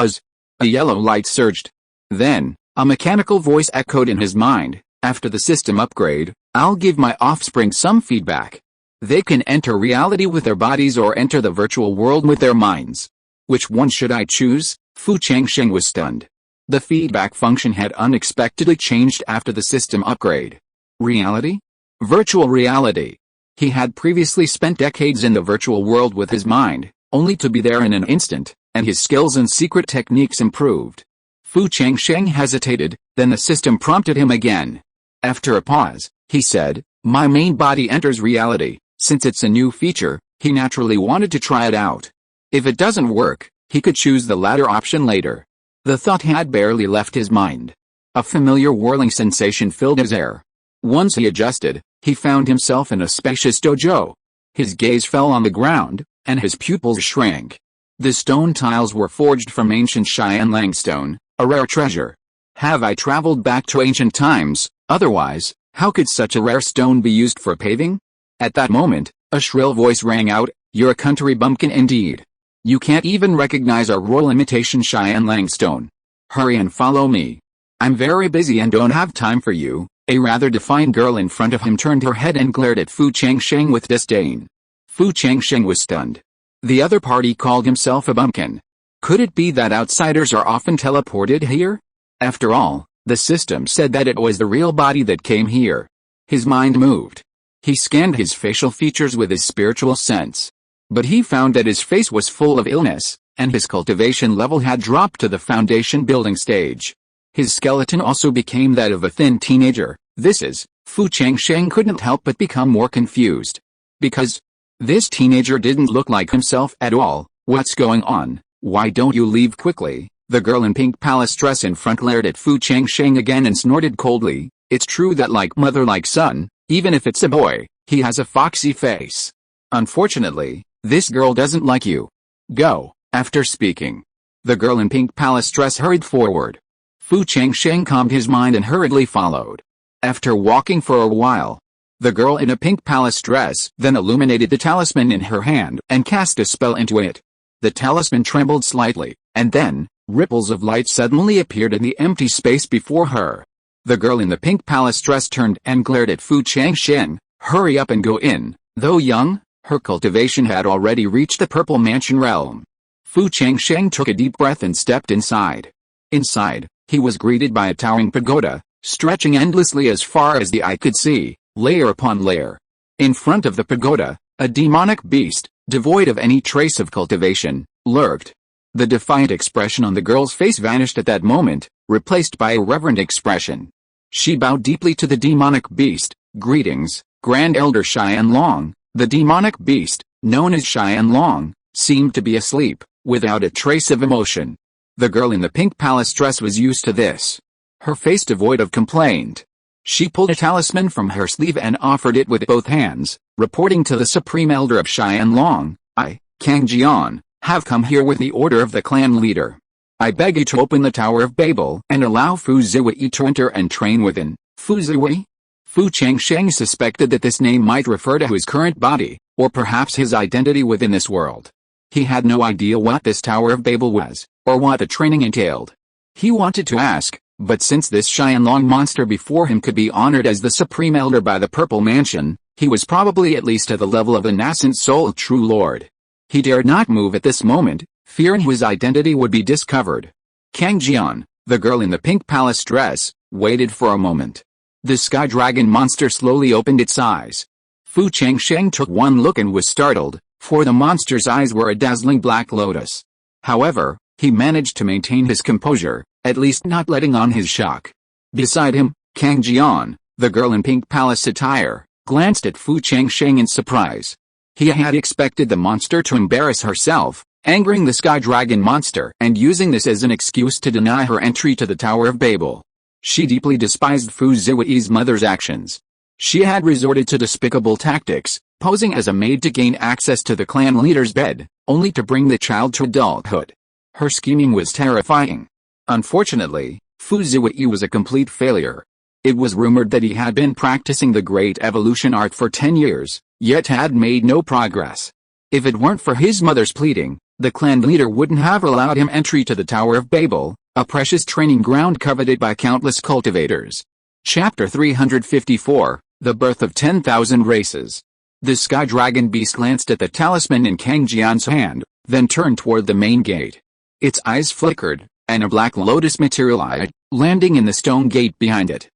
yellow light surged. Then, a mechanical voice echoed in his mind. After the system upgrade, I'll give my offspring some feedback. They can enter reality with their bodies or enter the virtual world with their minds. Which one should I choose? Fu Changsheng was stunned. The feedback function had unexpectedly changed after the system upgrade. Reality? Virtual reality. He had previously spent decades in the virtual world with his mind, only to be there in an instant, and his skills and secret techniques improved. Fu Changsheng hesitated, then the system prompted him again. After a pause, he said, my main body enters reality. Since it's a new feature, he naturally wanted to try it out. If it doesn't work, he could choose the latter option later. The thought had barely left his mind. A familiar whirling sensation filled his air. Once he adjusted, he found himself in a spacious dojo. His gaze fell on the ground, and his pupils shrank. The stone tiles were forged from ancient Yangang stone, a rare treasure. Have I traveled back to ancient times? Otherwise, how could such a rare stone be used for paving? At that moment, a shrill voice rang out, you're a country bumpkin indeed. You can't even recognize our royal imitation Yangang stone. Hurry and follow me. I'm very busy and don't have time for you. A rather defined girl in front of him turned her head and glared at Fu Changsheng with disdain. Fu Changsheng was stunned. The other party called himself a bumpkin. Could it be that outsiders are often teleported here? After all, the system said that it was the real body that came here. His mind moved. He scanned his facial features with his spiritual sense. But he found that his face was full of illness, and his cultivation level had dropped to the foundation building stage. His skeleton also became that of a thin teenager. Fu Changsheng couldn't help but become more confused. Because this teenager didn't look like himself at all. What's going on? Why don't you leave quickly? The girl in pink palace dress in front glared at Fu Changsheng again and snorted coldly. It's true that like mother like son, even if it's a boy, he has a foxy face. Unfortunately, this girl doesn't like you. Go. After speaking, the girl in pink palace dress hurried forward. Fu Changsheng calmed his mind and hurriedly followed. After walking for a while, the girl in a pink palace dress then illuminated the talisman in her hand and cast a spell into it. The talisman trembled slightly, and then, ripples of light suddenly appeared in the empty space before her. The girl in the pink palace dress turned and glared at Fu Changsheng. Hurry up and go in. Though young, her cultivation had already reached the purple mansion realm. Fu Changsheng took a deep breath and stepped inside. Inside, he was greeted by a towering pagoda, stretching endlessly as far as the eye could see, layer upon layer. In front of the pagoda, a demonic beast, devoid of any trace of cultivation, lurked. The defiant expression on the girl's face vanished at that moment, replaced by a reverent expression. She bowed deeply to the demonic beast. "Greetings, Grand Elder Xianlong." The demonic beast, known as Xianlong, seemed to be asleep, without a trace of emotion. The girl in the pink palace dress was used to this. Her face devoid of complaint. She pulled a talisman from her sleeve and offered it with both hands, reporting to the Supreme Elder of Xianlong, "I, Kang Jian, have come here with the order of the clan leader. I beg you to open the Tower of Babel and allow Fu Ziwei to enter and train within." Fu Ziwei? Fu Changsheng suspected that this name might refer to his current body, or perhaps his identity within this world. He had no idea what this Tower of Babel was, or what the training entailed. He wanted to ask, but since this Xianlong monster before him could be honored as the Supreme Elder by the Purple Mansion, he was probably at least at the level of a nascent soul true lord. He dared not move at this moment, fearing his identity would be discovered. Kang Jian, the girl in the pink palace dress, waited for a moment. The sky dragon monster slowly opened its eyes. Fu Changsheng took one look and was startled, for the monster's eyes were a dazzling black lotus. However, he managed to maintain his composure, at least not letting on his shock. Beside him, Kang Jian, the girl in pink palace attire, glanced at Fu Changsheng in surprise. He had expected the monster to embarrass herself, angering the sky dragon monster and using this as an excuse to deny her entry to the Tower of Babel. She deeply despised Fu Ziwei's mother's actions. She had resorted to despicable tactics, posing as a maid to gain access to the clan leader's bed, only to bring the child to adulthood. Her scheming was terrifying. Unfortunately, Fu Ziwei was a complete failure. It was rumored that he had been practicing the great evolution art for 10 years, yet had made no progress. If it weren't for his mother's pleading, the clan leader wouldn't have allowed him entry to the Tower of Babel, a precious training ground coveted by countless cultivators. Chapter 354, The Birth of 10,000 Races. The sky dragon beast glanced at the talisman in Kang Jian's hand, then turned toward the main gate. Its eyes flickered, and a black lotus materialized, landing in the stone gate behind it.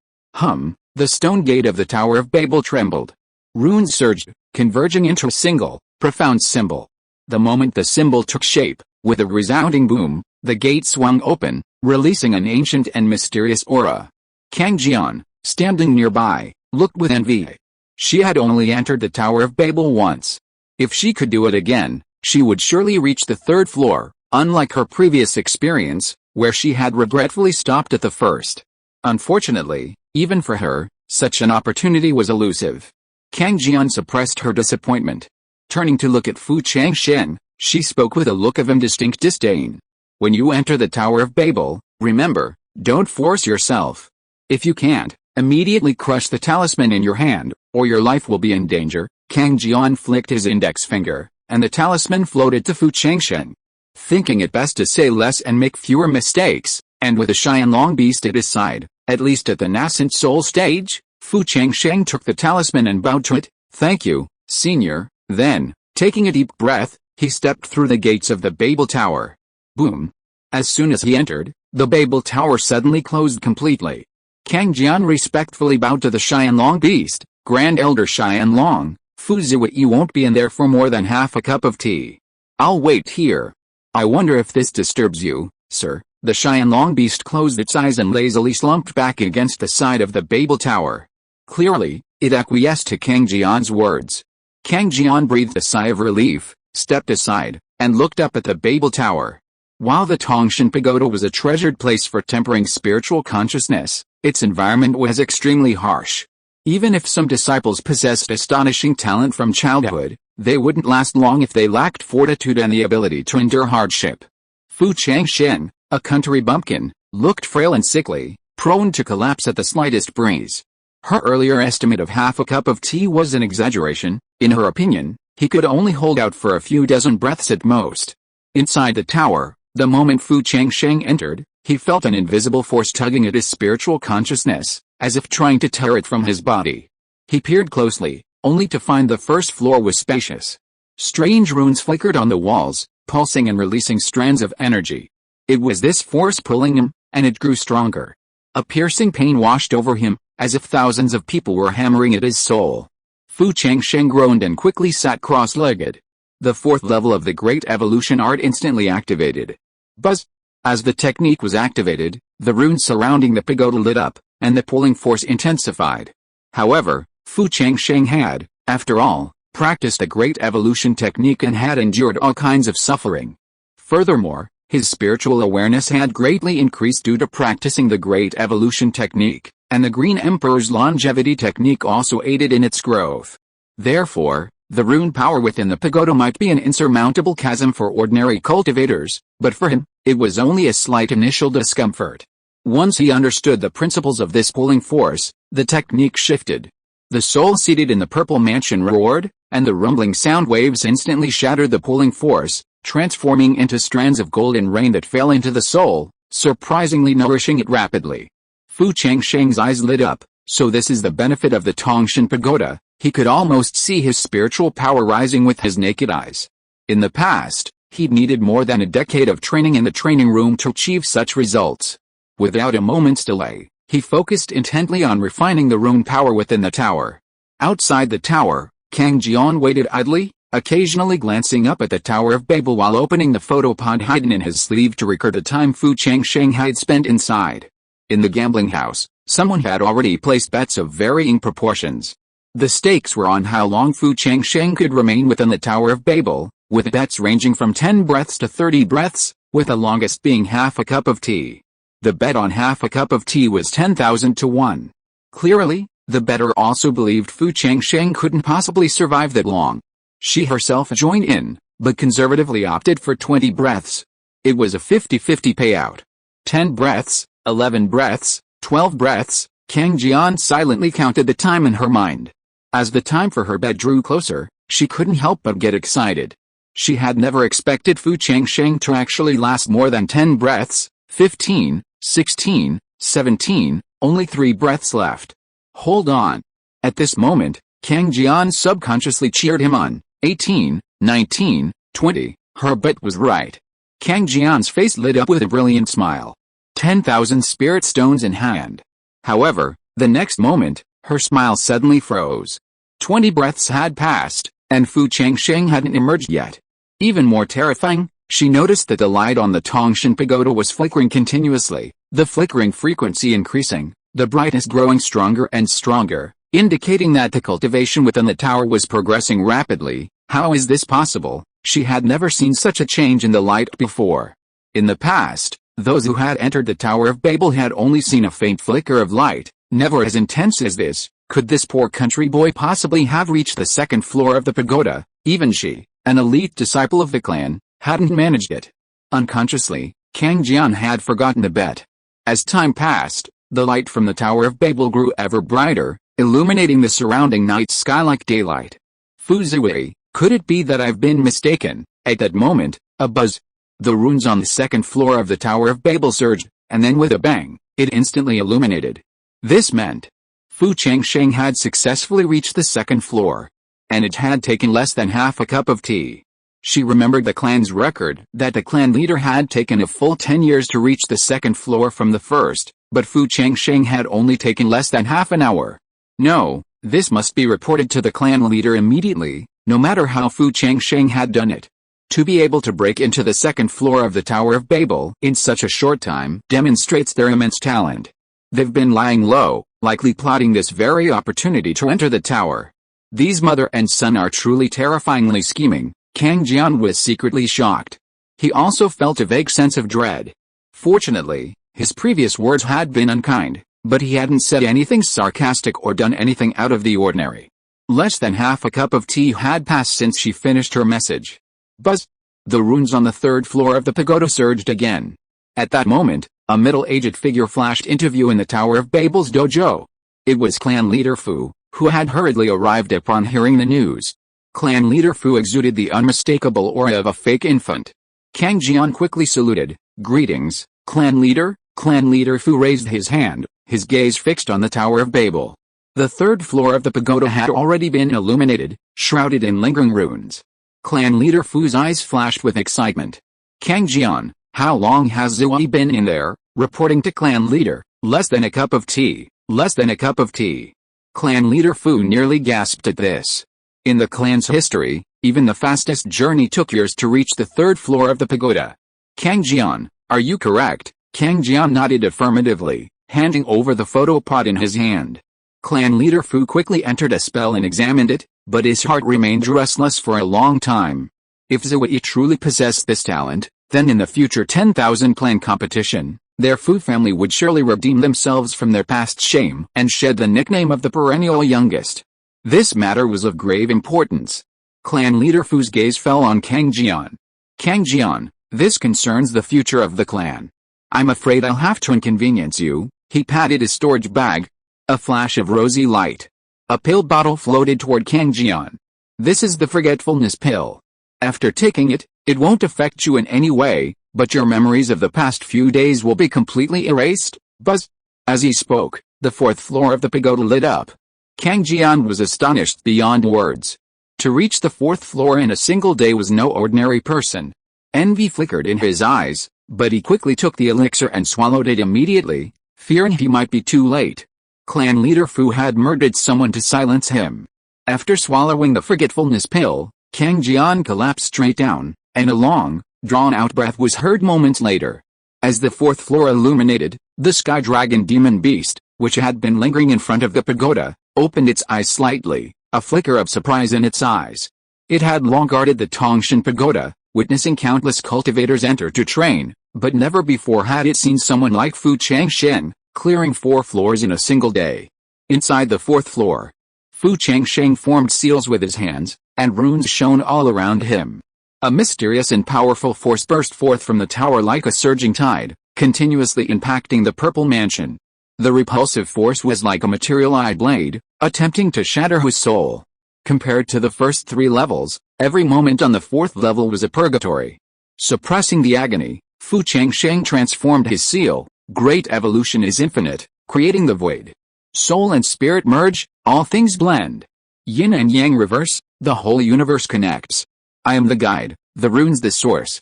The stone gate of the Tower of Babel trembled. Runes surged, converging into a single, profound symbol. The moment the symbol took shape, with a resounding boom, the gate swung open, releasing an ancient and mysterious aura. Kang Jian, standing nearby, looked with envy. She had only entered the Tower of Babel once. If she could do it again, she would surely reach the third floor, unlike her previous experience, where she had regretfully stopped at the first. Unfortunately, even for her, such an opportunity was elusive. Kang Jian suppressed her disappointment. Turning to look at Fu Changsheng, she spoke with a look of indistinct disdain. "When you enter the Tower of Babel, remember, don't force yourself. If you can't, immediately crush the talisman in your hand, or your life will be in danger." Kang Jian flicked his index finger, and the talisman floated to Fu Changsheng. Thinking it best to say less and make fewer mistakes, and with a Xianlong beast at his side, at least at the nascent soul stage, Fu Changsheng took the talisman and bowed to it. "Thank you, senior." Then, taking a deep breath, he stepped through the gates of the Babel Tower. Boom! As soon as he entered, the Babel Tower suddenly closed completely. Kang Jian respectfully bowed to the Xianlong beast. "Grand Elder Xianlong, Fu Ziwei won't be in there for more than half a cup of tea. I'll wait here." "I wonder if this disturbs you, sir." The Xianlong beast closed its eyes and lazily slumped back against the side of the Babel Tower. Clearly, it acquiesced to Kang Jian's words. Kang Jian breathed a sigh of relief, stepped aside, and looked up at the Babel Tower. While the Changsheng Pagoda was a treasured place for tempering spiritual consciousness, its environment was extremely harsh. Even if some disciples possessed astonishing talent from childhood, they wouldn't last long if they lacked fortitude and the ability to endure hardship. Fu Changsheng, a country bumpkin, looked frail and sickly, prone to collapse at the slightest breeze. Her earlier estimate of half a cup of tea was an exaggeration. In her opinion, he could only hold out for a few dozen breaths at most. Inside the tower, the moment Fu Changsheng entered, he felt an invisible force tugging at his spiritual consciousness, as if trying to tear it from his body. He peered closely, only to find the first floor was spacious. Strange runes flickered on the walls, pulsing and releasing strands of energy. It was this force pulling him, and it grew stronger. A piercing pain washed over him, as if thousands of people were hammering at his soul. Fu Changsheng groaned and quickly sat cross-legged. The fourth level of the Great Evolution art instantly activated. Buzz! As the technique was activated, the runes surrounding the pagoda lit up, and the pulling force intensified. However, Fu Changsheng had, after all, practiced the Great Evolution technique and had endured all kinds of suffering. Furthermore, his spiritual awareness had greatly increased due to practicing the Great Evolution technique, and the Green Emperor's longevity technique also aided in its growth. Therefore, the rune power within the pagoda might be an insurmountable chasm for ordinary cultivators, but for him, it was only a slight initial discomfort. Once he understood the principles of this pulling force, the technique shifted. The soul seated in the purple mansion roared, and the rumbling sound waves instantly shattered the pulling force, transforming into strands of golden rain that fell into the soul, surprisingly nourishing it rapidly. Fu Changsheng's eyes lit up. So this is the benefit of the Changsheng pagoda. He could almost see his spiritual power rising with his naked eyes. In the past, he'd needed more than a decade of training in the training room to achieve such results. Without a moment's delay, he focused intently on refining the rune power within the tower. Outside the tower, Kang Jian waited idly, occasionally glancing up at the Tower of Babel while opening the photopod hidden in his sleeve to record the time Fu Changsheng had spent inside. In the gambling house, someone had already placed bets of varying proportions. The stakes were on how long Fu Changsheng could remain within the Tower of Babel, with bets ranging from 10 breaths to 30 breaths, with the longest being half a cup of tea. The bet on half a cup of tea was 10,000 to 1. Clearly, the bettor also believed Fu Changsheng couldn't possibly survive that long. She herself joined in, but conservatively opted for 20 breaths. It was a 50-50 payout. 10 breaths, 11 breaths, 12 breaths. Kang Jian silently counted the time in her mind. As the time for her bet drew closer, she couldn't help but get excited. She had never expected Fu Changsheng to actually last more than 10 breaths. 15, 16, 17, only 3 breaths left. Hold on. At this moment, Kang Jian subconsciously cheered him on. 18, 19, 20, her bet was right. Kang Jian's face lit up with a brilliant smile. 10,000 spirit stones in hand. However, the next moment, her smile suddenly froze. 20 breaths had passed, and Fu Changsheng hadn't emerged yet. Even more terrifying, she noticed that the light on the Changsheng pagoda was flickering continuously, the flickering frequency increasing, the brightness growing stronger and stronger, indicating that the cultivation within the tower was progressing rapidly. How is this possible? She had never seen such a change in the light before. In the past, those who had entered the Tower of Babel had only seen a faint flicker of light, never as intense as this. Could this poor country boy possibly have reached the second floor of the pagoda? Even she, an elite disciple of the clan, hadn't managed it. Unconsciously, Kang Jian had forgotten the bet. As time passed, the light from the Tower of Babel grew ever brighter, illuminating the surrounding night sky like daylight. Fu Zui, could it be that I've been mistaken? At that moment, a buzz. The runes on the second floor of the Tower of Babel surged, and then with a bang, it instantly illuminated. This meant Fu Changsheng had successfully reached the second floor. And it had taken less than half a cup of tea. She remembered the clan's record, that the clan leader had taken a full 10 years to reach the second floor from the first, but Fu Changsheng had only taken less than half an hour. No, this must be reported to the clan leader immediately, no matter how Fu Changsheng had done it. To be able to break into the second floor of the Tower of Babel in such a short time demonstrates their immense talent. They've been lying low, likely plotting this very opportunity to enter the tower. These mother and son are truly terrifyingly scheming. Kang Jian was secretly shocked. He also felt a vague sense of dread. Fortunately, his previous words had been unkind, but he hadn't said anything sarcastic or done anything out of the ordinary. Less than half a cup of tea had passed since she finished her message. Buzz! The runes on the third floor of the pagoda surged again. At that moment, a middle-aged figure flashed into view in the Tower of Babel's dojo. It was clan leader Fu, who had hurriedly arrived upon hearing the news. Clan leader Fu exuded the unmistakable aura of a fake infant. Kang Jian quickly saluted. Greetings, clan leader. Clan leader Fu raised his hand, his gaze fixed on the Tower of Babel. The third floor of the pagoda had already been illuminated, shrouded in lingering runes. Clan leader Fu's eyes flashed with excitement. Kang Jian, how long has Zui been in there? Reporting to clan leader, Less than a cup of tea, less than a cup of tea. Clan leader Fu nearly gasped at this. In the clan's history, even the fastest journey took years to reach the third floor of the pagoda. Kang Jian, are you correct? Kang Jian nodded affirmatively, handing over the photo pot in his hand. Clan leader Fu quickly entered a spell and examined it, but his heart remained restless for a long time. If Ziwei truly possessed this talent, then in the future 10,000 clan competition, their Fu family would surely redeem themselves from their past shame and shed the nickname of the perennial youngest. This matter was of grave importance. Clan leader Fu's gaze fell on Kang Jian. Kang Jian, this concerns the future of the clan. I'm afraid I'll have to inconvenience you. He patted his storage bag. A flash of rosy light. A pill bottle floated toward Kang Jian. This is the forgetfulness pill. After taking it, it won't affect you in any way, but your memories of the past few days will be completely erased. Buzz. As he spoke, the fourth floor of the pagoda lit up. Kang Jian was astonished beyond words. To reach the fourth floor in a single day was no ordinary person. Envy flickered in his eyes, but he quickly took the elixir and swallowed it immediately, fearing he might be too late. Clan leader Fu had murdered someone to silence him. After swallowing the forgetfulness pill, Kang Jian collapsed straight down, and a long, drawn-out breath was heard moments later. As the fourth floor illuminated, the sky dragon demon beast, which had been lingering in front of the pagoda, opened its eyes slightly, a flicker of surprise in its eyes. It had long guarded the Changsheng pagoda, witnessing countless cultivators enter to train, but never before had it seen someone like Fu Changsheng, clearing 4 floors in a single day. Inside the 4th floor, Fu Changsheng formed seals with his hands, and runes shone all around him. A mysterious and powerful force burst forth from the tower like a surging tide, continuously impacting the purple mansion. The repulsive force was like a materialized blade, attempting to shatter his soul. Compared to the first 3 levels, every moment on the 4th level was a purgatory. Suppressing the agony, Fu Changsheng transformed his seal. Great evolution is infinite, creating the void. Soul and spirit merge, all things blend. Yin and yang reverse, the whole universe connects. I am the guide, the runes the source.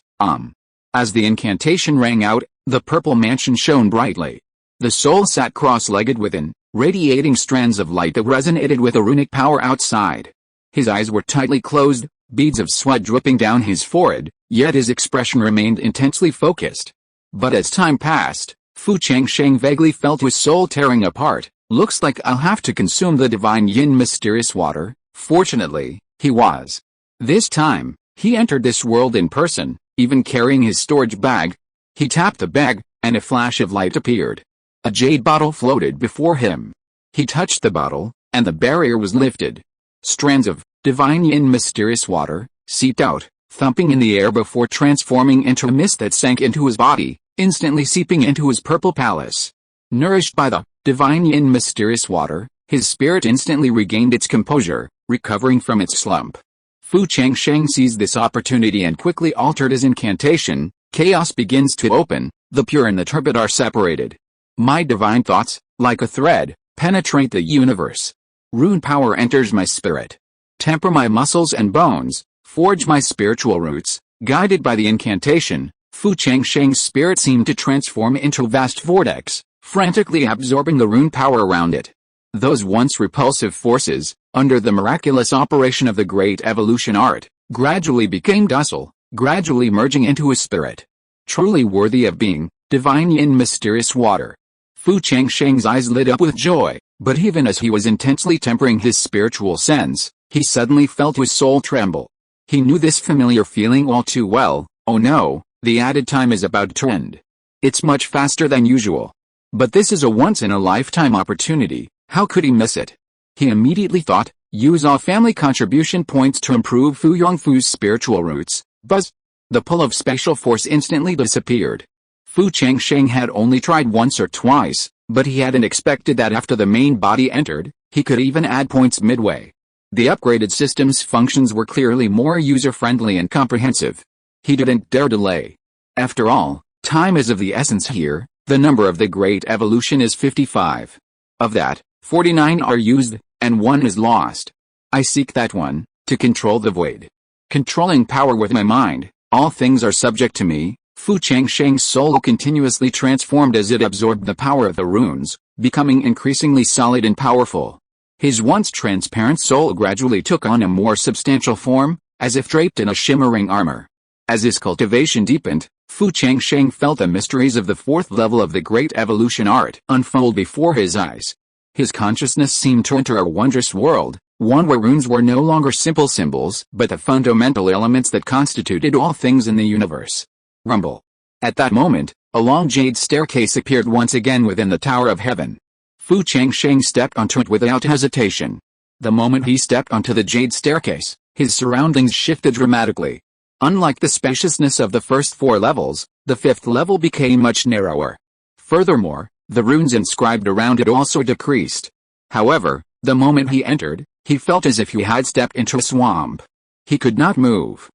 As the incantation rang out, the purple mansion shone brightly. The soul sat cross-legged within, radiating strands of light that resonated with the runic power outside. His eyes were tightly closed, beads of sweat dripping down his forehead, yet his expression remained intensely focused. But as time passed, Fu Changsheng vaguely felt his soul tearing apart. Looks like I'll have to consume the divine yin mysterious water. Fortunately, he was. This time, he entered this world in person, even carrying his storage bag. He tapped the bag, and a flash of light appeared. A jade bottle floated before him. He touched the bottle, and the barrier was lifted. Strands of divine yin mysterious water seeped out, thumping in the air before transforming into a mist that sank into his body, instantly seeping into his purple palace. Nourished by the divine yin mysterious water, his spirit instantly regained its composure, recovering from its slump. Fu Changsheng seized this opportunity and quickly altered his incantation. Chaos begins to open, the pure and the turbid are separated. My divine thoughts, like a thread, penetrate the universe. Rune power enters my spirit. Temper my muscles and bones, forge my spiritual roots. Guided by the incantation, Fu Changsheng's spirit seemed to transform into a vast vortex, frantically absorbing the rune power around it. Those once repulsive forces, under the miraculous operation of the great evolution art, gradually became docile, gradually merging into his spirit. Truly worthy of being, divine yin mysterious water. Fu Changsheng's eyes lit up with joy, but even as he was intensely tempering his spiritual sense, he suddenly felt his soul tremble. He knew this familiar feeling all too well. Oh no, the added time is about to end. It's much faster than usual. But this is a once-in-a-lifetime opportunity, how could he miss it? He immediately thought, use all family contribution points to improve Fu Yongfu's spiritual roots. Buzz! The pull of spatial force instantly disappeared. Fu Changsheng had only tried once or twice, but he hadn't expected that after the main body entered, he could even add points midway. The upgraded system's functions were clearly more user-friendly and comprehensive. He didn't dare delay. After all, time is of the essence here. The number of the great evolution is 55. Of that, 49 are used, and 1 is lost. I seek that one, to control the void. Controlling power with my mind, all things are subject to me. Fu Changsheng's soul continuously transformed as it absorbed the power of the runes, becoming increasingly solid and powerful. His once transparent soul gradually took on a more substantial form, as if draped in a shimmering armor. As his cultivation deepened, Fu Changsheng felt the mysteries of the fourth level of the great evolution art unfold before his eyes. His consciousness seemed to enter a wondrous world, one where runes were no longer simple symbols but the fundamental elements that constituted all things in the universe. Rumble. At that moment, a long jade staircase appeared once again within the Tower of Heaven. Fu Changsheng stepped onto it without hesitation. The moment he stepped onto the jade staircase, his surroundings shifted dramatically. Unlike the spaciousness of the first four levels, the fifth level became much narrower. Furthermore, the runes inscribed around it also decreased. However, the moment he entered, he felt as if he had stepped into a swamp. He could not move.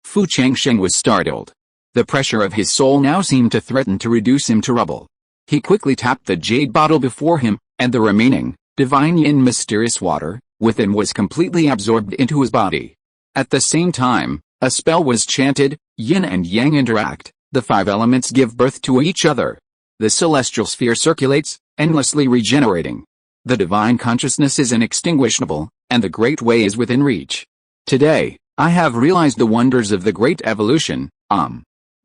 Fu Changsheng was startled. The pressure of his soul now seemed to threaten to reduce him to rubble. He quickly tapped the jade bottle before him, and the remaining, divine yin mysterious water, within was completely absorbed into his body. At the same time, a spell was chanted, yin and yang interact, the five elements give birth to each other. The celestial sphere circulates, endlessly regenerating. The divine consciousness is inextinguishable, and the great way is within reach. Today, I have realized the wonders of the great evolution.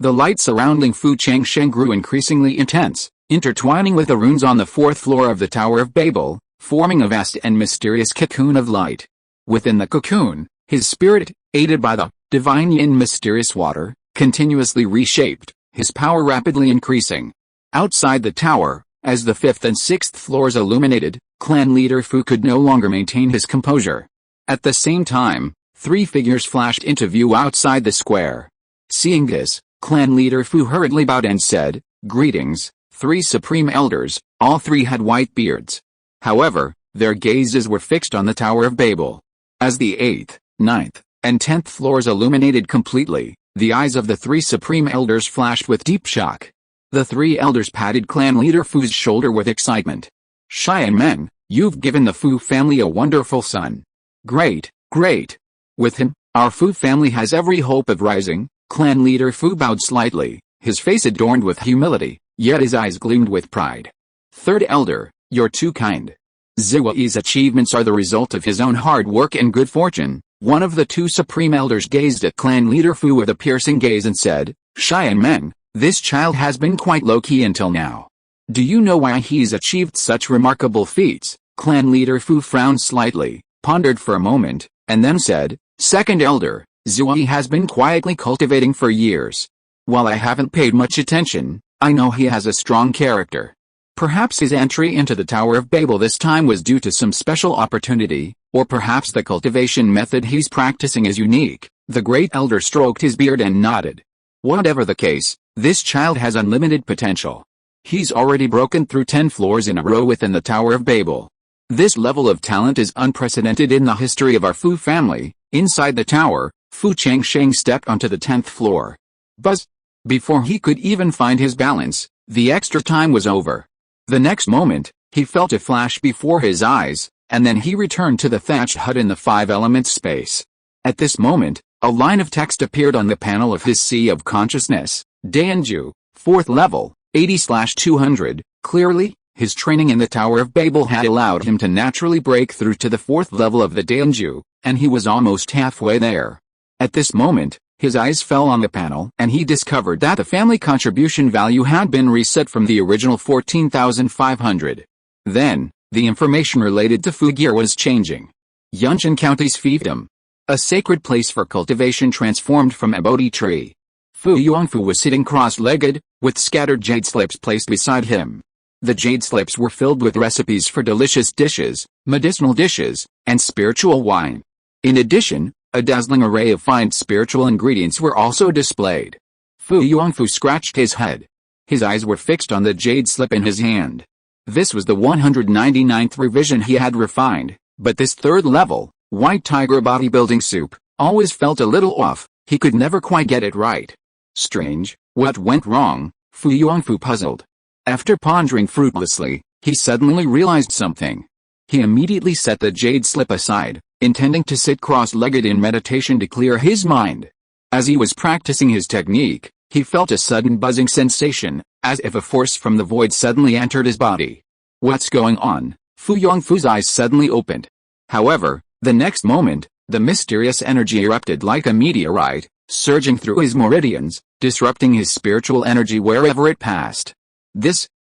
The light surrounding Fu Changsheng grew increasingly intense, intertwining with the runes on the fourth floor of the Tower of Babel, forming a vast and mysterious cocoon of light. Within the cocoon, his spirit, aided by the divine yin mysterious water, continuously reshaped, his power rapidly increasing. Outside the tower, as the fifth and sixth floors illuminated, clan leader Fu could no longer maintain his composure. At the same time, three figures flashed into view outside the square. Seeing this, clan leader Fu hurriedly bowed and said, "Greetings, three supreme elders." All three had white beards. However, their gazes were fixed on the Tower of Babel. As the 8th, 9th, and 10th floors illuminated completely, the eyes of the three supreme elders flashed with deep shock. The three elders patted clan leader Fu's shoulder with excitement. "Xianmeng, you've given the Fu family a wonderful son. Great, great. With him, our Fu family has every hope of rising." Clan leader Fu bowed slightly, his face adorned with humility, yet his eyes gleamed with pride. "Third elder, you're too kind. Ziwei's achievements are the result of his own hard work and good fortune." One of the two supreme elders gazed at clan leader Fu with a piercing gaze and said, "Xianmeng, this child has been quite low-key until now. Do you know why he's achieved such remarkable feats?" Clan leader Fu frowned slightly, pondered for a moment, and then said, "Second elder, Ziwei has been quietly cultivating for years. While I haven't paid much attention, I know he has a strong character. Perhaps his entry into the Tower of Babel this time was due to some special opportunity, or perhaps the cultivation method he's practicing is unique." The great elder stroked his beard and nodded. "Whatever the case, this child has unlimited potential. He's already broken through 10 floors in a row within the Tower of Babel. This level of talent is unprecedented in the history of our Fu family." Inside the tower, Fu Changsheng stepped onto the 10th floor. Buzz! Before he could even find his balance, the extra time was over. The next moment, he felt a flash before his eyes, and then he returned to the thatched hut in the five elements space. At this moment, a line of text appeared on the panel of his Sea of Consciousness. Daenju, 4th level, 80/200. Clearly, his training in the Tower of Babel had allowed him to naturally break through to the 4th level of the Daenju, and he was almost halfway there. At this moment, his eyes fell on the panel and he discovered that the family contribution value had been reset from the original 14,500. Then, the information related to Fu gear was changing. Yunchen County's fiefdom. A sacred place for cultivation transformed from a Bodhi tree. Fu Yongfu was sitting cross-legged, with scattered jade slips placed beside him. The jade slips were filled with recipes for delicious dishes, medicinal dishes, and spiritual wine. In addition, a dazzling array of fine spiritual ingredients were also displayed. Fu Yongfu scratched his head. His eyes were fixed on the jade slip in his hand. This was the 199th revision he had refined, but this third level, white tiger bodybuilding soup, always felt a little off. He could never quite get it right. Strange, what went wrong? Fu Yongfu puzzled. After pondering fruitlessly, he suddenly realized something. He immediately set the jade slip aside, intending to sit cross-legged in meditation to clear his mind. As he was practicing his technique, He felt a sudden buzzing sensation, as if a force from the void suddenly entered his body. What's going on? Fu Yongfu's eyes suddenly opened. However, the next moment, the mysterious energy erupted like a meteorite, surging through his meridians, disrupting his spiritual energy wherever it passed.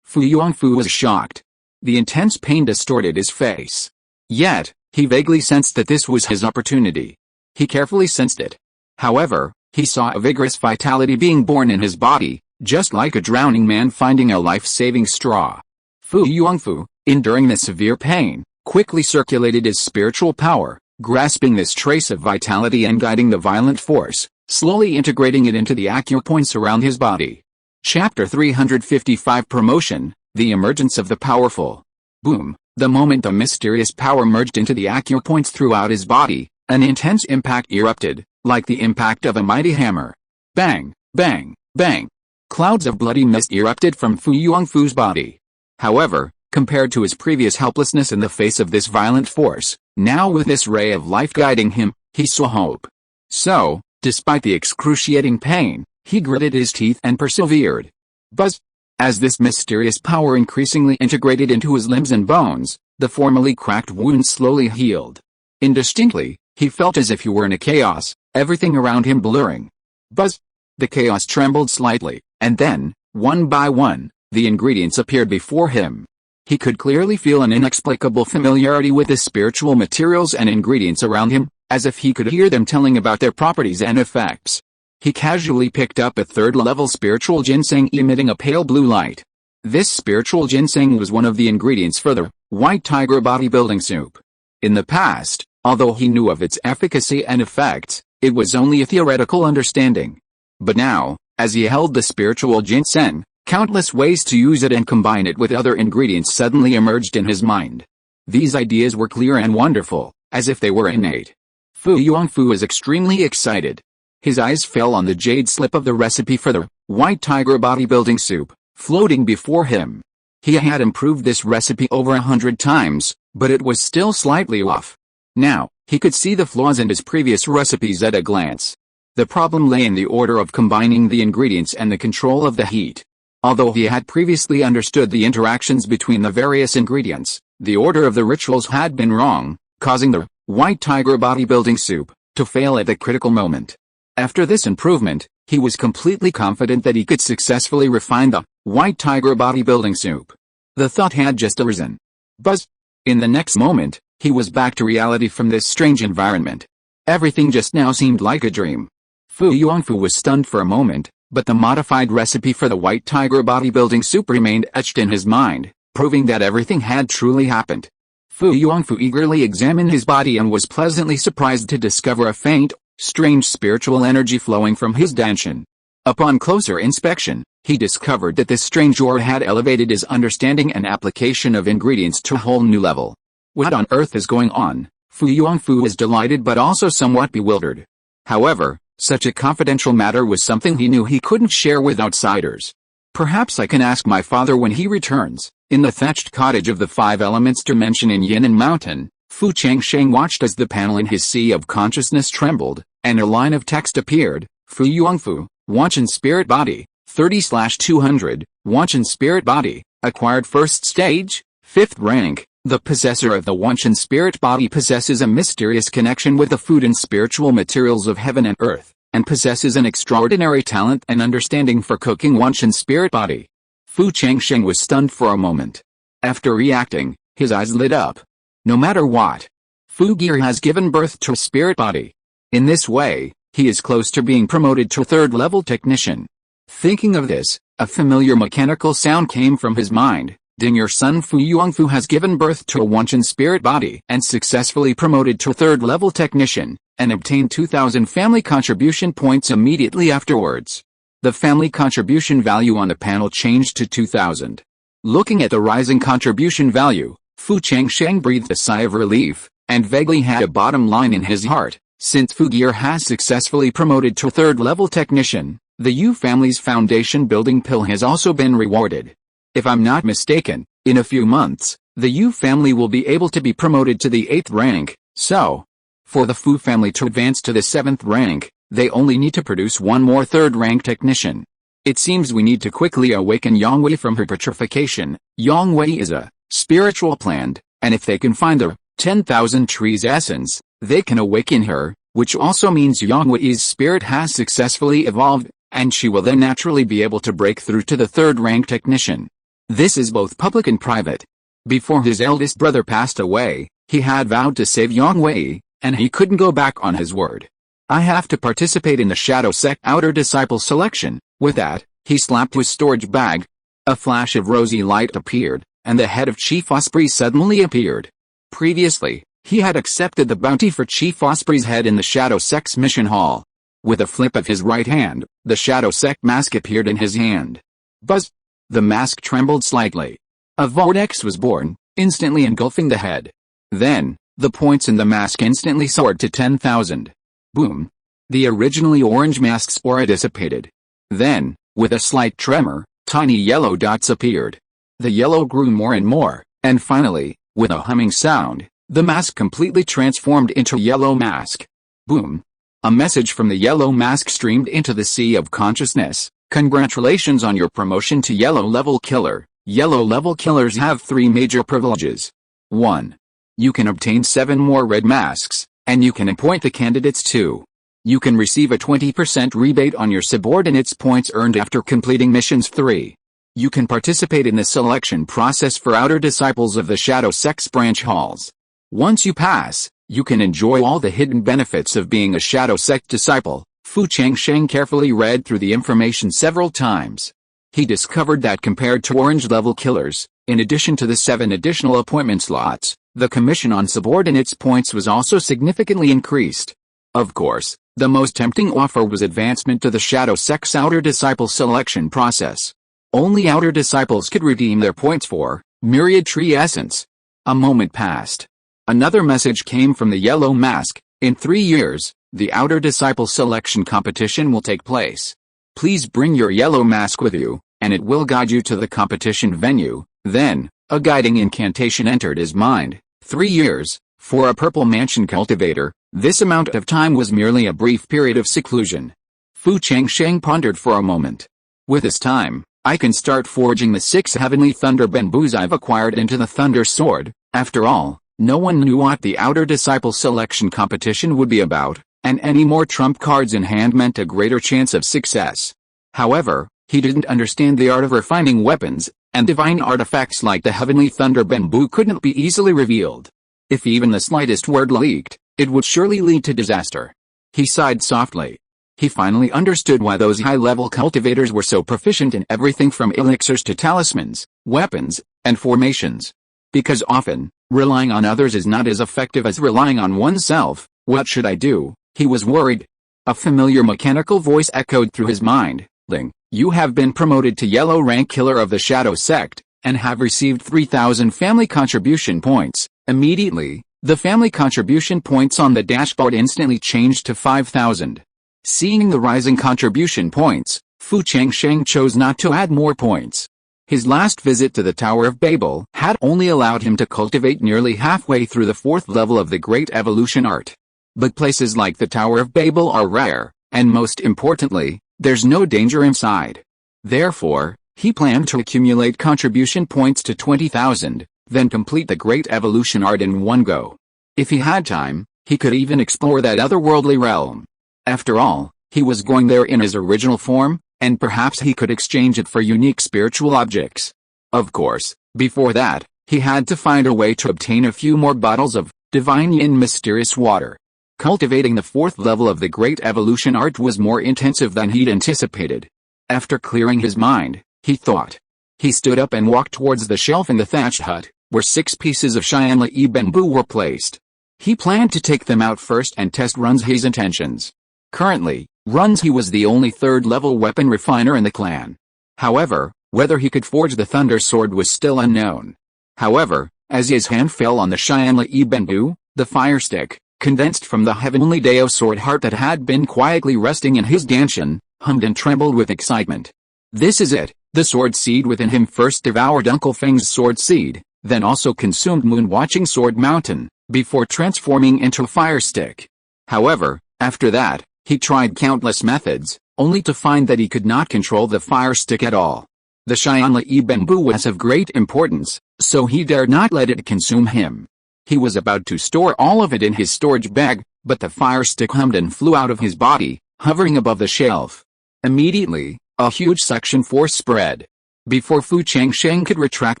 Fu Yongfu was shocked. The intense pain distorted his face. Yet, he vaguely sensed that this was his opportunity. He carefully sensed it. However, he saw a vigorous vitality being born in his body, just like a drowning man finding a life-saving straw. Fu Yongfu, enduring the severe pain, quickly circulated his spiritual power, grasping this trace of vitality and guiding the violent force, slowly integrating it into the acupoints around his body. Chapter 355 Promotion, the Emergence of the Powerful. Boom! The moment the mysterious power merged into the acupoints throughout his body, an intense impact erupted, like the impact of a mighty hammer. Bang! Bang! Bang! Clouds of bloody mist erupted from Fu Yongfu's body. However, compared to his previous helplessness in the face of this violent force, now with this ray of life guiding him, he saw hope. So, despite the excruciating pain, he gritted his teeth and persevered. Buzz! As this mysterious power increasingly integrated into his limbs and bones, the formerly cracked wounds slowly healed. Indistinctly, he felt as if he were in a chaos, everything around him blurring. Buzz! The chaos trembled slightly, and then, one by one, the ingredients appeared before him. He could clearly feel an inexplicable familiarity with the spiritual materials and ingredients around him, as if he could hear them telling about their properties and effects. He casually picked up a third-level spiritual ginseng emitting a pale blue light. This spiritual ginseng was one of the ingredients for the white tiger bodybuilding soup. In the past, although he knew of its efficacy and effects, it was only a theoretical understanding. But now, as he held the spiritual ginseng, countless ways to use it and combine it with other ingredients suddenly emerged in his mind. These ideas were clear and wonderful, as if they were innate. Fu Yongfu was extremely excited. His eyes fell on the jade slip of the recipe for the white tiger bodybuilding soup, floating before him. He had improved this recipe over 100 times, but it was still slightly off. Now, he could see the flaws in his previous recipes at a glance. The problem lay in the order of combining the ingredients and the control of the heat. Although he had previously understood the interactions between the various ingredients, the order of the rituals had been wrong, causing the white tiger bodybuilding soup to fail at the critical moment. After this improvement, he was completely confident that he could successfully refine the white tiger bodybuilding soup. The thought had just arisen. Buzz! In the next moment, he was back to reality from this strange environment. Everything just now seemed like a dream. Fu Yongfu was stunned for a moment, but the modified recipe for the white tiger bodybuilding soup remained etched in his mind, proving that everything had truly happened. Fu Yongfu eagerly examined his body and was pleasantly surprised to discover a faint, strange spiritual energy flowing from his danshan. Upon closer inspection, he discovered that this strange aura had elevated his understanding and application of ingredients to a whole new level. What on earth is going on? Fu Yongfu was delighted but also somewhat bewildered. However, such a confidential matter was something he knew he couldn't share with outsiders. Perhaps I can ask my father when he returns. In the thatched cottage of the Five Elements dimension in Yan'an Mountain, Fu Changsheng watched as the panel in his sea of consciousness trembled, and a line of text appeared. Fu Yongfu, Wanchen Spirit Body, 30/200, Wanchen Spirit Body, acquired first stage, 5th rank. The possessor of the Wanchen Spirit Body possesses a mysterious connection with the food and spiritual materials of heaven and earth, and possesses an extraordinary talent and understanding for cooking Wanchen Spirit Body. Fu Changsheng was stunned for a moment. After reacting, his eyes lit up. No matter what, Fu Gear has given birth to a spirit body. In this way, he is close to being promoted to 3rd-level technician. Thinking of this, a familiar mechanical sound came from his mind. Ding, your son Fu Yongfu has given birth to a Wanchen spirit body and successfully promoted to 3rd-level technician, and obtained 2,000 family contribution points immediately afterwards. The family contribution value on the panel changed to 2,000. Looking at the rising contribution value, Fu Changsheng breathed a sigh of relief, and vaguely had a bottom line in his heart. Since Fu Gear has successfully promoted to 3rd-level technician, the Yu family's foundation building pill has also been rewarded. If I'm not mistaken, in a few months, the Yu family will be able to be promoted to the 8th rank, so, for the Fu family to advance to the 7th rank, they only need to produce one more 3rd-rank technician. It seems we need to quickly awaken Yangwei from her petrification. Yangwei is a spiritual plant, and if they can find the 10,000 trees essence, they can awaken her, which also means Yangwei's spirit has successfully evolved, and she will then naturally be able to break through to the third-rank technician. This is both public and private. Before his eldest brother passed away, he had vowed to save Yangwei, and he couldn't go back on his word. I have to participate in the Shadow Sect outer disciple selection. With that, he slapped his storage bag. A flash of rosy light appeared, and the head of Chief Osprey suddenly appeared. Previously, he had accepted the bounty for Chief Osprey's head in the Shadow Sect's mission hall. With a flip of his right hand, the Shadow Sect mask appeared in his hand. Buzz! The mask trembled slightly. A vortex was born, instantly engulfing the head. Then, the points in the mask instantly soared to 10,000. Boom! The originally orange mask's aura dissipated. Then, with a slight tremor, tiny yellow dots appeared. The yellow grew more and more, and finally, with a humming sound, the mask completely transformed into yellow mask. Boom! A message from the yellow mask streamed into the sea of consciousness. Congratulations on your promotion to Yellow Level Killer. Yellow Level Killers have 3 major privileges. 1. You can obtain 7 more red masks, and you can appoint the candidates too. You can receive a 20% rebate on your subordinates' points earned after completing missions. 3. You can participate in the selection process for outer disciples of the Shadow Sect's branch halls. Once you pass, you can enjoy all the hidden benefits of being a Shadow Sect disciple. Fu Changsheng carefully read through the information several times. He discovered that compared to Orange Level Killers, in addition to the 7 additional appointment slots, the commission on subordinates' points was also significantly increased. Of course, the most tempting offer was advancement to the Shadow Sect's outer disciple selection process. Only outer disciples could redeem their points for Myriad Tree Essence. A moment passed. Another message came from the yellow mask. In 3 years, the outer disciple selection competition will take place. Please bring your yellow mask with you, and it will guide you to the competition venue. Then, a guiding incantation entered his mind. 3 years, for a purple mansion cultivator, this amount of time was merely a brief period of seclusion. Fu Changsheng pondered for a moment. With this time, I can start forging the 6 heavenly thunder bamboos I've acquired into the thunder sword. After all, no one knew what the outer disciple selection competition would be about, and any more trump cards in hand meant a greater chance of success. However, he didn't understand the art of refining weapons, and divine artifacts like the heavenly thunder bamboo couldn't be easily revealed. If even the slightest word leaked, it would surely lead to disaster. He sighed softly. He finally understood why those high-level cultivators were so proficient in everything from elixirs to talismans, weapons, and formations. Because often, relying on others is not as effective as relying on oneself. What should I do? He was worried. A familiar mechanical voice echoed through his mind. Ling, you have been promoted to Yellow Rank Killer of the Shadow Sect, and have received 3,000 family contribution points. Immediately, the family contribution points on the dashboard instantly changed to 5,000. Seeing the rising contribution points, Fu Changsheng chose not to add more points. His last visit to the Tower of Babel had only allowed him to cultivate nearly halfway through the 4th level of the Great Evolution Art. But places like the Tower of Babel are rare, and most importantly, there's no danger inside. Therefore, he planned to accumulate contribution points to 20,000, then complete the Great Evolution Art in one go. If he had time, he could even explore that otherworldly realm. After all, he was going there in his original form, and perhaps he could exchange it for unique spiritual objects. Of course, before that, he had to find a way to obtain a few more bottles of divine yin mysterious water. Cultivating the 4th level of the Great Evolution Art was more intensive than he'd anticipated. After clearing his mind, he thought. He stood up and walked towards the shelf in the thatched hut, where 6 pieces of Xianli bamboo were placed. He planned to take them out first and test Runzi's intentions. Currently, Runzi was the only 3rd-level weapon refiner in the clan. However, whether he could forge the Thunder Sword was still unknown. However, as his hand fell on the Xianli bamboo, the fire stick, condensed from the heavenly Dao sword heart that had been quietly resting in his danshan, hummed and trembled with excitement. This is it. The sword seed within him first devoured Uncle Feng's sword seed, then also consumed Moon-watching Sword Mountain, before transforming into a fire stick. However, after that, He tried countless methods, only to find that he could not control the fire stick at all. The Xianli bamboo was of great importance, so he dared not let it consume him. He was about to store all of it in his storage bag, but the fire stick hummed and flew out of his body, hovering above the shelf. Immediately, a huge suction force spread. Before Fu Changsheng could retract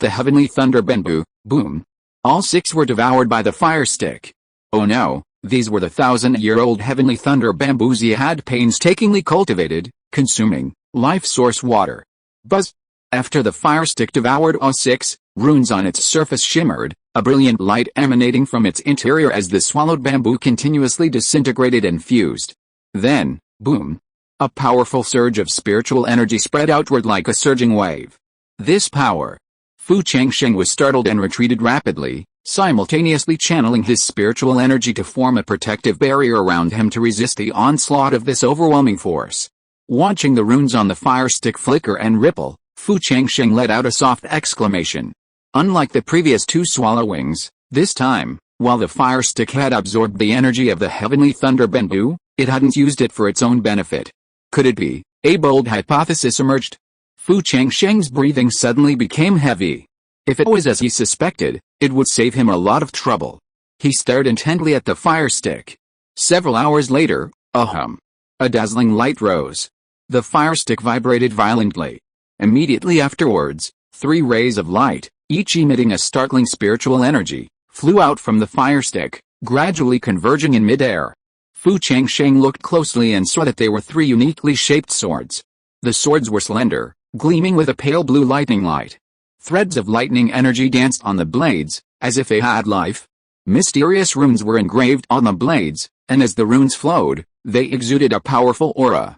the heavenly thunder bamboo, boom! All 6 were devoured by the fire stick. Oh no, these were the 1,000-year-old heavenly thunder bamboos he had painstakingly cultivated, consuming life source water. Buzz! After the fire stick devoured all 6, runes on its surface shimmered, a brilliant light emanating from its interior as the swallowed bamboo continuously disintegrated and fused. Then, boom! A powerful surge of spiritual energy spread outward like a surging wave. This power! Fu Changsheng was startled and retreated rapidly, simultaneously channeling his spiritual energy to form a protective barrier around him to resist the onslaught of this overwhelming force. Watching the runes on the fire stick flicker and ripple, Fu Changsheng let out a soft exclamation. Unlike the previous 2 swallowings, this time, while the fire stick had absorbed the energy of the heavenly thunder bamboo, it hadn't used it for its own benefit. Could it be? A bold hypothesis emerged. Fu Changsheng's breathing suddenly became heavy. If it was as he suspected, it would save him a lot of trouble. He stared intently at the fire stick. Several hours later, a dazzling light rose. The fire stick vibrated violently. Immediately afterwards, 3 rays of light, each emitting a startling spiritual energy, flew out from the fire stick, gradually converging in midair. Fu Changsheng looked closely and saw that they were 3 uniquely shaped swords. The swords were slender, gleaming with a pale blue lightning light. Threads of lightning energy danced on the blades, as if they had life. Mysterious runes were engraved on the blades, and as the runes flowed, they exuded a powerful aura.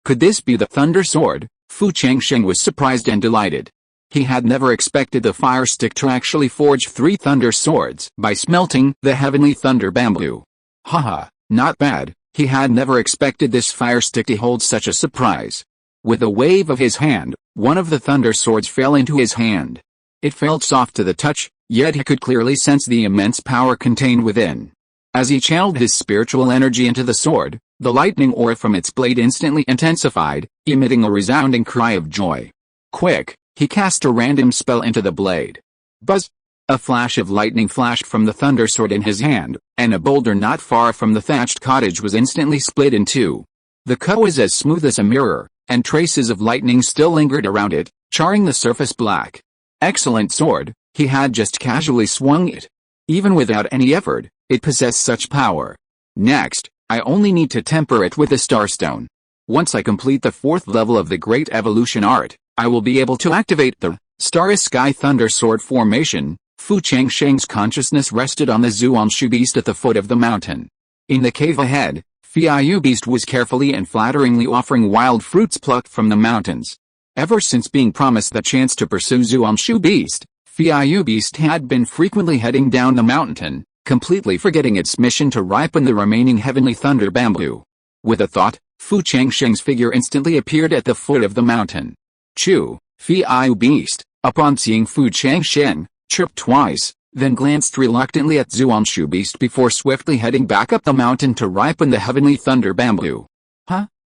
Could this be the Thunder Sword? Fu Changsheng was surprised and delighted. He had never expected the fire stick to actually forge 3 thunder swords by smelting the heavenly thunder bamboo. Haha, not bad. He had never expected this fire stick to hold such a surprise. With a wave of his hand, one of the thunder swords fell into his hand. It felt soft to the touch, yet he could clearly sense the immense power contained within. As he channeled his spiritual energy into the sword, the lightning aura from its blade instantly intensified, emitting a resounding cry of joy. Quick, he cast a random spell into the blade. Buzz! A flash of lightning flashed from the thunder sword in his hand, and a boulder not far from the thatched cottage was instantly split in 2. The cut was as smooth as a mirror, and traces of lightning still lingered around it, charring the surface black. Excellent sword, he had just casually swung it. Even without any effort, it possessed such power. Next, I only need to temper it with a starstone. Once I complete the 4th level of the Great Evolution Art, I will be able to activate the Starry Sky Thunder Sword formation. Fu Changsheng's consciousness rested on the Zhuangshu beast at the foot of the mountain. In the cave ahead, Fiayu beast was carefully and flatteringly offering wild fruits plucked from the mountains. Ever since being promised the chance to pursue Zhuangshu beast, Fiayu beast had been frequently heading down the mountain, completely forgetting its mission to ripen the remaining heavenly thunder bamboo. With a thought, Fu Changsheng's figure instantly appeared at the foot of the mountain. Chu, Fiayu beast, upon seeing Fu Changsheng, chirped twice, then glanced reluctantly at Zhuangshu beast before swiftly heading back up the mountain to ripen the heavenly thunder bamboo.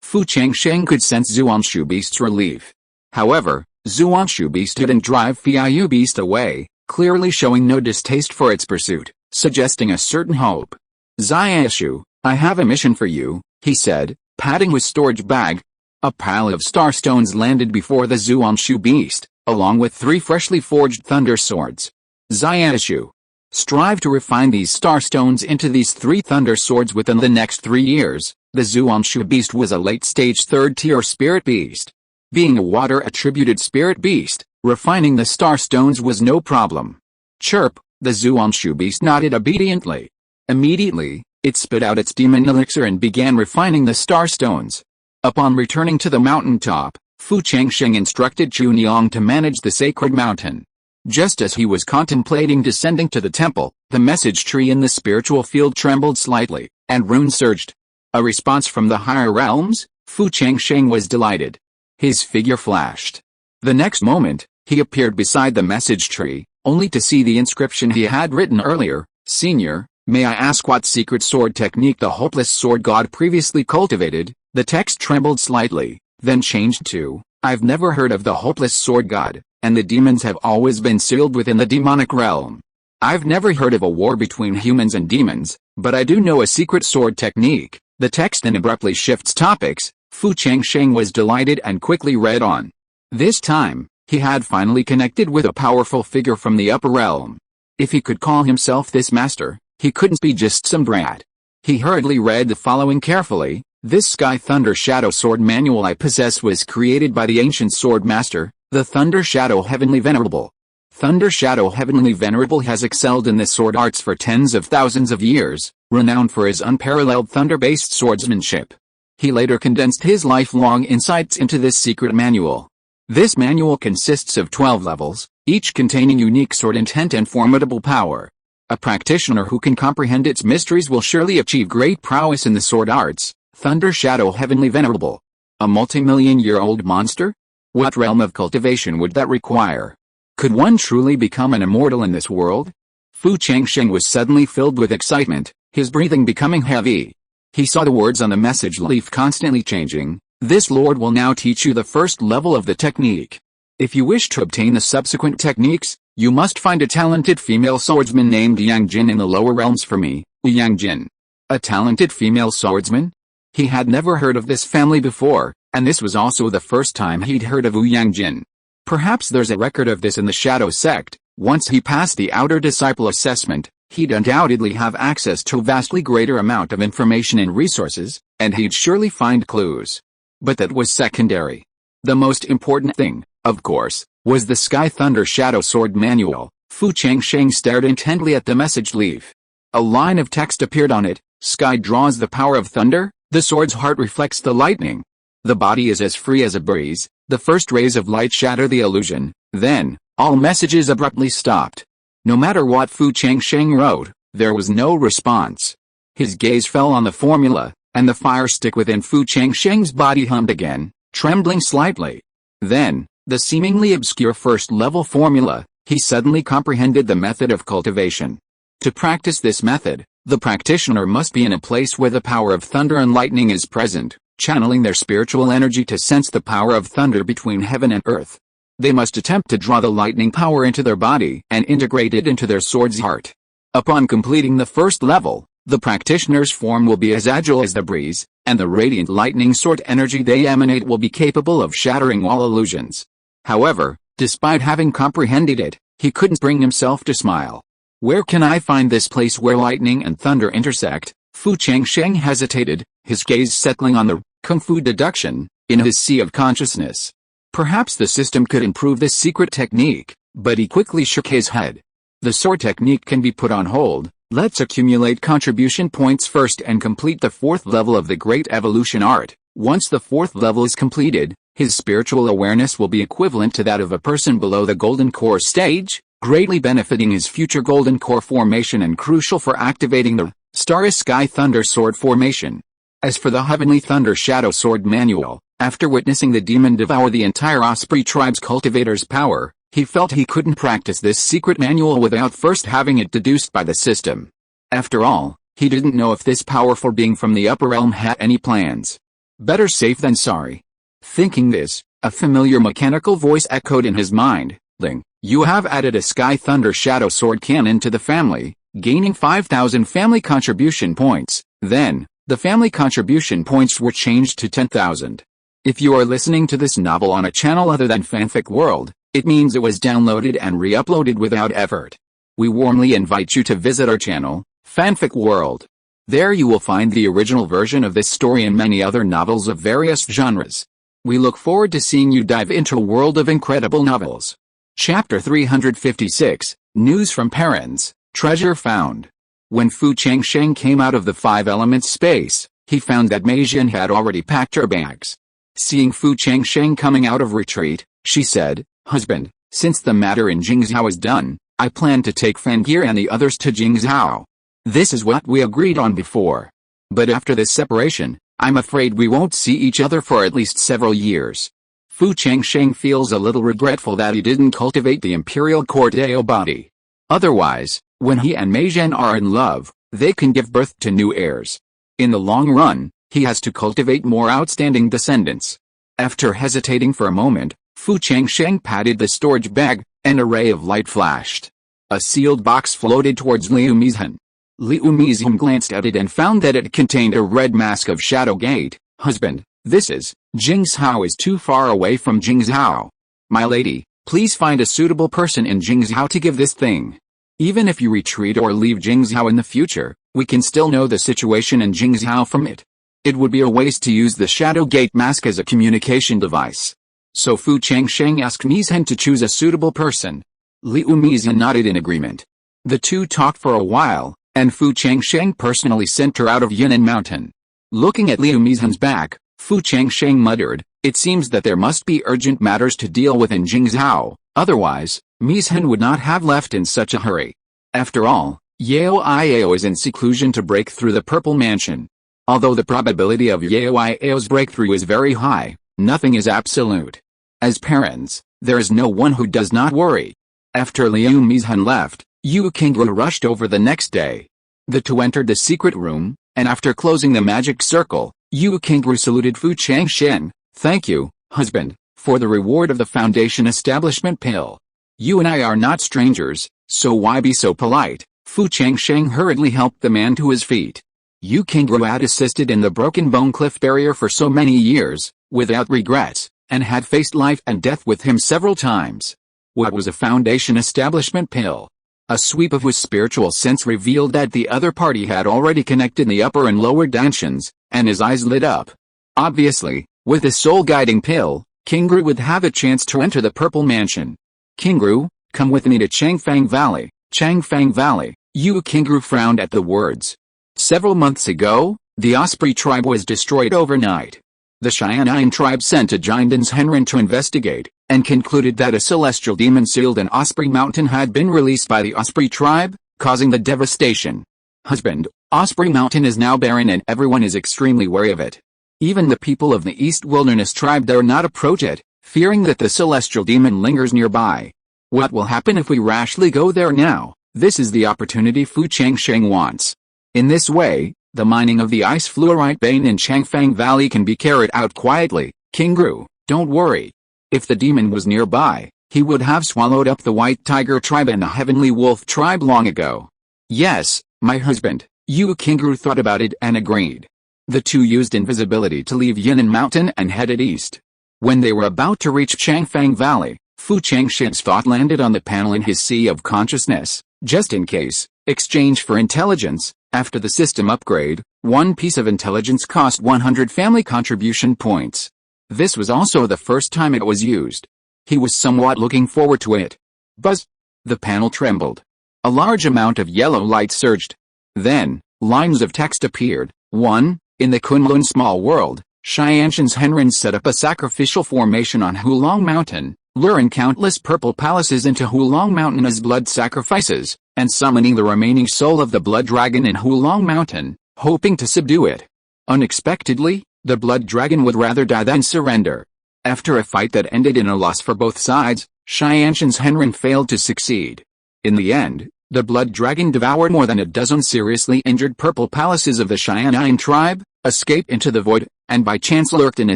Fu Changsheng could sense Zhuangshu beast's relief. However, Zhuangshu beast didn't drive Fiayu beast away, clearly showing no distaste for its pursuit, suggesting a certain hope. Xiaoshu, I have a mission for you, he said, patting his storage bag. A pile of starstones landed before the Zhuangshu beast, along with 3 freshly forged thunder swords. Xiaoshu, strive to refine these starstones into these 3 thunder swords within the next 3 years. The Zhuangshu beast was a late-stage 3rd-tier spirit beast. Being a water-attributed spirit beast, refining the starstones was no problem. Chirp, the Zhuangshu beast nodded obediently. Immediately, it spit out its demon elixir and began refining the starstones. Upon returning to the mountaintop, Fu Changsheng instructed Chunyang to manage the sacred mountain. Just as he was contemplating descending to the temple, the message tree in the spiritual field trembled slightly, and runes surged. A response from the higher realms? Fu Changsheng was delighted. His figure flashed. The next moment, he appeared beside the message tree, only to see the inscription he had written earlier, Senior, May I ask what secret sword technique the hopeless sword god previously cultivated? The text trembled slightly, then changed to, I've never heard of the hopeless sword god, and the demons have always been sealed within the demonic realm. I've never heard of a war between humans and demons, but I do know a secret sword technique. The text then abruptly shifts topics. Fu Changsheng was delighted and quickly read on. This time, he had finally connected with a powerful figure from the upper realm. If he could call himself this master, he couldn't be just some brat. He hurriedly read the following carefully. This Sky Thunder Shadow Sword manual I possess was created by the ancient sword master, the Thunder Shadow Heavenly Venerable. Thunder Shadow Heavenly Venerable has excelled in the sword arts for tens of thousands of years, renowned for his unparalleled thunder-based swordsmanship. He later condensed his lifelong insights into this secret manual. This manual consists of 12 levels, each containing unique sword intent and formidable power. A practitioner who can comprehend its mysteries will surely achieve great prowess in the sword arts. Thunder Shadow Heavenly Venerable. A multi-million-year-old monster? What realm of cultivation would that require? Could one truly become an immortal in this world? Fu Changsheng was suddenly filled with excitement, his breathing becoming heavy. He saw the words on the message leaf constantly changing. This lord will now teach you the first level of the technique. If you wish to obtain the subsequent techniques, you must find a talented female swordsman named Yang Jin in the lower realms for me. Yang Jin. A talented female swordsman? He had never heard of this family before, and this was also the first time he'd heard of Yang Jin. Perhaps there's a record of this in the Shadow Sect. Once he passed the outer disciple assessment, he'd undoubtedly have access to a vastly greater amount of information and resources, and he'd surely find clues. But that was secondary. The most important thing, of course, was the Sky Thunder Shadow Sword Manual. Fu Changsheng stared intently at the message leaf. A line of text appeared on it. Sky draws the power of thunder, the sword's heart reflects the lightning. The body is as free as a breeze, the first rays of light shatter the illusion, then, all messages abruptly stopped. No matter what Fu Changsheng wrote, there was no response. His gaze fell on the formula, and the fire stick within Fu Changsheng's body hummed again, trembling slightly. Then, the seemingly obscure first-level formula, he suddenly comprehended the method of cultivation. To practice this method, the practitioner must be in a place where the power of thunder and lightning is present, channeling their spiritual energy to sense the power of thunder between heaven and earth. They must attempt to draw the lightning power into their body and integrate it into their sword's heart. Upon completing the first level, the practitioner's form will be as agile as the breeze, and the radiant lightning sword energy they emanate will be capable of shattering all illusions. However, despite having comprehended it, he couldn't bring himself to smile. Where can I find this place where lightning and thunder intersect? Fu Changsheng hesitated, his gaze settling on the kung fu deduction in his sea of consciousness. Perhaps the system could improve this secret technique, but he quickly shook his head. The sword technique can be put on hold. Let's accumulate contribution points first and complete the fourth level of the Great Evolution Art. Once the fourth level is completed, his spiritual awareness will be equivalent to that of a person below the Golden Core stage, greatly benefiting his future Golden Core formation and crucial for activating the Starry Sky Thunder Sword formation. As for the Heavenly Thunder Shadow Sword Manual, after witnessing the demon devour the entire Osprey tribe's cultivator's power, he felt he couldn't practice this secret manual without first having it deduced by the system. After all, he didn't know if this powerful being from the upper realm had any plans. Better safe than sorry. Thinking this, a familiar mechanical voice echoed in his mind. Ling, you have added a Sky Thunder Shadow Sword cannon to the family, gaining 5,000 family contribution points. Then, the family contribution points were changed to 10,000. If you are listening to this novel on a channel other than Fanfic World, it means it was downloaded and re-uploaded without effort. We warmly invite you to visit our channel, Fanfic World. There you will find the original version of this story and many other novels of various genres. We look forward to seeing you dive into a world of incredible novels. Chapter 356, News from Parents, Treasure Found. When Fu Changsheng came out of the Five Elements space, he found that Mei Jin had already packed her bags. Seeing Fu Changsheng coming out of retreat, she said, "Husband, since the matter in Jingzhou is done, I plan to take Fangir and the others to Jingzhou. This is what we agreed on before. But after this separation, I'm afraid we won't see each other for at least several years." Fu Changsheng feels a little regretful that he didn't cultivate the Imperial Cordeo body. Otherwise, when he and Mei Zhen are in love, they can give birth to new heirs. In the long run, he has to cultivate more outstanding descendants. After hesitating for a moment, Fu Changsheng patted the storage bag, and a ray of light flashed. A sealed box floated towards Liu Mizhen. Liu Mizhen glanced at it and found that it contained a red mask of Shadow Gate. Husband, this is, Jingzhou is too far away from Jingzhou. My lady, please find a suitable person in Jingzhou to give this thing. Even if you retreat or leave Jingzhou in the future, we can still know the situation in Jingzhou from it. It would be a waste to use the Shadow Gate mask as a communication device. So Fu Changsheng asked Mizhen to choose a suitable person. Liu Mizhen nodded in agreement. The two talked for a while, and Fu Changsheng personally sent her out of Yangang Mountain. Looking at Liu Mizhen's back, Fu Changsheng muttered, it seems that there must be urgent matters to deal with in Jingzhou, otherwise, Mizhen would not have left in such a hurry. After all, Yao Iao is in seclusion to break through the Purple Mansion. Although the probability of Yao Iao's breakthrough is very high, nothing is absolute. As parents, there is no one who does not worry. After Liu Mizhen left, Yu Qingru rushed over the next day. The two entered the secret room, and after closing the magic circle, Yu Qingru saluted Fu Changsheng. Thank you, husband, for the reward of the Foundation establishment pill. You and I are not strangers, so why be so polite? Fu Changsheng hurriedly helped the man to his feet. Yu Qingru had assisted in the Broken Bone Cliff barrier for so many years, without regrets, and had faced life and death with him several times. What was a Foundation establishment pill? A sweep of his spiritual sense revealed that the other party had already connected the upper and lower dimensions, and his eyes lit up. Obviously, with the soul-guiding pill, Qingru would have a chance to enter the Purple Mansion. Qingru, come with me to Changfang Valley. Changfang Valley. Yu Qingru frowned at the words. Several months ago, the Osprey tribe was destroyed overnight. The Shangguan tribe sent a Jindans Henren to investigate, and concluded that a celestial demon sealed in Osprey Mountain had been released by the Osprey tribe, causing the devastation. Husband, Osprey Mountain is now barren and everyone is extremely wary of it. Even the people of the East Wilderness tribe dare not approach it, fearing that the celestial demon lingers nearby. What will happen if we rashly go there now? This is the opportunity Fu Changsheng wants. In this way, the mining of the ice fluorite vein in Changfang Valley can be carried out quietly. Qingru, don't worry. If the demon was nearby, he would have swallowed up the White Tiger tribe and the Heavenly Wolf tribe long ago. Yes, my husband. Yu Qingru thought about it and agreed. The two used invisibility to leave Yangang Mountain and headed east. When they were about to reach Changfang Valley, Fu Changsheng's thought landed on the panel in his sea of consciousness. Just in case, exchange for intelligence. After the system upgrade, one piece of intelligence cost 100 family contribution points. This was also the first time it was used. He was somewhat looking forward to it. Buzz! The panel trembled. A large amount of yellow light surged. Then, lines of text appeared. 1. In the Kunlun Small World, Xianshan's Henren set up a sacrificial formation on Hulong Mountain, luring countless purple palaces into Hulong Mountain as blood sacrifices, and summoning the remaining soul of the blood dragon in Hulong Mountain, hoping to subdue it. Unexpectedly, the blood dragon would rather die than surrender. After a fight that ended in a loss for both sides, Xianshan's Henren failed to succeed. In the end, the blood dragon devoured more than a dozen seriously injured purple palaces of the Shangguan tribe, escaped into the void, and by chance lurked in a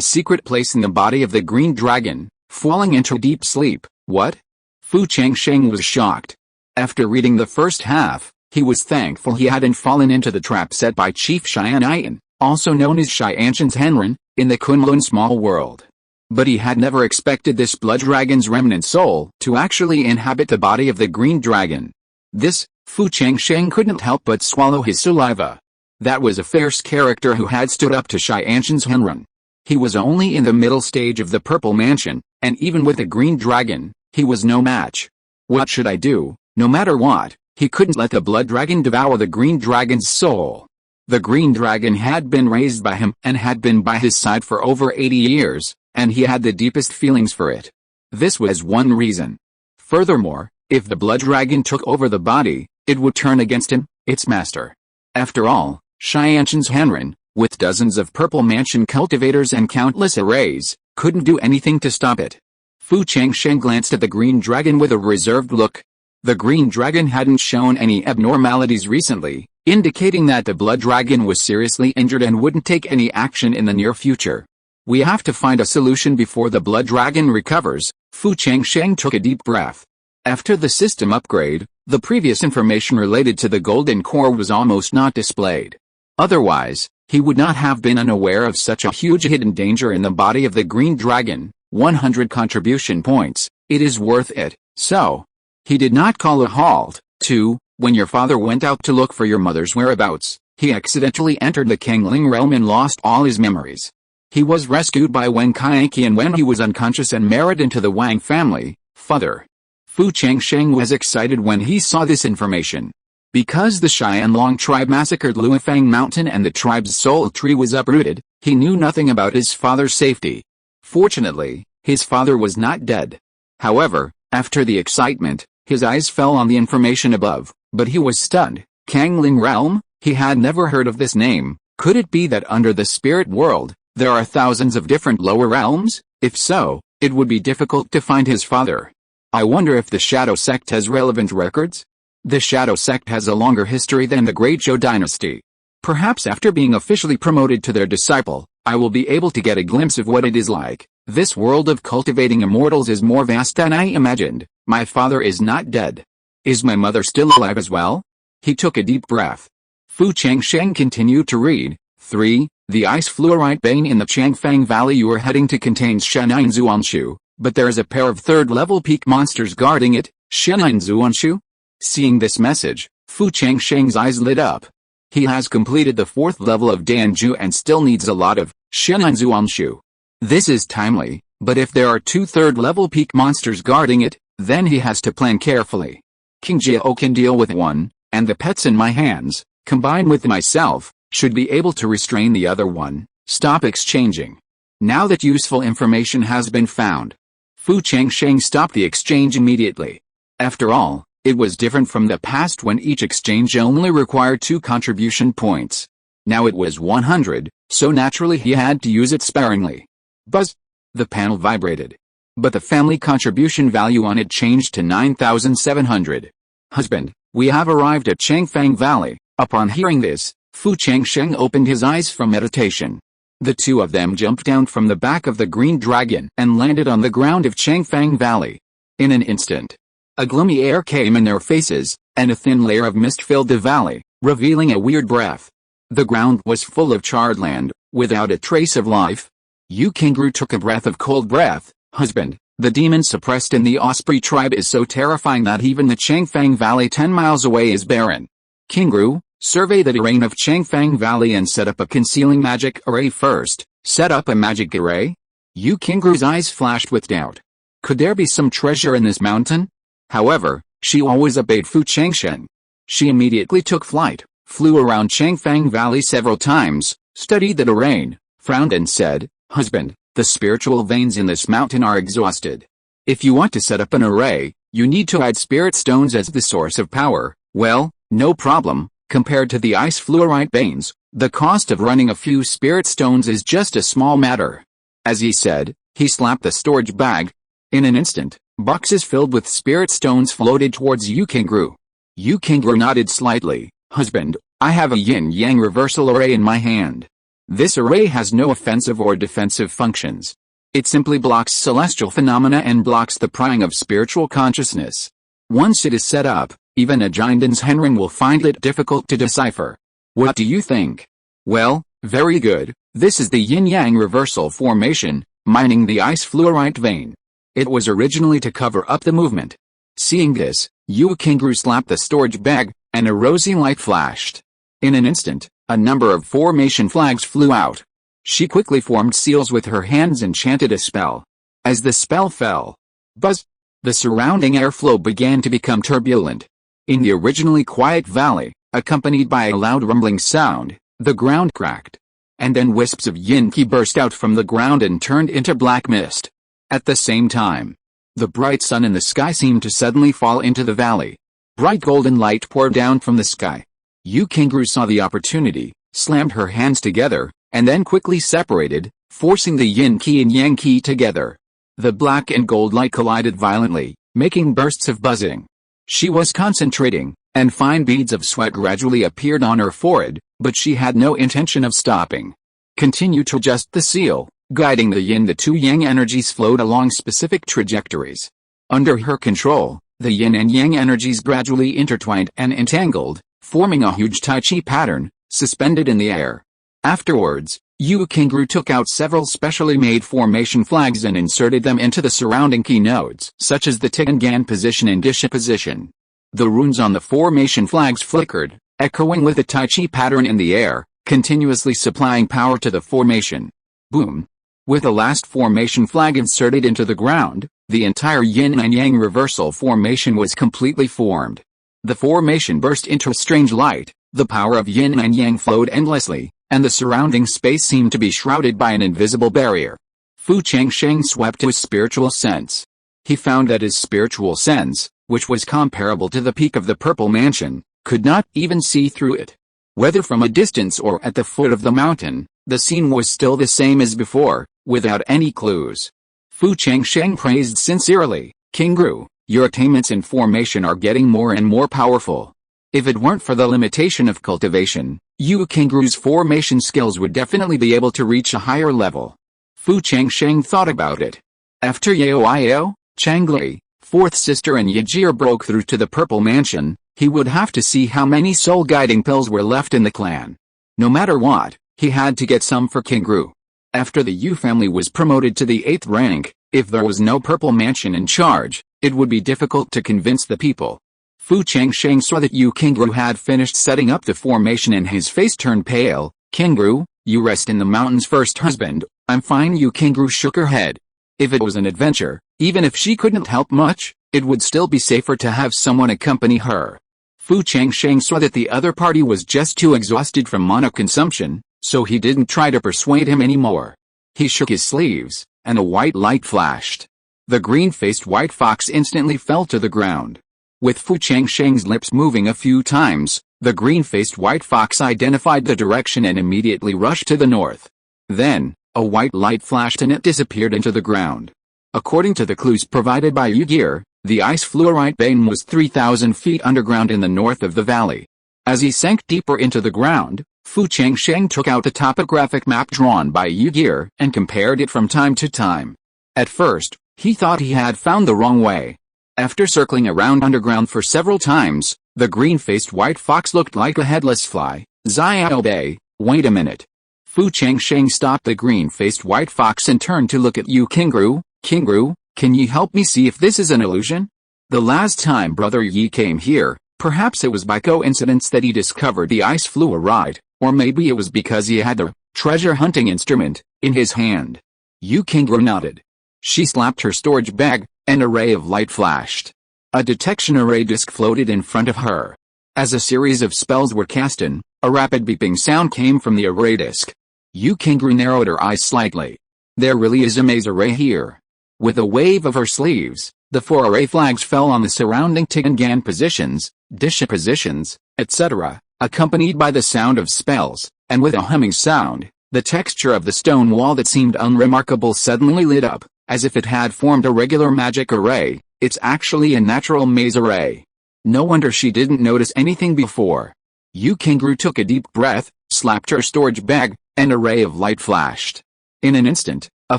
secret place in the body of the green dragon, falling into deep sleep. What? Fu Changsheng was shocked. After reading the first half, he was thankful he hadn't fallen into the trap set by Chief Xianyan, also known as Xianshan's Henren, in the Kunlun Small World. But he had never expected this blood dragon's remnant soul to actually inhabit the body of the green dragon. This, Fu Changsheng couldn't help but swallow his saliva. That was a fierce character who had stood up to Xianshan's Henren. He was only in the middle stage of the Purple Mansion, and even with the green dragon, he was no match. What should I do? No matter what, he couldn't let the blood dragon devour the green dragon's soul. The green dragon had been raised by him and had been by his side for over 80 years, and he had the deepest feelings for it. This was one reason. Furthermore, if the blood dragon took over the body, it would turn against him, its master. After all, Xianshan's Henren, with dozens of Purple Mansion cultivators and countless arrays, couldn't do anything to stop it. Fu Changsheng glanced at the green dragon with a reserved look. The green dragon hadn't shown any abnormalities recently, indicating that the blood dragon was seriously injured and wouldn't take any action in the near future. We have to find a solution before the blood dragon recovers. Fu Changsheng took a deep breath. After the system upgrade, the previous information related to the golden core was almost not displayed. Otherwise, he would not have been unaware of such a huge hidden danger in the body of the green dragon. 100 contribution points, it is worth it. So, he did not call a halt. 2. When your father went out to look for your mother's whereabouts, he accidentally entered the Kangling realm and lost all his memories. He was rescued by Wen Kaiqian when he was unconscious and married into the Wang family. Father. Fu Changsheng was excited when he saw this information. Because the Xianlong tribe massacred Luifang Mountain and the tribe's soul tree was uprooted, he knew nothing about his father's safety. Fortunately, his father was not dead. However, after the excitement, his eyes fell on the information above, but he was stunned. Kangling realm? He had never heard of this name. Could it be that under the spirit world, there are thousands of different lower realms? If so, it would be difficult to find his father. I wonder if the Shadow Sect has relevant records? The Shadow Sect has a longer history than the Great Zhou dynasty. Perhaps after being officially promoted to their disciple, I will be able to get a glimpse of what it is like. This world of cultivating immortals is more vast than I imagined. My father is not dead. Is my mother still alive as well? He took a deep breath. Fu Changsheng continued to read. 3. The ice fluorite vein in the Changfang Valley you are heading to contains Shenin Zuanshu, but there is a pair of third-level peak monsters guarding it. Shenin Zuanshu? Seeing this message, Fu Changsheng's eyes lit up. He has completed the 4th level of Danju and still needs a lot of Shenin Zuanshu. This is timely, but if there are 2 third-level peak monsters guarding it, then he has to plan carefully. King Jiao can deal with one, and the pets in my hands, combined with myself, should be able to restrain the other one. Stop exchanging. Now that useful information has been found, Fu Changsheng stopped the exchange immediately. After all, it was different from the past when each exchange only required 2 contribution points. Now it was 100, so naturally he had to use it sparingly. Buzz! The panel vibrated. But the family contribution value on it changed to 9,700. Husband, we have arrived at Changfang Valley. Upon hearing this, Fu Changsheng opened his eyes from meditation. The two of them jumped down from the back of the green dragon and landed on the ground of Changfang Valley. In an instant, a gloomy air came in their faces, and a thin layer of mist filled the valley, revealing a weird breath. The ground was full of charred land, without a trace of life. Yu Kingru took a breath of cold breath. Husband, the demon suppressed in the Osprey tribe is so terrifying that even the Changfang Valley 10 miles away is barren. Kingru, survey the terrain of Changfang Valley and set up a concealing magic array first. Set up a magic array? Yu Kingru's eyes flashed with doubt. Could there be some treasure in this mountain? However, she always obeyed Fu Changsheng. She immediately took flight, flew around Changfang Valley several times, studied the terrain, frowned and said, Husband, the spiritual veins in this mountain are exhausted. If you want to set up an array, you need to add spirit stones as the source of power. Well, no problem. Compared to the ice fluorite veins, the cost of running a few spirit stones is just a small matter. As he said, he slapped the storage bag. In an instant, boxes filled with spirit stones floated towards Yu Kingru. Yu Kingru nodded slightly. Husband, I have a yin-yang reversal array in my hand. This array has no offensive or defensive functions. It simply blocks celestial phenomena and blocks the prying of spiritual consciousness. Once it is set up, even a Jinden's Henren will find it difficult to decipher. What do you think? Well, very good. This is the yin-yang reversal formation, mining the ice fluorite vein. It was originally to cover up the movement. Seeing this, Yu Kingru slapped the storage bag, and a rosy light flashed. In an instant, a number of formation flags flew out. She quickly formed seals with her hands and chanted a spell. As the spell fell, buzz! The surrounding airflow began to become turbulent. In the originally quiet valley, accompanied by a loud rumbling sound, the ground cracked. And then wisps of yin-ki burst out from the ground and turned into black mist. At the same time, the bright sun in the sky seemed to suddenly fall into the valley. Bright golden light poured down from the sky. Yu Kingru saw the opportunity, slammed her hands together, and then quickly separated, forcing the yin-ki and yang-ki together. The black and gold light collided violently, making bursts of buzzing. She was concentrating, and fine beads of sweat gradually appeared on her forehead, but she had no intention of stopping. Continue to adjust the seal, guiding the yin. The two yang energies flowed along specific trajectories. Under her control, the yin and yang energies gradually intertwined and entangled, forming a huge Tai Chi pattern, suspended in the air. Afterwards, Yu Qingru took out several specially made formation flags and inserted them into the surrounding key nodes, such as the Tiangan position and Disha position. The runes on the formation flags flickered, echoing with the Tai Chi pattern in the air, continuously supplying power to the formation. Boom! With the last formation flag inserted into the ground, the entire yin and yang reversal formation was completely formed. The formation burst into a strange light, the power of yin and yang flowed endlessly, and the surrounding space seemed to be shrouded by an invisible barrier. Fu Changsheng swept his spiritual sense. He found that his spiritual sense, which was comparable to the peak of the Purple Mansion, could not even see through it. Whether from a distance or at the foot of the mountain, the scene was still the same as before, without any clues. Fu Changsheng praised sincerely, "Qingru, your attainments in formation are getting more and more powerful. If it weren't for the limitation of cultivation, Yu Qingru's formation skills would definitely be able to reach a higher level." Fu Changsheng thought about it. After Yao Yao, Changlei, fourth sister and Yajir broke through to the Purple Mansion, he would have to see how many soul-guiding pills were left in the clan. No matter what, he had to get some for Qingru. After the Yu family was promoted to the 8th rank, if there was no Purple Mansion in charge, it would be difficult to convince the people. Fu Changsheng saw that Yu Qingru had finished setting up the formation and his face turned pale. "Qingru, you rest in the mountains first husband." "I'm fine." Yu Qingru shook her head. If it was an adventure, even if she couldn't help much, it would still be safer to have someone accompany her. Fu Changsheng saw that the other party was just too exhausted from mana consumption, so he didn't try to persuade him anymore. He shook his sleeves, and a white light flashed. The green-faced white fox instantly fell to the ground. With Fu Changsheng's lips moving a few times, the green-faced white fox identified the direction and immediately rushed to the north. Then, a white light flashed and it disappeared into the ground. According to the clues provided by Yugir, the ice fluorite vein was 3,000 feet underground in the north of the valley. As he sank deeper into the ground, Fu Changsheng took out a topographic map drawn by Yugir and compared it from time to time. At first, he thought he had found the wrong way. After circling around underground for several times, the green-faced white fox looked like a headless fly. "Xiao Bei, wait a minute." Fu Changsheng stopped the green-faced white fox and turned to look at Yu Qingru. "Qingru, can you help me see if this is an illusion? The last time Brother Yi came here, perhaps it was by coincidence that he discovered the ice fluoride, or maybe it was because he had the treasure hunting instrument in his hand." Yu Qingru nodded. She slapped her storage bag, and a ray of light flashed. A detection array disc floated in front of her. As a series of spells were cast in, a rapid beeping sound came from the array disc. Yu Qingru narrowed her eyes slightly. There really is a maze array here. With a wave of her sleeves, the 4 array flags fell on the surrounding Tiangan positions, Disha positions, etc., accompanied by the sound of spells, and with a humming sound, the texture of the stone wall that seemed unremarkable suddenly lit up, as if it had formed a regular magic array. It's actually a natural maze array. No wonder she didn't notice anything before. Yu Qingru took a deep breath, slapped her storage bag, and a ray of light flashed. In an instant, a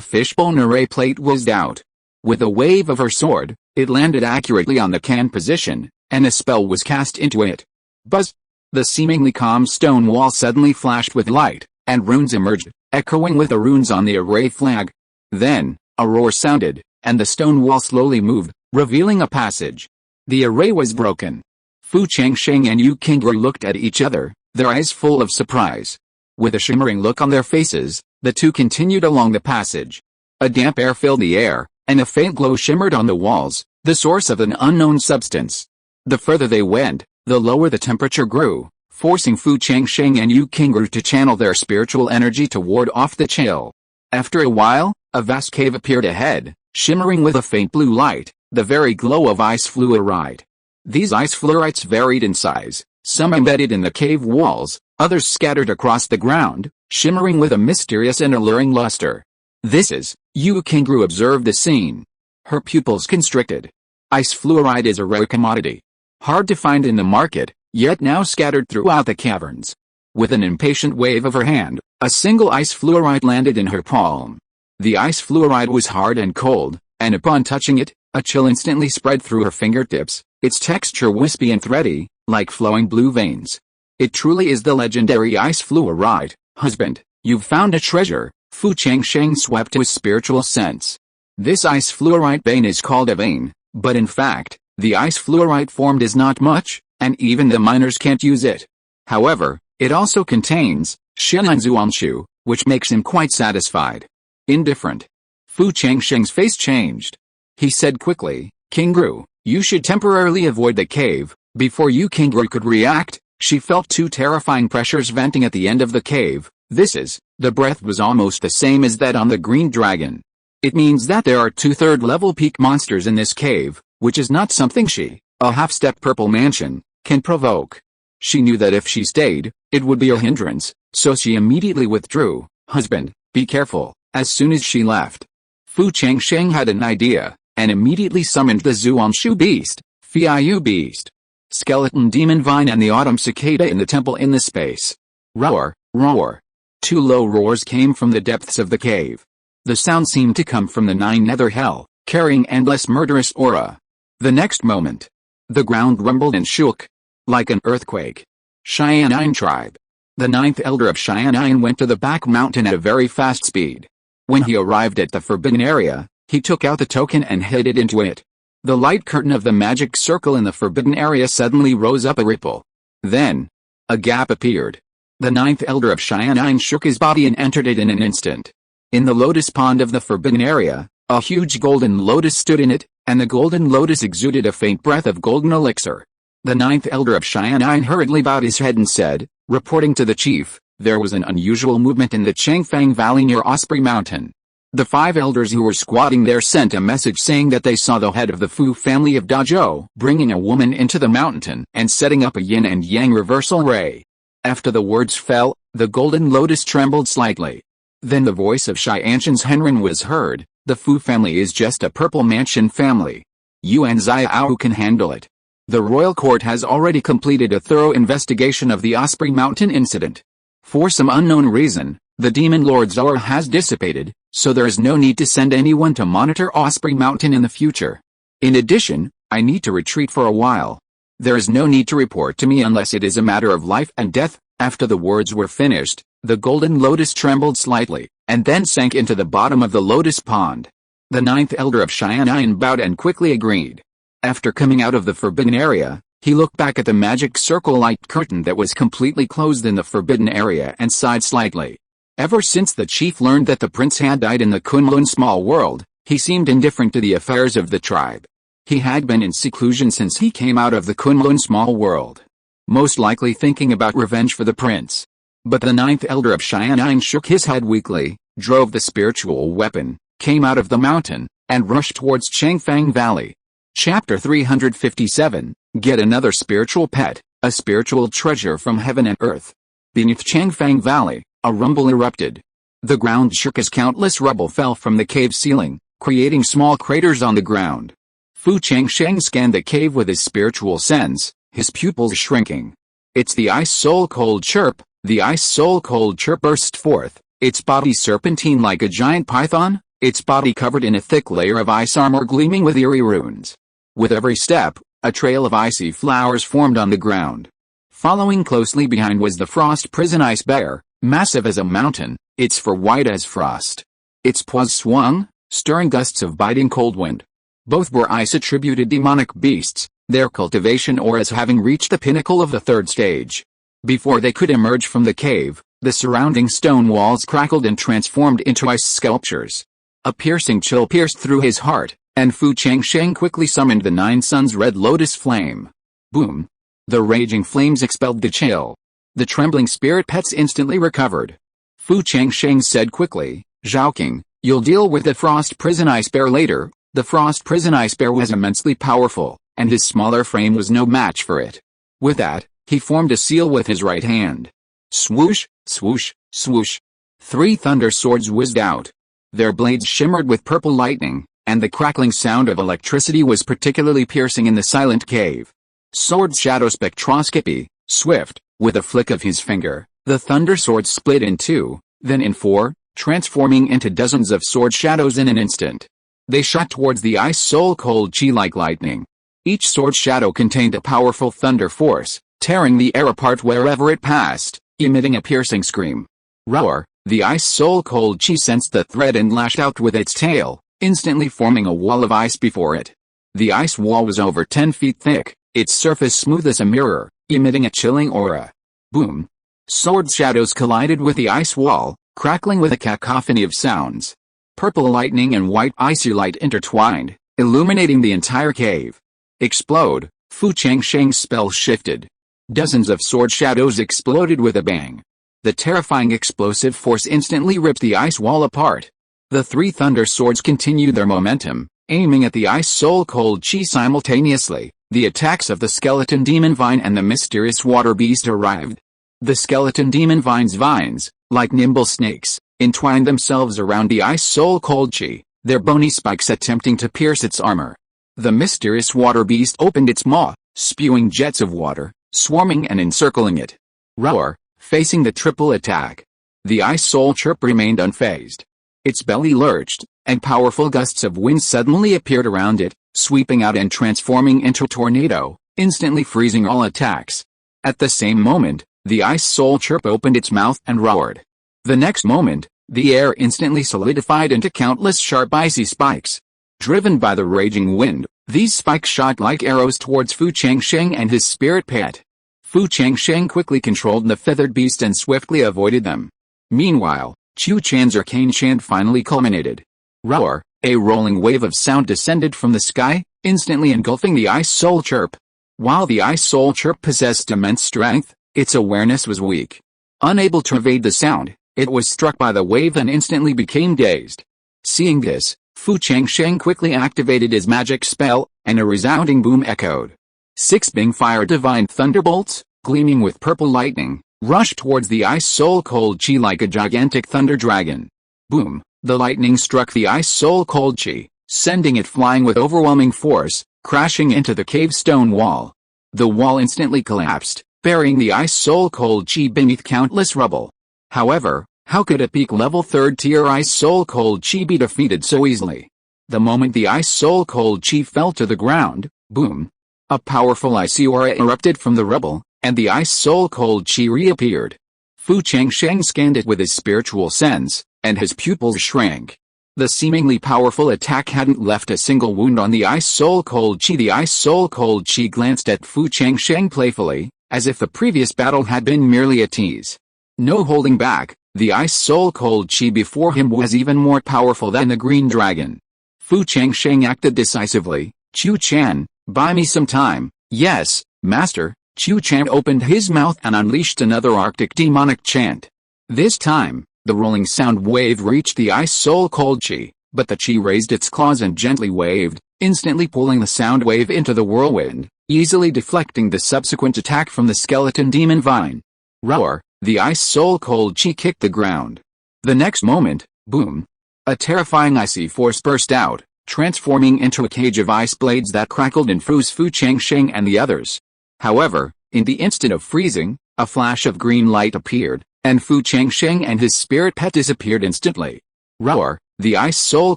fishbone array plate whizzed out. With a wave of her sword, it landed accurately on the can position, and a spell was cast into it. Buzz! The seemingly calm stone wall suddenly flashed with light, and runes emerged, echoing with the runes on the array flag. Then, a roar sounded, and the stone wall slowly moved, revealing a passage. The array was broken. Fu Changsheng and Yu Qingru looked at each other, their eyes full of surprise. With a shimmering look on their faces, the two continued along the passage. A damp air filled the air, and a faint glow shimmered on the walls, the source of an unknown substance. The further they went, the lower the temperature grew, forcing Fu Changsheng and Yu Qingru to channel their spiritual energy to ward off the chill. After a while, a vast cave appeared ahead, shimmering with a faint blue light, the very glow of ice fluoride. These ice fluorites varied in size, some embedded in the cave walls, others scattered across the ground, shimmering with a mysterious and alluring luster. "This is," Yu Qingru observed the scene. Her pupils constricted. "Ice fluoride is a rare commodity. hard to find in the market, yet now scattered throughout the caverns. With an impatient wave of her hand, a single ice fluoride landed in her palm. The ice fluoride was hard and cold, and upon touching it, a chill instantly spread through her fingertips, its texture wispy and thready, like flowing blue veins. It truly is the legendary ice fluoride. Husband, you've found a treasure, Fu Changsheng swept to his spiritual sense. This ice fluoride vein is called a vein, but in fact, the ice fluoride formed is not much, and even the miners can't use it. However, it also contains Shinanzuanshu, which makes him quite satisfied. Indifferent. Fu Changsheng's face changed. He said quickly, Kingru, you should temporarily avoid the cave. Before Kingru could react, she felt two terrifying pressures venting at the end of the cave. The breath was almost the same as that on the green dragon. It means that there are 2 third-level peak monsters in this cave, which is not something she, a half-step purple mansion, can provoke. She knew that if she stayed, it would be a hindrance, so she immediately withdrew. Husband, be careful. As soon as she left, Fu Changsheng had an idea, and immediately summoned the Zuanshu beast, Fiu beast, skeleton demon vine and the autumn cicada in the temple in the space. Roar, roar. 2 low roars came from the depths of the cave. The sound seemed to come from the 9 nether hell, carrying endless murderous aura. The next moment, the ground rumbled and shook, like an earthquake. Xian'an tribe. The 9th elder of Xian'an went to the back mountain at a very fast speed. When he arrived at the forbidden area, he took out the token and hid it into it. The light curtain of the magic circle in the forbidden area suddenly rose up a ripple. Then, a gap appeared. The 9th elder of Xian'an shook his body and entered it in an instant. In the lotus pond of the forbidden area, a huge golden lotus stood in it, and the golden lotus exuded a faint breath of golden elixir. The 9th elder of Xian'an hurriedly bowed his head and said, reporting to the chief, there was an unusual movement in the Changfang Valley near Osprey Mountain. The 5 elders who were squatting there sent a message saying that they saw the head of the Fu family of Dazhou bringing a woman into the mountain and setting up a yin and yang reversal ray. After the words fell, the golden lotus trembled slightly. Then the voice of Xianxin's Henren was heard, the Fu family is just a purple mansion family. Yuan Xiao can handle it. The royal court has already completed a thorough investigation of the Osprey Mountain incident. For some unknown reason, the demon lord's aura has dissipated, so there is no need to send anyone to monitor Osprey Mountain in the future. In addition, I need to retreat for a while. There is no need to report to me unless it is a matter of life and death. After the words were finished, the golden lotus trembled slightly, and then sank into the bottom of the lotus pond. The 9th elder of Xian'an bowed and quickly agreed. After coming out of the forbidden area, he looked back at the magic circle light curtain that was completely closed in the forbidden area and sighed slightly. Ever since the chief learned that the prince had died in the Kunlun small world, he seemed indifferent to the affairs of the tribe. He had been in seclusion since he came out of the Kunlun small world, most likely thinking about revenge for the prince. But the 9th elder of Xian'an shook his head weakly, drove the spiritual weapon, came out of the mountain, and rushed towards Changfang Valley. Chapter 357, Get another spiritual pet, a spiritual treasure from heaven and earth. Beneath Changfang Valley, a rumble erupted. The ground shook as countless rubble fell from the cave ceiling, creating small craters on the ground. Fu Changsheng scanned the cave with his spiritual sense, his pupils shrinking. It's the ice soul cold chirp. The ice soul cold chirp burst forth, its body serpentine like a giant python, its body covered in a thick layer of ice armor gleaming with eerie runes. With every step, a trail of icy flowers formed on the ground. Following closely behind was the frost prison ice bear, massive as a mountain, its fur white as frost. Its paws swung, stirring gusts of biting cold wind. Both were ice-attributed demonic beasts, their cultivation auras having reached the pinnacle of the 3rd stage. Before they could emerge from the cave, the surrounding stone walls crackled and transformed into ice sculptures. A piercing chill pierced through his heart, and Fu Changsheng quickly summoned the 9 suns red lotus flame. Boom! The raging flames expelled the chill. The trembling spirit pets instantly recovered. Fu Changsheng said quickly, Zhaoking, you'll deal with the frost prison ice bear later. The frost prison ice bear was immensely powerful, and his smaller frame was no match for it. With that, he formed a seal with his right hand. Swoosh, swoosh, swoosh. 3 thunder swords whizzed out. Their blades shimmered with purple lightning, and the crackling sound of electricity was particularly piercing in the silent cave. Sword shadow spectroscopy, swift, with a flick of his finger, the thunder sword split in two, then in four, transforming into dozens of sword shadows in an instant. They shot towards the ice soul cold chi like lightning. Each sword shadow contained a powerful thunder force, tearing the air apart wherever it passed, emitting a piercing scream. Roar! The ice soul cold chi sensed the threat and lashed out with its tail, instantly forming a wall of ice before it. The ice wall was over 10 feet thick, its surface smooth as a mirror, emitting a chilling aura. Boom! Sword shadows collided with the ice wall, crackling with a cacophony of sounds. Purple lightning and white icy light intertwined, illuminating the entire cave. Explode! Fu Changsheng's spell shifted. Dozens of sword shadows exploded with a bang. The terrifying explosive force instantly ripped the ice wall apart. The three thunder swords continued their momentum, aiming at the ice soul cold chi simultaneously. The attacks of the skeleton demon vine and the mysterious water beast arrived. The skeleton demon vine's vines, like nimble snakes, entwined themselves around the ice soul cold chi, their bony spikes attempting to pierce its armor. The mysterious water beast opened its maw, spewing jets of water, swarming and encircling it. Roar! Facing the triple attack. The ice soul chirp remained unfazed. Its belly lurched, and powerful gusts of wind suddenly appeared around it, sweeping out and transforming into a tornado, instantly freezing all attacks. At the same moment, the ice soul chirp opened its mouth and roared. The next moment, the air instantly solidified into countless sharp icy spikes. Driven by the raging wind, these spikes shot like arrows towards Fu Changsheng and his spirit pet. Fu Changsheng quickly controlled the feathered beast and swiftly avoided them. Meanwhile, Chu Chan's arcane chant finally culminated. Roar! A rolling wave of sound descended from the sky, instantly engulfing the ice soul chirp. While the ice soul chirp possessed immense strength, its awareness was weak. Unable to evade the sound, it was struck by the wave and instantly became dazed. Seeing this, Fu Changsheng quickly activated his magic spell, and a resounding boom echoed. 6 Bing Fire Divine Thunderbolts, gleaming with purple lightning, rushed towards the ice soul cold chi like a gigantic thunder dragon. Boom! The lightning struck the ice soul cold chi, sending it flying with overwhelming force, crashing into the cave stone wall. The wall instantly collapsed, burying the ice soul cold chi beneath countless rubble. However, how could a peak level 3rd tier ice soul cold chi be defeated so easily? The moment the ice soul cold chi fell to the ground, boom! A powerful icy aura erupted from the rubble, and the ice soul cold chi reappeared. Fu Changsheng scanned it with his spiritual sense, and his pupils shrank. The seemingly powerful attack hadn't left a single wound on the ice soul cold chi. The ice soul cold chi glanced at Fu Changsheng playfully, as if the previous battle had been merely a tease. No holding back, the ice soul cold chi before him was even more powerful than the green dragon. Fu Changsheng acted decisively. Chu Chan, buy me some time. Yes, master. Chu Chan opened his mouth and unleashed another arctic demonic chant. This time, the rolling sound wave reached the ice soul cold chi, but the chi raised its claws and gently waved, instantly pulling the sound wave into the whirlwind, easily deflecting the subsequent attack from the skeleton demon vine. Roar! The ice soul cold chi kicked the ground. The next moment, boom! A terrifying icy force burst out, transforming into a cage of ice blades that crackled and froze Fu Changsheng and the others. However, in the instant of freezing, a flash of green light appeared, and Fu Changsheng and his spirit pet disappeared instantly. Roar! The ice soul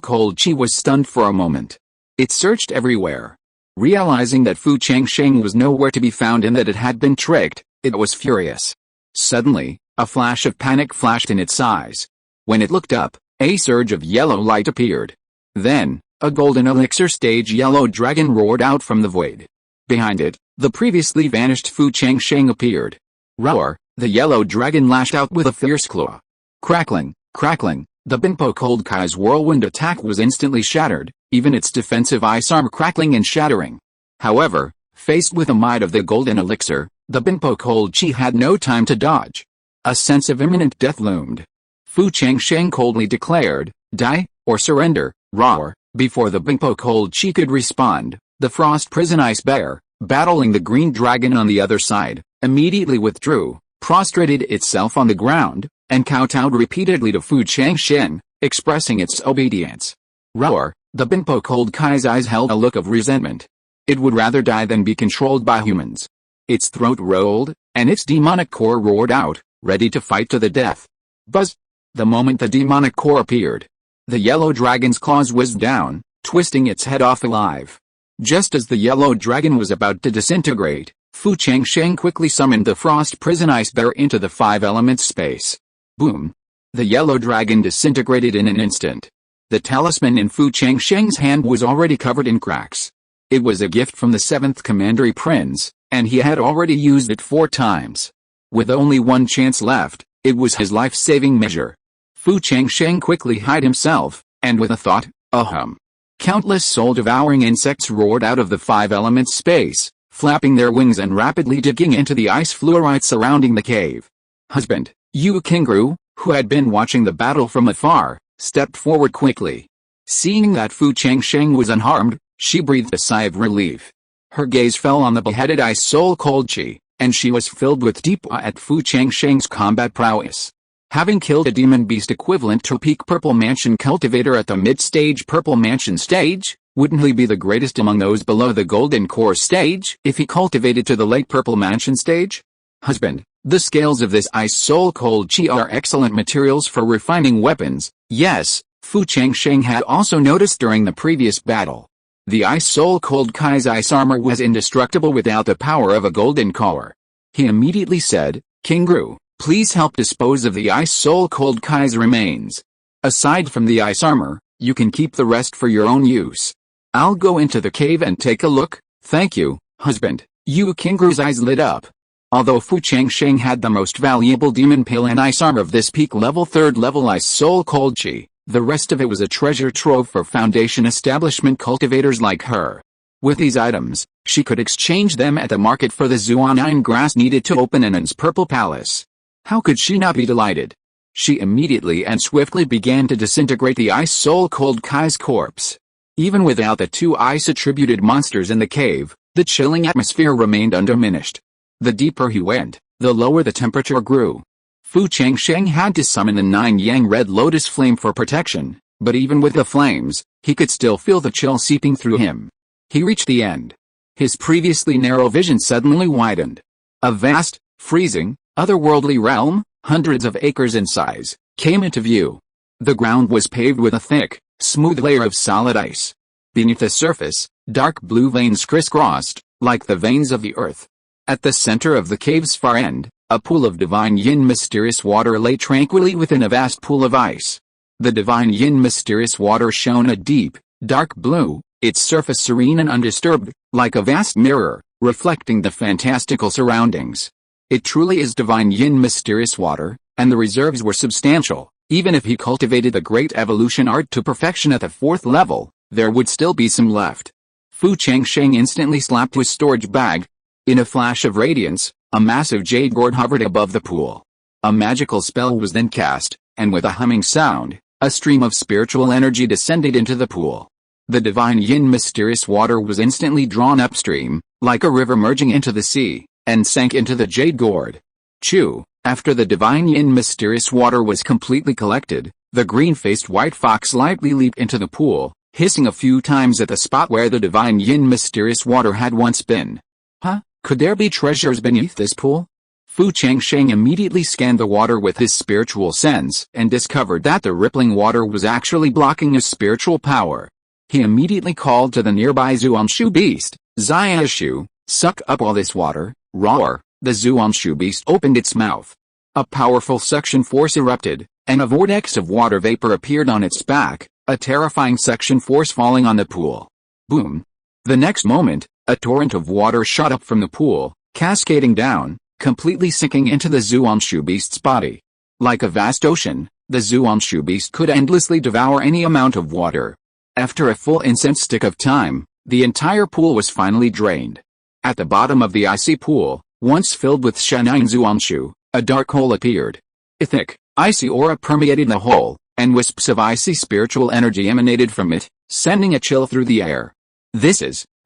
cold chi was stunned for a moment. It searched everywhere. Realizing that Fu Changsheng was nowhere to be found and that it had been tricked, it was furious. Suddenly, a flash of panic flashed in its eyes. When it looked up, a surge of yellow light appeared. Then, a golden elixir stage yellow dragon roared out from the void. Behind it, the previously vanished Fu Changsheng appeared. Roar! The yellow dragon lashed out with a fierce claw. Crackling, crackling, the Binpo Cold Kai's whirlwind attack was instantly shattered, even its defensive ice armor crackling and shattering. However, faced with the might of the golden elixir, the Binpo Cold Chi had no time to dodge. A sense of imminent death loomed. Fu Changsheng coldly declared, "Die, or surrender." Roar! Before the Binpo Cold Chi could respond, the Frost Prison Ice Bear, battling the green dragon on the other side, immediately withdrew, prostrated itself on the ground, and kowtowed repeatedly to Fu Changsheng, expressing its obedience. Roar! The Binpo Cold Kai's eyes held a look of resentment. It would rather die than be controlled by humans. Its throat rolled, and its demonic core roared out, ready to fight to the death. Buzz! The moment the demonic core appeared, the yellow dragon's claws whizzed down, twisting its head off alive. Just as the yellow dragon was about to disintegrate, Fu Changsheng quickly summoned the frost prison ice bear into the five elements space. Boom! The yellow dragon disintegrated in an instant. The talisman in Fu Changsheng's hand was already covered in cracks. It was a gift from the 7th Commandery Prince, and he had already used it 4 times. With only one chance left, it was his life-saving measure. Fu Changsheng quickly hid himself, and with a thought, ahem. Countless soul-devouring insects roared out of the 5 elements space, flapping their wings and rapidly digging into the ice fluorite surrounding the cave. Husband, Yu Qingru, who had been watching the battle from afar, stepped forward quickly. Seeing that Fu Changsheng was unharmed, she breathed a sigh of relief. Her gaze fell on the beheaded ice soul cold chi, and she was filled with deep awe at Fu Changsheng's combat prowess. Having killed a demon beast equivalent to peak Purple Mansion cultivator at the mid-stage Purple Mansion stage, wouldn't he be the greatest among those below the Golden Core stage if he cultivated to the late Purple Mansion stage? Husband, the scales of this ice soul cold chi are excellent materials for refining weapons. Yes, Fu Changsheng had also noticed during the previous battle. The ice soul cold kai's ice armor was indestructible without the power of a golden core. He immediately said, Qingru, please help dispose of the ice soul cold kai's remains. Aside from the ice armor, you can keep the rest for your own use. I'll go into the cave and take a look. Thank you, husband. Yu Qingru's eyes lit up. Although Fu Changsheng had the most valuable demon pale and ice armor of this peak level 3rd level ice soul cold chi, the rest of it was a treasure trove for Foundation establishment cultivators like her. With these items, she could exchange them at the market for the Zuanine grass needed to open Anan's Purple Palace. How could she not be delighted? She immediately and swiftly began to disintegrate the ice soul cold kai's corpse. Even without the 2 ice-attributed monsters in the cave, the chilling atmosphere remained undiminished. The deeper he went, the lower the temperature grew. Fu Changsheng had to summon the 9 yang red lotus flame for protection, but even with the flames, he could still feel the chill seeping through him. He reached the end. His previously narrow vision suddenly widened. A vast, freezing, otherworldly realm, hundreds of acres in size, came into view. The ground was paved with a thick, smooth layer of solid ice. Beneath the surface, dark blue veins crisscrossed, like the veins of the earth. At the center of the cave's far end, a pool of divine yin mysterious water lay tranquilly within a vast pool of ice. The divine yin mysterious water shone a deep, dark blue, its surface serene and undisturbed, like a vast mirror, reflecting the fantastical surroundings. It truly is divine yin mysterious water, and the reserves were substantial. Even if he cultivated the great evolution art to perfection at the 4th level, there would still be some left. Fu Changsheng instantly slapped his storage bag. In a flash of radiance, a massive jade gourd hovered above the pool. A magical spell was then cast, and with a humming sound, a stream of spiritual energy descended into the pool. The divine yin mysterious water was instantly drawn upstream, like a river merging into the sea, and sank into the jade gourd. Chew. After the divine yin mysterious water was completely collected, the green-faced white fox lightly leaped into the pool, hissing a few times at the spot where the divine yin mysterious water had once been. Huh? Could there be treasures beneath this pool? Fu Changsheng immediately scanned the water with his spiritual sense and discovered that the rippling water was actually blocking his spiritual power. He immediately called to the nearby Zuanshu beast, Xiaoshu, suck up all this water. Roar! The Zuanshu beast opened its mouth. A powerful suction force erupted, and a vortex of water vapor appeared on its back, a terrifying suction force falling on the pool. Boom! The next moment, a torrent of water shot up from the pool, cascading down, completely sinking into the Zuanshu beast's body. Like a vast ocean, the Zuanshu beast could endlessly devour any amount of water. After a full incense stick of time, the entire pool was finally drained. At the bottom of the icy pool, once filled with shining Zuanshu, a dark hole appeared. A thick, icy aura permeated the hole, and wisps of icy spiritual energy emanated from it, sending a chill through the air.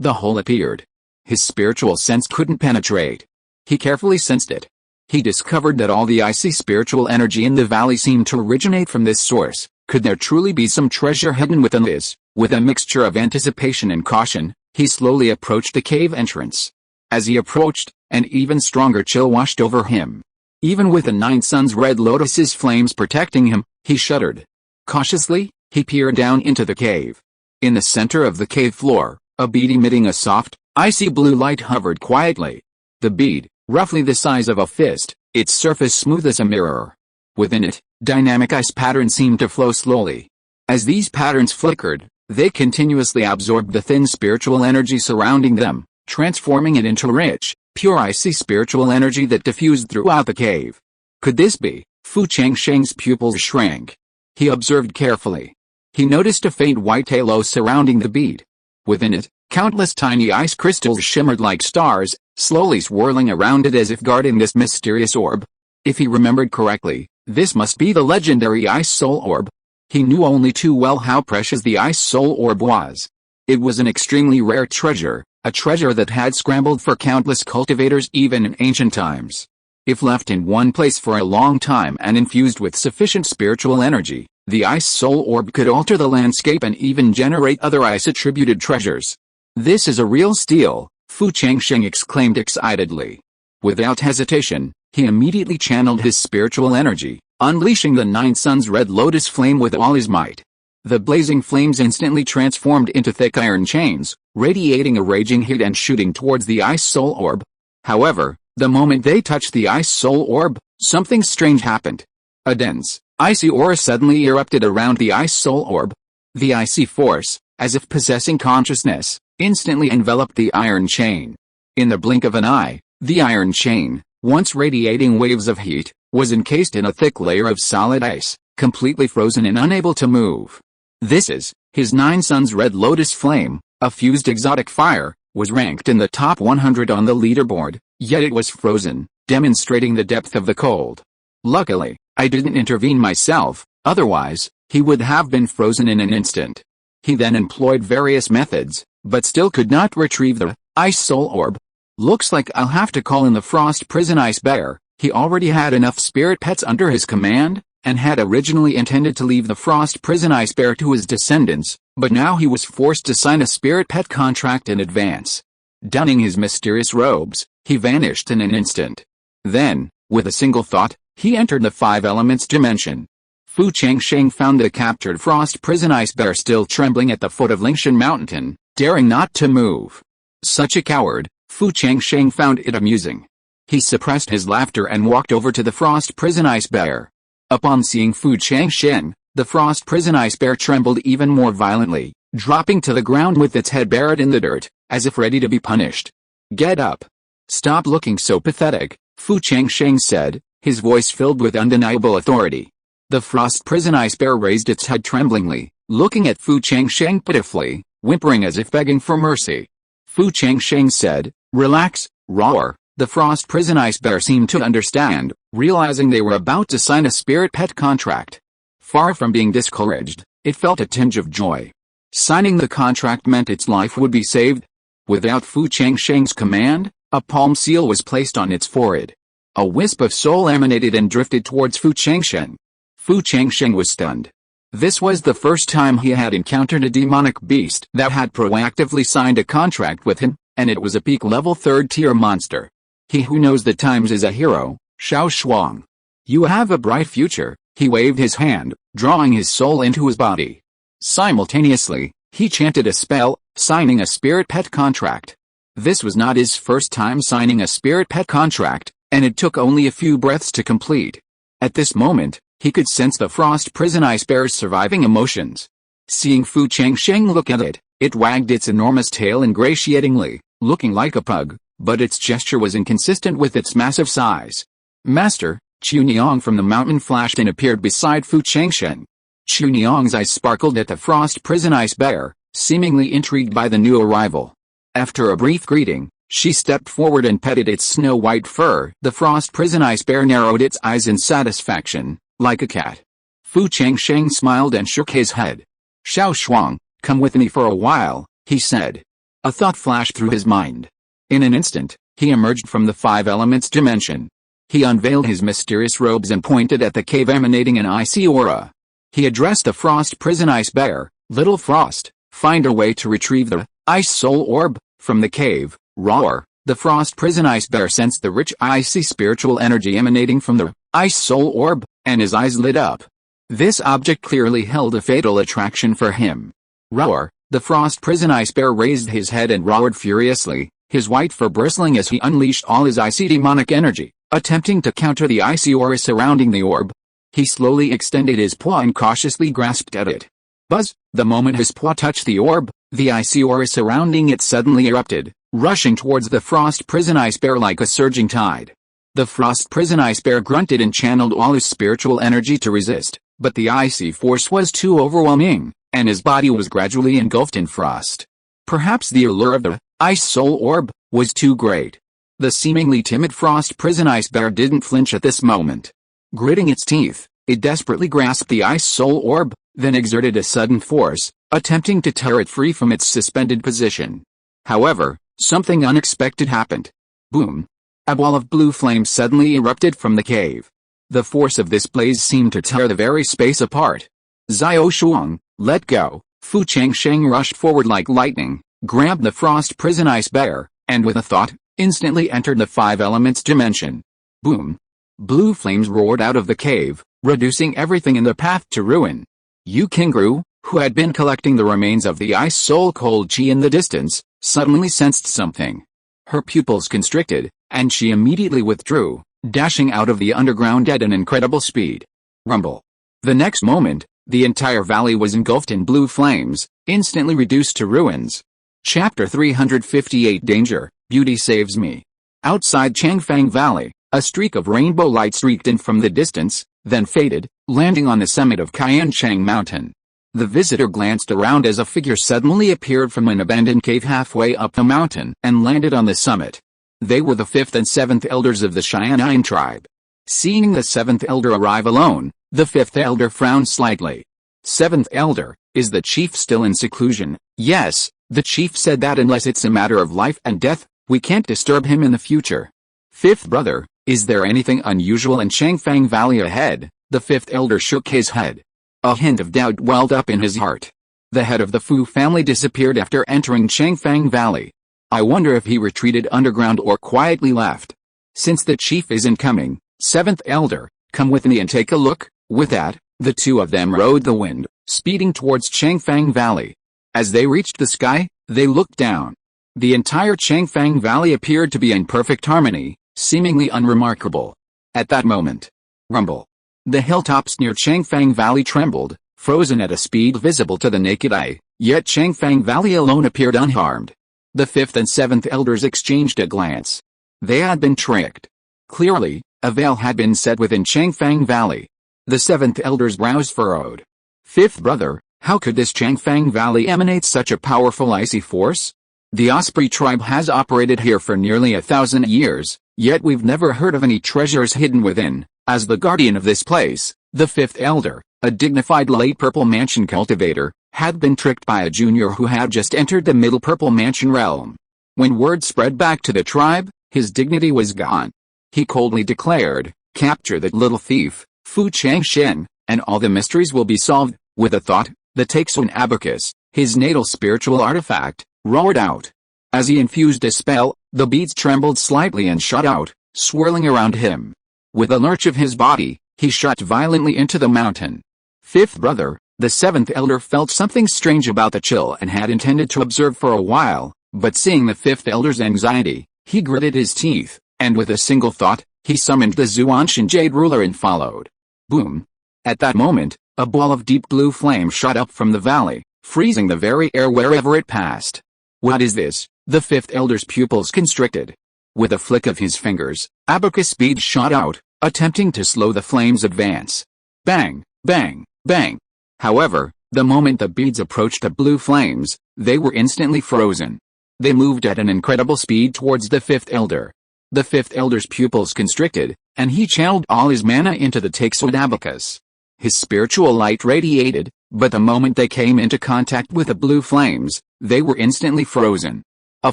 The hole appeared. His spiritual sense couldn't penetrate. He carefully sensed it. He discovered that all the icy spiritual energy in the valley seemed to originate from this source, Could there truly be some treasure hidden within this? With a mixture of anticipation and caution, he slowly approached the cave entrance. As he approached, an even stronger chill washed over him. Even with the 9 suns red lotus's flames protecting him, he shuddered. Cautiously, he peered down into the cave. In the center of the cave floor, a bead emitting a soft, icy blue light hovered quietly. The bead, roughly the size of a fist, its surface smooth as a mirror. Within it, dynamic ice patterns seemed to flow slowly. As these patterns flickered, they continuously absorbed the thin spiritual energy surrounding them, transforming it into rich, pure icy spiritual energy that diffused throughout the cave. Could this be? Fu Changsheng's pupils shrank. He observed carefully. He noticed a faint white halo surrounding the bead. Within it, countless tiny ice crystals shimmered like stars, slowly swirling around it as if guarding this mysterious orb. If he remembered correctly, this must be the legendary Ice Soul Orb. He knew only too well how precious the Ice Soul Orb was. It was an extremely rare treasure, a treasure that had scrambled for countless cultivators even in ancient times. If left in one place for a long time and infused with sufficient spiritual energy, the Ice Soul Orb could alter the landscape and even generate other ice-attributed treasures. This is a real steal, Fu Changsheng exclaimed excitedly. Without hesitation, he immediately channeled his spiritual energy, unleashing the 9 suns red lotus flame with all his might. The blazing flames instantly transformed into thick iron chains, radiating a raging heat and shooting towards the Ice Soul Orb. However, the moment they touched the Ice Soul Orb, something strange happened. A dense, icy aura suddenly erupted around the Ice Soul Orb. The icy force, as if possessing consciousness, instantly enveloped the iron chain. In the blink of an eye, the iron chain, once radiating waves of heat, was encased in a thick layer of solid ice, completely frozen and unable to move. This is, his 9 suns red lotus flame, a fused exotic fire, was ranked in the top 100 on the leaderboard, yet it was frozen, demonstrating the depth of the cold. Luckily, I didn't intervene myself, otherwise, he would have been frozen in an instant. He then employed various methods, but still could not retrieve the Ice Soul Orb. Looks like I'll have to call in the Frost Prison Ice Bear. He already had enough spirit pets under his command, and had originally intended to leave the Frost Prison Ice Bear to his descendants, but now he was forced to sign a spirit pet contract in advance. Donning his mysterious robes, he vanished in an instant. Then, with a single thought, he entered the 5 elements dimension. Fu Changsheng found the captured Frost Prison Ice Bear still trembling at the foot of Lingshan Mountain, daring not to move. Such a coward, Fu Changsheng found it amusing. He suppressed his laughter and walked over to the Frost Prison Ice Bear. Upon seeing Fu Changsheng, the Frost Prison Ice Bear trembled even more violently, dropping to the ground with its head buried in the dirt, as if ready to be punished. "Get up. Stop looking so pathetic," Fu Changsheng said, his voice filled with undeniable authority. The Frost Prison Ice Bear raised its head tremblingly, looking at Fu Changsheng pitifully, whimpering as if begging for mercy. Fu Changsheng said, "Relax, roar." The Frost Prison Ice Bear seemed to understand, realizing they were about to sign a spirit pet contract. Far from being discouraged, it felt a tinge of joy. Signing the contract meant its life would be saved. Without Fu Changsheng's command, a palm seal was placed on its forehead. A wisp of soul emanated and drifted towards Fu Changsheng. Fu Changsheng was stunned. This was the first time he had encountered a demonic beast that had proactively signed a contract with him, and it was a peak-level 3rd-tier monster. He who knows the times is a hero, Xiao Shuang. You have a bright future, he waved his hand, drawing his soul into his body. Simultaneously, he chanted a spell, signing a spirit pet contract. This was not his first time signing a spirit pet contract, and it took only a few breaths to complete. At this moment, he could sense the Frost Prison Ice Bear's surviving emotions. Seeing Fu Changsheng look at it, it wagged its enormous tail ingratiatingly, looking like a pug, but its gesture was inconsistent with its massive size. Master, Chuniang from the mountain flashed and appeared beside Fu Changsheng. Chuniang's eyes sparkled at the Frost Prison Ice Bear, seemingly intrigued by the new arrival. After a brief greeting, she stepped forward and petted its snow-white fur. The Frost Prison Ice Bear narrowed its eyes in satisfaction, like a cat. Fu Changsheng smiled and shook his head. "Xiao Shuang, come with me for a while," he said. A thought flashed through his mind. In an instant, he emerged from the 5 elements dimension. He unveiled his mysterious robes and pointed at the cave emanating an icy aura. He addressed the Frost Prison Ice Bear, "Little Frost, find a way to retrieve the Ice Soul Orb from the cave." Roar! The Frost Prison Ice Bear sensed the rich icy spiritual energy emanating from the Ice Soul Orb, and his eyes lit up. This object clearly held a fatal attraction for him. Roar! The Frost Prison Ice Bear raised his head and roared furiously, his white fur bristling as he unleashed all his icy demonic energy, attempting to counter the icy aura surrounding the orb. He slowly extended his paw and cautiously grasped at it. Buzz! The moment his paw touched the orb, the icy aura surrounding it suddenly erupted, rushing towards the Frost Prison Ice Bear like a surging tide. The Frost Prison Ice Bear grunted and channeled all his spiritual energy to resist, but the icy force was too overwhelming, and his body was gradually engulfed in frost. Perhaps the allure of the Ice Soul Orb was too great. The seemingly timid Frost Prison Ice Bear didn't flinch at this moment. Gritting its teeth, it desperately grasped the Ice Soul Orb, then exerted a sudden force, attempting to tear it free from its suspended position. However, something unexpected happened. Boom! A ball of blue flame suddenly erupted from the cave. The force of this blaze seemed to tear the very space apart. Xiao Shuang, let go! Fu Changsheng rushed forward like lightning, grabbed the Frost Prison Ice Bear, and with a thought, instantly entered the Five Elements dimension. Boom! Blue flames roared out of the cave, reducing everything in the path to ruin. Yu Qingru, who had been collecting the remains of the Ice Soul Cold Chi in the distance, suddenly sensed something. Her pupils constricted, and she immediately withdrew, dashing out of the underground at an incredible speed. Rumble! The next moment, the entire valley was engulfed in blue flames, instantly reduced to ruins. Chapter 358 Danger, Beauty Saves Me. Outside Changfang Valley, a streak of rainbow light streaked in from the distance, then faded, landing on the summit of Changsheng Mountain. The visitor glanced around as a figure suddenly appeared from an abandoned cave halfway up the mountain and landed on the summit. They were the 5th and 7th elders of the Cheyenne tribe. Seeing the 7th elder arrive alone, the 5th elder frowned slightly. 7th elder, is the chief still in seclusion? Yes, the chief said that unless it's a matter of life and death, we can't disturb him in the future. 5th brother, is there anything unusual in Changfang Valley ahead? The 5th elder shook his head. A hint of doubt welled up in his heart. The head of the Fu family disappeared after entering Changfang Valley. I wonder if he retreated underground or quietly left. Since the chief isn't coming, 7th elder, come with me and take a look. With that, the two of them rode the wind, speeding towards Changfang Valley. As they reached the sky, they looked down. The entire Changfang Valley appeared to be in perfect harmony, seemingly unremarkable. At that moment, rumble! The hilltops near Changfang Valley trembled, frozen at a speed visible to the naked eye, yet Changfang Valley alone appeared unharmed. The 5th and 7th elders exchanged a glance. They had been tricked. Clearly, a veil had been set within Changfang Valley. The 7th elder's brows furrowed. 5th brother, how could this Changfang Valley emanate such a powerful icy force? The Osprey tribe has operated here for nearly 1,000 years, yet we've never heard of any treasures hidden within. As the guardian of this place, the 5th elder, a dignified late purple mansion cultivator, had been tricked by a junior who had just entered the middle purple mansion realm. When word spread back to the tribe, his dignity was gone. He coldly declared, capture that little thief, Fu Changsheng, and all the mysteries will be solved. With a thought, the Taixun abacus, his natal spiritual artifact, roared out. As he infused a spell, the beads trembled slightly and shot out, swirling around him. With a lurch of his body, he shot violently into the mountain. 5th brother, the 7th elder felt something strange about the chill and had intended to observe for a while, but seeing the 5th elder's anxiety, he gritted his teeth, and with a single thought, he summoned the Zuanshan Jade Ruler and followed. Boom! At that moment, a ball of deep blue flame shot up from the valley, freezing the very air wherever it passed. What is this? The 5th elder's pupils constricted. With a flick of his fingers, abacus beads shot out, attempting to slow the flame's advance. Bang! Bang! Bang! However, the moment the beads approached the blue flames, they were instantly frozen. They moved at an incredible speed towards the 5th elder. The 5th elder's pupils constricted, and he channeled all his mana into the Taixun abacus. His spiritual light radiated, but the moment they came into contact with the blue flames, they were instantly frozen. A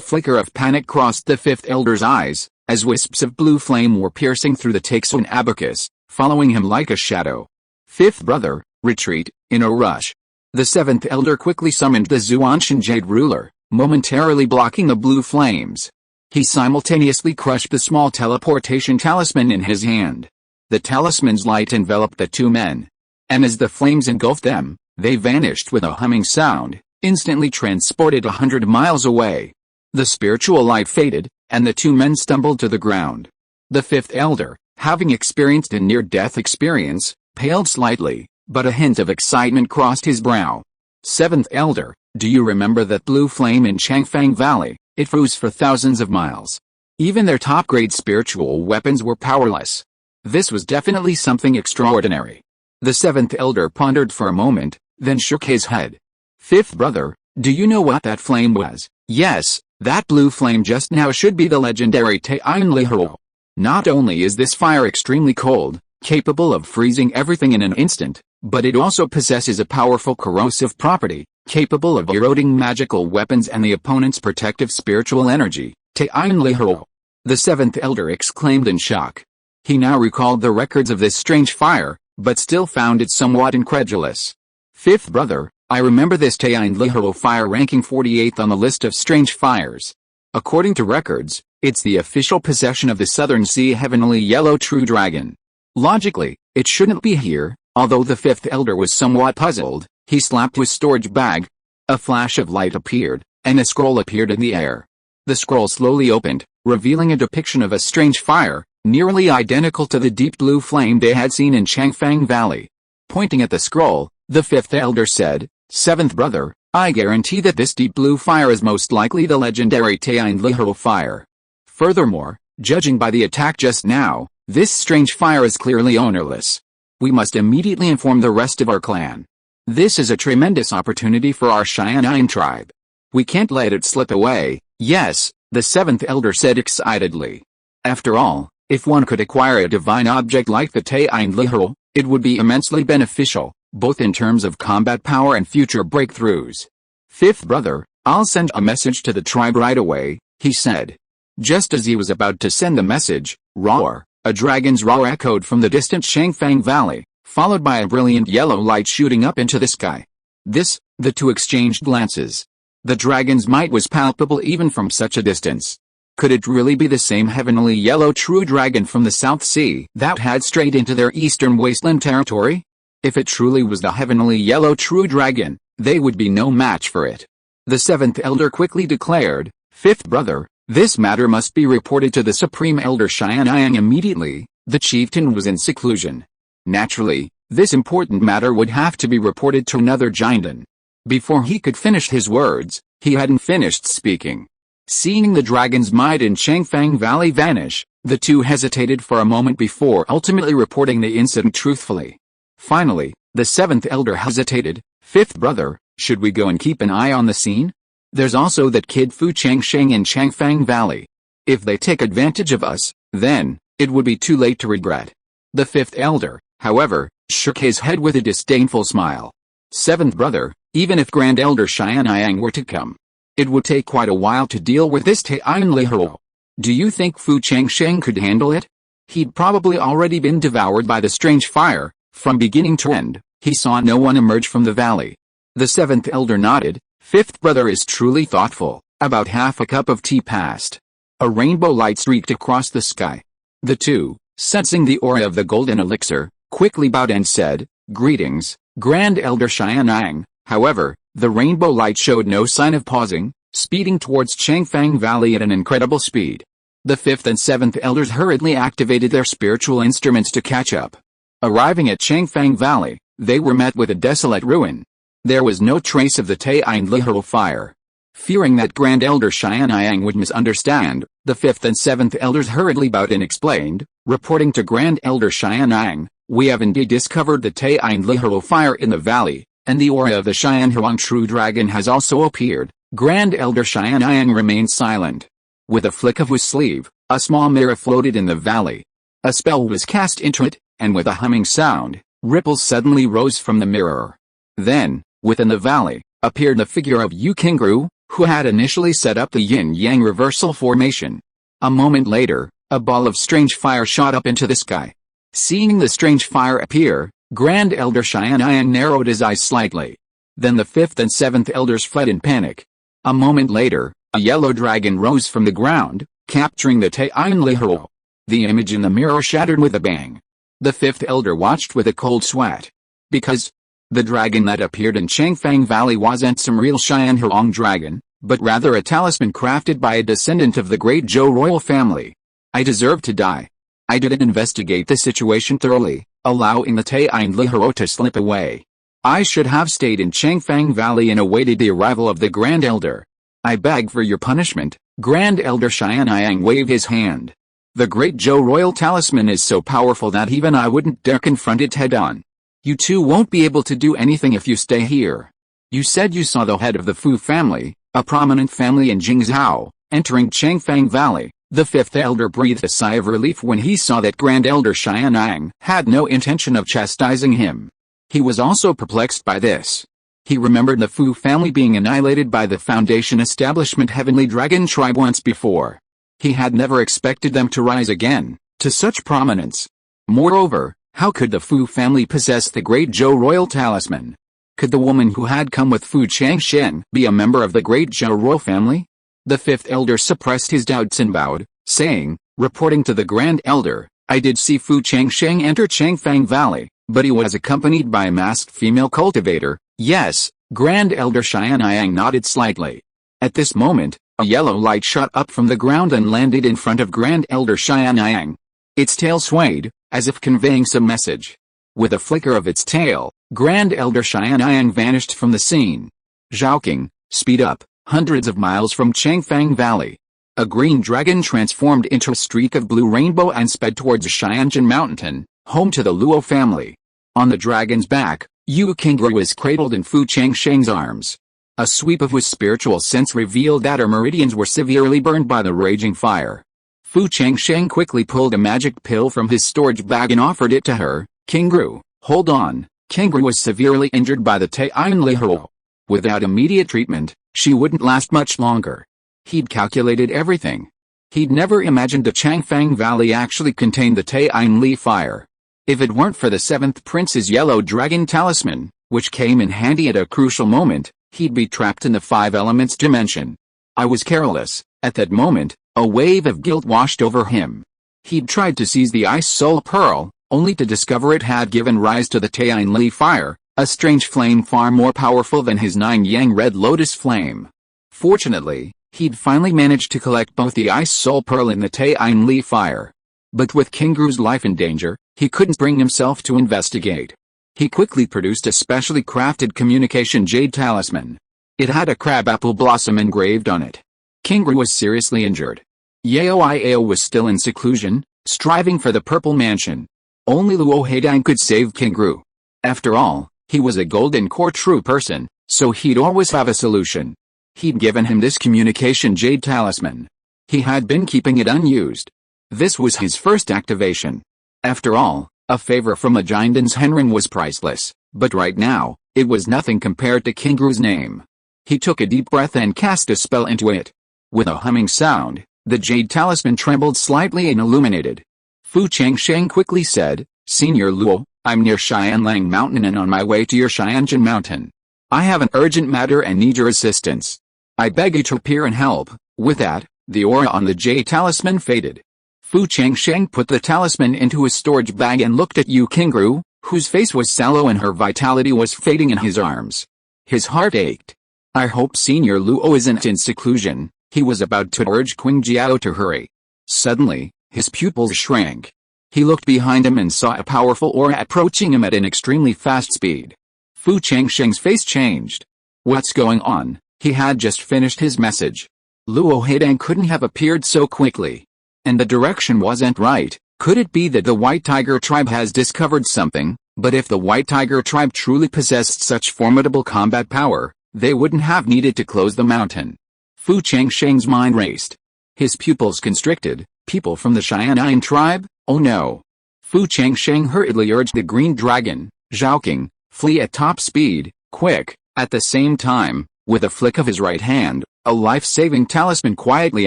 flicker of panic crossed the 5th elder's eyes, as wisps of blue flame were piercing through the Taixun abacus, following him like a shadow. 5th brother, Retreat, in a rush. The seventh elder quickly summoned the Zuanshan Jade ruler, momentarily blocking the blue flames. He simultaneously crushed the small teleportation talisman in his hand. The talisman's light enveloped the two men. And as the flames engulfed them, they vanished with a humming sound, instantly transported 100 miles away. The spiritual light faded, and the two men stumbled to the ground. The fifth elder, having experienced a near-death experience, paled slightly, but a hint of excitement crossed his brow. Seventh elder, do you remember that blue flame in Changfang Valley? It froze for thousands of miles. Even their top-grade spiritual weapons were powerless. This was definitely something extraordinary. The seventh elder pondered for a moment, then shook his head. Fifth brother, do you know what that flame was? Yes, that blue flame just now should be the legendary Taiyan Lihiro. Not only is this fire extremely cold, capable of freezing everything in an instant, but it also possesses a powerful corrosive property, capable of eroding magical weapons and the opponent's protective spiritual energy. Taiyan Lihiro. The seventh elder exclaimed in shock. He now recalled the records of this strange fire, but still found it somewhat incredulous. Fifth brother, I remember this Taiyan Lihiro fire ranking 48th on the list of strange fires. According to records, it's the official possession of the Southern Sea Heavenly Yellow True Dragon. Logically, it shouldn't be here. Although the fifth elder was somewhat puzzled, he slapped his storage bag. A flash of light appeared, and a scroll appeared in the air. The scroll slowly opened, revealing a depiction of a strange fire, nearly identical to the deep blue flame they had seen in Changfang Valley. Pointing at the scroll, the fifth elder said, Seventh brother, I guarantee that this deep blue fire is most likely the legendary Taiyan Lihiro fire. Furthermore, judging by the attack just now, this strange fire is clearly ownerless. We must immediately inform the rest of our clan. This is a tremendous opportunity for our Cheyenne tribe. We can't let it slip away. Yes, the seventh elder said excitedly. After all, if one could acquire a divine object like the Taiyan Lihiro, it would be immensely beneficial, both in terms of combat power and future breakthroughs. Fifth brother, I'll send a message to the tribe right away, he said. Just as he was about to send the message, roar, a dragon's roar echoed from the distant Changfang Valley, followed by a brilliant yellow light shooting up into the sky. The two exchanged glances. The dragon's might was palpable even from such a distance. Could it really be the same heavenly yellow true dragon from the South Sea that had strayed into their eastern wasteland territory? If it truly was the heavenly yellow true dragon, they would be no match for it. The seventh elder quickly declared, Fifth brother, this matter must be reported to the Supreme Elder Xianyang immediately. The chieftain was in seclusion. Naturally, this important matter would have to be reported to another Jindan. Before he could finish his words, he hadn't finished speaking. Seeing the dragon's might in Changfang Valley vanish, the two hesitated for a moment before ultimately reporting the incident truthfully. Finally, the seventh elder hesitated. Fifth brother, should we go and keep an eye on the scene? There's also that kid Fu Changsheng in Changfang Valley. If they take advantage of us, then, it would be too late to regret. The fifth elder, however, shook his head with a disdainful smile. Seventh brother, even if Grand Elder Xianyang were to come, it would take quite a while to deal with this Taiyan Lihiro. Do you think Fu Changsheng could handle it? He'd probably already been devoured by the strange fire. From beginning to end, he saw no one emerge from the valley. The seventh elder nodded. Fifth brother is truly thoughtful. About half a cup of tea passed. A rainbow light streaked across the sky. The two, sensing the aura of the golden elixir, quickly bowed and said, Greetings, Grand Elder Xianyang. However, the rainbow light showed no sign of pausing, speeding towards Changfang Valley at an incredible speed. The fifth and seventh elders hurriedly activated their spiritual instruments to catch up. Arriving at Changfang Valley, they were met with a desolate ruin. There was no trace of the Taiyan Lihiro fire. Fearing that Grand Elder Xianyang would misunderstand, the fifth and seventh elders hurriedly bowed and explained, reporting to Grand Elder Xianyang, we have indeed discovered the Taiyan Lihiro fire in the valley, and the aura of the Xianhuang True Dragon has also appeared. Grand Elder Xianyang remained silent. With a flick of his sleeve, a small mirror floated in the valley. A spell was cast into it, and with a humming sound, ripples suddenly rose from the mirror. Then, within the valley, appeared the figure of Yu Qingru, who had initially set up the yin-yang reversal formation. A moment later, a ball of strange fire shot up into the sky. Seeing the strange fire appear, Grand Elder Xianyang narrowed his eyes slightly. Then the fifth and seventh elders fled in panic. A moment later, a yellow dragon rose from the ground, capturing the Taiyan Lihiro. The image in the mirror shattered with a bang. The fifth elder watched with a cold sweat. Because the dragon that appeared in Changfang Valley wasn't some real Xianhong dragon, but rather a talisman crafted by a descendant of the great Zhou royal family. I deserve to die. I didn't investigate the situation thoroughly, allowing the Taiyan Lihiro to slip away. I should have stayed in Changfang Valley and awaited the arrival of the Grand Elder. I beg for your punishment. Grand Elder Xianyang waved his hand. The great Zhou royal talisman is so powerful that even I wouldn't dare confront it head-on. You two won't be able to do anything if you stay here. You said you saw the head of the Fu family, a prominent family in Jingzhou, entering Changfang Valley. The fifth elder breathed a sigh of relief when he saw that Grand Elder Xianyang had no intention of chastising him. He was also perplexed by this. He remembered the Fu family being annihilated by the Foundation establishment Heavenly Dragon tribe once before. He had never expected them to rise again, to such prominence. Moreover, how could the Fu family possess the great Zhou royal talisman? Could the woman who had come with Fu Changsheng be a member of the great Zhou royal family? The fifth elder suppressed his doubts and bowed, saying, reporting to the Grand Elder, I did see Fu Changsheng enter Changfang Valley, but he was accompanied by a masked female cultivator. Yes, Grand Elder Xianyang nodded slightly. At this moment, a yellow light shot up from the ground and landed in front of Grand Elder Xianyang. Its tail swayed, as if conveying some message. With a flicker of its tail, Grand Elder Xianyang vanished from the scene. Zhaoqing, speed up, hundreds of miles from Changfang Valley. A green dragon transformed into a streak of blue rainbow and sped towards Xianjin Mountain, home to the Luo family. On the dragon's back, Yu Qingru was cradled in Fu Changsheng's arms. A sweep of his spiritual sense revealed that her meridians were severely burned by the raging fire. Fu Changsheng quickly pulled a magic pill from his storage bag and offered it to her. Qingru, hold on. Qingru was severely injured by the Taiyan Lihiro. Without immediate treatment, she wouldn't last much longer. He'd calculated everything. He'd never imagined the Changfang Valley actually contained the Taiyan Li fire. If it weren't for the seventh prince's yellow dragon talisman, which came in handy at a crucial moment, he'd be trapped in the five elements dimension. I was careless. At that moment, a wave of guilt washed over him. He'd tried to seize the ice soul pearl, only to discover it had given rise to the Taiyan Li fire, a strange flame far more powerful than his 9-yang red lotus flame. Fortunately, he'd finally managed to collect both the ice soul pearl and the Taiyan Li fire. But with Qingru's life in danger, he couldn't bring himself to investigate. He quickly produced a specially crafted communication jade talisman. It had a crabapple blossom engraved on it. Qingru was seriously injured. Yao Iao was still in seclusion, striving for the Purple Mansion. Only Luo Heidang could save Qingru. After all, he was a golden core true person, so he'd always have a solution. He'd given him this communication jade talisman. He had been keeping it unused. This was his first activation. After all, a favor from a Jinden's Henring was priceless, but right now, it was nothing compared to Qingru's name. He took a deep breath and cast a spell into it. With a humming sound, the jade talisman trembled slightly and illuminated. Fu Changsheng quickly said, Senior Luo, I'm near Xianlang Mountain and on my way to your Xianjin Mountain. I have an urgent matter and need your assistance. I beg you to appear and help. With that, the aura on the jade talisman faded. Fu Changsheng put the talisman into his storage bag and looked at Yu Qingru, whose face was sallow and her vitality was fading in his arms. His heart ached. I hope Senior Luo isn't in seclusion. He was about to urge Qing Jiao to hurry. Suddenly, his pupils shrank. He looked behind him and saw a powerful aura approaching him at an extremely fast speed. Fu Changsheng's face changed. What's going on? He had just finished his message. Luo Heidang couldn't have appeared so quickly. And the direction wasn't right. Could it be that the White Tiger tribe has discovered something? But if the White Tiger tribe truly possessed such formidable combat power, they wouldn't have needed to close the mountain. Fu Changsheng's mind raced. His pupils constricted. People from the Xianyang tribe? Oh no. Fu Changsheng hurriedly urged the green dragon, Zhaoqing, flee at top speed, quick. At the same time, with a flick of his right hand, a life-saving talisman quietly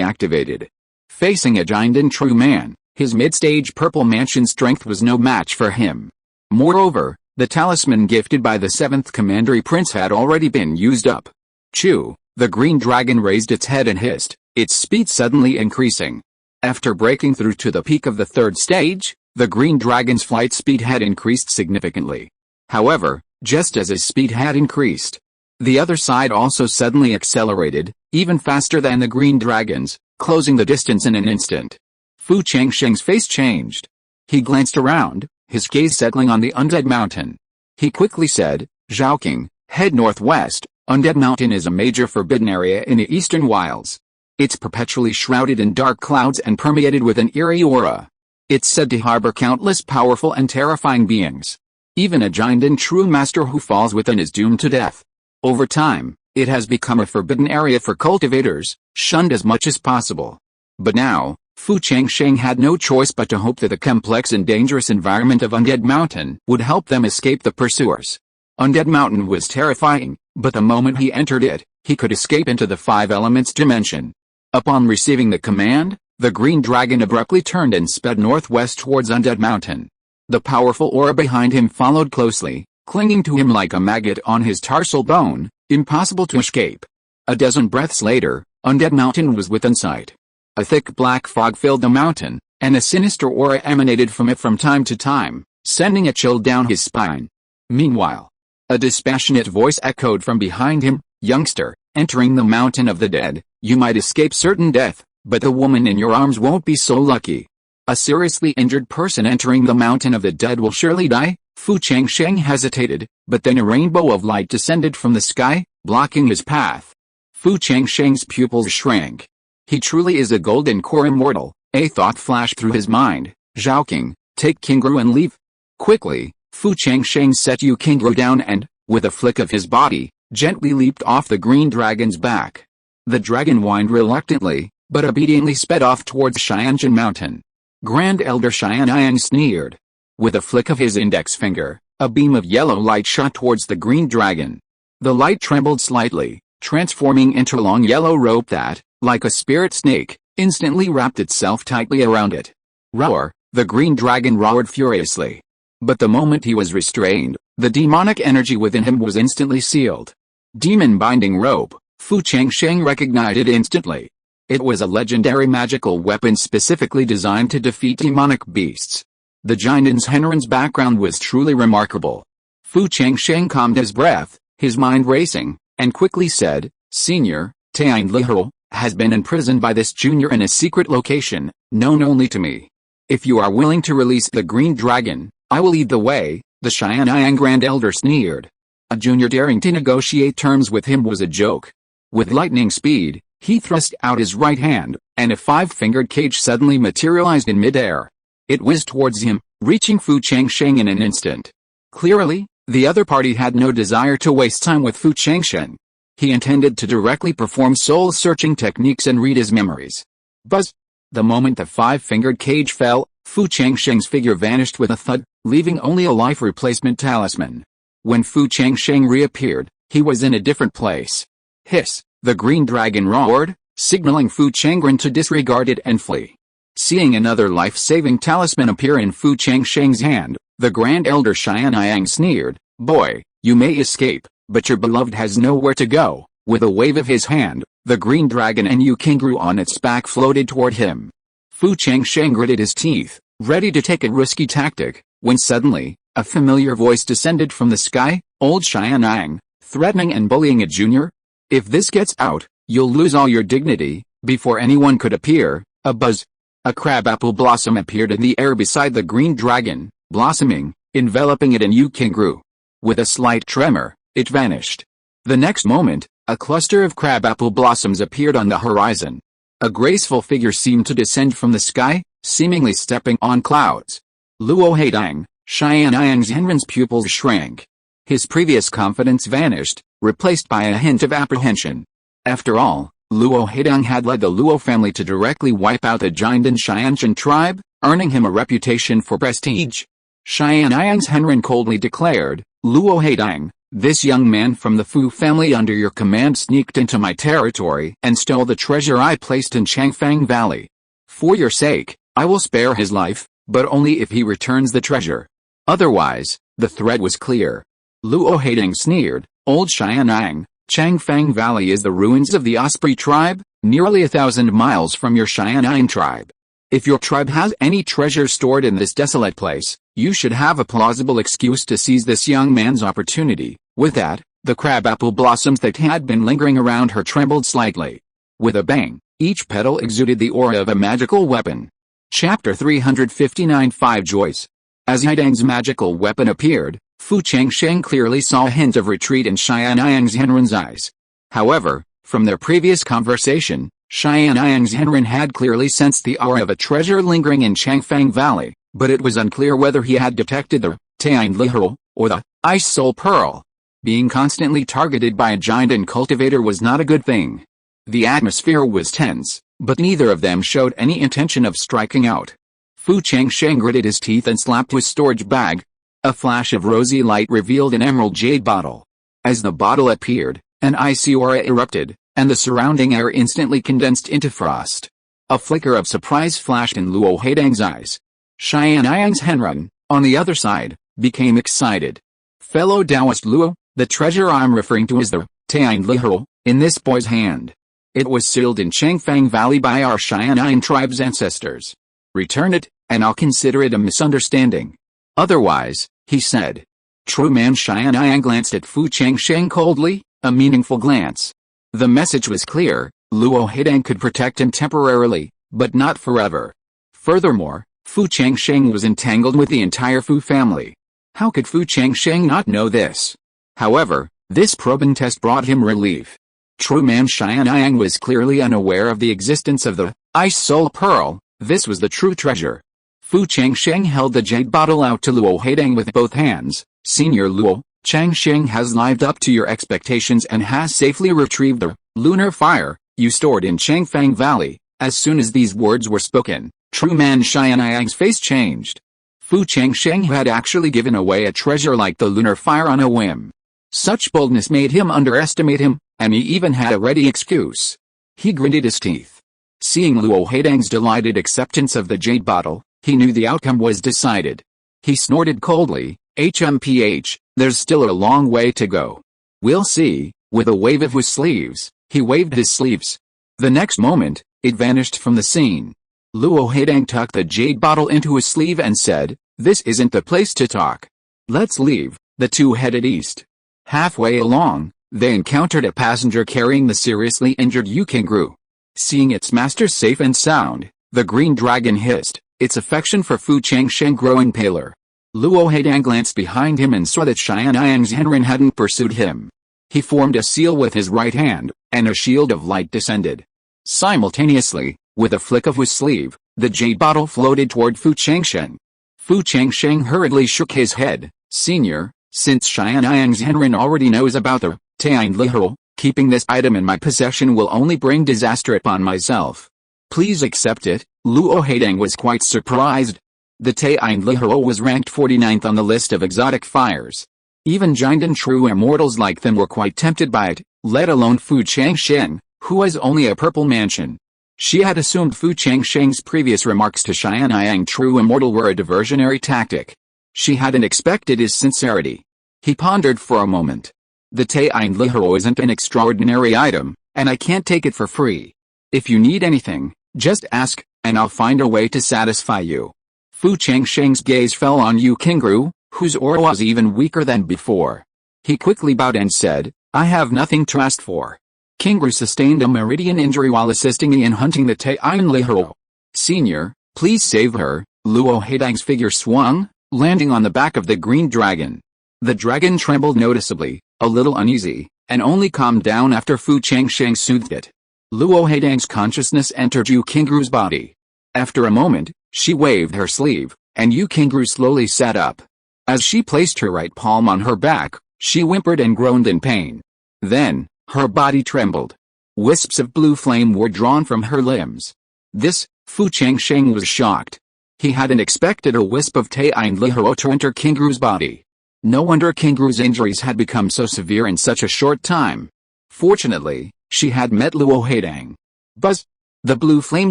activated. Facing a Jindan true man, his mid-stage purple mansion strength was no match for him. Moreover, The talisman gifted by the 7th Commandery Prince had already been used up. Chew, the green dragon raised its head and hissed, its speed suddenly increasing. After breaking through to the peak of the 3rd stage, the green dragon's flight speed had increased significantly. However, just as his speed had increased, the other side also suddenly accelerated, even faster than the green dragon's, closing the distance in an instant. Fu Changsheng's face changed. He glanced around, his gaze settling on the Undead Mountain. He quickly said, Zhaoqing, head northwest. Undead Mountain is a major forbidden area in the Eastern Wilds. It's perpetually shrouded in dark clouds and permeated with an eerie aura. It's said to harbor countless powerful and terrifying beings. Even a giant and true master who falls within is doomed to death. Over time, it has become a forbidden area for cultivators, shunned as much as possible. But now, Fu Changsheng had no choice but to hope that the complex and dangerous environment of Undead Mountain would help them escape the pursuers. Undead Mountain was terrifying, but the moment he entered it, he could escape into the 5 elements dimension. Upon receiving the command, the green dragon abruptly turned and sped northwest towards Undead Mountain. The powerful aura behind him followed closely, clinging to him like a maggot on his tarsal bone, impossible to escape. A dozen breaths later, Undead Mountain was within sight. A thick black fog filled the mountain, and a sinister aura emanated from it from time to time, sending a chill down his spine. Meanwhile, a dispassionate voice echoed from behind him, Youngster, entering the mountain of the dead, you might escape certain death, but the woman in your arms won't be so lucky. A seriously injured person entering the mountain of the dead will surely die. Fu Changsheng hesitated, but then a rainbow of light descended from the sky, blocking his path. Fu Changsheng's pupils shrank. He truly is a golden core immortal. A thought flashed through his mind, Zhaoqing, take Qingru and leave. Quickly, Fu Changsheng set Yu Qingru down and, with a flick of his body, gently leaped off the green dragon's back. The dragon whined reluctantly, but obediently sped off towards Xianzhen Mountain. Grand Elder Xianyang sneered. With a flick of his index finger, a beam of yellow light shot towards the green dragon. The light trembled slightly, transforming into a long yellow rope that, like a spirit snake, instantly wrapped itself tightly around it. Roar! The green dragon roared furiously. But the moment he was restrained, the demonic energy within him was instantly sealed. Demon binding rope. Fu Changsheng recognized it instantly. It was a legendary magical weapon specifically designed to defeat demonic beasts. The giant's Henren's background was truly remarkable. Fu Changsheng calmed his breath, his mind racing, and quickly said, Senior, Tian Lihou, has been imprisoned by this junior in a secret location, known only to me. If you are willing to release the green dragon, I will lead the way. The Xianyang Grand Elder sneered. A junior daring to negotiate terms with him was a joke. With lightning speed, he thrust out his right hand, and a 5-fingered cage suddenly materialized in midair. It whizzed towards him, reaching Fu Changsheng in an instant. Clearly, the other party had no desire to waste time with Fu Changsheng. He intended to directly perform soul-searching techniques and read his memories. Buzz! The moment the 5-fingered cage fell, Fu Changsheng's figure vanished with a thud, leaving only a life replacement talisman. When Fu Changsheng reappeared, he was in a different place. Hiss! The green dragon roared, signaling Fu Changren to disregard it and flee. Seeing another life-saving talisman appear in Fu Changsheng's hand, the Grand Elder Xianyang sneered, Boy, you may escape, but your beloved has nowhere to go. With a wave of his hand, the green dragon and Yu Qingru on its back floated toward him. Fu Changsheng gritted his teeth, ready to take a risky tactic, when suddenly, a familiar voice descended from the sky, Old Xianyang, threatening and bullying a junior? If this gets out, you'll lose all your dignity. Before anyone could appear, a buzz. A crabapple blossom appeared in the air beside the green dragon, blossoming, enveloping it in Yu Qingru. With a slight tremor, it vanished. The next moment, a cluster of crabapple blossoms appeared on the horizon. A graceful figure seemed to descend from the sky, seemingly stepping on clouds. Luo Heidang, Xianyang's Henren's pupils shrank. His previous confidence vanished, replaced by a hint of apprehension. After all, Luo Heidang had led the Luo family to directly wipe out the giant Xianzhen tribe, earning him a reputation for prestige. Xianyang's Henren coldly declared, Luo Heidang, this young man from the Fu family under your command sneaked into my territory and stole the treasure I placed in Changfang Valley. For your sake, I will spare his life, but only if he returns the treasure. Otherwise, The thread was clear. Luo Haidang sneered, "Old Xianyang, Changfang Valley is the ruins of the Osprey tribe, nearly 1,000 miles from your Xianyang tribe. If your tribe has any treasure stored in this desolate place, you should have a plausible excuse to seize this young man's opportunity." With that, the crabapple blossoms that had been lingering around her trembled slightly. With a bang, each petal exuded the aura of a magical weapon. Chapter 359 5 Joys. As Haidang's magical weapon appeared, Fu Changsheng clearly saw a hint of retreat in Xianyang Zhenren's eyes. However, from their previous conversation, Xianyang Zhenren had clearly sensed the aura of a treasure lingering in Changfang Valley, but it was unclear whether he had detected the Taine Literal or the Ice Soul Pearl. Being constantly targeted by a giant and cultivator was not a good thing. The atmosphere was tense, but neither of them showed any intention of striking out. Fu Changsheng gritted his teeth and slapped his storage bag. A flash of rosy light revealed an emerald jade bottle. As the bottle appeared, an icy aura erupted, and the surrounding air instantly condensed into frost. A flicker of surprise flashed in Luo Haidang's eyes. Xianyang Zhenren, on the other side, became excited. "Fellow Taoist Luo, the treasure I'm referring to is the Taine Literal in this boy's hand. It was sealed in Changfang Valley by our Xianyang tribe's ancestors. Return it, and I'll consider it a misunderstanding. Otherwise," he said. True man Xianyang glanced at Fu Changsheng coldly, a meaningful glance. The message was clear: Luo Haidang could protect him temporarily, but not forever. Furthermore, Fu Changsheng was entangled with the entire Fu family. How could Fu Changsheng not know this? However, this probing test brought him relief. True man Xianyang was clearly unaware of the existence of the Ice Soul Pearl. This was the true treasure. Fu Changsheng held the jade bottle out to Luo Haidang with both hands. "Senior Luo, Changsheng has lived up to your expectations and has safely retrieved the lunar fire you stored in Changfang Valley." As soon as these words were spoken, true man Xianyang's face changed. Fu Changsheng had actually given away a treasure like the lunar fire on a whim. Such boldness made him underestimate him, and he even had a ready excuse. He gritted his teeth. Seeing Luo Haidang's delighted acceptance of the jade bottle, he knew the outcome was decided. He snorted coldly, "HMPH, there's still a long way to go. We'll see." With a wave of his sleeves, he waved his sleeves. The next moment, it vanished from the scene. Luo Haidang tucked the jade bottle into his sleeve and said, "This isn't the place to talk. Let's leave." The two headed east. Halfway along, they encountered a passenger carrying the seriously injured Yukingru. Seeing its master safe and sound, the green dragon hissed, its affection for Fu Changsheng growing paler. Luo Haidang glanced behind him and saw that Xianyang Zhenren hadn't pursued him. He formed a seal with his right hand, and a shield of light descended. Simultaneously, with a flick of his sleeve, the jade bottle floated toward Fu Changsheng. Fu Changsheng hurriedly shook his head. "Senior, since Xianyang Zhenren already knows about the Taine Literal, keeping this item in my possession will only bring disaster upon myself. Please accept it." Luo Haidang was quite surprised. The Taine Literal was ranked 49th on the list of exotic fires. Even giant and true immortals like them were quite tempted by it, let alone Fu Changsheng, who has only a purple mansion. She had assumed Fu Changsheng's previous remarks to Xianyang true immortal were a diversionary tactic. She hadn't expected his sincerity. He pondered for a moment. "The Taine Literal isn't an extraordinary item, and I can't take it for free. If you need anything, just ask, and I'll find a way to satisfy you." Fu Changsheng's gaze fell on Yukingru, whose aura was even weaker than before. He quickly bowed and said, "I have nothing to ask for." Kingru sustained a meridian injury while assisting me in hunting the Taine Literal. "Senior, please save her." Luo Haidang's figure swung, landing on the back of the green dragon. The dragon trembled noticeably, a little uneasy, and only calmed down after Fu Changsheng soothed it. Luo Haidang's consciousness entered Yukingru's body. After a moment, she waved her sleeve, and Yukingru slowly sat up. As she placed her right palm on her back, she whimpered and groaned in pain. Then, her body trembled. Wisps of blue flame were drawn from her limbs. This, Fu Changsheng was shocked. He hadn't expected a wisp of Taine Literal to enter Kingru's body. No wonder Kingru's injuries had become so severe in such a short time. Fortunately, she had met Luo Haidang. Buzz! The blue flame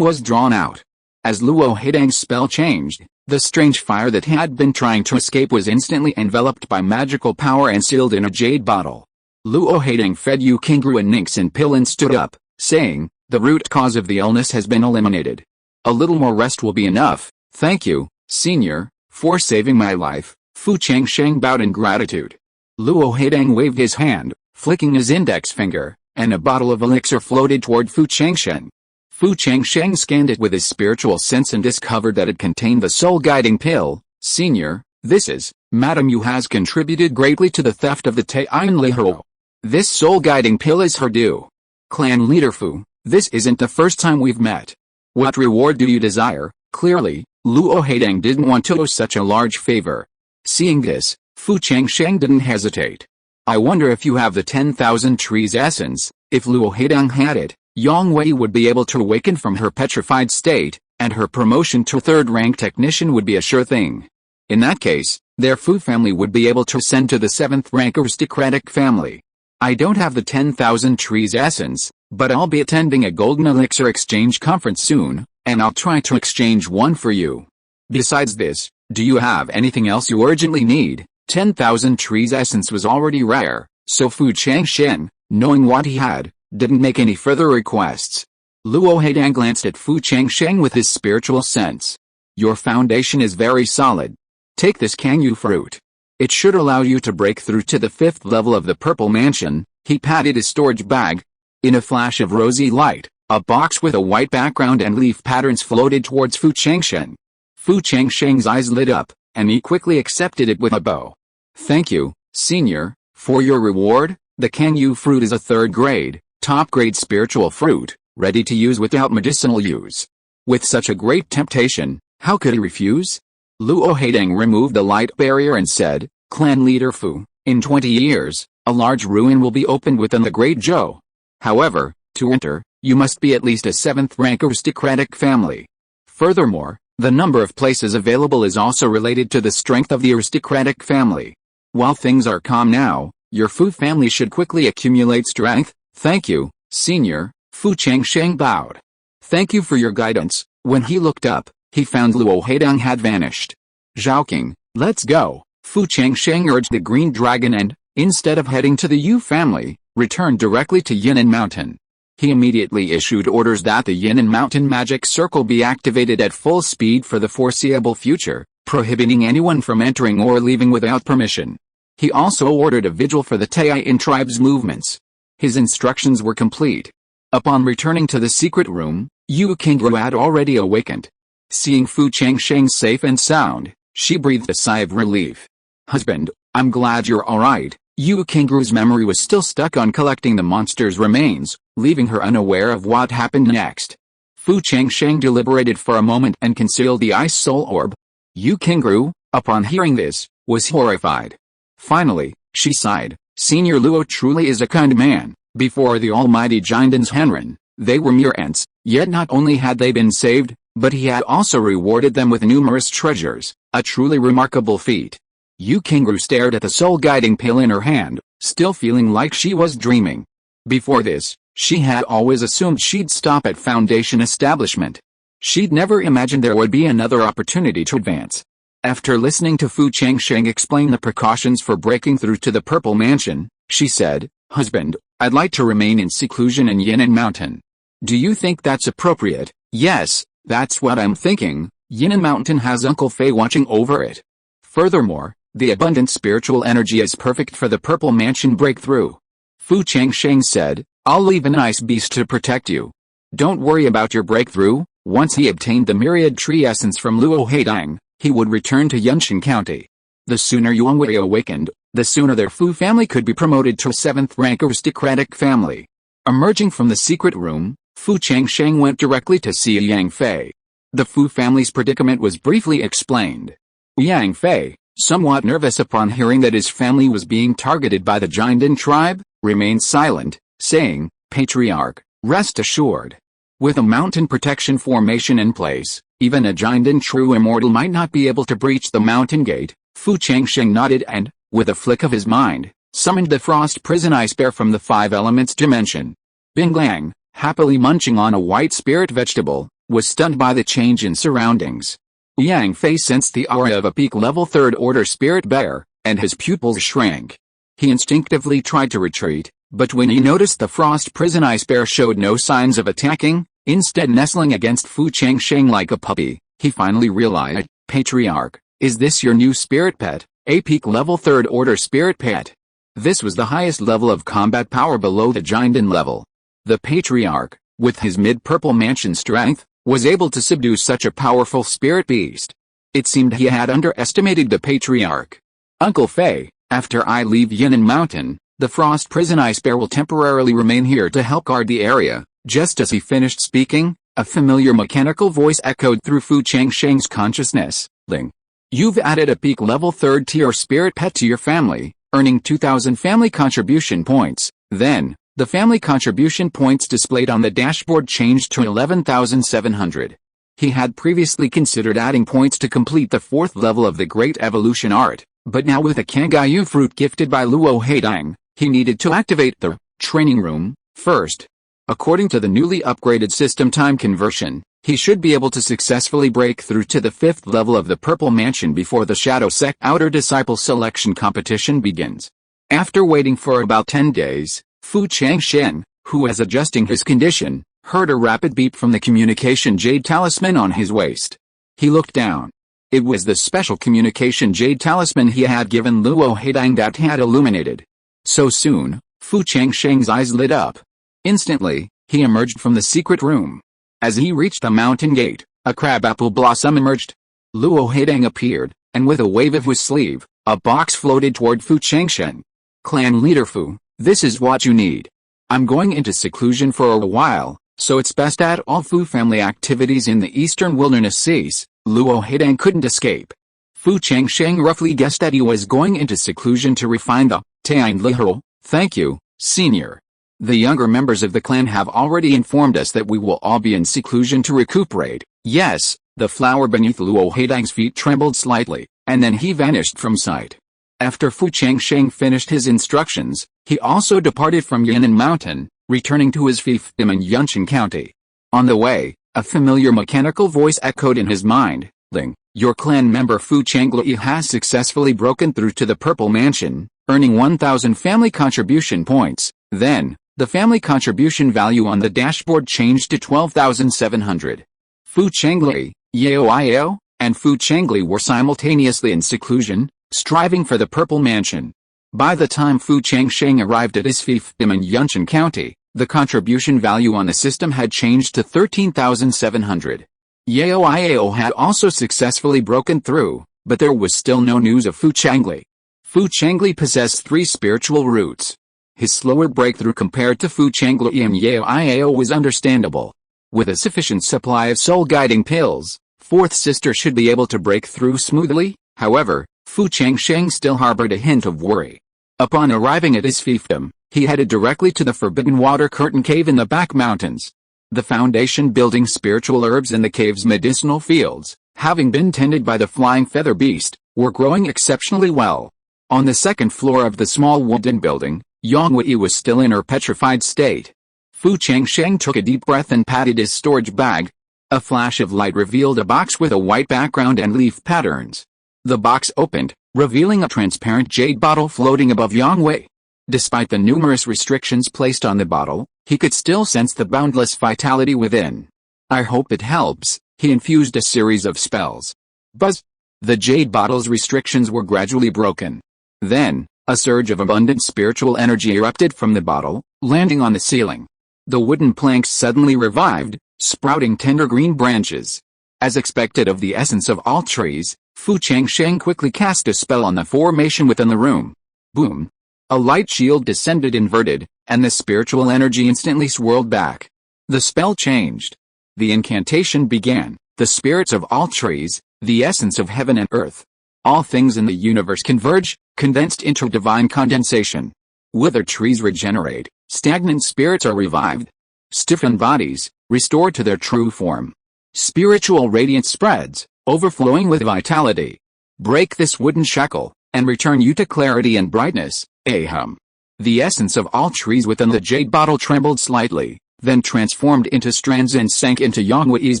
was drawn out. As Luo Haidang's spell changed, The strange fire that had been trying to escape was instantly enveloped by magical power and sealed in a jade bottle. Luo Haidang fed Yu Qingru a Nixon pill and stood up, saying, "The root cause of the illness has been eliminated. A little more rest will be enough. Thank you, Senior, for saving my life." Fu Changsheng bowed in gratitude. Luo Haidang waved his hand, flicking his index finger, and a bottle of elixir floated toward Fu Changsheng. Fu Changsheng scanned it with his spiritual sense and discovered that it contained the soul-guiding pill. "Senior, this is, Madam Yu has contributed greatly to the theft of the Taiyan Lihou. This soul-guiding pill is her due. Clan leader Fu, this isn't the first time we've met. What reward do you desire?" Clearly, Luo Haidang didn't want to owe such a large favor. Seeing this, Fu Changsheng didn't hesitate. "I wonder if you have the 10,000 trees essence." If Luo Haidang had it, Yang Wei would be able to awaken from her petrified state, and her promotion to third-rank technician would be a sure thing. In that case, their Fu family would be able to ascend to the 7th-rank aristocratic family. "I don't have the 10,000 trees essence, but I'll be attending a golden elixir exchange conference soon, and I'll try to exchange one for you. Besides this, do you have anything else you urgently need?" 10,000 trees essence was already rare, so Fu Changsheng, knowing what he had, didn't make any further requests. Luo Haidang glanced at Fu Changsheng with his spiritual sense. "Your foundation is very solid. Take this Kangyu fruit. It should allow you to break through to the 5th level of the Purple Mansion." He patted his storage bag. In a flash of rosy light, a box with a white background and leaf patterns floated towards Fu Changsheng. Fu Changsheng's eyes lit up, and he quickly accepted it with a bow. "Thank you, Senior, for your reward. The Kangyu fruit is a 3rd-grade, top-grade spiritual fruit, ready to use without medicinal use." With such a great temptation, how could he refuse? Luo Haidang removed the light barrier and said, "Clan leader Fu, in 20 years, a large ruin will be opened within the Great Zhou. However, to enter, you must be at least a 7th-rank aristocratic family. Furthermore, the number of places available is also related to the strength of the aristocratic family. While things are calm now, your Fu family should quickly accumulate strength." "Thank you, Senior." Fu Changsheng bowed. "Thank you for your guidance." When he looked up, he found Luo Haidang had vanished. "Zhaoqing, let's go." Fu Changsheng urged the green dragon and, instead of heading to the Yu family, returned directly to Yan'an Mountain. He immediately issued orders that the Yan'an Mountain magic circle be activated at full speed for the foreseeable future, prohibiting anyone from entering or leaving without permission. He also ordered a vigil for the Taiyan tribe's movements. His instructions were complete. Upon returning to the secret room, Yu Qingru had already awakened. Seeing Fu Changsheng safe and sound, she breathed a sigh of relief. "Husband, I'm glad you're alright." Yu Qingru's memory was still stuck on collecting the monster's remains, leaving her unaware of what happened next. Fu Changsheng deliberated for a moment and concealed the ice soul orb. Yu Qingru, upon hearing this, was horrified. Finally, she sighed. "Senior Luo truly is a kind man." Before the almighty Jindan's Henren, they were mere ants, yet not only had they been saved, but he had also rewarded them with numerous treasures, a truly remarkable feat. Yu Qingru stared at the soul-guiding pill in her hand, still feeling like she was dreaming. Before this, she had always assumed she'd stop at Foundation Establishment. She'd never imagined there would be another opportunity to advance. After listening to Fu Changsheng explain the precautions for breaking through to the Purple Mansion, she said, "Husband, I'd like to remain in seclusion in Yan'an Mountain. Do you think that's appropriate?" "Yes, that's what I'm thinking. Yan'an Mountain has Uncle Fei watching over it. Furthermore, the abundant spiritual energy is perfect for the Purple Mansion breakthrough." Fu Changsheng said, "I'll leave an ice beast to protect you. Don't worry about your breakthrough." Once he obtained the myriad tree essence from Luo Haidang, he would return to Yansheng County. The sooner Yang Wei awakened, the sooner their Fu family could be promoted to a 7th-rank aristocratic family. Emerging from the secret room, Fu Changsheng went directly to see Yang Fei. The Fu family's predicament was briefly explained. Yang Fei, somewhat nervous upon hearing that his family was being targeted by the Jindan tribe, remained silent, saying, "Patriarch, rest assured. With a mountain protection formation in place, even a Jindan true immortal might not be able to breach the mountain gate." Fu Changsheng nodded and, with a flick of his mind, summoned the frost prison ice bear from the 5 elements dimension. Binglang, happily munching on a white spirit vegetable, was stunned by the change in surroundings. Yang Fei sensed the aura of a peak level 3rd order spirit bear, and his pupils shrank. He instinctively tried to retreat, but when he noticed the frost prison ice bear showed no signs of attacking, instead nestling against Fu Changsheng like a puppy, he finally realized, Patriarch, is this your new spirit pet, a peak level 3rd order spirit pet? This was the highest level of combat power below the Jinden level. The Patriarch, with his mid-purple mansion strength, was able to subdue such a powerful spirit beast. It seemed he had underestimated the Patriarch. Uncle Fei, after I leave Yangang Mountain, the frost prison ice bear will temporarily remain here to help guard the area. Just as he finished speaking, a familiar mechanical voice echoed through Fu Changsheng's consciousness. Ling, you've added a peak level 3rd tier spirit pet to your family, earning 2,000 family contribution points. Then, the family contribution points displayed on the dashboard changed to 11,700. He had previously considered adding points to complete the 4th level of the Great Evolution Art, but now with a Kangayu fruit gifted by Luo Heidang, he needed to activate the training room first. According to the newly upgraded system time conversion, he should be able to successfully break through to the 5th level of the Purple Mansion before the Shadow Sect Outer Disciple Selection competition begins. After waiting for about 10 days, Fu Changsheng, who was adjusting his condition, heard a rapid beep from the communication jade talisman on his waist. He looked down. It was the special communication jade talisman he had given Luo Heidang that had illuminated. So soon, Fu Changsheng's eyes lit up. Instantly, he emerged from the secret room. As he reached the mountain gate, a crabapple blossom emerged. Luo Heidang appeared, and with a wave of his sleeve, a box floated toward Fu Changsheng. Clan leader Fu, this is what you need. I'm going into seclusion for a while, so it's best that all Fu family activities in the eastern wilderness cease. Luo Heidang couldn't escape. Fu Changsheng roughly guessed that he was going into seclusion to refine the Tian Lihou. Thank you, senior. The younger members of the clan have already informed us that we will all be in seclusion to recuperate. Yes, the flower beneath Luo Heidang's feet trembled slightly, and then he vanished from sight. After Fu Changsheng finished his instructions, he also departed from Yangang Mountain, returning to his fiefdom in Changsheng County. On the way, a familiar mechanical voice echoed in his mind. Ling, your clan member Fu Changlui has successfully broken through to the Purple Mansion, earning 1,000 family contribution points. Then, the family contribution value on the dashboard changed to 12,700. Fu Changlui, Yao, and Fu Changlui were simultaneously in seclusion, striving for the Purple Mansion. By the time Fu Changsheng arrived at his fiefdom in Changsheng County, the contribution value on the system had changed to 13,700. Yao had also successfully broken through, but there was still no news of Fu Changlui. Fu Changlui possessed 3 spiritual roots. His slower breakthrough compared to Fu Changlui and Yao was understandable. With a sufficient supply of soul-guiding pills, 4th sister should be able to break through smoothly. However, Fu Changsheng still harbored a hint of worry. Upon arriving at his fiefdom, he headed directly to the Forbidden Water Curtain Cave in the back mountains. The foundation building spiritual herbs in the cave's medicinal fields, having been tended by the flying feather beast, were growing exceptionally well. On the 2nd floor of the small wooden building, Yangwei was still in her petrified state. Fu Changsheng took a deep breath and patted his storage bag. A flash of light revealed a box with a white background and leaf patterns. The box opened, revealing a transparent jade bottle floating above Yangwei. Despite the numerous restrictions placed on the bottle, he could still sense the boundless vitality within. I hope it helps. He infused a series of spells. Buzz! The jade bottle's restrictions were gradually broken. Then, a surge of abundant spiritual energy erupted from the bottle, landing on the ceiling. The wooden planks suddenly revived, sprouting tender green branches. As expected of the essence of all trees, Fu Changsheng quickly cast a spell on the formation within the room. Boom! A light shield descended inverted, and the spiritual energy instantly swirled back. The spell changed. The incantation began. The spirits of all trees, the essence of heaven and earth. All things in the universe converge, condensed into divine condensation. Withered trees regenerate, stagnant spirits are revived. Stiffened bodies, restored to their true form. Spiritual radiance spreads, overflowing with vitality. Break this wooden shackle, and return you to clarity and brightness. Ahum. The essence of all trees within the jade bottle trembled slightly, then transformed into strands and sank into Yangwei's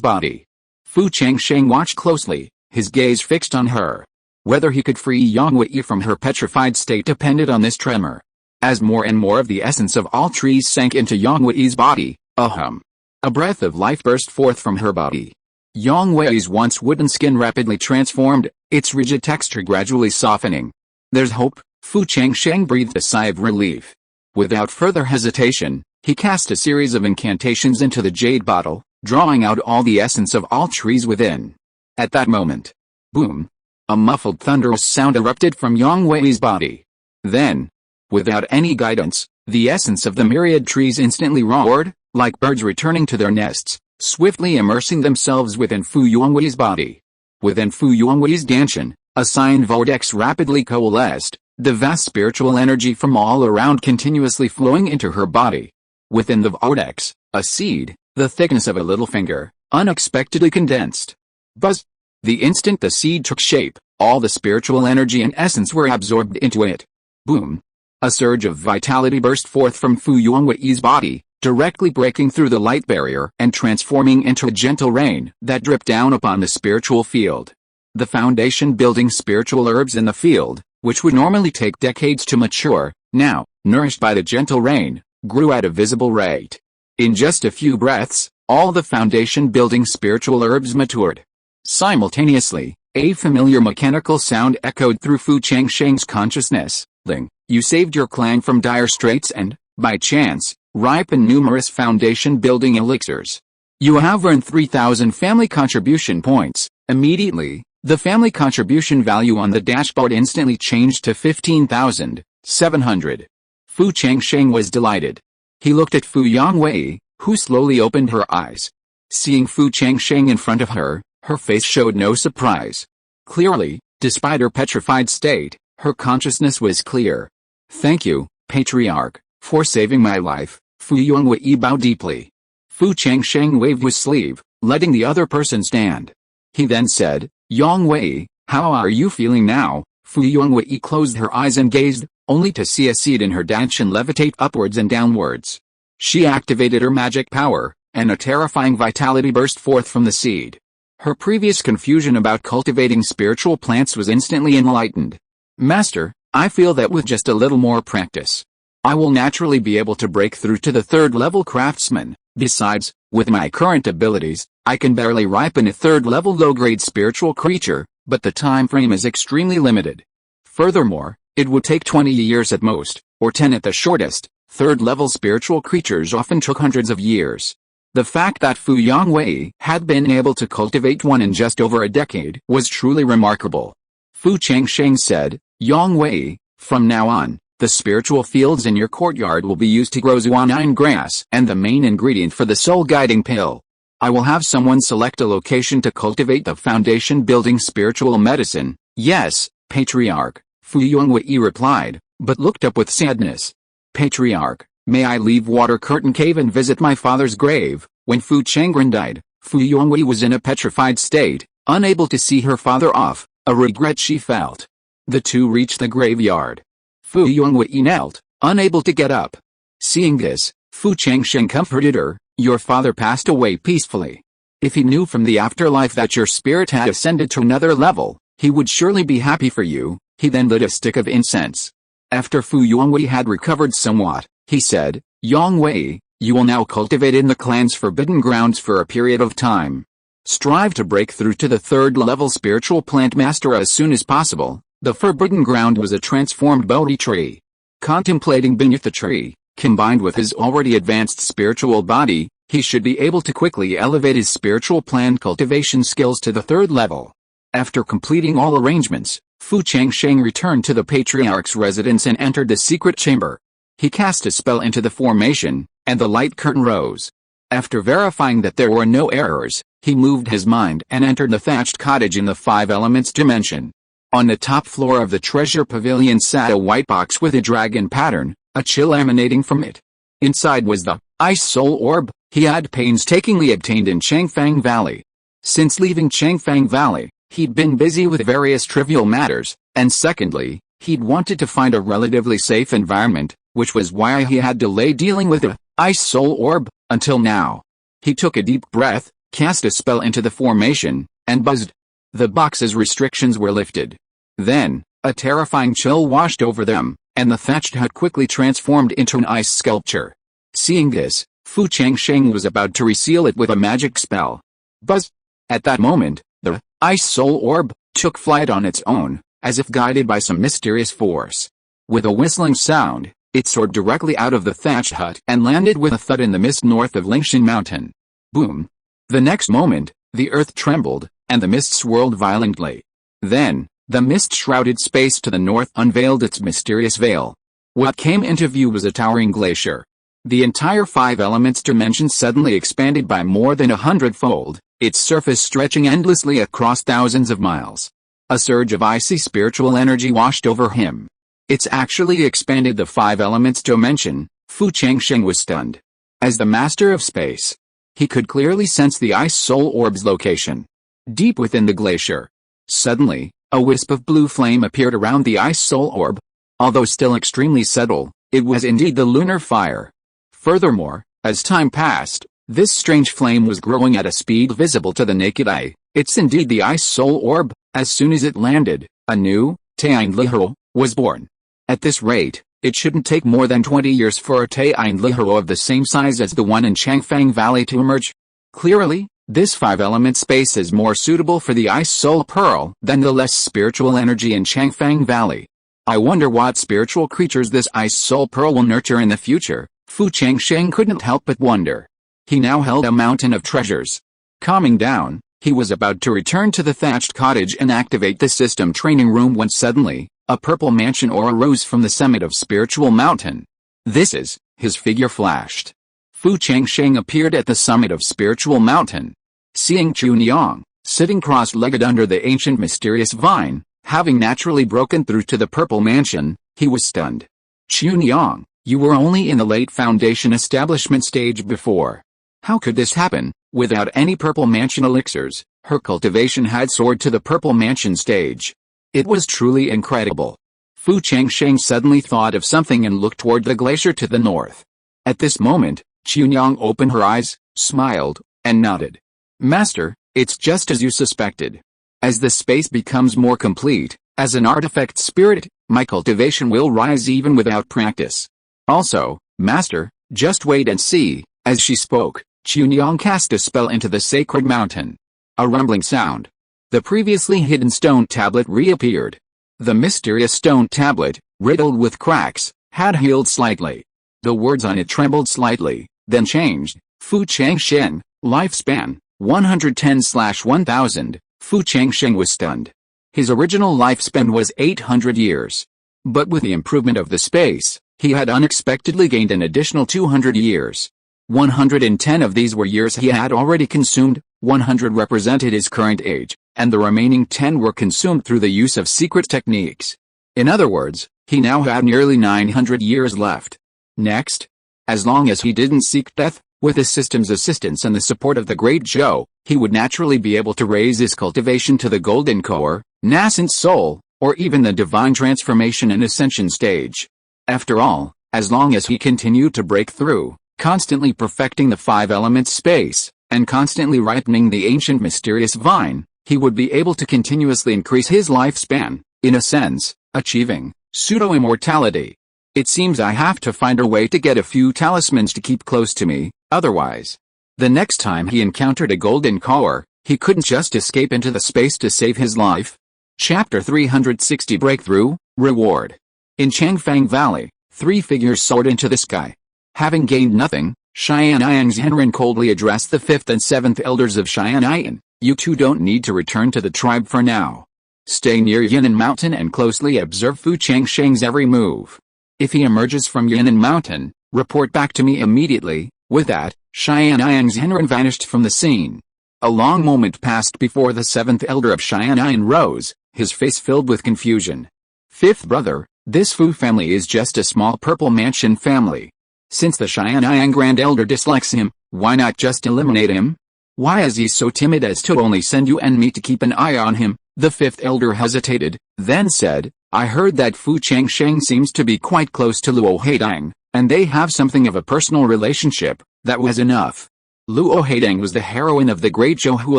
body. Fu Changsheng watched closely. his gaze fixed on her. Whether he could free Yang Wei from her petrified state depended on this tremor. As more and more of the essence of all trees sank into Yang Wei's body, a breath of life burst forth from her body. Yang Wei's once wooden skin rapidly transformed, its rigid texture gradually softening. "There's hope," Fu Changsheng breathed a sigh of relief. Without further hesitation, he cast a series of incantations into the jade bottle, drawing out all the essence of all trees within. At that moment, boom! A muffled thunderous sound erupted from Yang Wei's body. Then, without any guidance, the essence of the myriad trees instantly roared, like birds returning to their nests, swiftly immersing themselves within Fu Yuanwei's body. Within Fu Yuanwei's Danshan, a sign vortex rapidly coalesced, the vast spiritual energy from all around continuously flowing into her body. Within the vortex, a seed, the thickness of a little finger, unexpectedly condensed. Buzz! The instant the seed took shape, all the spiritual energy and essence were absorbed into it. Boom! A surge of vitality burst forth from Fu Yuanwei's body, directly breaking through the light barrier and transforming into a gentle rain that dripped down upon the spiritual field. The foundation-building spiritual herbs in the field, which would normally take decades to mature, now, nourished by the gentle rain, grew at a visible rate. In just a few breaths, all the foundation-building spiritual herbs matured. Simultaneously, a familiar mechanical sound echoed through Fu Changsheng's consciousness. "Ling, you saved your clan from dire straits and, by chance, ripened numerous foundation-building elixirs. You have earned 3,000 family contribution points." Immediately, the family contribution value on the dashboard instantly changed to 15,700. Fu Changsheng was delighted. He looked at Fu Yangwei, who slowly opened her eyes. Seeing Fu Changsheng in front of her, her face showed no surprise. Clearly, despite her petrified state, her consciousness was clear. "Thank you, Patriarch, for saving my life." Fu Yangwei bowed deeply. Fu Changsheng waved his sleeve, letting the other person stand. He then said, "Yang Wei, how are you feeling now?" Fu Yangwei closed her eyes and gazed, only to see a seed in her danshan levitate upwards and downwards. She activated her magic power, and a terrifying vitality burst forth from the seed. Her previous confusion about cultivating spiritual plants was instantly enlightened. "Master, I feel that with just a little more practice, I will naturally be able to break through to the third-level craftsman. Besides, with my current abilities, I can barely ripen a third-level low-grade spiritual creature, but the time frame is extremely limited. Furthermore, it would take 20 years at most, or 10 at the shortest. Third-level spiritual creatures often took hundreds of years." The fact that Fu Yangwei had been able to cultivate one in just over a decade was truly remarkable. Fu Changsheng said, "Yang Wei, from now on, the spiritual fields in your courtyard will be used to grow zuanine grass and the main ingredient for the soul-guiding pill. I will have someone select a location to cultivate the foundation-building spiritual medicine." "Yes, Patriarch," Fu Yangwei replied, but looked up with sadness. "Patriarch, may I leave Water Curtain Cave and visit my father's grave?" When Fu Changren died, Fu Yangwei was in a petrified state, unable to see her father off, a regret she felt. The two reached the graveyard. Fu Yangwei knelt, unable to get up. Seeing this, Fu Changsheng comforted her, "Your father passed away peacefully. If he knew from the afterlife that your spirit had ascended to another level, he would surely be happy for you." He then lit a stick of incense. After Fu Yangwei had recovered somewhat, he said, "Yang Wei, you will now cultivate in the clan's forbidden grounds for a period of time. Strive to break through to the third-level spiritual plant master as soon as possible." The forbidden ground was a transformed Bodhi tree. Contemplating beneath the tree, combined with his already advanced spiritual body, he should be able to quickly elevate his spiritual plant cultivation skills to the third level. After completing all arrangements, Fu Changsheng returned to the Patriarch's residence and entered the secret chamber. He cast a spell into the formation, and the light curtain rose. After verifying that there were no errors, he moved his mind and entered the thatched cottage in the Five Elements dimension. On the top floor of the treasure pavilion sat a white box with a dragon pattern, a chill emanating from it. Inside was the ice soul orb he had painstakingly obtained in Changfang Valley. Since leaving Changfang Valley, he'd been busy with various trivial matters, and secondly, he'd wanted to find a relatively safe environment, which was why he had delayed dealing with the ice soul orb until now. He took a deep breath, cast a spell into the formation, and buzzed. The box's restrictions were lifted. Then, a terrifying chill washed over them, and the thatched hut quickly transformed into an ice sculpture. Seeing this, Fu Changsheng was about to reseal it with a magic spell. Buzz! At that moment, the ice soul orb took flight on its own, as if guided by some mysterious force. With a whistling sound, it soared directly out of the thatched hut and landed with a thud in the mist north of Lingshan Mountain. Boom! The next moment, the earth trembled, and the mist swirled violently. Then, the mist-shrouded space to the north unveiled its mysterious veil. What came into view was a towering glacier. The entire five elements dimension suddenly expanded by more than 100-fold, its surface stretching endlessly across thousands of miles. A surge of icy spiritual energy washed over him. It's actually expanded the five elements dimension. Fu Changsheng was stunned. As the master of space, he could clearly sense the ice soul orb's location. Deep within the glacier. Suddenly, a wisp of blue flame appeared around the ice soul orb. Although still extremely subtle, it was indeed the lunar fire. Furthermore, as time passed, this strange flame was growing at a speed visible to the naked eye. It's indeed the ice soul orb. As soon as it landed, a new, Taiyang Lihiro, was born. At this rate, it shouldn't take more than 20 years for a Taiyang Lihiro of the same size as the one in Changfang Valley to emerge. Clearly, this five-element space is more suitable for the ice soul pearl than the less spiritual energy in Changfang Valley. I wonder what spiritual creatures this ice soul pearl will nurture in the future. Fu Changsheng couldn't help but wonder. He now held a mountain of treasures. Calming down, he was about to return to the thatched cottage and activate the system training room when suddenly, a purple mansion aura rose from the summit of Spiritual Mountain. This is, his figure flashed. Fu Changsheng appeared at the summit of Spiritual Mountain. Seeing Chunyang, sitting cross-legged under the ancient mysterious vine, having naturally broken through to the purple mansion, he was stunned. Chunyang, you were only in the late foundation establishment stage before. How could this happen? Without any purple mansion elixirs, her cultivation had soared to the purple mansion stage. It was truly incredible. Fu Changsheng suddenly thought of something and looked toward the glacier to the north. At this moment, Chunyang opened her eyes, smiled, and nodded. Master, it's just as you suspected. As the space becomes more complete, as an artifact spirit, my cultivation will rise even without practice. Also, Master, just wait and see. As she spoke, Chunyang cast a spell into the sacred mountain. A rumbling sound. The previously hidden stone tablet reappeared. The mysterious stone tablet, riddled with cracks, had healed slightly. The words on it trembled slightly, then changed. Fu Changsheng, lifespan, 110/1000. Fu Changsheng was stunned. His original lifespan was 800 years. But with the improvement of the space, he had unexpectedly gained an additional 200 years. 110 of these were years he had already consumed, 100 represented his current age, and the remaining 10 were consumed through the use of secret techniques. In other words, he now had nearly 900 years left. Next, as long as he didn't seek death, with the system's assistance and the support of the Great Zhou, he would naturally be able to raise his cultivation to the golden core, nascent soul, or even the divine transformation and ascension stage. After all, as long as he continued to break through, constantly perfecting the five elements space, and constantly ripening the ancient mysterious vine, he would be able to continuously increase his lifespan, in a sense, achieving pseudo-immortality. It seems I have to find a way to get a few talismans to keep close to me, otherwise. The next time he encountered a golden core, he couldn't just escape into the space to save his life. Chapter 360 Breakthrough, Reward. In Changfang Valley, three figures soared into the sky. Having gained nothing, Xianyang Zhenren coldly addressed the fifth and seventh elders of Xianyang. You two don't need to return to the tribe for now. Stay near Yangang Mountain and closely observe Fu Changsheng's every move. If he emerges from Yangang Mountain, report back to me immediately. With that, Xianyang Zhenren vanished from the scene. A long moment passed before the seventh elder of Xianyang rose, his face filled with confusion. Fifth brother, this Fu family is just a small purple mansion family. Since the Xianyang Grand Elder dislikes him, why not just eliminate him? Why is he so timid as to only send you and me to keep an eye on him? The fifth elder hesitated, then said, I heard that Fu Changsheng seems to be quite close to Luo Haidang, and they have something of a personal relationship. That was enough. Luo Haidang was the heroine of the Great Zhou who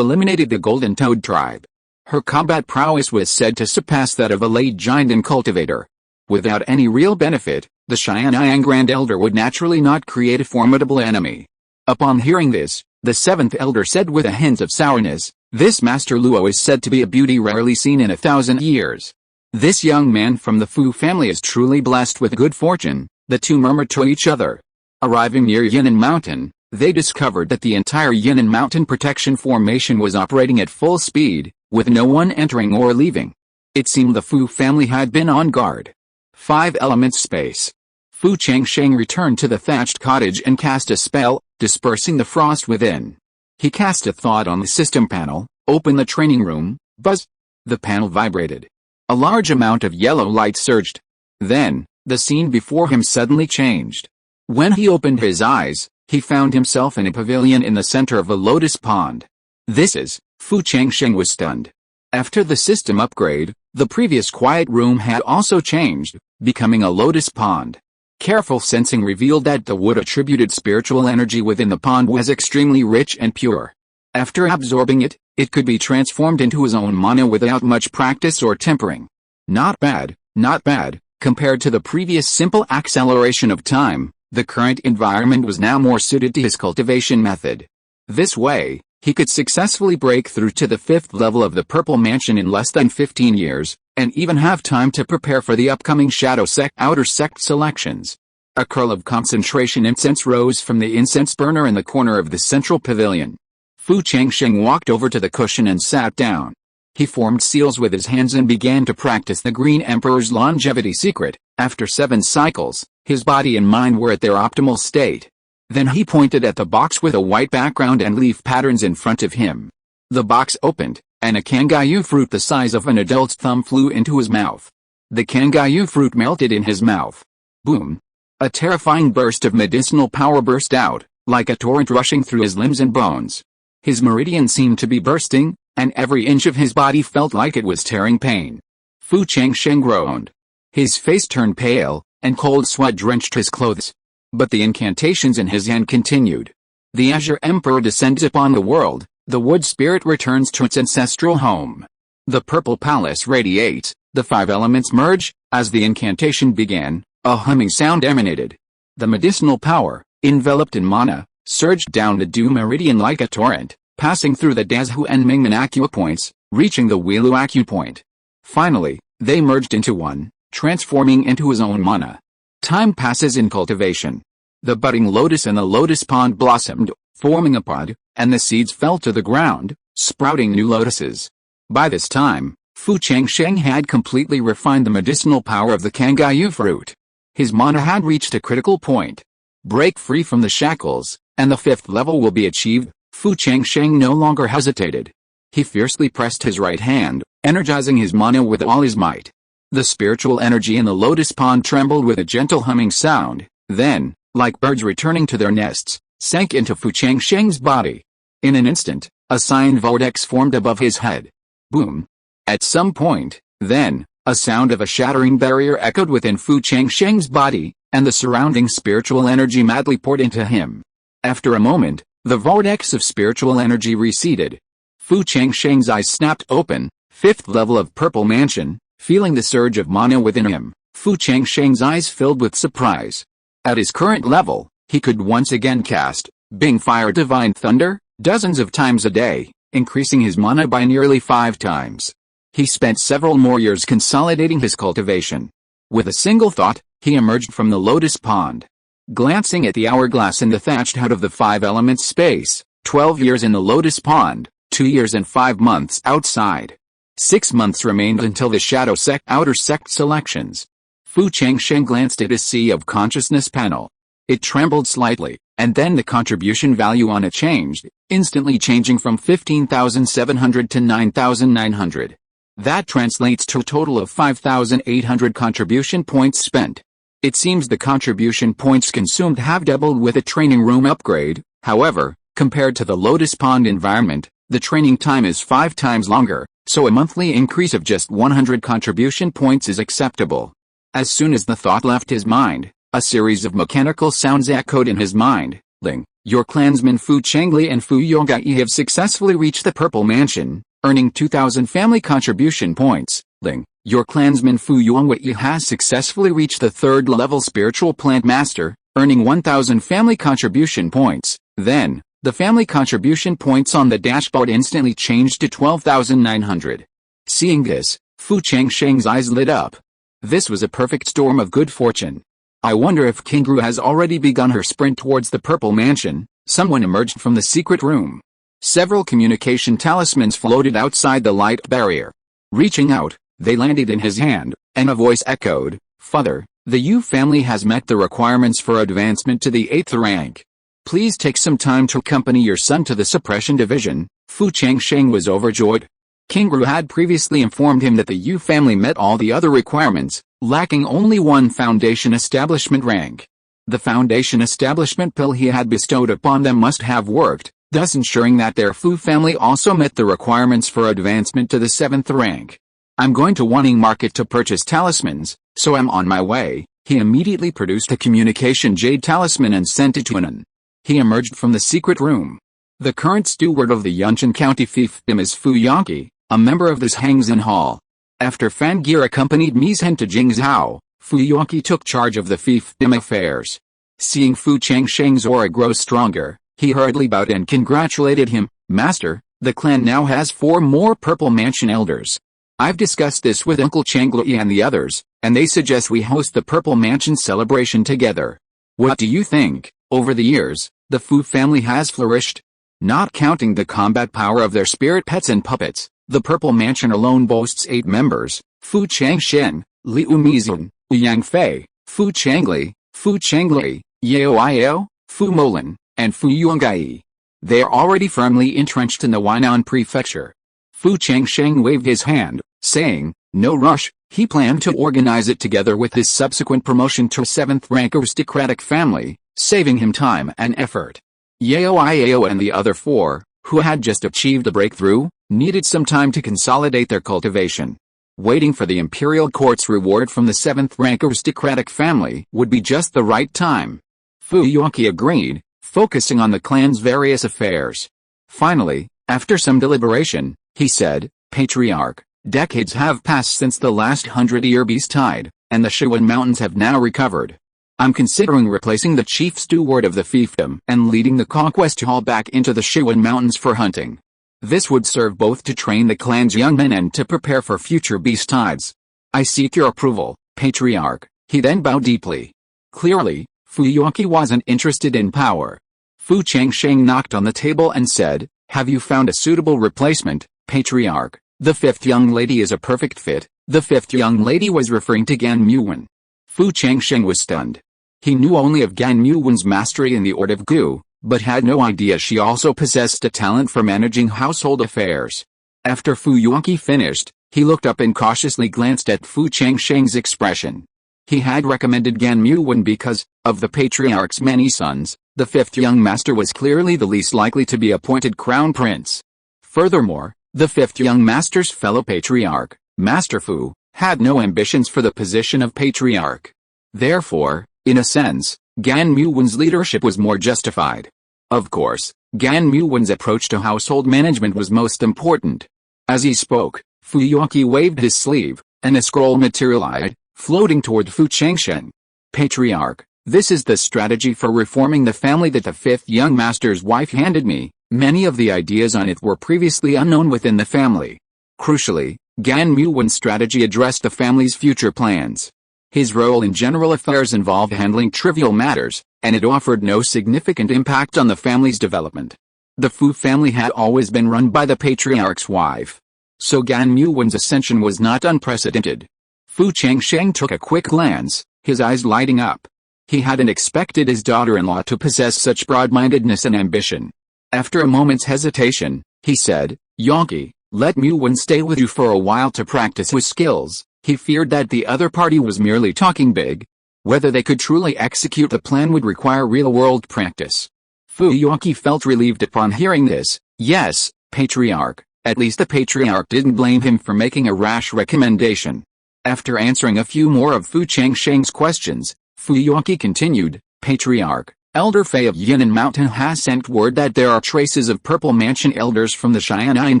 eliminated the Golden Toad tribe. Her combat prowess was said to surpass that of a late giant and cultivator. Without any real benefit, the Yangang Grand Elder would naturally not create a formidable enemy. Upon hearing this, the seventh elder said with a hint of sourness, "This Master Luo is said to be a beauty rarely seen in 1,000 years. This young man from the Fu family is truly blessed with good fortune." The two murmured to each other. Arriving near Yangang Mountain, they discovered that the entire Yangang Mountain protection formation was operating at full speed, with no one entering or leaving. It seemed the Fu family had been on guard. 5 elements space. Fu Changsheng returned to the thatched cottage and cast a spell, dispersing the frost within. He cast a thought on the system panel, "Open the training room." Buzz! The panel vibrated. A large amount of yellow light surged. Then, the scene before him suddenly changed. When he opened his eyes, he found himself in a pavilion in the center of a lotus pond. "This is..." Fu Changsheng was stunned. After the system upgrade, the previous quiet room had also changed, becoming a lotus pond. Careful sensing revealed that the wood-attributed spiritual energy within the pond was extremely rich and pure. After absorbing it, it could be transformed into his own mana without much practice or tempering. Not bad, not bad. Compared to the previous simple acceleration of time, the current environment was now more suited to his cultivation method. This way, he could successfully break through to the 5th level of the Purple Mansion in less than 15 years, and even have time to prepare for the upcoming Shadow Sect Outer Sect selections. A curl of concentration incense rose from the incense burner in the corner of the central pavilion. Fu Changsheng walked over to the cushion and sat down. He formed seals with his hands and began to practice the Green Emperor's longevity secret. After 7 cycles, his body and mind were at their optimal state. Then he pointed at the box with a white background and leaf patterns in front of him. The box opened, and a kangayu fruit the size of an adult's thumb flew into his mouth. The kangayu fruit melted in his mouth. Boom! A terrifying burst of medicinal power burst out, like a torrent rushing through his limbs and bones. His meridian seemed to be bursting, and every inch of his body felt like it was tearing pain. Fu Changsheng groaned. His face turned pale, and cold sweat drenched his clothes. But the incantations in his hand continued. The Azure Emperor descends upon the world, the wood spirit returns to its ancestral home. The purple palace radiates, the 5 elements merge. As the incantation began, a humming sound emanated. The medicinal power, enveloped in mana, surged down the Du meridian like a torrent, passing through the Dazhu and Mingmen acupoints, reaching the Weilu acupoint. Finally, they merged into one, transforming into his own mana. Time passes in cultivation. The budding lotus in the lotus pond blossomed, forming a pod, and the seeds fell to the ground, sprouting new lotuses. By this time, Fu Changsheng had completely refined the medicinal power of the kangayu fruit. His mana had reached a critical point. Break free from the shackles, and the 5th level will be achieved. Fu Changsheng no longer hesitated. He fiercely pressed his right hand, energizing his mana with all his might. The spiritual energy in the lotus pond trembled with a gentle humming sound, then, like birds returning to their nests, sank into Fu Changsheng's body. In an instant, a cyan vortex formed above his head. Boom! At some point, then, a sound of a shattering barrier echoed within Fu Changsheng's body, and the surrounding spiritual energy madly poured into him. After a moment, the vortex of spiritual energy receded. Fu Changsheng's eyes snapped open. 5th level of Purple Mansion. Feeling the surge of mana within him, Fu Changsheng's eyes filled with surprise. At his current level, he could once again cast Bing Fire Divine Thunder dozens of times a day, increasing his mana by nearly 5 times. He spent several more years consolidating his cultivation. With a single thought, he emerged from the lotus pond. Glancing at the hourglass in the thatched hut of the 5 elements space, 12 years in the lotus pond, 2 years and 5 months outside. 6 months remained until the Shadow Sect Outer Sect selections. Fu Changsheng glanced at his Sea of Consciousness panel. It trembled slightly, and then the contribution value on it changed, instantly changing from 15,700 to 9,900. That translates to a total of 5,800 contribution points spent. It seems the contribution points consumed have doubled with a training room upgrade. However, compared to the Lotus Pond environment, the training time is 5 times longer, so a monthly increase of just 100 contribution points is acceptable. As soon as the thought left his mind, a series of mechanical sounds echoed in his mind. Ling, your clansmen Fu Changli and Fu Yonggai have successfully reached the Purple Mansion. earning 2,000 family contribution points. Ling, your clansman Fu Yuanwei has successfully reached the 3rd level spiritual plant master, earning 1,000 family contribution points. Then, the family contribution points on the dashboard instantly changed to 12,900. Seeing this, Fu Changsheng's eyes lit up. This was a perfect storm of good fortune. I wonder if Kingru has already begun her sprint towards the purple mansion. Someone emerged from the secret room. Several communication talismans floated outside the light barrier. Reaching out, they landed in his hand, and a voice echoed, "Father, the Yu family has met the requirements for advancement to the 8th rank. Please take some time to accompany your son to the suppression division." Fu Changsheng was overjoyed. Kingru had previously informed him that the Yu family met all the other requirements, lacking only one foundation establishment rank. The foundation establishment pill he had bestowed upon them must have worked, thus ensuring that their Fu family also met the requirements for advancement to the 7th rank. "I'm going to Wanning Market to purchase talismans, so I'm on my way." He immediately produced a communication jade talisman and sent it to Anan. He emerged from the secret room. The current steward of the Yunchen County fiefdom is Fu Yonki, a member of this Hangzhen Hall. After Fan Gear accompanied Mizhen to Jingzhou, Fu Yonki took charge of the fiefdom affairs. Seeing Fu Changsheng's aura grow stronger, he hurriedly bowed and congratulated him. "Master, the clan now has 4 more Purple Mansion elders. I've discussed this with Uncle Changlui and the others, and they suggest we host the Purple Mansion celebration together. What do you think?" Over the years, the Fu family has flourished. Not counting the combat power of their spirit pets and puppets, the Purple Mansion alone boasts 8 members: Fu Changshen, Liu Mizun, Yang Fei, Fu Changli, Fu Changlui, Yao Io, Fu Molan, and Fu Yuangai. They are already firmly entrenched in the Huainan prefecture. Fu Changsheng waved his hand, saying, "No rush." He planned to organize it together with his subsequent promotion to 7th rank aristocratic family, saving him time and effort. Yao Iao and the other 4, who had just achieved a breakthrough, needed some time to consolidate their cultivation. Waiting for the imperial court's reward from the 7th rank aristocratic family would be just the right time. Fu Yonki agreed, focusing on the clan's various affairs. Finally, after some deliberation, he said, "Patriarch, decades have passed since the last 100-year beast tide, and the Shiwan Mountains have now recovered. I'm considering replacing the chief steward of the fiefdom and leading the conquest hall back into the Shiwan Mountains for hunting. This would serve both to train the clan's young men and to prepare for future beast tides. I seek your approval, Patriarch." He then bowed deeply. Clearly, Fu Yonki wasn't interested in power. Fu Changsheng knocked on the table and said, "Have you found a suitable replacement, Patriarch? The 5th young lady is a perfect fit." The 5th young lady was referring to Gan Muwen. Fu Changsheng was stunned. He knew only of Gan Muwen's mastery in the Art of Gu, but had no idea she also possessed a talent for managing household affairs. After Fu Yonki finished, he looked up and cautiously glanced at Fu Changsheng's expression. He had recommended Gan Muwen because, of the Patriarch's many sons, the 5th young master was clearly the least likely to be appointed crown prince. Furthermore, the 5th young master's fellow patriarch, Master Fu, had no ambitions for the position of patriarch. Therefore, in a sense, Gan Muwen's leadership was more justified. Of course, Gan Muwen's approach to household management was most important. As he spoke, Fu Yonki waved his sleeve, and a scroll materialized, floating toward Fu Changsheng. "Patriarch, this is the strategy for reforming the family that the 5th young master's wife handed me. Many of the ideas on it were previously unknown within the family. Crucially, Gan Muwen's strategy addressed the family's future plans. His role in general affairs involved handling trivial matters, and it offered no significant impact on the family's development. The Fu family had always been run by the patriarch's wife. So Gan Muwen's ascension was not unprecedented." Fu Changsheng took a quick glance, his eyes lighting up. He hadn't expected his daughter-in-law to possess such broad-mindedness and ambition. After a moment's hesitation, he said, "Yonki, let Muwen stay with you for a while to practice his skills." He feared that the other party was merely talking big. Whether they could truly execute the plan would require real-world practice. Fu Yonki felt relieved upon hearing this. "Yes, Patriarch." At least the Patriarch didn't blame him for making a rash recommendation. After answering a few more of Fu Changsheng's questions, Fu Yonki continued, "Patriarch, Elder Fei of Yan'an Mountain has sent word that there are traces of Purple Mansion elders from the Shangguan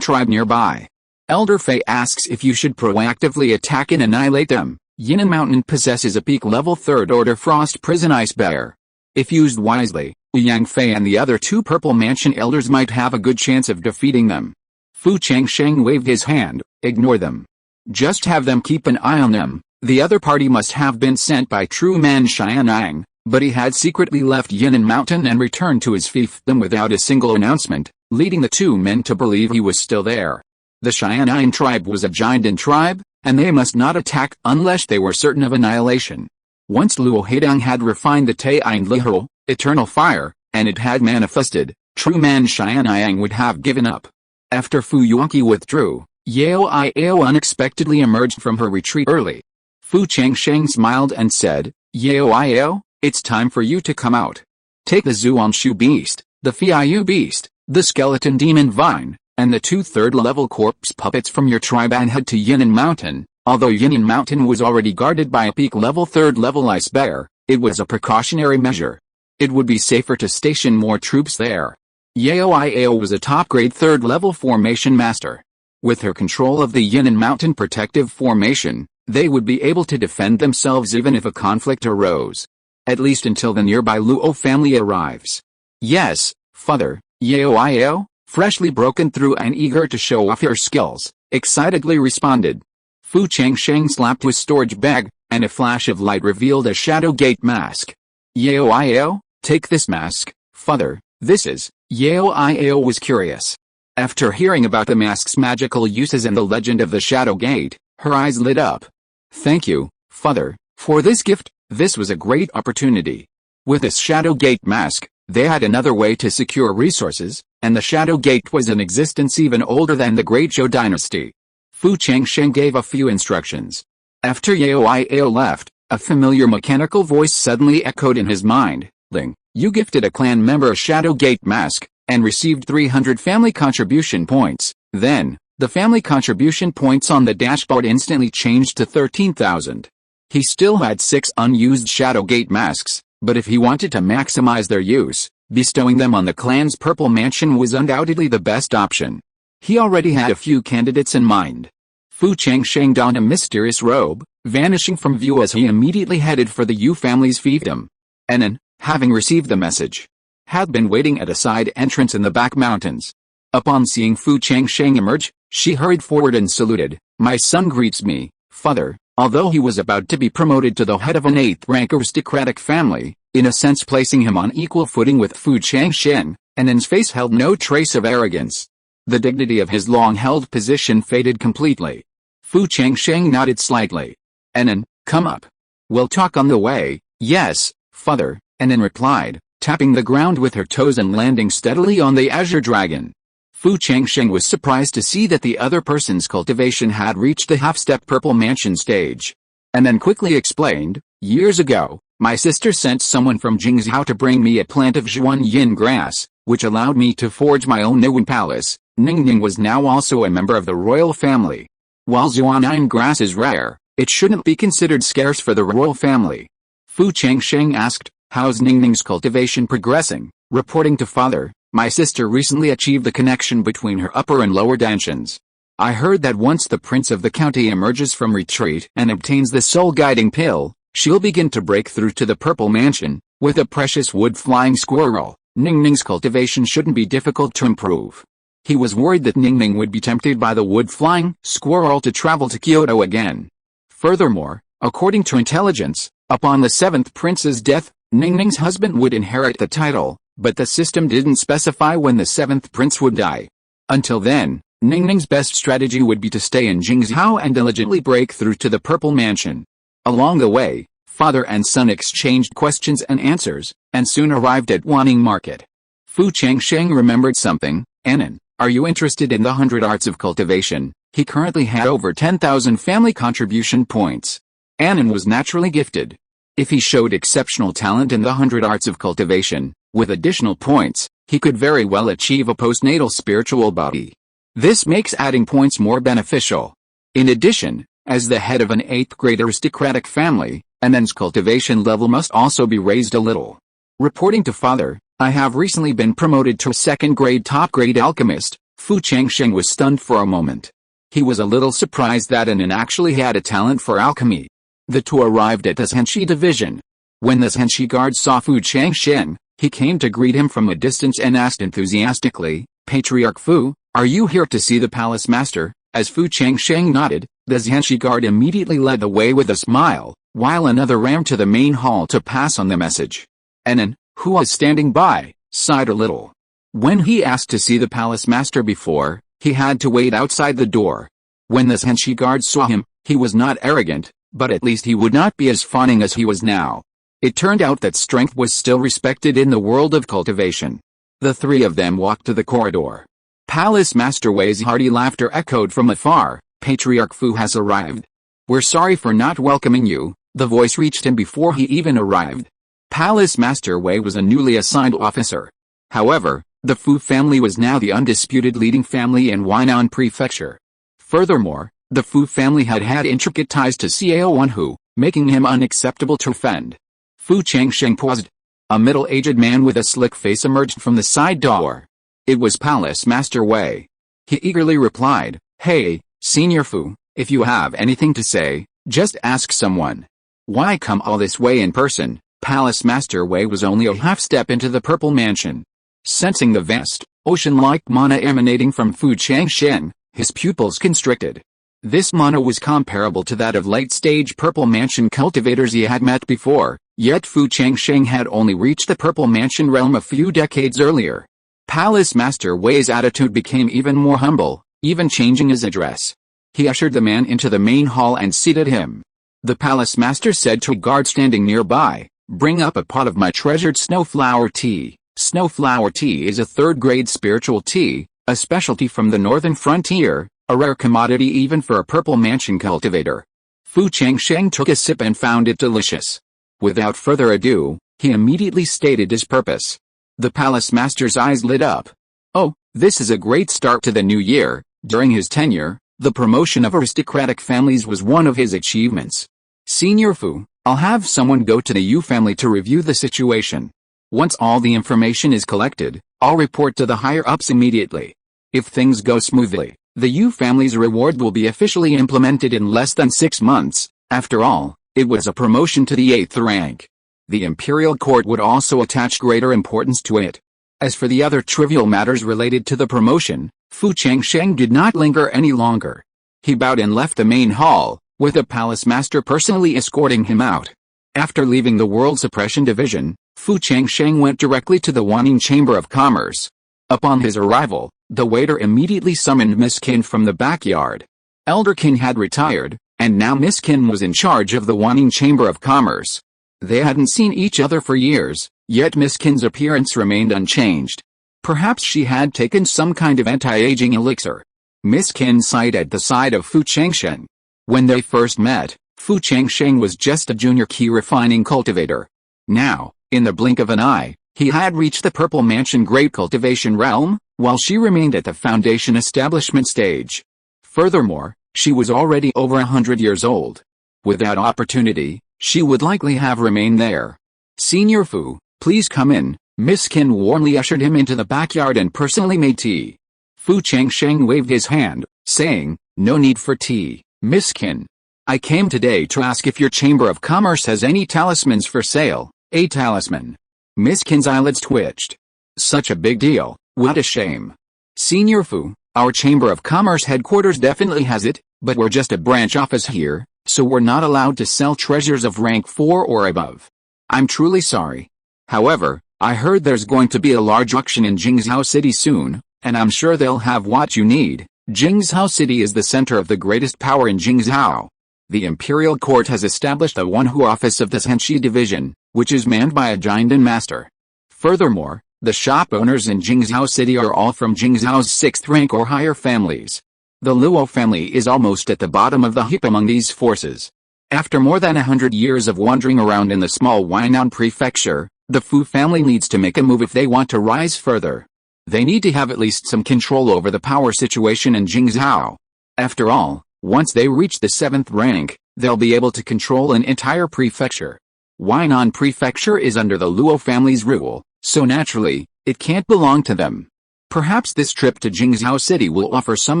tribe nearby. Elder Fei asks if you should proactively attack and annihilate them. Yan'an Mountain possesses a peak level 3rd order frost prison ice bear. If used wisely, Yang Fei and the other 2 Purple Mansion elders might have a good chance of defeating them. Fu Changsheng waved his hand. Ignore them. Just have them keep an eye on them. The other party must have been sent by True Man Xianyang, but he had secretly left Yan'an Mountain and returned to his fiefdom without a single announcement, leading the 2 men to believe he was still there. The Xianyang tribe was a giant tribe, and they must not attack unless they were certain of annihilation. Once Luo Heidang had refined the Tai'in Liho, eternal fire, and it had manifested, True Man Xianyang would have given up. After Fu Yuanqi withdrew, Yao Iao unexpectedly emerged from her retreat early. Fu Changsheng smiled and said, Yao Iao, it's time for you to come out. Take the Zuanshu beast, the Fiayu beast, the skeleton demon vine, and the 2 3rd-level corpse puppets from your tribe and head to Yan'an Mountain. Although Yan'an Mountain was already guarded by a peak level 3rd-level ice bear, it was a precautionary measure. It would be safer to station more troops there. Yao Iao was a top-grade 3rd-level formation master. With her control of the Yan'an Mountain protective formation, they would be able to defend themselves even if a conflict arose. At least until the nearby Luo family arrives. Yes, father, Yao Iao, freshly broken through and eager to show off her skills, excitedly responded. Fu Changsheng slapped his storage bag, and a flash of light revealed a Shadow Gate mask. Yao Iao, take this mask, father, this is. Yao Iao was curious. After hearing about the mask's magical uses and the legend of the Shadow Gate, her eyes lit up. Thank you, father, for this gift. This was a great opportunity. With this Shadow Gate mask, they had another way to secure resources, and the Shadow Gate was in existence even older than the Great Zhou dynasty. Fu Changsheng gave a few instructions. After Yao Iao left, a familiar mechanical voice suddenly echoed in his mind. Ling, you gifted a clan member a Shadow Gate mask, and received 300 family contribution points. Then, the family contribution points on the dashboard instantly changed to 13,000. He still had 6 unused Shadow Gate masks, but if he wanted to maximize their use, bestowing them on the clan's Purple Mansion was undoubtedly the best option. He already had a few candidates in mind. Fu Changsheng donned a mysterious robe, vanishing from view as he immediately headed for the Yu family's fiefdom. Enan, having received the message, had been waiting at a side entrance in the back mountains. Upon seeing Fu Changsheng emerge, she hurried forward and saluted. My son greets me, father. Although he was about to be promoted to the head of an 8th-rank aristocratic family, in a sense placing him on equal footing with Fu Changsheng, Enan's face held no trace of arrogance. The dignity of his long-held position faded completely. Fu Changsheng nodded slightly. Enan, come up. We'll talk on the way. Yes, father, Enan replied, tapping the ground with her toes and landing steadily on the azure dragon. Fu Changsheng was surprised to see that the other person's cultivation had reached the half-step Purple Mansion stage. And then quickly explained, years ago, my sister sent someone from Jingzhou to bring me a plant of Zhuan Yin grass, which allowed me to forge my own Niwen palace. Ningning was now also a member of the royal family. While Zhuan Yin grass is rare, it shouldn't be considered scarce for the royal family. Fu Changsheng asked, how's Ningning's cultivation progressing? Reporting to father, my sister recently achieved the connection between her upper and lower dimensions. I heard that once the prince of the county emerges from retreat and obtains the soul-guiding pill, she'll begin to break through to the Purple Mansion, with a precious wood-flying squirrel. Ningning's cultivation shouldn't be difficult to improve. He was worried that Ningning would be tempted by the wood-flying squirrel to travel to Kyoto again. Furthermore, according to intelligence, upon the 7th prince's death, Ningning's husband would inherit the title. But the system didn't specify when the 7th prince would die. Until then, Ningning's best strategy would be to stay in Jingzhou and diligently break through to the Purple Mansion. Along the way, father and son exchanged questions and answers, and soon arrived at Wanning Market. Fu Changsheng remembered something. Enan, are you interested in the 100 arts of cultivation? He currently had over 10,000 family contribution points. Enan was naturally gifted. If he showed exceptional talent in the 100 arts of cultivation, with additional points, he could very well achieve a postnatal spiritual body. This makes adding points more beneficial. In addition, as the head of an 8th-grade aristocratic family, Enan's cultivation level must also be raised a little. Reporting to father, I have recently been promoted to second-grade top-grade alchemist. Fu Changsheng was stunned for a moment. He was a little surprised that Anan actually had a talent for alchemy. The two arrived at the Zhenshi division. When the Zhenshi guard saw Fu Changsheng, he came to greet him from a distance and asked enthusiastically, "Patriarch Fu, are you here to see the palace master?" As Fu Changsheng nodded, the Zhenshi guard immediately led the way with a smile, while another ran to the main hall to pass on the message. Anan, who was standing by, sighed a little. When he asked to see the palace master before, he had to wait outside the door. When the Zhenshi guard saw him, he was not arrogant, but at least he would not be as fawning as he was now. It turned out that strength was still respected in the world of cultivation. The three of them walked to the corridor. Palace Master Wei's hearty laughter echoed from afar. "Patriarch Fu has arrived. We're sorry for not welcoming you." The voice reached him before he even arrived. Palace Master Wei was a newly assigned officer. However, the Fu family was now the undisputed leading family in Huainan Prefecture. Furthermore, the Fu family had had intricate ties to Xiao Wenhu, making him unacceptable to offend. Fu Changsheng paused. A middle-aged man with a slick face emerged from the side door. It was Palace Master Wei. He eagerly replied, "Hey, Senior Fu, if you have anything to say, just ask someone. Why come all this way in person?" Palace Master Wei was only a half-step into the purple mansion. Sensing the vast, ocean-like mana emanating from Fu Changsheng, his pupils constricted. This mana was comparable to that of late-stage purple mansion cultivators he had met before, yet Fu Changsheng had only reached the purple mansion realm a few decades earlier. Palace Master Wei's attitude became even more humble, even changing his address. He ushered the man into the main hall and seated him. The palace master said to a guard standing nearby, "Bring up a pot of my treasured snowflower tea." Snowflower tea is a third-grade spiritual tea, a specialty from the northern frontier, a rare commodity even for a purple mansion cultivator. Fu Changsheng took a sip and found it delicious. Without further ado, he immediately stated his purpose. The palace master's eyes lit up. "Oh, this is a great start to the new year." During his tenure, the promotion of aristocratic families was one of his achievements. "Senior Fu, I'll have someone go to the Yu family to review the situation. Once all the information is collected, I'll report to the higher-ups immediately. If things go smoothly, the Yu family's reward will be officially implemented in less than 6 months. After all, it was a promotion to the 8th rank. The imperial court would also attach greater importance to it." As for the other trivial matters related to the promotion, Fu Changsheng did not linger any longer. He bowed and left the main hall, with the palace master personally escorting him out. After leaving the World Suppression Division, Fu Changsheng went directly to the Wanning Chamber of Commerce. Upon his arrival, the waiter immediately summoned Miss Qin from the backyard. Elder Qin had retired, and now Miss Qin was in charge of the Wanning Chamber of Commerce. They hadn't seen each other for years, yet Miss Qin's appearance remained unchanged. Perhaps she had taken some kind of anti-aging elixir. Miss Qin sighed at the side of Fu Changsheng. When they first met, Fu Changsheng was just a junior key refining cultivator. Now, in the blink of an eye, he had reached the Purple Mansion Great Cultivation realm, while she remained at the Foundation establishment stage. Furthermore, she was already over 100 years old. Without opportunity, she would likely have remained there. "Senior Fu, please come in." Miss Qin warmly ushered him into the backyard and personally made tea. Fu Changsheng waved his hand, saying, "No need for tea, Miss Qin. I came today to ask if your Chamber of Commerce has any talismans for sale." "A talisman?" Miss Qin's eyelids twitched. "Such a big deal, what a shame." "Senior Fu, our Chamber of Commerce headquarters definitely has it, but we're just a branch office here, so we're not allowed to sell treasures of rank 4 or above. I'm truly sorry. However, I heard there's going to be a large auction in Jingzhou City soon, and I'm sure they'll have what you need." Jingzhou City is the center of the greatest power in Jingzhou. The Imperial Court has established a Wenhu office of the Zhenshi Division, which is manned by a Jinden master. Furthermore, the shop owners in Jingzhou City are all from Jingzhou's 6th rank or higher families. The Luo family is almost at the bottom of the heap among these forces. After more than 100 years of wandering around in the small Huainan prefecture, the Fu family needs to make a move if they want to rise further. They need to have at least some control over the power situation in Jingzhou. After all, once they reach the 7th rank, they'll be able to control an entire prefecture. Huainan Prefecture is under the Luo family's rule, so naturally, it can't belong to them. Perhaps this trip to Jingzhou City will offer some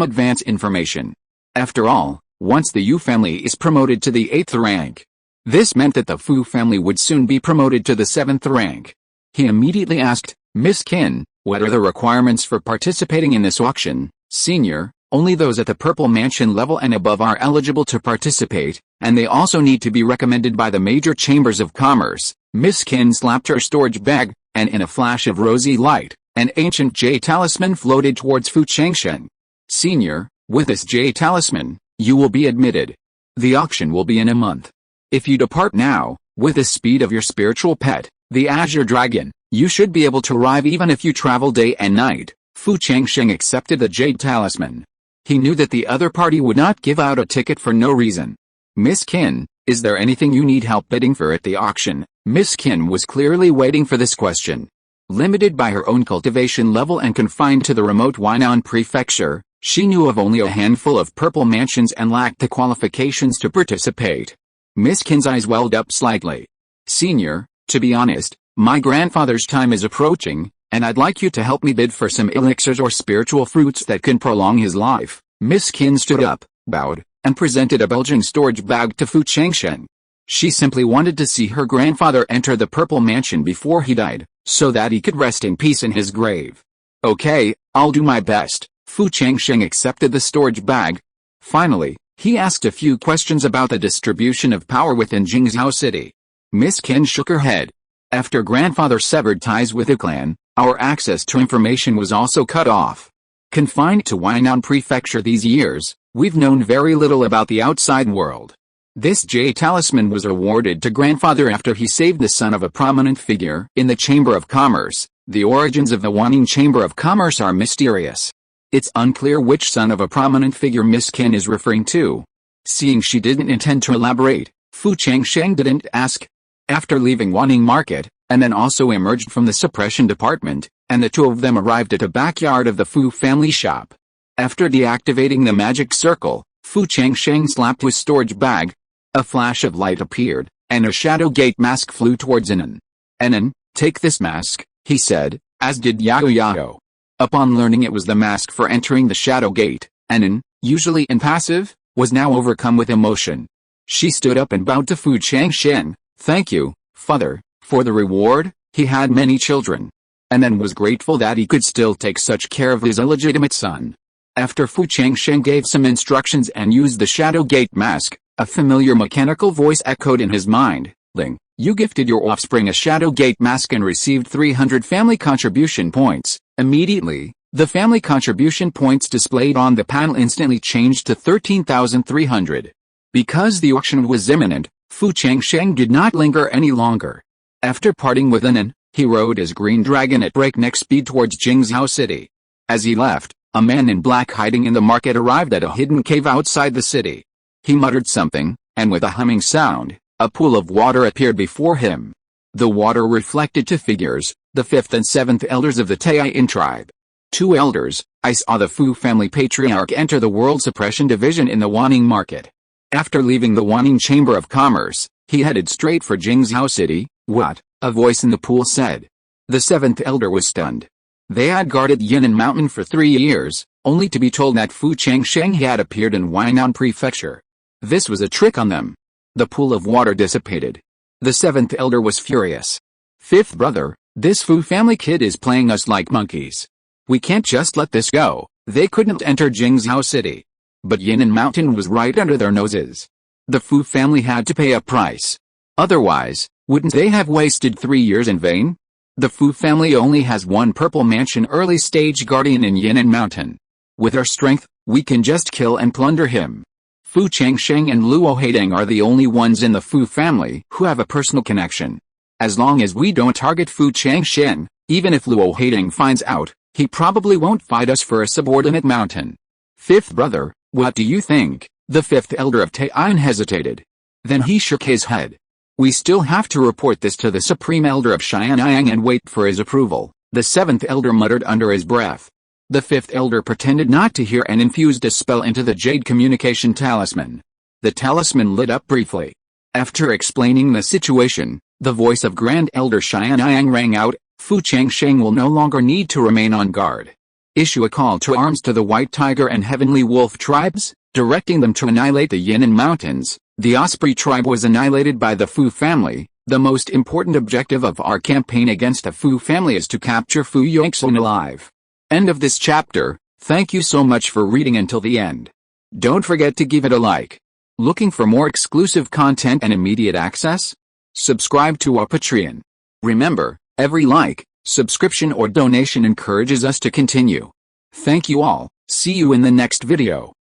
advance information. After all, once the Yu family is promoted to the 8th rank, this meant that the Fu family would soon be promoted to the 7th rank. He immediately asked, "Miss Qin, what are the requirements for participating in this auction?" "Senior, only those at the Purple Mansion level and above are eligible to participate, and they also need to be recommended by the major chambers of commerce." Miss Qin slapped her storage bag, and in a flash of rosy light, an ancient jade talisman floated towards Fu Changsheng. "Senior, with this jade talisman, you will be admitted. The auction will be in a month. If you depart now, with the speed of your spiritual pet, the Azure Dragon, you should be able to arrive even if you travel day and night." Fu Changsheng accepted the jade talisman. He knew that the other party would not give out a ticket for no reason. "Miss Qin, is there anything you need help bidding for at the auction?" Miss Qin was clearly waiting for this question. Limited by her own cultivation level and confined to the remote Huainan Prefecture, she knew of only a handful of purple mansions and lacked the qualifications to participate. Miss Qin's eyes welled up slightly. "Senior, to be honest, my grandfather's time is approaching, and I'd like you to help me bid for some elixirs or spiritual fruits that can prolong his life." Miss Qin stood up, bowed, and presented a bulging storage bag to Fu Changsheng. She simply wanted to see her grandfather enter the Purple Mansion before he died, so that he could rest in peace in his grave. "Okay, I'll do my best." Fu Changsheng accepted the storage bag. Finally, he asked a few questions about the distribution of power within Jingzhou City. Miss Qin shook her head. "After grandfather severed ties with the clan, our access to information was also cut off. Confined to Huainan Prefecture these years, we've known very little about the outside world. This jade talisman was awarded to grandfather after he saved the son of a prominent figure in the Chamber of Commerce. The origins of the Huainan Chamber of Commerce are mysterious. It's unclear which son of a prominent figure Miss Qin is referring to." Seeing she didn't intend to elaborate, Fu Changsheng didn't ask. After leaving Huainan Market, and then also emerged from the suppression department, and the two of them arrived at a backyard of the Fu family shop. After deactivating the magic circle, Fu Changsheng slapped his storage bag. A flash of light appeared, and a shadow gate mask flew towards Anan. "Anan, take this mask," he said, as did Yao Yao. Upon learning it was the mask for entering the shadow gate, Anan, usually impassive, was now overcome with emotion. She stood up and bowed to Fu Changsheng. "Thank you, father, for the reward." He had many children. Anan was grateful that he could still take such care of his illegitimate son. After Fu Changsheng gave some instructions and used the shadow gate mask, a familiar mechanical voice echoed in his mind. "Ling, you gifted your offspring a shadow gate mask and received 300 family contribution points." Immediately, the family contribution points displayed on the panel instantly changed to 13,300. Because the auction was imminent, Fu Changsheng did not linger any longer. After parting with Anan, he rode his green dragon at breakneck speed towards Jingzhou City. As he left, a man in black hiding in the market arrived at a hidden cave outside the city. He muttered something, and with a humming sound, a pool of water appeared before him. The water reflected two figures, the 5th and 7th elders of the Taiyin tribe. "Two elders, I saw the Fu family patriarch enter the World Suppression Division in the Huainan Market. After leaving the Huainan Chamber of Commerce, he headed straight for Jingzhou City." "What?" a voice in the pool said. The 7th elder was stunned. They had guarded Yangang Mountain for 3 years, only to be told that Fu Changsheng had appeared in Huainan Prefecture. This was a trick on them. The pool of water dissipated. The 7th elder was furious. "5th brother, this Fu family kid is playing us like monkeys. We can't just let this go." They couldn't enter Jingzhou City. But Yangang Mountain was right under their noses. The Fu family had to pay a price. Otherwise, wouldn't they have wasted 3 years in vain? The Fu family only has one Purple Mansion early stage guardian in Yangang Mountain. With our strength, we can just kill and plunder him. Fu Changsheng and Luo Haideng are the only ones in the Fu family who have a personal connection. As long as we don't target Fu Changsheng, even if Luo Haideng finds out, he probably won't fight us for a subordinate mountain. "5th brother, what do you think?" The 5th elder of Taiyin hesitated. Then he shook his head. "We still have to report this to the Supreme Elder of Xianyang and wait for his approval," the 7th elder muttered under his breath. The 5th elder pretended not to hear and infused a spell into the jade communication talisman. The talisman lit up briefly. After explaining the situation, The voice of Grand Elder Xianyang rang out. Fu Changsheng will no longer need to remain on guard. Issue a call to arms to the White Tiger and Heavenly Wolf tribes, directing them to annihilate the Yangang Mountains. The Osprey tribe was annihilated by the Fu family. The most important objective of our campaign against the Fu family is to capture Fu Yongxun alive. End of this chapter. Thank you so much for reading until the end. Don't forget to give it a like. Looking for more exclusive content and immediate access? Subscribe to our Patreon. Remember, every like, subscription or donation encourages us to continue. Thank you all. See you in the next video.